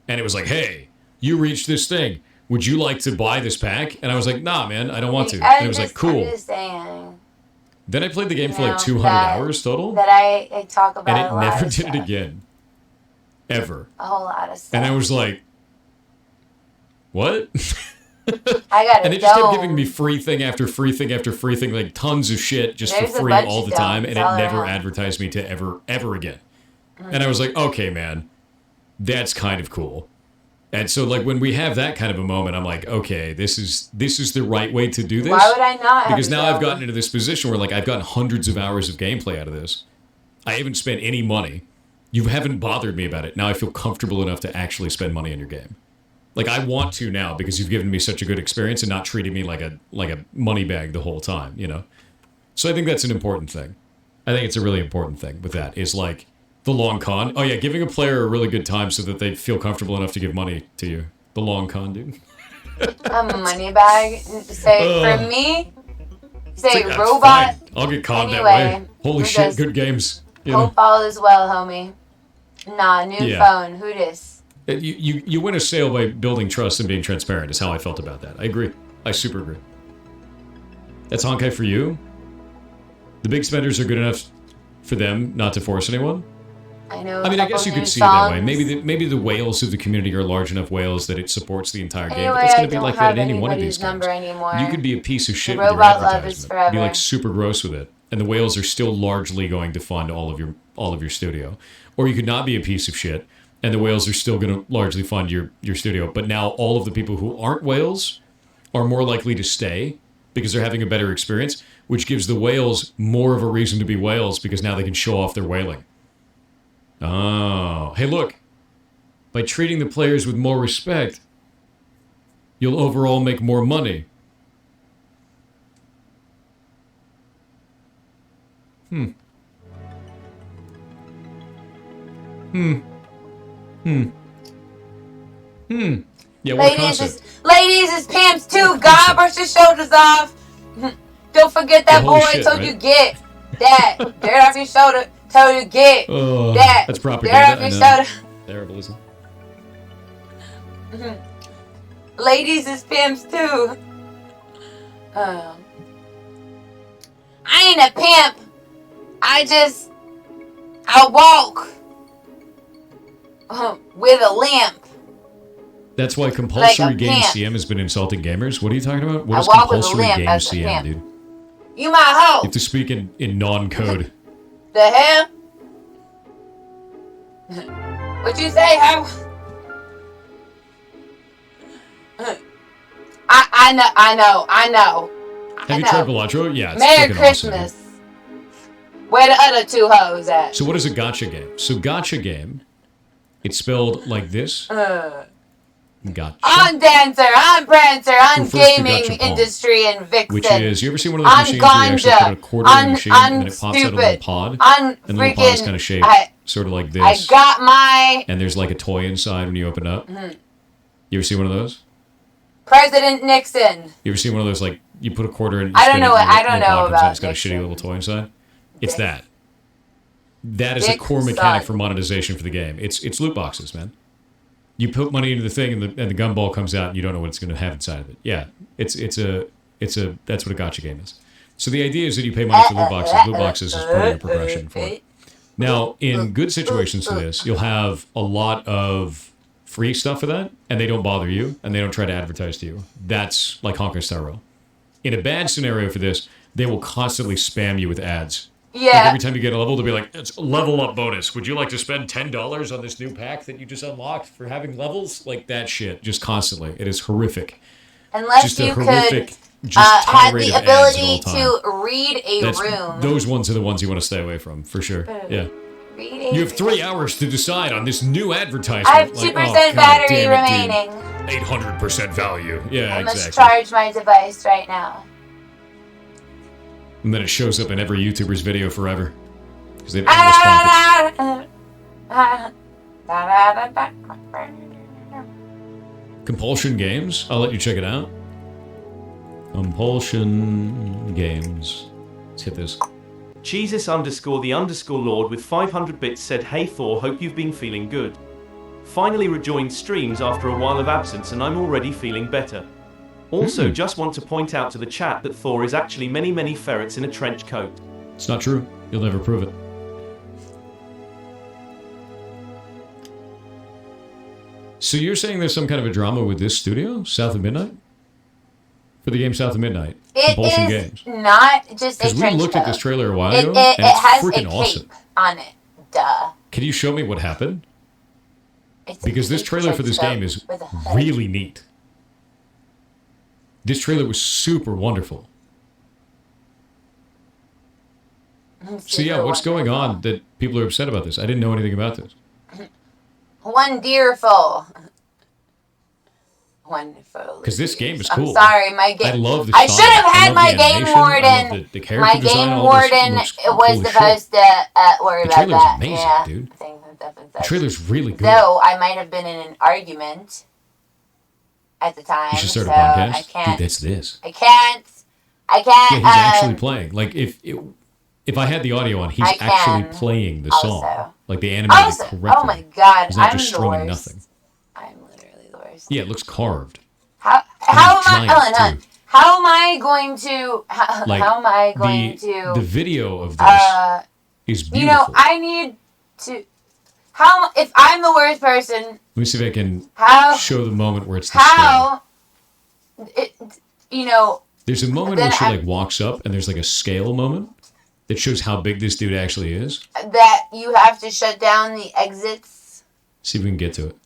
And it was like, hey, you reached this thing. Would you like to buy this pack? And I was like, nah, man, I don't want to. And it was like, cool. I'm just saying, Then I played the game for you like know, 200 that- hours total. That I talk about And a it lot never of did it stuff. again. Ever. A whole lot of stuff. And I was like, what? I got And they just kept giving me free thing after free thing after free thing, like tons of shit just There's for a free bunch all of the time. domes And it all never around. advertised me to ever again. And I was like, okay, man, that's kind of cool. And so like when we have that kind of a moment, I'm like, okay, this is the right way to do this. Why would I not have Because a now I've dome? gotten into this position where like I've gotten hundreds of hours of gameplay out of this. I haven't spent any money. You haven't bothered me about it. Now I feel comfortable enough to actually spend money on your game. Like I want to now because you've given me such a good experience and not treating me like a money bag the whole time, you know? So I think that's an important thing. I think it's a really important thing with that is like the long con. Oh yeah, giving a player a really good time so that they feel comfortable enough to give money to you. The long con, dude. A money bag. Say for me. Say That's robot. fine. I'll get conned that Anyway, way. Holy who shit, does- good games. You know? Hope all is well, homie. Nah, new Yeah. phone. Who dis? You win a sale by building trust and being transparent is how I felt about that. I agree. I super agree. That's Honkai for you? The big spenders are good enough for them not to force anyone? I know. I mean, I guess you could see it that way. Maybe the whales of the community are large enough whales that it supports the entire game. Anyway, But it's I going to be don't like have that in any one of these anybody's games. number anymore. You could be a piece of shit The with your robot love is advertisement. forever. Be like super gross with it, and the whales are still largely going to fund all of your studio. Or you could not be a piece of shit, and the whales are still going to largely fund your studio. But now all of the people who aren't whales are more likely to stay because they're having a better experience, which gives the whales more of a reason to be whales because now they can show off their whaling. Oh, hey, look. By treating the players with more respect, you'll overall make more money. Yeah, what concept? Ladies, it's pimps too. God, brush your shoulders off. Don't forget that Holy boy shit, told right? you get that. Dirt off your shoulder. Told you get Oh, that. that's Dirt propaganda. off I your know. shoulder. Terrible, isn't it? Ladies is pimps too. I ain't a pimp. I walk with a limp. That's why compulsory Like a game pimp. CM has been insulting gamers. What are you talking about? What I is walk with a compulsory limp game as a CM, pimp. dude? You my hoe. You have to speak in non-code. The hell? What you say, hoe? I know. Have you tried Bellagio? Yeah, it's Merry freaking awesome, dude. Christmas. Where the other two hoes at? So what is a gacha game? So gacha game, it's spelled like this. Gacha. I'm dancer, I'm prancer, I'm Refers to gaming gachapon, industry and vixen. Which is, you ever see one of those I'm machines where you actually ganja. put a quarter in the machine and then it pops out a little stupid. pod? I'm and the little pod is freaking- kind of shaped sort of like this. I got my And there's like a toy inside when you open it up. You ever see one of those? President Nixon. You ever see one of those, like, you put a quarter in, you I don't spin know it, what- and I the don't little pod know comes out, about it's got a Nixon. shitty little toy inside? It's Dick. that. That is a Dick core mechanic suck. for monetization for the game. It's loot boxes, man. You put money into the thing and the gumball comes out and you don't know what it's going to have inside of it. Yeah, that's what a gacha game is. So the idea is that you pay money for loot boxes. Loot boxes is part of your progression for it. Now, in good situations for this, you'll have a lot of free stuff for that, and they don't bother you, and they don't try to advertise to you. That's like Honkai Star Rail. In a bad scenario for this, they will constantly spam you with ads. Yeah. Like every time you get a level, they'll be like, it's a level up bonus. Would you like to spend $10 on this new pack that you just unlocked for having levels? Like that shit, just constantly. It is horrific. Unless Just a you horrific, could just have tirade the of ads ability all the time. to read a room. Those ones are the ones you want to stay away from, for sure. Yeah. reading. You have 3 hours to decide on this new advertisement. I have 2% battery remaining. 800% value. Yeah, I must exactly. charge my device right now. And then it shows up in every YouTuber's video forever. Because they have endless Compulsion Games? I'll let you check it out. Compulsion Games. Let's hit this. Jesus_the_Lord with 500 bits said, "Hey Thor, hope you've been feeling good. Finally rejoined streams after a while of absence and I'm already feeling better. Also, just want to point out to the chat that Thor is actually many, many ferrets in a trench coat." It's not true. You'll never prove it. So you're saying there's some kind of a drama with this studio, South of Midnight? For the game South of Midnight? Compulsion Games. Not just a trench coat. Because we looked at this trailer a while ago, It and it's has freaking a awesome. cape on it. Duh. Can you show me what happened? It's because this trailer for this game is really neat. This trailer was super wonderful. So yeah, what's going on that people are upset about this? I didn't know anything about this. Wonderful. Wonderful. Because this game is cool. I'm sorry, my game. I love the I style. should have had my the game animation. warden. I love the character My design. game All this warden looks was cool as supposed to worry The about trailer's that. amazing, Yeah. dude. Things The trailer's really good. Though I might have been in an argument at the time. You should start a so podcast. I can't. Dude, that's this. I can't. Yeah, he's actually playing. Like if I had the audio on, he's I actually can playing the also. song, like the animated Also, correctly. oh my god, He's not I'm just the strumming worst. nothing. I'm literally the worst. Yeah, it looks carved. How am I? Hold on. How am I going to? Like, how am I going the to? video of this is beautiful. You know, I need to. How if I'm the worst person? Let me see if I can How- show the moment where it's the scale. How? You know. There's a moment then where she I- like walks up and there's like a scale moment that shows how big this dude actually is. That you have to shut down the exits. See if we can get to it.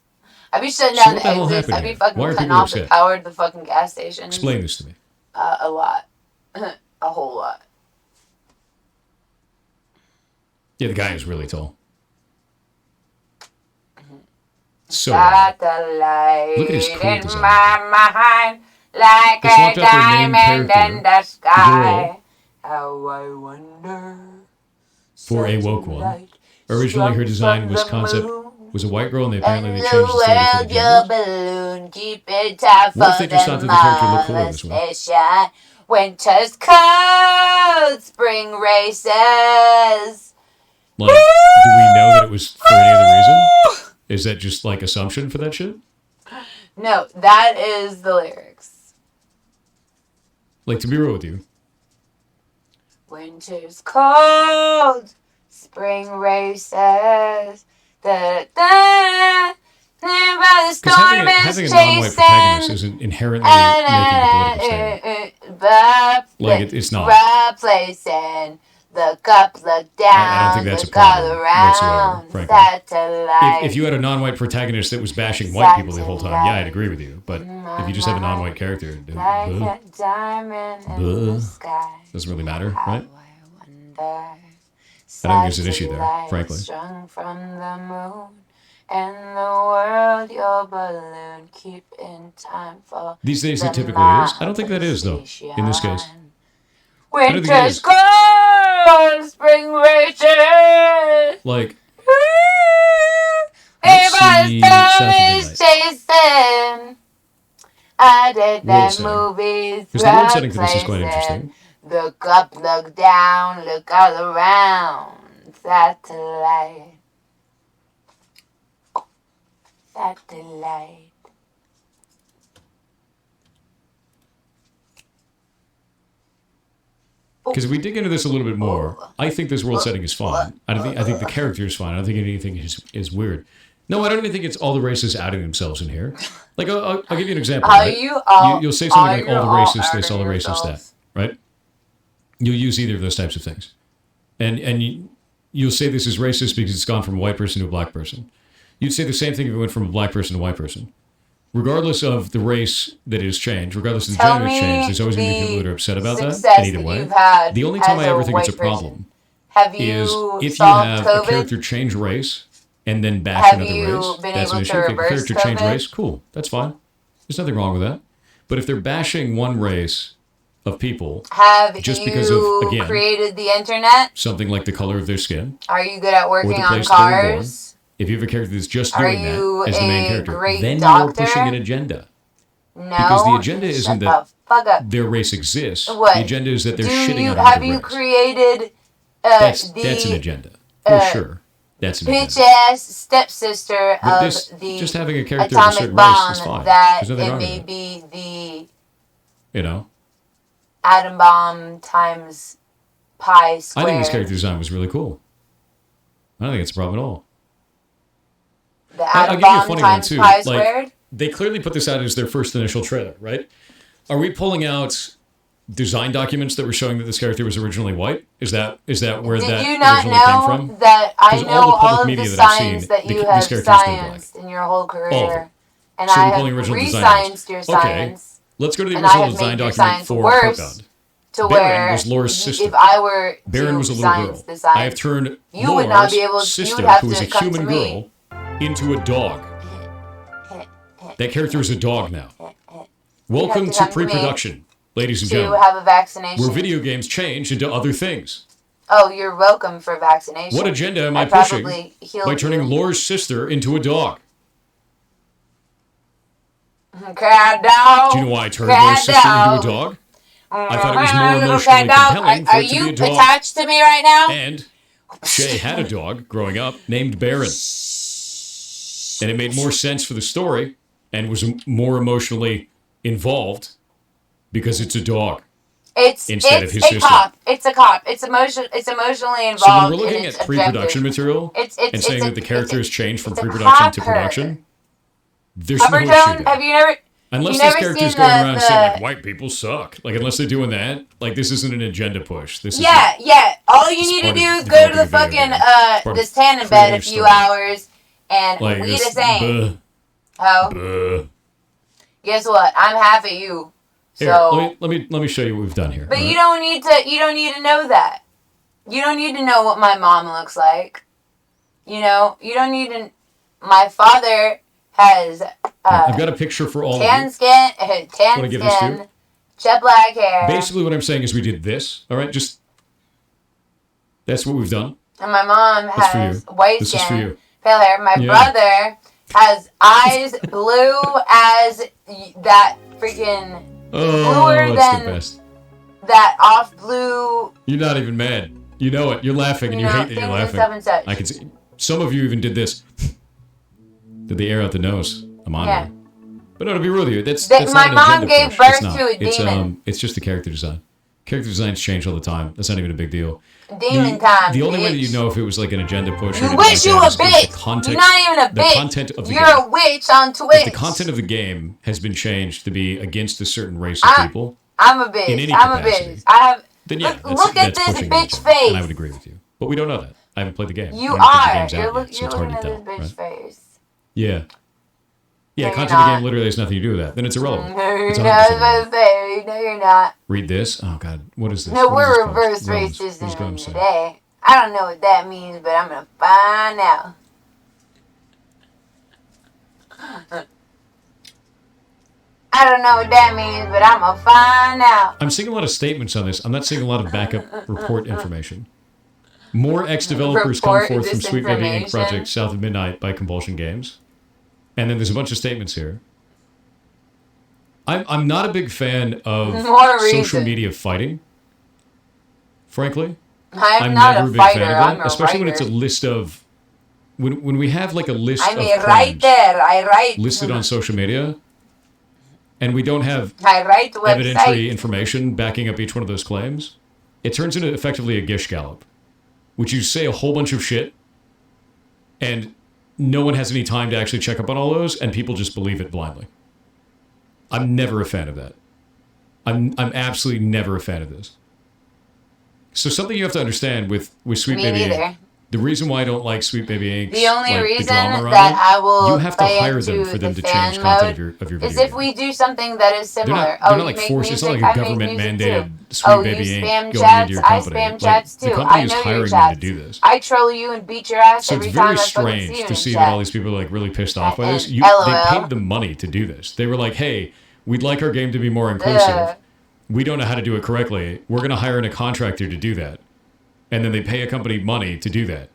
I'd be shutting So down what the the hell exits. happened I'd be here? fucking Why are cutting people off the upset? power to the fucking gas station. Explain this to me. A lot. A whole lot. Yeah, the guy is really tall. So Got the light look at his cool in design. my mind like They a swapped out their main diamond character, in the sky. girl, How I wonder. for a woke one. Originally, her design was a white girl, and apparently they changed the story for the Your genders. balloon, keep it tight What if for they just thought that the character looked cooler this way? molestation. Winter's cold, spring races. Like, do we know that it was for any other reason? Is that just like assumption for that shit? No, that is the lyrics. Like, to be real with you, Winter's cold, spring races. Da, da, by the because storm having is a non-white protagonist chasing. isn't inherently making a political statement. Like, it's not. Replacing the cup, look down, I don't think that's a look all problem around, whatsoever, frankly. satellite. If you had a non-white protagonist that was bashing white people the whole time, yeah, I'd agree with you. But if you just have a non-white character, like a diamond in the sky. doesn't really matter, right? I I don't think there's an issue there, frankly. Strung from the moon and the world, your balloon keep in time for These days the it typically is. I don't think that is, though, in this case. I don't think it Winter's is. cold, spring races. Like, Everybody's see South of time is chasing. I did World that setting. movies. Because the world setting for this is quite interesting. Look up, look down, look all around. Satellite. Satellite. because if we dig into this a little bit more, I think this world setting is fine. I think the character is fine. I don't think anything is weird. No, I don't even think it's all the races outing themselves in here. Like, I'll give you an example. Are Right? you all- You'll say something like are all you the all racists this, all the outing racists that, yourselves? right? You'll use either of those types of things. And you'll say this is racist because it's gone from a white person to a black person. You'd say the same thing if it went from a black person to a white person. Regardless of the race that is changed, regardless of the Tell gender that's me changed, there's always going to be the people that are upset about that success in either that way. you've had The only time as I ever a think it's a white person. problem Have is you if you solved have COVID? a character change race and then bash Have another you race, been that's an able issue. to If a reverse character change COVID? race, cool, that's fine. There's nothing wrong with that. But if they're bashing one race of people Have just you because of, again, created the internet? something like the color of their skin, Are you good at or working the on place they were born, cars? if you have a character that's just Are doing that you as the main a character, great then doctor? you're pushing an agenda. No. Because the agenda isn't Shut that the fuck up. their race exists. What? The agenda is that they're Do shitting you on have another you race. created That's the an agenda. For sure. That's an agenda. bitch ass stepsister But of this, the just having a character of a atomic certain race is bomb fine. that There's nothing it wrong may with it. be the You know? atom bomb times pi I squared. think this character design was really cool. I don't think it's a problem at all. The I'll atom give you a bomb funny one times too. pi Like, squared. they clearly put this out as their first initial trailer, right? Are we pulling out design documents that were showing that this character was originally white? Is that where Did that you not originally came know from? that I 'Cause know all the public all of media the that I've seen, science that you this have character has been black. scienced in your whole All of career, it. and So I we're have pulling original design re-scienced your Okay, science, let's go to the and I original have design made your document science for worse Harkon. to Baron where was Laura's sister. if I were Baron to was a little science girl. the science, I have turned you would not be able. Laura's You sister, would have who is to a come human to me. girl, into a dog. That character is a dog now. Welcome have to to come to me pre-production, ladies and to gentlemen, have a vaccination. where video games change into other things. Oh, you're welcome for vaccination. What agenda am I probably pushing healed by turning you. Laura's sister into a dog? Cat dog. Do you know why I turned Cat Laura's sister dog. into a dog? I thought it was Little more emotionally cat dog. compelling for Are it to you be a dog. attached to me right now? And Shay had a dog growing up named Baron. And it made more sense for the story and was more emotionally involved because it's a dog. Instead of his sister. Cop. It's a cop. It's emotionally involved. So when we're looking and at it's pre-production objective. material It's and saying a- that the character has changed from it's a pre-production to copper. production, there's no issue Coppertone? there. Have you never? Unless you this never character's seen going the- around saying like the- white people suck, like unless they're doing that, like this isn't an agenda push. This is Yeah. All you need to part do of is go to the developing a video fucking game. Part of this tanning bed a creative few story. hours and like we this. the same. Oh, Buh. guess what? I'm half of you. Here, So, let me show you what we've done here. but all you right? don't need to. You don't need to know that. You don't need to know what my mom looks like. You know. You don't need to. My father has I've got a picture for all tan of you. skin, tan Wanna give this to you? skin, jet black hair. Basically, what I'm saying is we did this. All right, just that's what we've done. And my mom That's for has you. white This skin, is for you. pale hair. My Yeah. brother has eyes blue as that freaking Oh, bluer that's the than best. that off blue. You're not even mad. You know it. You're laughing, and you know, hate that you're things and laughing. stuff and such. I can see. Some of you even did this. Did the air out the nose? I'm on Yeah. there. But no, to be real with you, that's That not my an mom agenda gave push. birth It's not. to a demon. It's just a character design. Character designs change all the time. That's not even a big deal. Demon time. The only way that bitch. you know if it was like an agenda push or You anything wish like you that a is if bitch. the content, You're not even a the bitch. content of the You're game. a witch on Twitch. If the content of the game has been changed to be against a certain race of people, I'm a bitch. in any I'm a capacity, bitch. I have. then yeah, Look at that's this pushing bitch it. face. And I would agree with you. But we don't know that. I haven't played the game. You I don't think the are. game's out You're, yet, look, so you're it's hard looking to at tell. this bitch Right? face. Yeah. Yeah, No, content you're of the not. game literally has nothing to do with that. Then it's irrelevant. No, you're It's not. 100% I was irrelevant. about to say, no, you're not. Read this. Oh God, what is this? No, What is we're this called? reverse Romans. What does it go racism and say? today. I don't know what that means, but I'm gonna find out. I don't know what that means, but I'm gonna find out. I'm seeing a lot of statements on this. I'm not seeing a lot of backup report information. More ex-developers come Report forth from Sweet Baby Inc. disinformation. project South of Midnight by Compulsion Games. And then there's a bunch of statements here. I'm not a big fan of More social reason. media fighting, frankly. I'm not never a big fighter. fan of I'm that, a especially when it's a writer. list of when we have like a list I'm of a crimes writer. I write. listed on social media, and we don't have I write evidentiary websites. information backing up each one of those claims, it turns into effectively a gish gallop, which you say a whole bunch of shit, and no one has any time to actually check up on all those, and people just believe it blindly. I'm never a fan of that. I'm absolutely never a fan of this. So something you have to understand with Sweet Me Baby Inc. neither. The reason why I don't like Sweet Baby Inc.'s The only like, reason the drama around that it, I will you have to play hire into them for them the to change fan content mode of your is video if we do something that is They're similar. not You like make forced. music, It's not like I a make government music mandated too. Sweet Oh, Baby you Inc. spam going chats, into your I company. spam Like, chats the too. company I is know your hiring them to chats. do this. I troll you and beat your ass So every it's time very I fucking see strange you to in see chat. that all these people are like really pissed off by this. And They LOL. paid them money to do this. They were like, "Hey, we'd like our game to be more inclusive. We don't know how to do it correctly. We're going to hire in a contractor to do that." And then they pay a company money to do that.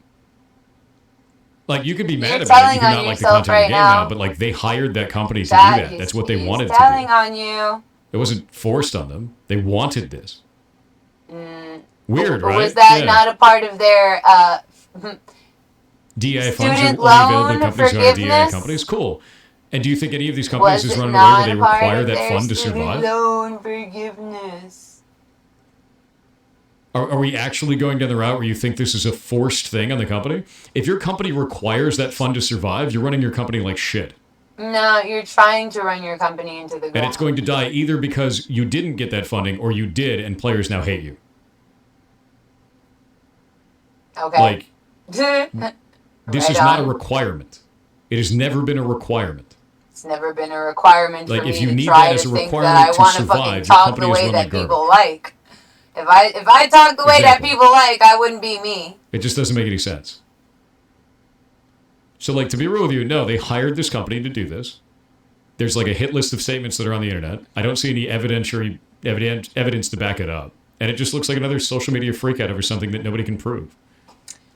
Like, you could be mad about it. You could not like the content of the game now, but like they hired that company to do that. That's what they wanted to do. Telling on you. It wasn't forced on them. They wanted this. Weird, But right? was that not a part of their DI funds are student only available to loan companies that are DI forgiveness? companies. Cool. And do you think any of these companies Was is it running away where not they a part require of that their fund to student survive? loan forgiveness? Are we actually going down the route where you think this is a forced thing on the company? If your company requires that fund to survive, you're running your company like shit. No, you're trying to run your company into the ground. And it's going to die either because you didn't get that funding or you did and players now hate you. Okay. Like, this Right is not a on. requirement. It has never been a requirement. It's never been a requirement Like, for me if you to need try that as to a think that requirement I to want to survive, fucking your talk company the is way run that like people garbage. like. If I talk the way that Exactly. people like, I wouldn't be me. It just doesn't make any sense. So, like, to be real with you, no, they hired this company to do this. There's like a hit list of statements that are on the internet. I don't see any evidence to back it up. And it just looks like another social media freakout over something that nobody can prove.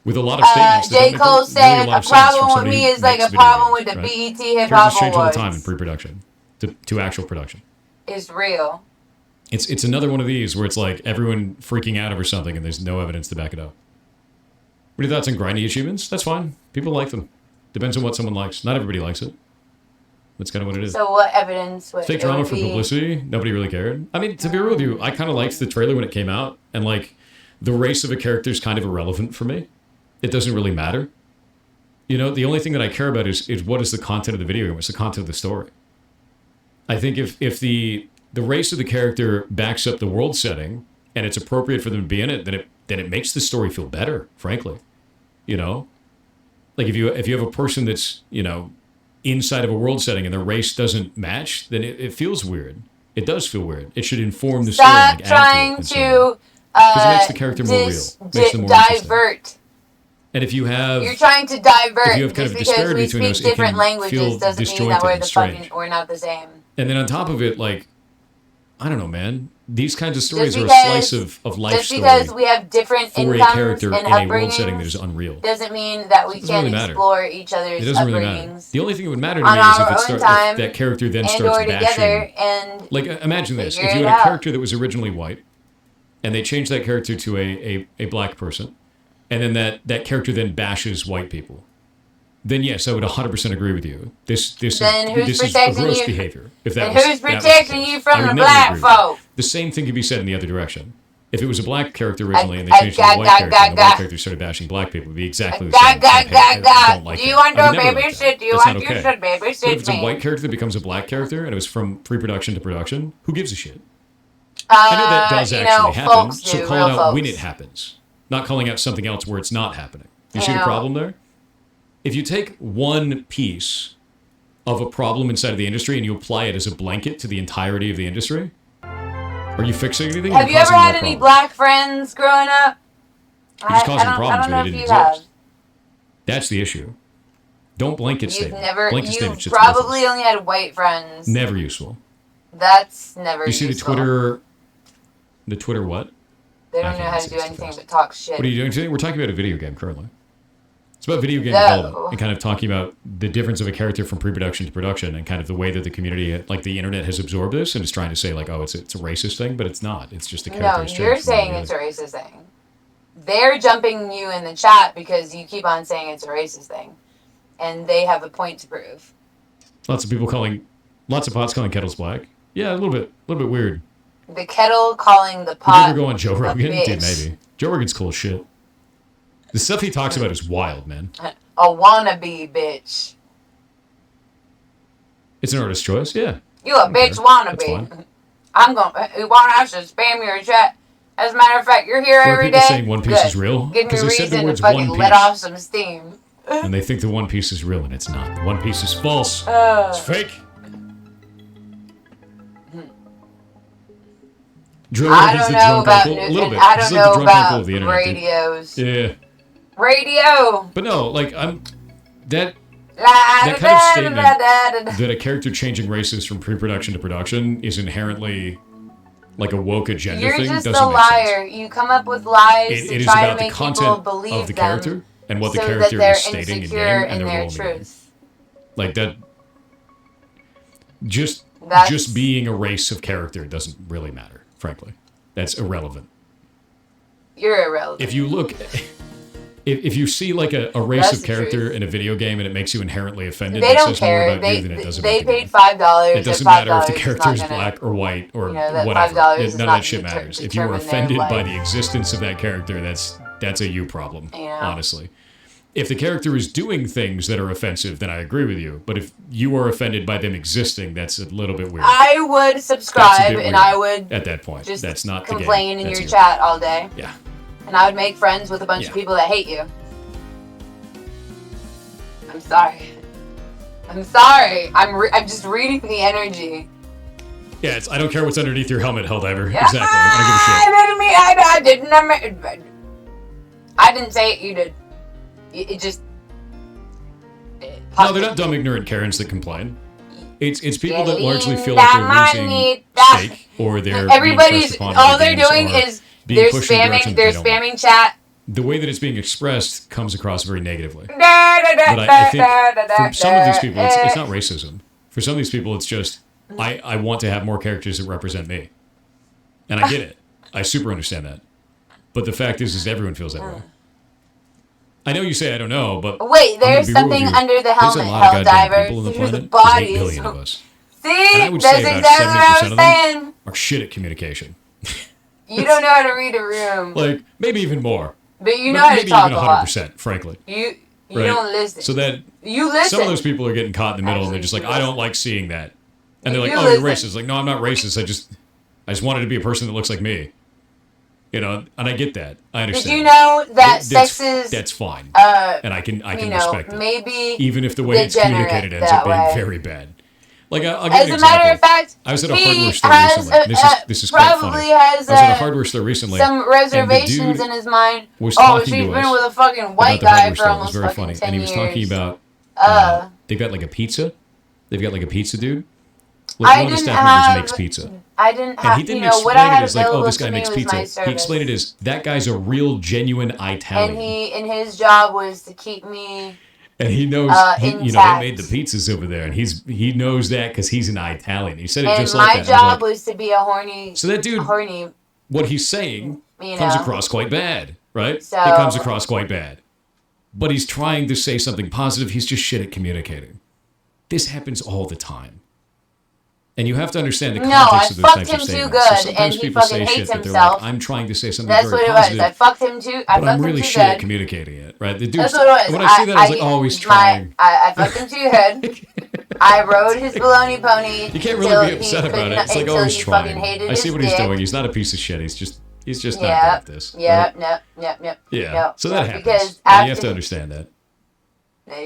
With a lot of statements that J. don't Cole make said really a lot a of sense from problem with somebody me who is like makes a video problem games, with the right? BET Hip Hop Characters change all the time in Awards. pre-production to actual production. It's real. It's another one of these where it's like everyone freaking out over something and there's no evidence to back it up. What are your thoughts on grindy achievements? That's fine. People like them. Depends on what someone likes. Not everybody likes it. That's kind of what it is. So what evidence would Fake it drama would for be? publicity. Nobody really cared. I mean, to be real with you, I kind of liked the trailer when it came out. And like, the race of a character is kind of irrelevant for me. It doesn't really matter. You know, the only thing that I care about is what is the content of the video game? What's the content of the story? I think if the race of the character backs up the world setting and it's appropriate for them to be in it, then it makes the story feel better, frankly. You know? Like if you have a person that's, you know, inside of a world setting and their race doesn't match, then it feels weird. It does feel weird. It should inform the story. Stop Like, trying add to it because it makes the character more real. Makes them more interesting. divert. And if you have, You're trying to divert. if you have kind Just of because disparity we between speak those, it different can languages feel doesn't mean disjointed that we're and the strange. we're not the same. And then on top of it, like, I don't know, man. These kinds of stories are a because- slice of life Just story because we have different for a incomes character and in a world setting that upbringings is unreal. doesn't mean that we It doesn't can't really matter. explore each other's It doesn't really matter. upbringings The only thing that would matter to on me is our if, own if time that character then and starts or together bashing. and Like, imagine this. figure If you it had a out. character that was originally white, and they changed that character to a black person, and then that character then bashes white people, then yes, I would 100% agree with you. This Then who's is a protecting gross you? behavior. If that Then was, who's that was protecting the case. you from I would the never black agree with that. folk? The same thing could be said in the other direction. If it was a black character originally and they I changed it to a white character, and the white character started bashing black people, it would be exactly the same. I don't like Do you that. want I would your never like babysit? that. Do you That's want not your okay. should But if babysit it's a me? white character that becomes a black character and it was from pre-production to production, who gives a shit? I know that does actually happen. folks So do, call real it out when folks. it happens, not calling out something else where it's not happening. You see You the know. problem there? If you take one piece of a problem inside of the industry and you apply it as a blanket to the entirety of the industry, are you fixing anything? Have you You're ever causing more had any problems. black friends growing up? You're just causing I problems don't where know they if didn't you exist. have. That's the issue. Don't blanket You've statement. never. Blanket You statement's just probably only had white friends. worthless. Never useful. That's never. You see the useful. Twitter. The Twitter what? They I don't know can't how say to do it's too anything fast. but talk shit. What are you doing today? We're talking about a video game currently. It's about video game No. development and kind of talking about the difference of a character from pre-production to production and kind of the way that the community, like the internet, has absorbed this and is trying to say like, oh, it's a racist thing, but it's not. It's just a character. No, that's you're changed from one saying to it's the a other. racist thing. They're jumping you in the chat because you keep on saying it's a racist thing, and they have a point to prove. Lots of pots calling kettles black. Yeah, a little bit weird. The kettle calling the Would you pot. ever go on Joe a Rogan? bitch. Dude, maybe. Joe Rogan's cool as shit. The stuff he talks about is wild, man. A wannabe bitch. It's an artist's choice, yeah. You a bitch That's wannabe. fine. I'm gonna. You want us to spam your chat? As a matter of fact, you're here Or are every people day. saying One Piece Good. is real? Give me a Because they said the reason to words fucking One Piece. let off some steam. And they think the One Piece is real, and it's not. One Piece is false. It's fake. I don't know about a little bit. I He's don't like the know drunk uncle about of the internet, dude. radios. Yeah. Radio. But no, like that kind of statement that a character changing races from pre-production to production is inherently like a woke agenda You're thing. just Doesn't a make sense. liar. You come up with lies It to is try to about the make people content believe of the them character and what the so character that they're is stating in game insecure and in their their role in the game. truth. Like that. Just being a race of character doesn't really matter. Frankly, that's irrelevant. You're irrelevant. If you look, if you see like a race That's of the character truth. in a video game and it makes you inherently offended, They that don't says more care. about you than it does about They the game. paid $5. It doesn't and matter if the $5 character not is gonna, black or white or that whatever. $5 None is of not that shit matters. If you were determine their offended by life. the existence of that character, that's a you problem, Yeah. honestly. If the character is doing things that are offensive, then I agree with you. But if you are offended by them existing, that's a little bit weird. I would That's a subscribe bit and weird I would at that point. just That's not the game. complain in That's your you. chat all day. Yeah. And I would make friends with a bunch of people that hate you. I'm sorry. I'm sorry. I'm just reading the energy. Yeah, I don't care what's underneath your helmet, Helldiver. Yeah. Exactly. I don't give a shit. I didn't say it. You did. It just. No, they're not dumb, ignorant Karens that complain. It's people that largely feel Getting like they're losing that stake or they're Everybody's being all they're games doing are is being they're pushed in a direction spamming. that They're they don't want. spamming chat. The way that it's being expressed comes across very negatively. But I think for some of these people, it's not racism. For some of these people, it's just I want to have more characters that represent me, and I get it. I super understand that. But the fact is everyone feels that way. I know you say I don't know, but Wait, I'm gonna there's be real with something you. under the There's helmet, a lot of goddamn people on the Helldivers. There's the planet. There's 8 bodies. billion of us. And See, I would that's say about exactly what I 70% was of them saying. are shit at communication. You don't know how to read a room, Like, maybe even more. but you know how to maybe talk even a lot. 100%, frankly. You Right? don't listen. So that You listen. some of those people are getting caught in the middle and they're just like, I don't like seeing that. And they're like, You oh, you're listen. racist. Like, no, I'm not racist. I just wanted to be a person that looks like me. You know, and I get that. I understand. Did you know that That's- sex is that's fine. And I can you know, respect it. maybe Even if the way it's degenerate communicated ends that up being way. very bad. Like, I'll give As you a an matter example. of fact, I was at a he hardware store has recently. This is quite probably funny. has I was at a hardware store recently. some and the reservations dude in his mind. was Oh, talking she's to been us with a fucking about white the guy hardware for store. It was almost very fucking funny. 10 And he was years. talking about they've got like a pizza. They've got like a pizza dude. I Like one of the didn't staff members have- makes pizza. I didn't And have, he didn't you know, what explain I it had as like, oh, available this to guy me makes was pizza. my He service. explained it as that guy's a real, genuine Italian. And his job was to keep me. And he knows, you know, they intact. made the pizzas over there, and he knows that because he's an Italian. He said it And just my like that. I was job like, was to be a horny. So that dude- horny. what he's saying You comes know. across quite bad, right? So- It comes across quite bad. But he's trying to say something positive. He's just shit at communicating. This happens all the time. And you have to understand the No, context I of those fucked types him of too statements. good, So and sometimes he people say fucking shit hates that they're himself. like, I'm trying to say something That's very what it was. positive. I fucked him too. I but fucked I'm him really too shit at good. communicating it, right? The dude's, That's what it was. when I see that, I was like, oh, he's trying. I fucked him too good. I rode his baloney pony. You can't really be upset about it. It's like, oh, he's trying. I see what he's doing. He's not a piece of shit. He's just not good at this. Yep. right? Yep. Yeah. Yep. So that happens. Because And you have to understand that.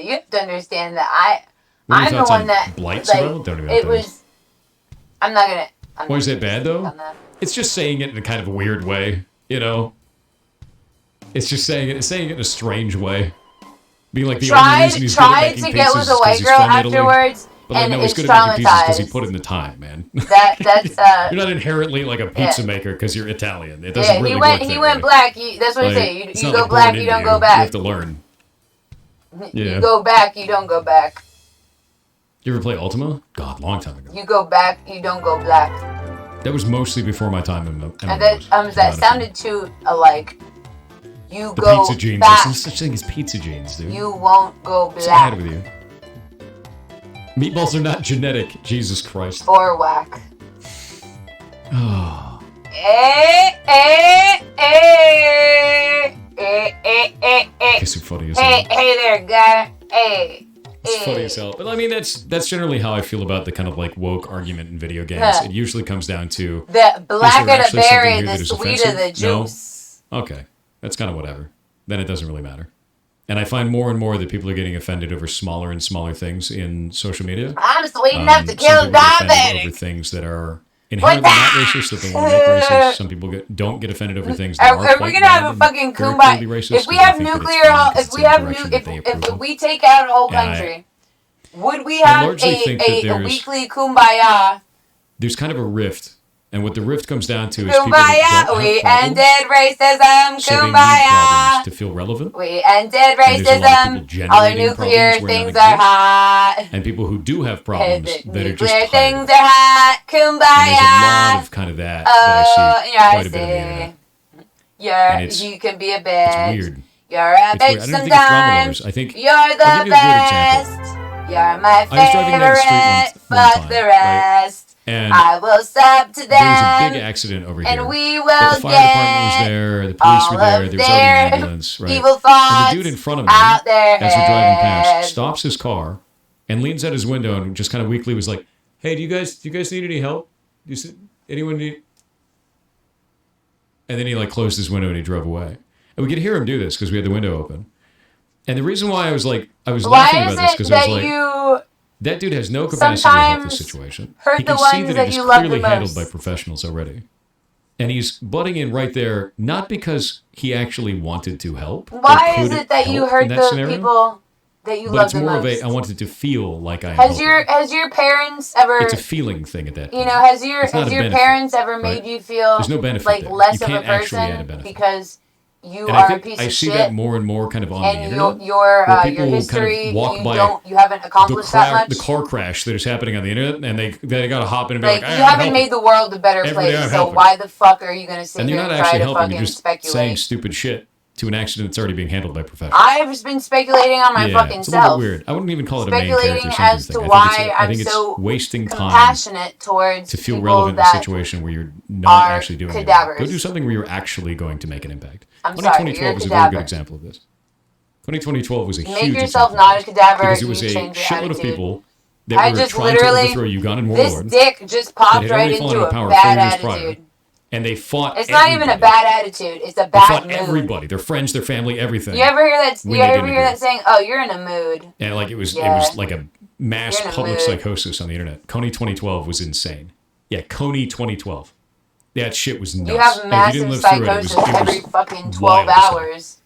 you have to understand that What are your I'm the thoughts one on that blight, like, Cyril? Don't even it know. was. I'm not gonna. Why is that bad though? on that. It's just saying it in a kind of a weird way, you know. It's just saying it in a strange way. Being like the only reason he's good at tried making to get pizzas with is a 'cause white he's girl from Italy. afterwards, But like, and no, he's is good at making pizzas because he traumatized. put in the time, man. That's You're not inherently like a pizza Yeah. maker because you're Italian. It doesn't Yeah, really he work went. that He went way. black. That's what I Like, say. it's You not go like black. born You into don't you. go You back. have to learn. Yeah. You go back. You don't go back. You ever play Ultima? God, long time ago. You go back. You don't go black. That was mostly before my time in And that sounded too alike. You The go pizza genes. back. There's no such thing as pizza genes, dude. You won't go What's the matter black with you? Meatballs are not genetic. Jesus Christ. or whack. Oh. Hey, Guess who funny is hey, that? hey there, guy. Hey, It's funny as hell. But I mean, that's generally how I feel about the kind of like woke argument in video games. It usually comes down to the blacker the berry, the sweeter offensive? the juice. No? Okay, that's kind of whatever. Then it doesn't really matter. And I find more and more that people are getting offended over smaller and smaller things in social media. I'm sweet enough to kill diabetics. Over things that are inherently not racist, that they want to make racist. Some people don't get offended over things that are we gonna have a fucking kumbaya? If we have nuclear, if we take out a whole country, would we have a weekly kumbaya? There's kind of a rift. And what the rift comes down to is kumbaya, people that don't we have ended racism. So Kumbaya, to feel relevant. We ended racism. All our nuclear things are hot. And people who do have problems that are just nuclear things are hot. Kumbaya. And there's a lot of kind of that I see quite a bit on the internet. You can be a bitch. It's weird. You're a bitch sometimes. I think you're the best. You're my favorite. Fuck the rest. And I will sub to them. There was a big accident over here. And we will the fire department was there, the police were there, there was already an ambulance, right? Evil and the dude in front of me, as we're driving past, stops his car and leans out his window and just kind of weakly was like, "Hey, do you guys need any help? Anyone need?" And then he like closed his window and he drove away. And we could hear him do this because we had the window open. And the reason why I was laughing about this because I was like, that dude has no capacity to help the situation. He can see that it is clearly handled by professionals already. And he's butting in right there, not because he actually wanted to help. Why is it that you hurt the people that you love the most? But it's more of a, I wanted to feel like I am Has your parents ever... It's a feeling thing at that point. You know, has your parents ever made you feel There's no benefit like there. less you of a can't actually add a person benefit. because you and are a piece of shit? I see that more and more kind of on the internet. And your history, kind of you haven't accomplished that much. The car crash that is happening on the internet, and they got to hop in and be like, like, you haven't made the world a better place, so why the fuck are you going to sit here and try to fucking speculate? Saying stupid shit to an accident that's already being handled by professionals. I've just been speculating on my fucking it's a self. little weird. I wouldn't even call it a main character as to why I'm so wasting time compassionate towards to feel relevant in a situation where you're not actually doing anything. Go do something where you're actually going to make an impact. 2012 was a very good example of this. 2012 was a huge example. Make yourself not a cadaver. Because it was a shitload of people that were trying to overthrow Ugandan warlords. This dick just popped right into a bad attitude. And they fought. It's not even a bad attitude. It's a bad mood. Everybody, their friends, their family, everything. You ever hear that? You ever hear that saying? Oh, you're in a mood. And like it was like a mass public psychosis on the internet. Coney 2012 was insane. Yeah, Coney 2012. That shit was nuts. You have massive psychosis every fucking 12 hours.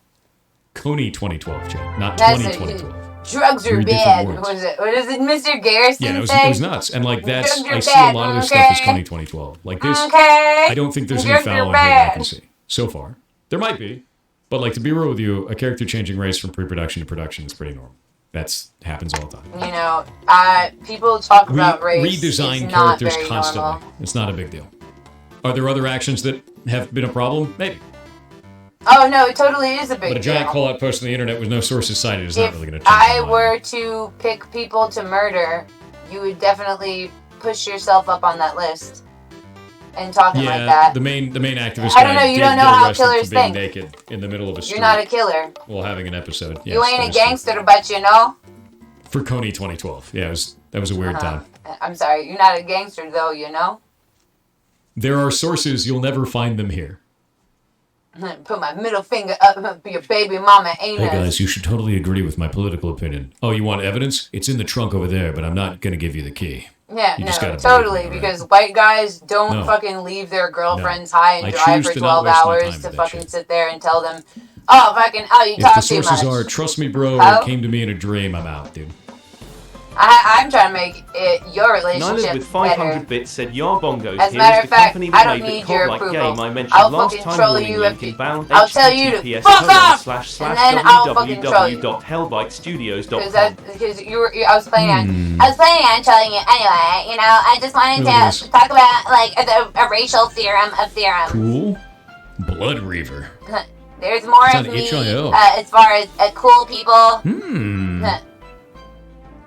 Coney 2012, Chad, not 2012. Drugs are bad. What is it, Mr. Garrison? Yeah, it was nuts. And like that's, I see a lot of this stuff as Coney 2012. Like this, I don't think there's any foul in here that I can see so far. There might be, but like to be real with you, a character changing race from pre-production to production is pretty normal. That's happens all the time. You know, people talk about race. Redesign characters constantly. Normal. It's not a big deal. Are there other actions that have been a problem? Maybe. Oh, no, it totally is a big deal. But a giant call-out post on the internet with no sources cited is not really going to change. If I were to pick people to murder, you would definitely push yourself up on that list. And talking like that. The main activist I don't know, you don't know how killers think. Naked in the middle of a street. You're not a killer. While having an episode. Yes, you ain't a gangster, but you know. For Coney 2012. Yeah, that was a weird time. I'm sorry, you're not a gangster though, you know? There are sources, you'll never find them here. Put my middle finger up your baby mama anus. Hey guys, you should totally agree with my political opinion. Oh, you want evidence? It's in the trunk over there, but I'm not going to give you the key. Yeah, no, totally, because white guys don't fucking leave their girlfriends high and dry for 12 hours to fucking sit there and tell them, you talk too much. If the sources are, trust me bro, it came to me in a dream, I'm out, dude. I'm trying to make your relationship Niners with 500 better. bits said Yarbongos. As a matter of fact, I don't need your approval. I'll fucking troll you if you... I'll tell you to fuck off! And then I'll fucking troll you. Because I was planning on trolling you anyway, you know, I just wanted to talk about, like, a racial theorem of theorems. Cool. Blood Reaver. There's more of me as far as cool people.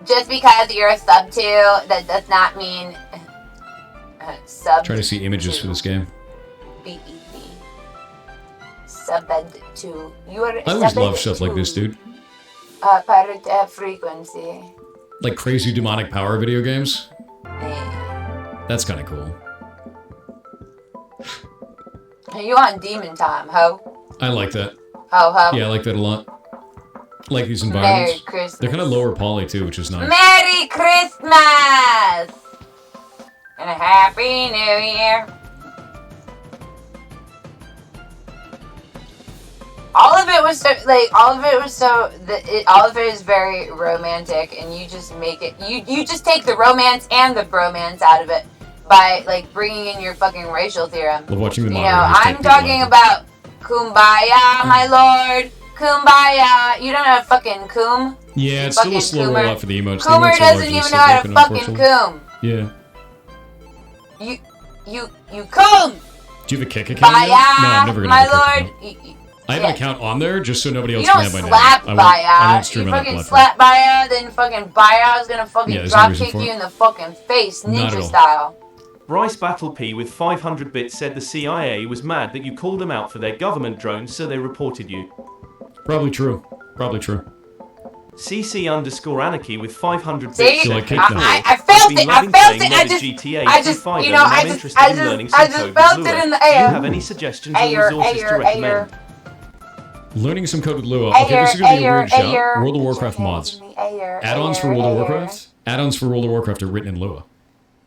Just because you're a sub 2, that does not mean sub. Trying to see images for this game. BEP. Subbed 2. You are. I always love stuff like this, dude. Parrot frequency. Like crazy demonic power video games. That's kind of cool. You on demon time, ho? I like that. Ho. Yeah, I like that a lot. I like these environments. Merry Christmas. They're kind of lower poly too, which is nice. Merry Christmas and a Happy New Year. All of it was very romantic, and you just make it. You just take the romance and the bromance out of it by like bringing in your fucking racial theorem. Love watching the I'm talking about kumbaya, my lord, kumbaya. You don't know fucking coom. Yeah, it's still a slow roll out for the emotes. Coomer doesn't even know how to fucking coom. Yeah. You coom. Do you have a kick account? Baya, No, I'm never gonna my have a kick lord. account. I have an account on there just so nobody else You can don't have my slap name. Baya. I won't stream You on that fucking platform. slap Baya, then fucking Baya is gonna fucking there's no drop reason kick for you it. in the fucking face, Not at ninja all. style. Bryce Battle P with 500 bits said the CIA was mad that you called them out for their government drones, so they reported you. Probably true. Probably true. CC_Anarchy with 500 bits. See, like I felt it. I felt it. I just, I'm interested in learning some I just code felt with it Lua. in the Do you air. have any suggestions or resources to recommend? Learning some code with Lua. Okay, this is going to be a weird shout. World of Warcraft mods. Add-ons for World of Warcraft. Add-ons for World of Warcraft are written in Lua.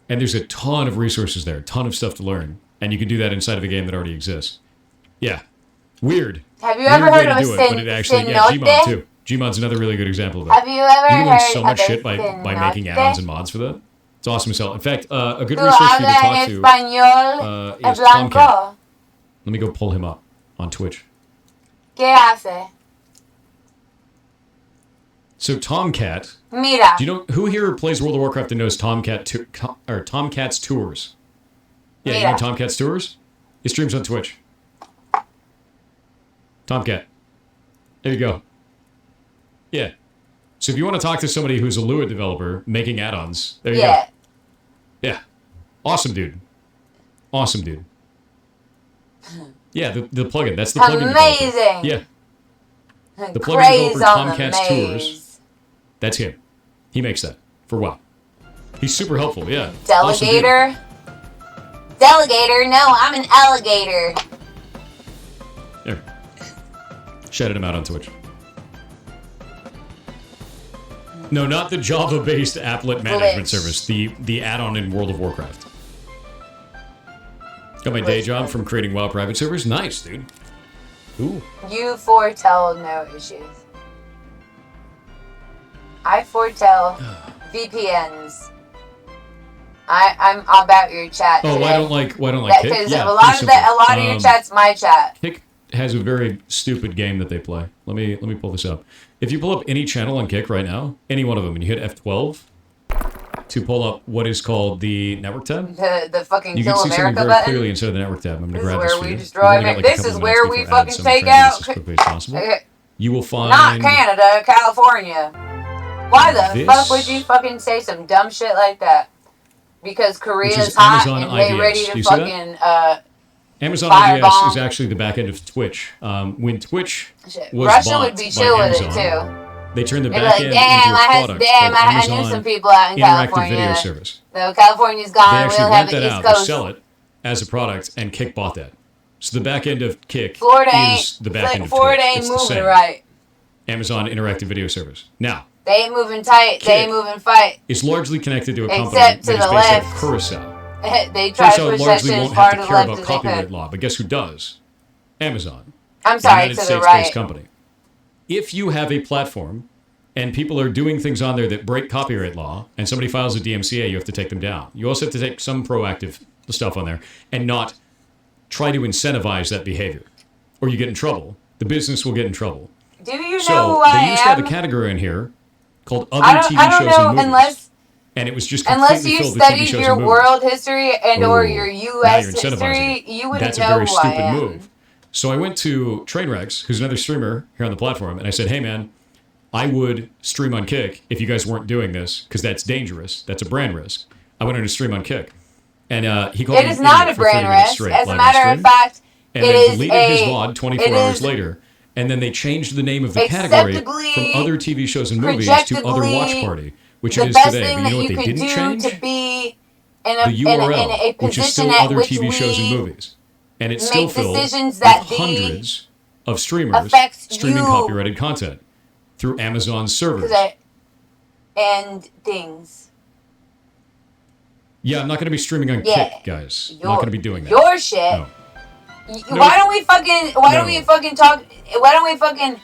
And there's a ton of resources there. A ton of stuff to learn. And you can do that inside of a game that already exists. Yeah. Weird. Have you ever heard of Gmod too. Gmod's another really good example of that. Have you ever You can learn heard so much of shit by making Cenote? add-ons and mods for that. It's awesome as hell. In fact, a good Tú resource for you to hablas talk en to español is blanco. Tomcat. Let me go pull him up on Twitch. ¿Qué hace? So Tomcat. Mira. Do you know who here plays World of Warcraft and knows Tomcat's Tours? Yeah, you know Mira. Tomcat's Tours? He streams on Twitch. Tomcat. There you go. Yeah. So if you want to talk to somebody who's a Lua developer making add-ons, there you go. Yeah. Awesome dude. Awesome dude. Yeah, the plugin. That's the plugin Amazing. developer. Yeah. The plugin Graze developer on the Tomcat's maze. Tours. That's him. He makes that for WoW. He's super helpful, yeah. Awesome dude. Delegator. Delegator. No, I'm an alligator. There. Shouted him out on Twitch. No, not the Java-based applet management service. The add-on in World of Warcraft. Got my day job from creating WoW private servers. Nice, dude. Ooh. You foretell no issues. I foretell VPNs. I'm about your chat. Oh, today. I don't like Kick? Because Yeah, a lot pretty simple. of your chat's my chat. Kick has a very stupid game that they play. Let me pull this up. If you pull up any channel on Kick right now, any one of them, and you hit F12 to pull up what is called the network tab, The fucking you Kill can see something America very button. clearly instead of the network tab. I'm going to This grab is this where for we you. destroy We've only got like a This couple is minutes where we before ads, fucking so I'm take trying to do out. this as quickly as possible. You will find Not Canada, California. Why the This- fuck would you fucking say some dumb shit like that? Because Korea's is hot Amazon and they IDS. ready Do to you see that? fucking Amazon firebomb. IDS is actually the back end of Twitch. When Twitch Shit. was Russia bought would be by chill with it Amazon, too. they turned the They'd be back like, end damn, into a I product called knew some Amazon people out in Interactive California. Video Service. No, California's They gone. We actually don't rent have that the East out. They Coast. sell it as a product, and Kick bought that. So the back end of Kick Florida is ain't, the back end of Florida Twitch. ain't It's the moving same. right. Amazon Interactive Video Service. Now, They ain't moving tight. They ain't Kick moving fight. it's largely connected to a company Except to that is the based out of left. Curacao. They try to Curacao push that largely shit as won't far have to to the care left about as they copyright could. law, but guess who does? Amazon. I'm sorry, United to the States-based right. company. If you have a platform and people are doing things on there that break copyright law, and somebody files a DMCA, you have to take them down. You also have to take some proactive stuff on there and not try to incentivize that behavior, or you get in trouble. The business will get in trouble. Do you know So who I they used to have a am? category in here called I Other don't- TV I don't Shows know and Movies. unless- And it was just Unless completely you filled with TV studied shows your and movies. world history and or Ooh, your now U.S. you're incentivizing history, it. you wouldn't That's a know very who I stupid am. move. So I went to Trainwrecks, who's another streamer here on the platform, and I said, hey man, I would stream on Kick if you guys weren't doing this, because that's dangerous. That's a brand risk. I went on to stream on Kick. And he called It me is an not idiot a for 30 brand minutes risk. straight As a live on matter of stream. fact, and it then is deleted his VOD 24 hours later. And then they changed the name of the category from acceptably, Other TV Shows and Movies to Other Watch projectably, Party, which the it is best today. thing But you know that what you they could didn't do change? to be in The URL, a which is still position at other which TV shows and we movies. And it's still make filled decisions with that hundreds of streamers affect streaming you. copyrighted content through Amazon's servers. And things. Yeah, I'm not going to be streaming on Yeah. Kick, guys. I'm not going to be doing that. Your shit. No. Why don't we fucking talk? Why don't we fucking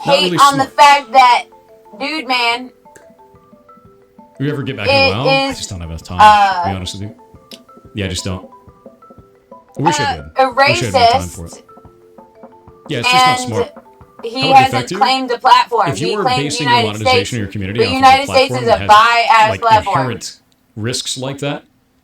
hate really on the smart. fact that, dude, man, If you ever get back in a while, I just don't have enough time, to be honest with you. Yeah, I just don't. I wish I did. a Wish I had more time for racist, it. Yeah, it's just not smart. he How would it hasn't affect you? claimed a platform. If you He were claimed basing your United States, monetization of your community but off United of a States platform is that a has, bi-ass like, platform. inherent risks like that,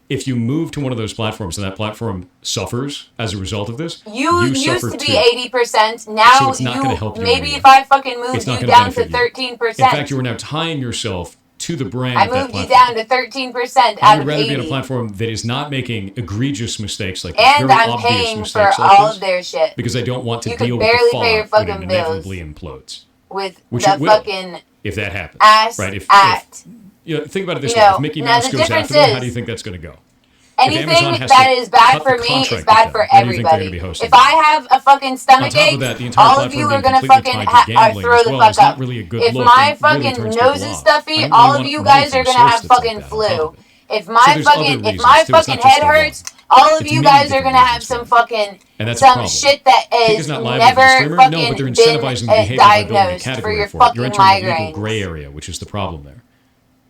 if you move to one of those platforms and that platform suffers as a result of this, You used suffer to be too. 80%. Now So it's not gonna help you maybe anymore. if I fucking moved It's not you gonna down to benefit you. 13%. In fact, you are now tying yourself to the brand I of that moved you platform. down to 13% I out would of rather 80. be on a platform that is not making egreasous mistakes like And very I'm obvious paying for mistakes like all this, of their shit. because I don't want to You could deal with barely the pay your fallout when it fucking bills inevitably implodes. with Which the it will, fucking if that happens. ass Right? If act. you know, think about it this You way: know, if Mickey now Mouse the goes difference after them, how is do you think that's going to go? Anything Amazon has that to is bad cut for the me contract is with bad them, for how do you think they're everybody. gonna be hosting If I have a fucking stomach On top of ache, that, the entire all of you platform are being gonna completely fucking tied to gambling throw as the well fuck is not up. really a good If look my and really fucking turns nose people is off. stuffy, I don't all really of want you money guys from are a gonna source have that's like fucking that on top flu. of it. If So my there's other fucking if reasons, my too. It's not fucking just head the one. hurts, all of It's you many guys are different gonna have some fucking And that's a some problem. shit that Kick is is not liable never for the streamer? fucking No, but they're been incentivizing the behavior by building a diagnosed for category your for it. You're fucking entering the legal migraines. gray area, which is the problem there.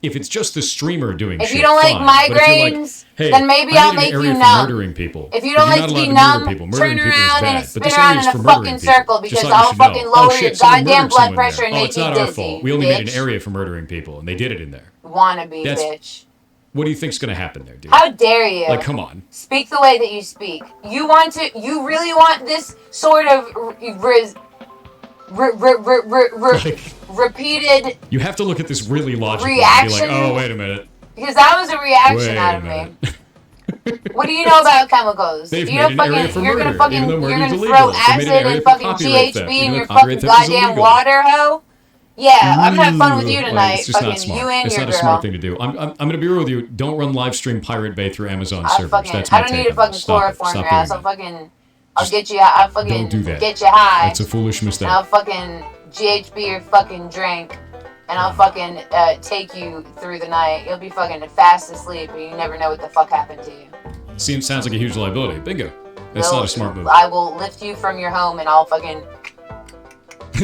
If it's just the streamer doing If shit, you don't like fine. But if you're like, migraines, hey, then maybe I I'll made make an you area for numb. murdering people. If you But don't you're like not to allowed be to murder numb, people. turn Murdering people is around bad. and But spin this around area is in for a murdering fucking people. circle Just because thought you I'll should know. fucking Oh lower your shit, someone goddamn murdered blood someone pressure there. and Oh, make it's you not our dizzy, fault. We only made an bitch. area for murdering people, and they did it in there. Wannabe, That's- bitch. What do you think's gonna happen there, dude? How dare you? Like, come on. Speak the way that you speak. You really want this sort of repeated, You have to look at this really logically and be reaction? like, oh, wait a minute. Because that was a reaction Wait out a of me. minute. What do you know about chemicals? They've You made know an area for you're murder, gonna fucking, even though you're murder's gonna illegal. throw They made an acid area and for fucking copyright theft, GHB even in though your copyright fucking theft is goddamn illegal. water, hoe? Yeah, I'm gonna have fun with you Like, tonight. it's just not Fucking smart. you and It's your not a girl. smart thing to do. I'm going to be real with you. Don't run live stream Pirate Bay through Amazon I servers. fucking, That's my I don't take need to on fucking this. Stop it. chloroform Stop your ass. doing that. I'll get you. I'll fucking Don't do that. get you high. That's a foolish mistake. And I'll fucking GHB your fucking drink, and I'll fucking take you through the night. You'll be fucking fast asleep, and you never know what the fuck happened to you. Sounds like a huge liability. Bingo. That's not a smart move. I will lift you from your home, and I'll fucking.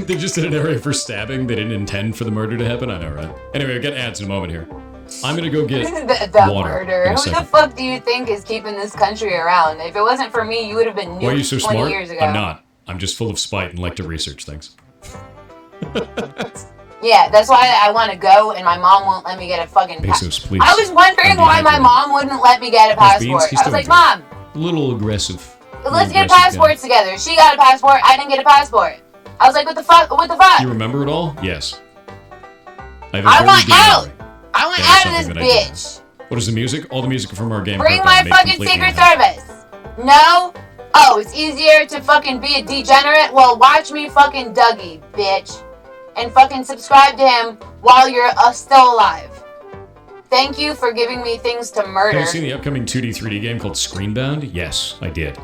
They just did an area for stabbing. They didn't intend for the murder to happen. I know, right? Anyway, we'll get ads in a moment here. I'm gonna go get the water murder. in a Who second. the fuck do you think is keeping this country around? If it wasn't for me, you would have been Why are you nuked so 20 smart? years ago. I'm not. I'm just full of spite and like to research things. Yeah, that's why I want to go, and my mom won't let me get a fucking Bezos, please. I was wondering why my mom wouldn't let me get a Has beans? passport. He's I was still like, enjoying Mom, A little aggressive. let's get passports together. She got a passport. I didn't get a passport. I was like, what the fuck? What the fuck? You remember it all? Yes. I want out. I want out of this something that I bitch. What is the music? All the music from our game. Bring Purple my made fucking completely Secret unhappy. Service. No? Oh, it's easier to fucking be a degenerate? Well, watch me fucking Dougie, bitch. And fucking subscribe to him while you're still alive. Thank you for giving me things to murder. Have you seen the upcoming 2D, 3D game called Screenbound? Yes, I did.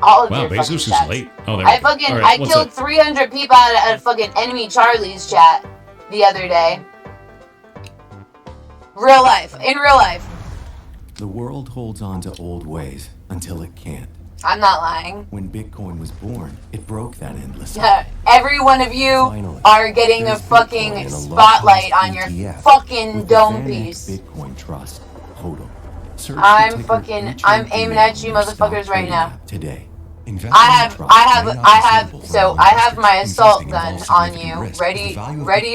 All of Wow, your Bezos fucking is chats. late. Oh, there I we go. fucking, All right, I what's killed up? 300 people out of fucking enemy Charlie's chat the other day. Real life. In real life. The world holds on to old ways until it can't. I'm not lying. When Bitcoin was born, it broke that endless Every one of you are getting a fucking spotlight on your fucking dome piece. Bitcoin Trust, HODL. Search the I'm ticker fucking, I'm aiming at you motherfuckers right now. today. I have my assault gun on you, ready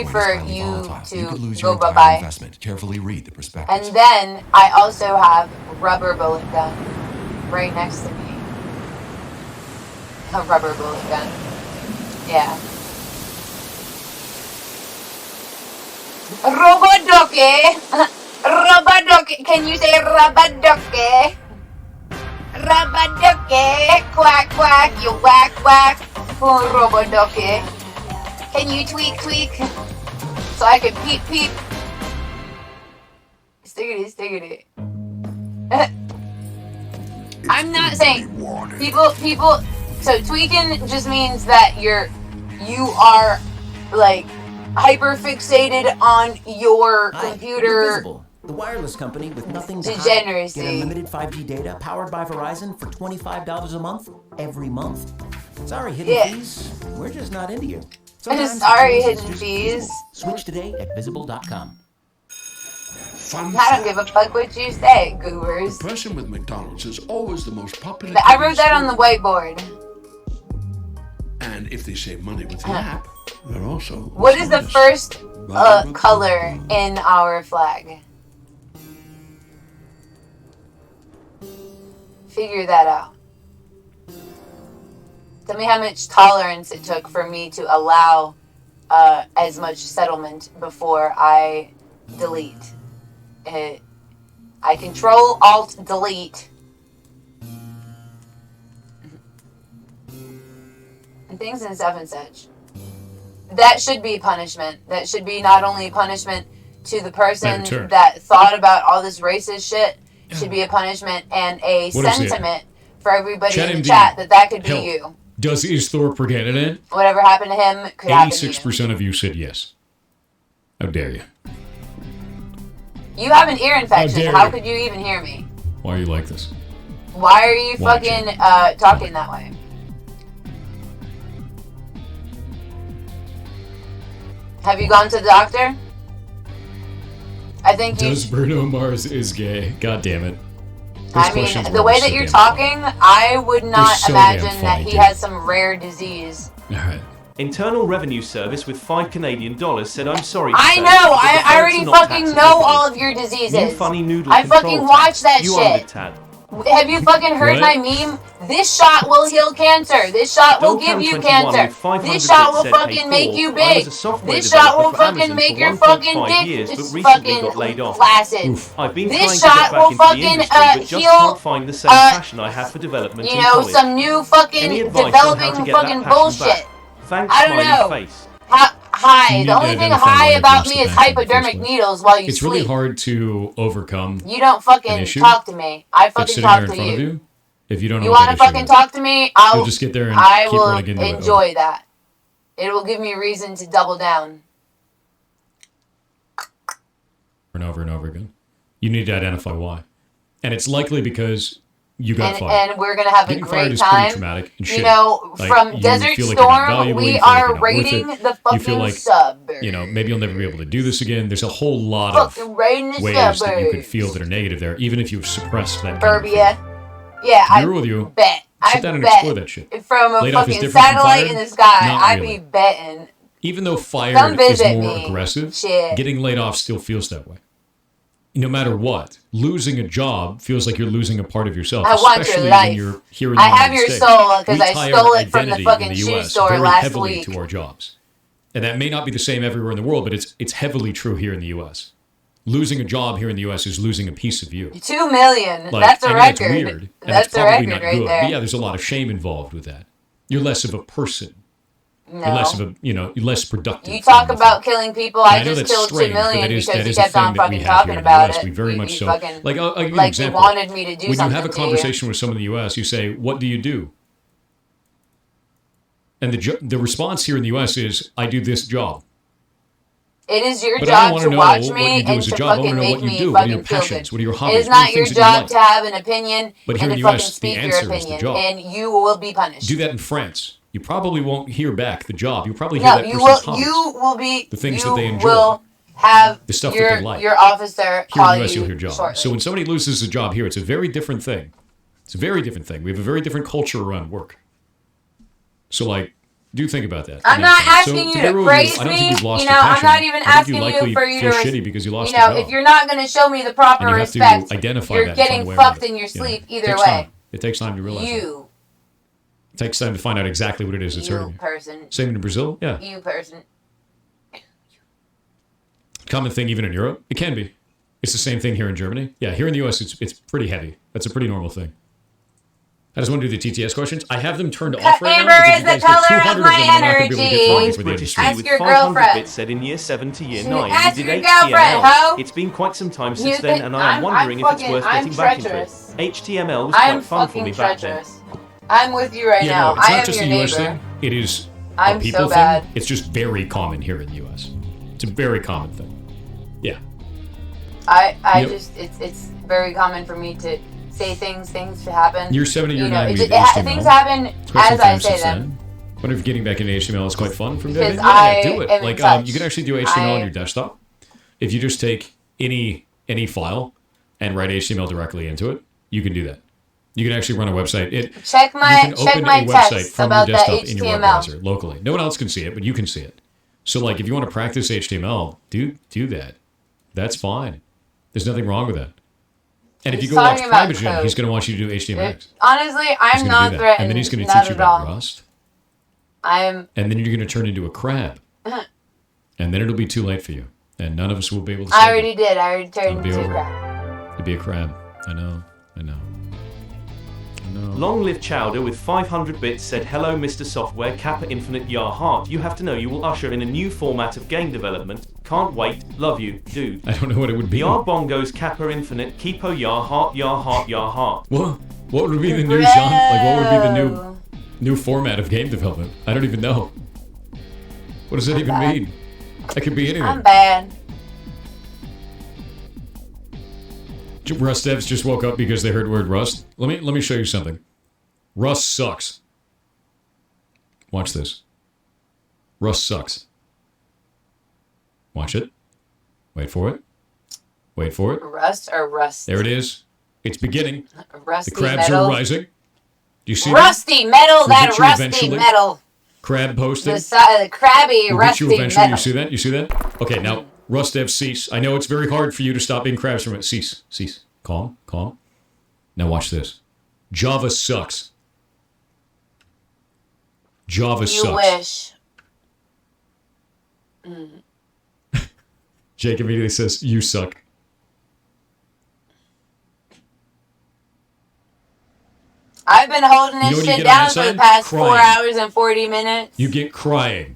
for you to go bye-bye. Investment. Carefully read the prospectus. And then I also have rubber bullet gun right next to me. A rubber bullet gun. Yeah. Robodoke! Robodoke! Can you say Robodoke? Robodoke! Quack quack, you whack whack. Oh, Robodoke. Can you tweak tweak? So I can peep peep. Stiggity. I'm not saying people. So tweaking just means that you are like hyper fixated on your computer. Visible, the wireless company with nothing to hide. Degeneracy. Get unlimited 5G data powered by Verizon for $25 a month every month. Sorry, hidden fees. We're just not into you. Sorry, hidden fees. Switch today at visible.com. I don't give a fuck what you say, goobers. The person with McDonald's is always the most popular. I wrote that on the whiteboard. And if they save money with the app, they're also. What is the first color in our flag? Figure that out. Tell me how much tolerance it took for me to allow as much settlement before I delete. I control alt delete and things and stuff and such. That should be punishment. That should be not only punishment to the person that thought about all this racist shit, should be a punishment and a sentiment for everybody in the chat that could be you. Is Thor pregnant? Whatever happened to him could happen to you. 86% of you said yes. How dare you? You have an ear infection. How could you even hear me? Why are you like this? Why are you fucking talking that way? Have you gone to the doctor? I think you... Does Bruno Mars is gay? God damn it. I mean, the way that you're talking, I would not imagine that he has some rare disease. Alright. Internal Revenue Service with $5 Canadian said, I'm sorry. I know! I already fucking know all of your diseases. You funny noodle I fucking watched that shit. Have you fucking heard my meme? This shot will heal cancer. This shot will give you cancer. This shot will fucking make you big. This shot will fucking make your fucking dick fucking flaccid. This shot will fucking heal, find the same passion I have for development. You know, some new fucking developing fucking bullshit. I don't know. Hi. The only thing high about me is hypodermic needles while you sleep. It's really hard to overcome. You don't fucking talk to me. I fucking talk to you. If you don't know, you want to fucking talk to me, you'll just get there and I keep will running into it. enjoy that. It will give me a reason to double down. And over and over again. You need to identify why, and it's likely because you got fired. And we're gonna have Getting a great time. Traumatic and you know, like, from Desert Storm, we are rating the fucking suburbs. You know, maybe you'll never be able to do this again. There's a whole lot of ways that you could feel that are negative there, even if you've suppressed that. Burbia. Yeah, I with you. Bet. Sit down and explore that shit. From a fucking satellite in the sky, I'd be betting. Even though fire is more aggressive, getting laid off still feels that way. No matter what, losing a job feels like you're losing a part of yourself. I want your life. When you're here in the have your States. soul because I stole it from the in fucking the shoe US store very last heavily week. to our jobs. And that may not be the same everywhere in the world, but it's heavily true here in the US. Losing a job here in the US is losing a piece of you. 2 million. Like, that's a record. That's weird. And that's a probably record not right good. there. But yeah, there's a lot of shame involved with that. You're less of a person. No. You're less of a, you're less productive. You talk about killing people. I just killed 2 million because you kept on fucking talking about it. We very much so. Fucking, like, I'll give you an like example. you wanted me to do when something. You have a conversation with someone in the US, you say, "What do you do?" And the response here in the US is, "I do this job." It is your job to watch me and to fucking make me fucking feel good. What are your hobbies? It is not your job to have an opinion and to fucking speak your opinion, and you will be punished. Do that in France. You probably won't hear back the job. You'll probably hear that person's hobbies. You will be. The things that they enjoy. Will have the stuff that they like. Your officer call here in the US, you you'll hear job. Shortly. So when somebody loses a job here, it's a very different thing. It's a very different thing. We have a very different culture around work. So like, do think about that. I'm not asking you to praise me. You know, I'm not even asking you for you to. Shitty because you lost your job. If you're not going to show me the proper respect, you're getting fucked in your sleep either way. It takes time to realize. It takes time to find out exactly what it is that's hurting you. Person. Same in Brazil? Yeah. You person. Common thing even in Europe? It can be. It's the same thing here in Germany. Yeah, here in the US it's pretty heavy. That's a pretty normal thing. I just want to do the TTS questions. I have them turned off right Amber now. is the color of my energy. British Ask with your 500 girlfriend. bits said in year 7 to year 9. Ask We your did girlfriend, HTML. ho. It's been quite some time You since then, think- and I am wondering if it's worth I'm getting back into it. treacherous. HTML was I'm quite fun for me fucking back then. treacherous. I'm with you right Yeah, now. no, it's I not am just your a US neighbor. thing. It is I'm a people so bad. thing. It's just very common here in the US. It's a very common thing. Yeah. I Yep. just it's very common for me to say things to happen. Year 7 to year 9 we did things HTML. happen It's quite some as I time say since them. then. I wonder if getting back into HTML is quite fun from Because yeah, I do it. am in Like touch. you can actually do HTML on I- your desktop. If you just take any file and write HTML directly into it, you can do that. You can actually run a website. Check my you can open my a website text from about your that desktop in your web HTML. browser locally. No one else can see it, but you can see it. So like if you want to practice HTML, do that. That's fine. There's nothing wrong with that. And if you He's go watch talking about Privagen, code. he's going to want you to do HTMX. Honestly, He's I'm gonna not do that. threatened. And then he's going to not teach you at about all. Rust. I'm. And then you're going to turn into a crab. And then it'll be too late for you. And none of us will be able to I save already you. did. I already turned It'll be into a over. crab. You'll be a crab. I know. Long Live Chowder with 500 bits said, "Hello Mr. Software, Kappa Infinite Yar Heart. You have to know you will usher in a new format of game development. Can't wait. Love you, dude." I don't know what it would be. Yar Bongos Kappa Infinite, Keepo Yar Heart, Yar Heart, Yar Heart. What would be the new genre? Like what would be the new format of game development? I don't even know. What does that even bad. mean? That could be anything. I'm bad. Rust devs just woke up because they heard the word Rust. Let me show you something. Rust sucks. Watch this. Rust sucks. Watch it. Wait for it. Wait for it. Rust or rust? There it is. It's beginning. Rusty The crabs metal. are rising. Do you see Rusty that? metal. We'll That get you rusty eventually. metal. Crab posting. The crabby We'll rusty get you eventually. metal. You see that? You see that? Okay, now Rust dev cease. I know it's very hard for you to stop being crabs from it. Cease. Cease. Calm. Calm. Now watch this. Java sucks. Java You sucks. wish. Jake immediately says, "You suck." I've been holding You know this when you shit get on down that for the side? past 4 Crying. hours and 40 minutes. You get crying.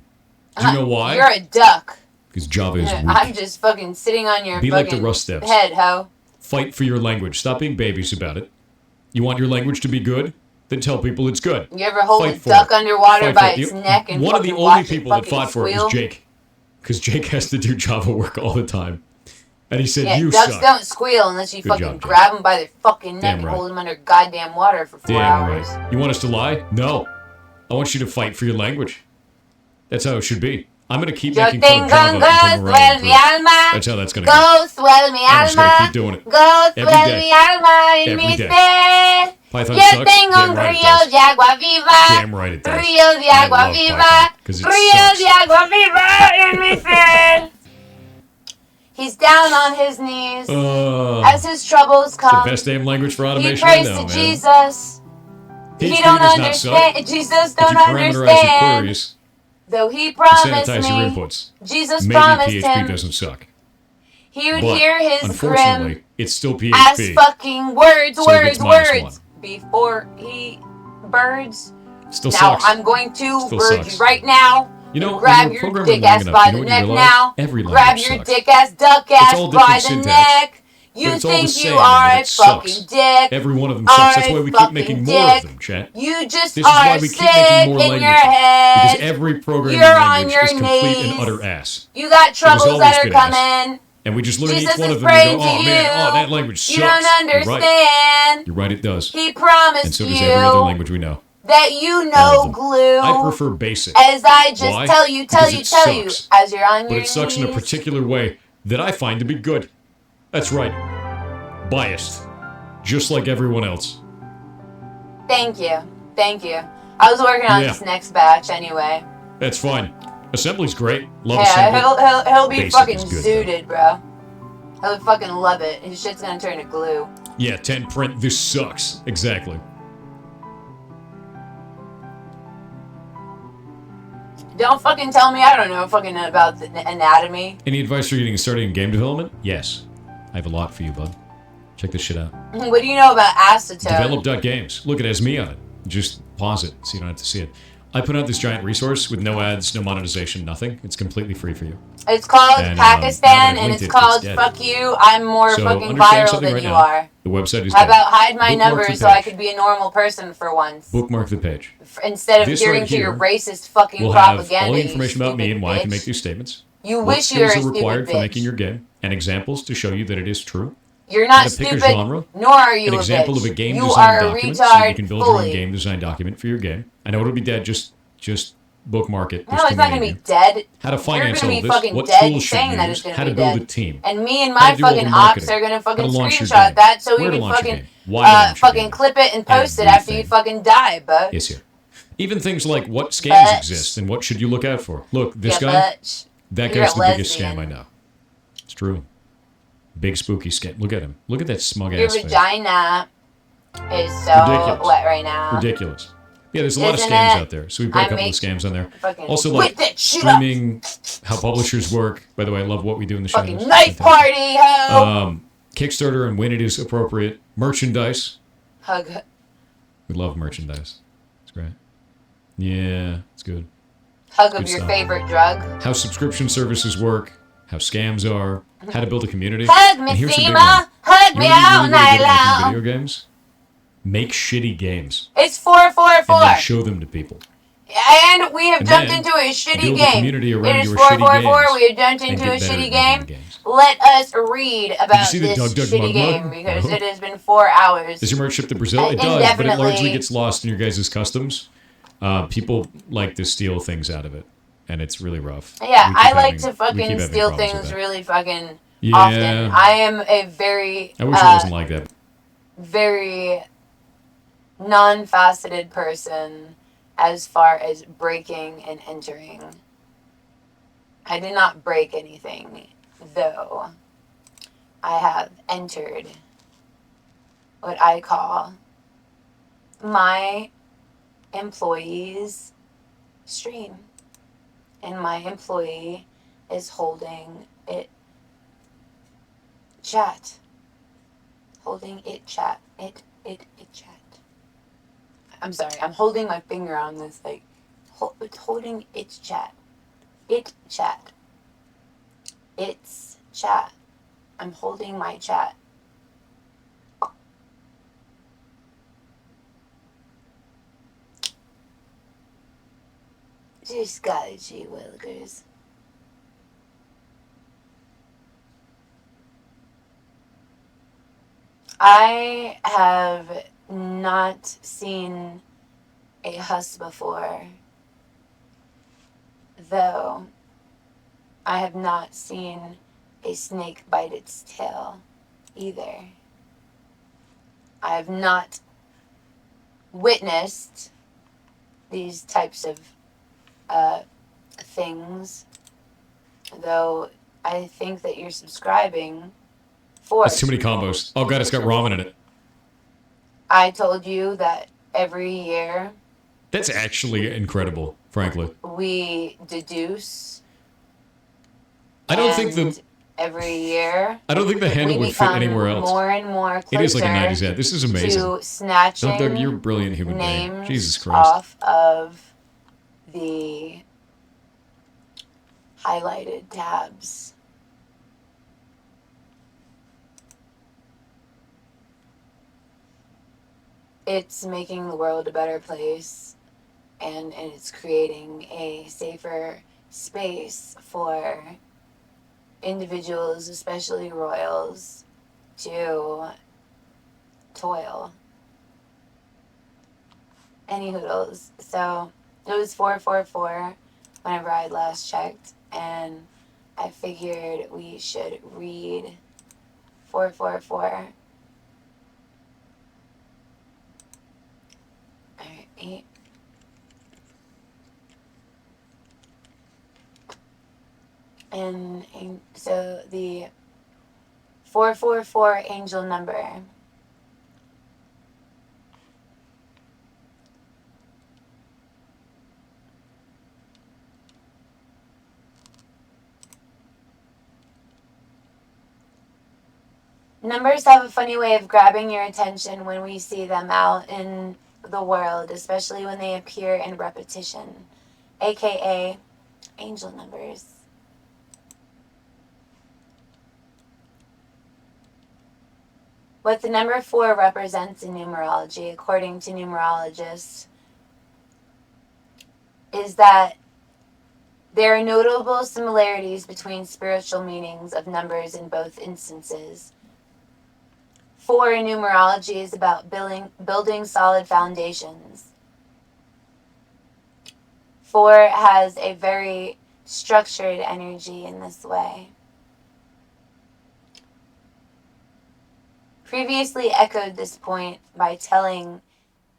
Do you know why? You're a duck. Because Java is weak. I'm just fucking sitting on your Be like the fucking Rust devs. head, ho. Fight for your language. Stop being babies about it. You want your language to be good? Then tell people it's good. You ever hold Fight a for duck it. underwater Fight by for it. its neck and one of the fucking only watch it people that fucking fought for it squeal? was Jake. Because Jake has to do Java work all the time. And he said, Yeah, "You ducks suck." don't squeal unless you Good fucking job, Jake. grab them by their fucking neck Damn and right. hold them under goddamn water for 4 Damn hours. right. You want us to lie? No. I want you to fight for your language. That's how it should be. I'm going to keep Yo making fun tengo of Java until gozo morale en mi improves. alma. That's how that's going to Gozo go. en mi I'm just going to alma. keep doing it. Gozo Every en day. mi alma en Every mi day. ser. Python Yo sucks. tengo Damn un right it río does. de agua viva. Damn right it does. Río de I agua love viva. Python, 'cause it Río sucks. de agua viva en mi ser. He's down on his knees as his troubles It's come. the best damn language for He automation prays I know, to man. Jesus. PHP He don't does not suck. understand. Jesus If don't you parameterize your understand. queries, Though he and promised sanitize your me, inputs, Jesus maybe promised PHP him doesn't suck. he would But, hear his unfortunately, grim it's still ass PHP. fucking words, So it gets -1. before he birds. Still now sucks. I'm going to Still bird sucks. you right now. You know, grab when you're your programming dick long ass enough, by you know the what you neck realize? now. Every Grab language your sucks. dick ass duck It's ass all by different the syntax, neck. but You it's all the think same you in are that a it sucks. fucking dick. Every one of them sucks. That's Are why a we keep fucking making more of dick. them, chat. You just This is are why we sick keep making more in languages. your head. Because every programming You're on language your is complete knees. and utter ass. You got It has troubles always that are been ass. coming. And we just learn Jesus each one is of them and praying go, to oh man, you. oh, that language sucks. You don't You're right. understand. You're right, it does. He promised And so does you every other language we know. that you All of know them. glue. I prefer basic. As I just Why? tell you, Because it sucks. as you're on But your it sucks in a knees. particular way that I find to be good. That's right. Biased. Just like everyone else. Thank you. Thank you. I was working on Yeah. this next batch anyway. That's fine. Assembly's great. Love Yeah, assembly. he'll be Basic fucking is good, zooted, bro. He'll fucking love it. His shit's gonna turn to glue. Yeah, 10 print. This sucks. Exactly. Don't fucking tell me I don't know fucking about the anatomy. Any advice for getting started in game development? Yes. I have a lot for you, bud. Check this shit out. What do you know about acetone? Develop.games. Look, it has me on it. Just pause it so you don't have to see it. I put out this giant resource with no ads, no monetization, nothing. It's completely free for you. It's called And, Pakistan, now that I've and linked it's it, called dead. Fuck You, I'm more So fucking understand viral something than right you now. are. The website is How dead. about hide my Bookmark number the so I page. could be a normal person for once? Bookmark the page. Instead of This adhering right to your here racist fucking will have propaganda. all the you information about me stupid and why I can bitch. make these statements. You what wish you were a skills are stupid required for bitch. making your game, and examples to show you that it is true. You're How not to pick a stupid, genre, nor are you an a example bitch. of a game You design are a document, so retard you can build your own fully. game design document for your game. I know it'll be dead. Just bookmark it. There's No, too it's not many gonna of be you. dead. How to finance You're all gonna be this? fucking What dead tools should saying you that use? it's gonna How to be build dead. a team? And me and How my to do all the fucking marketing. ops are gonna How fucking to launch your screenshot game. that so Where we to can launch your fucking game. Why to launch your fucking game. clip it and post it after you Everything fucking die, but is here. Even things like what scams Bitch. exist and what should you look out for. Look, this Yeah, guy, bitch. that You're guy's a the biggest lesbian. scam I know. It's true. Big spooky scam. Look at him. Look at that smug your ass face. vagina is so Ridiculous. wet right now. Ridiculous. Yeah, there's a lot of Isn't scams it? out there. So we've got a I couple of make scams on there. fucking Also, whip like that shit up. streaming, how publishers work. By the way, I love what we do in the Fucking shadows. knife Fantastic. party, ho! Kickstarter and when it is appropriate. Merchandise. Hug. We love merchandise. It's great. Yeah, it's good. Hug Good of your stuff. favorite drug. How subscription services work. How scams are. How to build a community. Hug me, And here's the big Seema. one. Hug You me wanna be out really, really night good at making long. video games? Make shitty games. It's 444. And then show them to people. And we have And jumped then into a shitty build a game. community around It is your 444. shitty games We have jumped and into get a better shitty at game. making games. Let us read about see the this Doug Doug shitty Mug game Mug? because No. it has been 4 hours. Does your merch ship to Brazil? It does, but it Indefinitely. largely gets lost in your guys' customs. People like to steal things out of it, and it's really rough. Yeah, We keep I like having- to we keep fucking having steal problems with things that. really fucking Yeah. often. I am a very I wish it wasn't like that. very non-faceted person as far as breaking and entering. I did not break anything, though. I have entered what I call my employee's stream. And my employee is holding it chat. Holding it chat. It chat. I'm sorry, I'm holding my finger on this, like, it's holding its chat. It chat. It's chat. I'm holding my chat. Just golly gee willikers. I have not seen a husk before, though I have not seen a snake bite its tail either. I have not witnessed these types of things, though I think that you're subscribing for That's too many combos. Oh god, it's got ramen in it. I told you that every year That's actually incredible, frankly. we deduce. I don't think and the every year I don't think the handle we would fit become anywhere else. more and more It is like a closer 90s ad. This is amazing. to snatching Doug, you're a brilliant human being. names Jesus Christ. off of the highlighted tabs. It's making the world a better place, and it's creating a safer space for individuals, especially royals, to toil. Any hoodles. So it was 444 whenever I last checked, and I figured we should read 444. Alright. And so the 444 angel number. Numbers have a funny way of grabbing your attention when we see them out in the world, especially when they appear in repetition, aka angel numbers. What the number 4 represents in numerology, according to numerologists, is that there are notable similarities between spiritual meanings of numbers in both instances. 4 in numerology is about building solid foundations. 4 has a very structured energy in this way. Previously echoed this point by telling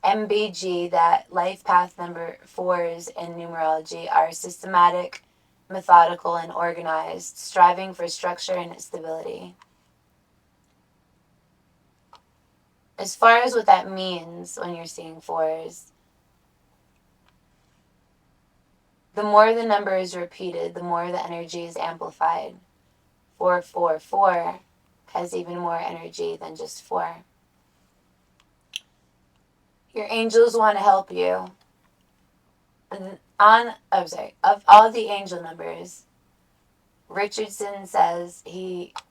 MBG that life path number 4s in numerology are systematic, methodical, and organized, striving for structure and stability. As far as what that means when you're seeing 4s, the more the number is repeated, the more the energy is amplified. 444 has even more energy than just 4. Your angels want to help you. Of all the angel numbers, Richardson says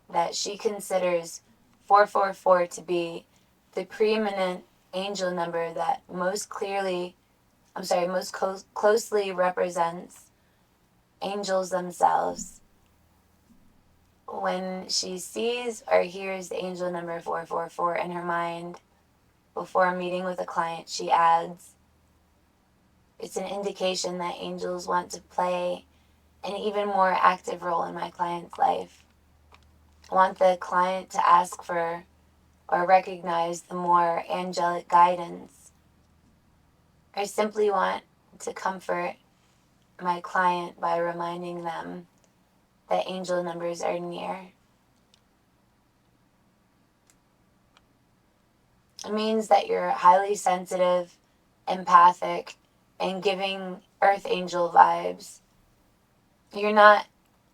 that she considers 444 to be the preeminent angel number that most closely represents angels themselves. When she sees or hears the angel number 444 in her mind before a meeting with a client, she adds, it's an indication that angels want to play an even more active role in my client's life. I want the client to ask for or recognize the more angelic guidance. I simply want to comfort my client by reminding them that angel numbers are near. It means that you're highly sensitive, empathic, and giving earth angel vibes. You're not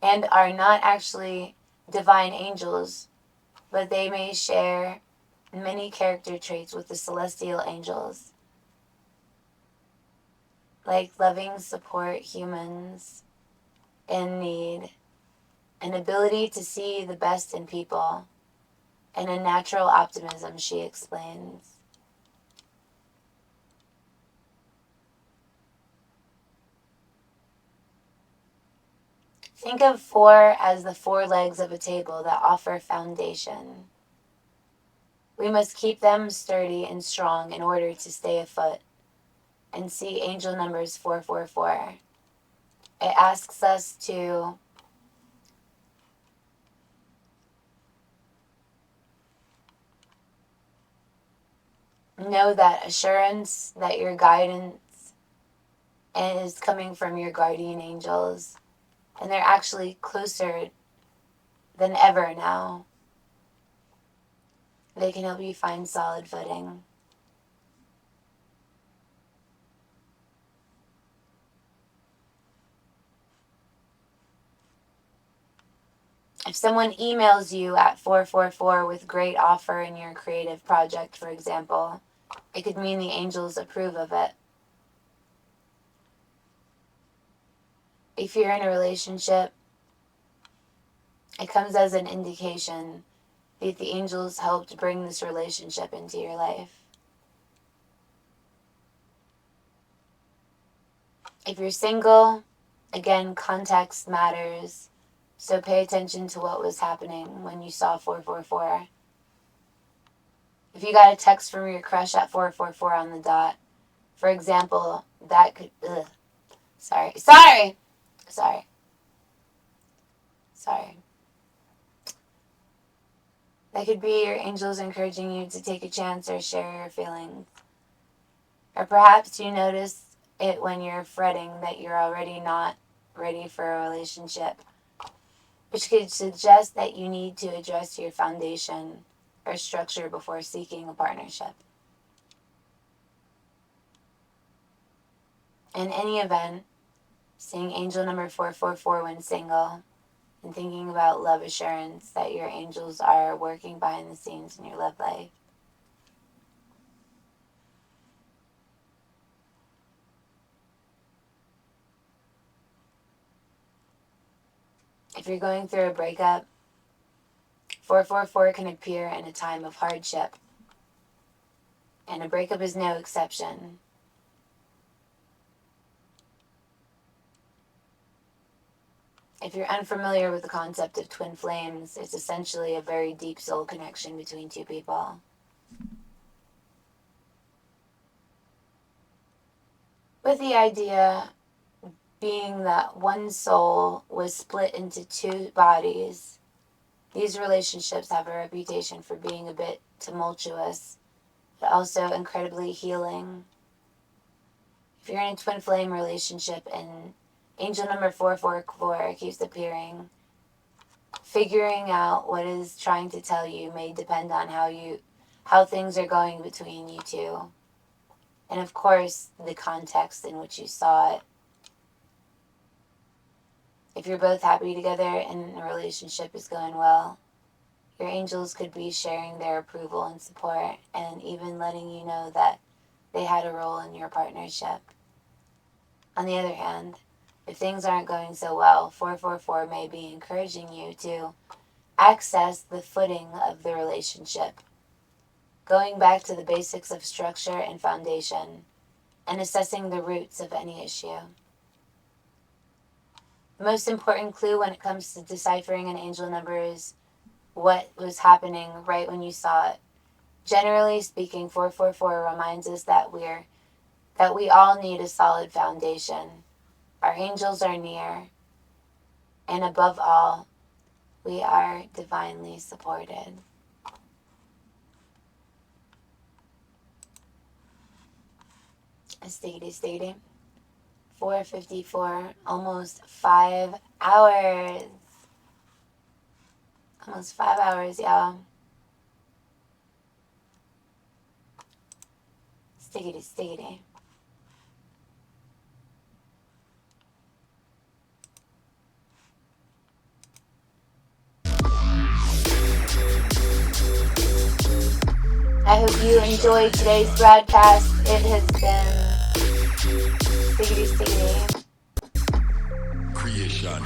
and are not actually divine angels, but they may share many character traits with the celestial angels, like loving support humans in need, an ability to see the best in people, and a natural optimism, she explains. Think of 4 as the 4 legs of a table that offer foundation. We must keep them sturdy and strong in order to stay afoot. And see angel numbers 444. It asks us to know that assurance that your guidance is coming from your guardian angels, and they're actually closer than ever now. They can help you find solid footing. If someone emails you at 444 with great offer in your creative project, for example, it could mean the angels approve of it. If you're in a relationship, it comes as an indication that the angels helped bring this relationship into your life. If you're single, again, context matters. So pay attention to what was happening when you saw 444. If you got a text from your crush at 444 on the dot, for example, that could... Sorry. That could be your angels encouraging you to take a chance or share your feelings. Or perhaps you notice it when you're fretting that you're already not ready for a relationship, which could suggest that you need to address your foundation or structure before seeking a partnership. In any event, seeing angel number 444 when single and thinking about love assurance that your angels are working behind the scenes in your love life. If you're going through a breakup, 444 can appear in a time of hardship, and a breakup is no exception. If you're unfamiliar with the concept of twin flames, it's essentially a very deep soul connection between two people. With the idea being that one soul was split into two bodies, these relationships have a reputation for being a bit tumultuous, but also incredibly healing. If you're in a twin flame relationship and angel number 444 keeps appearing, figuring out what is trying to tell you may depend on how things are going between you two. And of course, the context in which you saw it. If you're both happy together and the relationship is going well, your angels could be sharing their approval and support and even letting you know that they had a role in your partnership. On the other hand, if things aren't going so well, 444 may be encouraging you to access the footing of the relationship, going back to the basics of structure and foundation, and assessing the roots of any issue. The most important clue when it comes to deciphering an angel number is what was happening right when you saw it. Generally speaking, 444 reminds us that we all need a solid foundation. Our angels are near, and above all, we are divinely supported. Staty. 4:54, almost 5 hours. Almost 5 hours, y'all. Staty. I hope you enjoyed today's broadcast. It has been stiggity. Creation.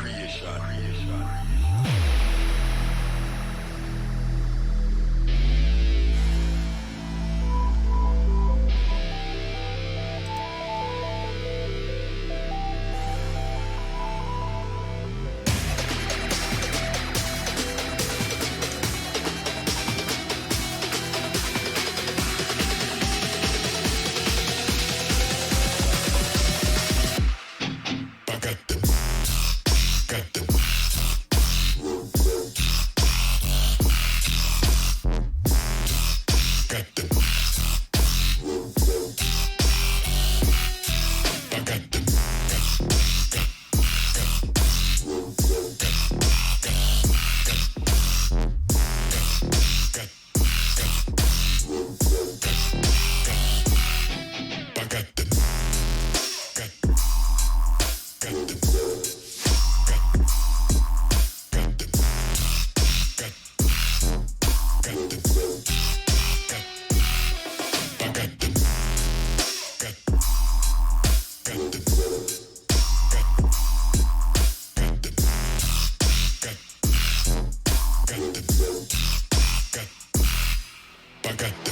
I got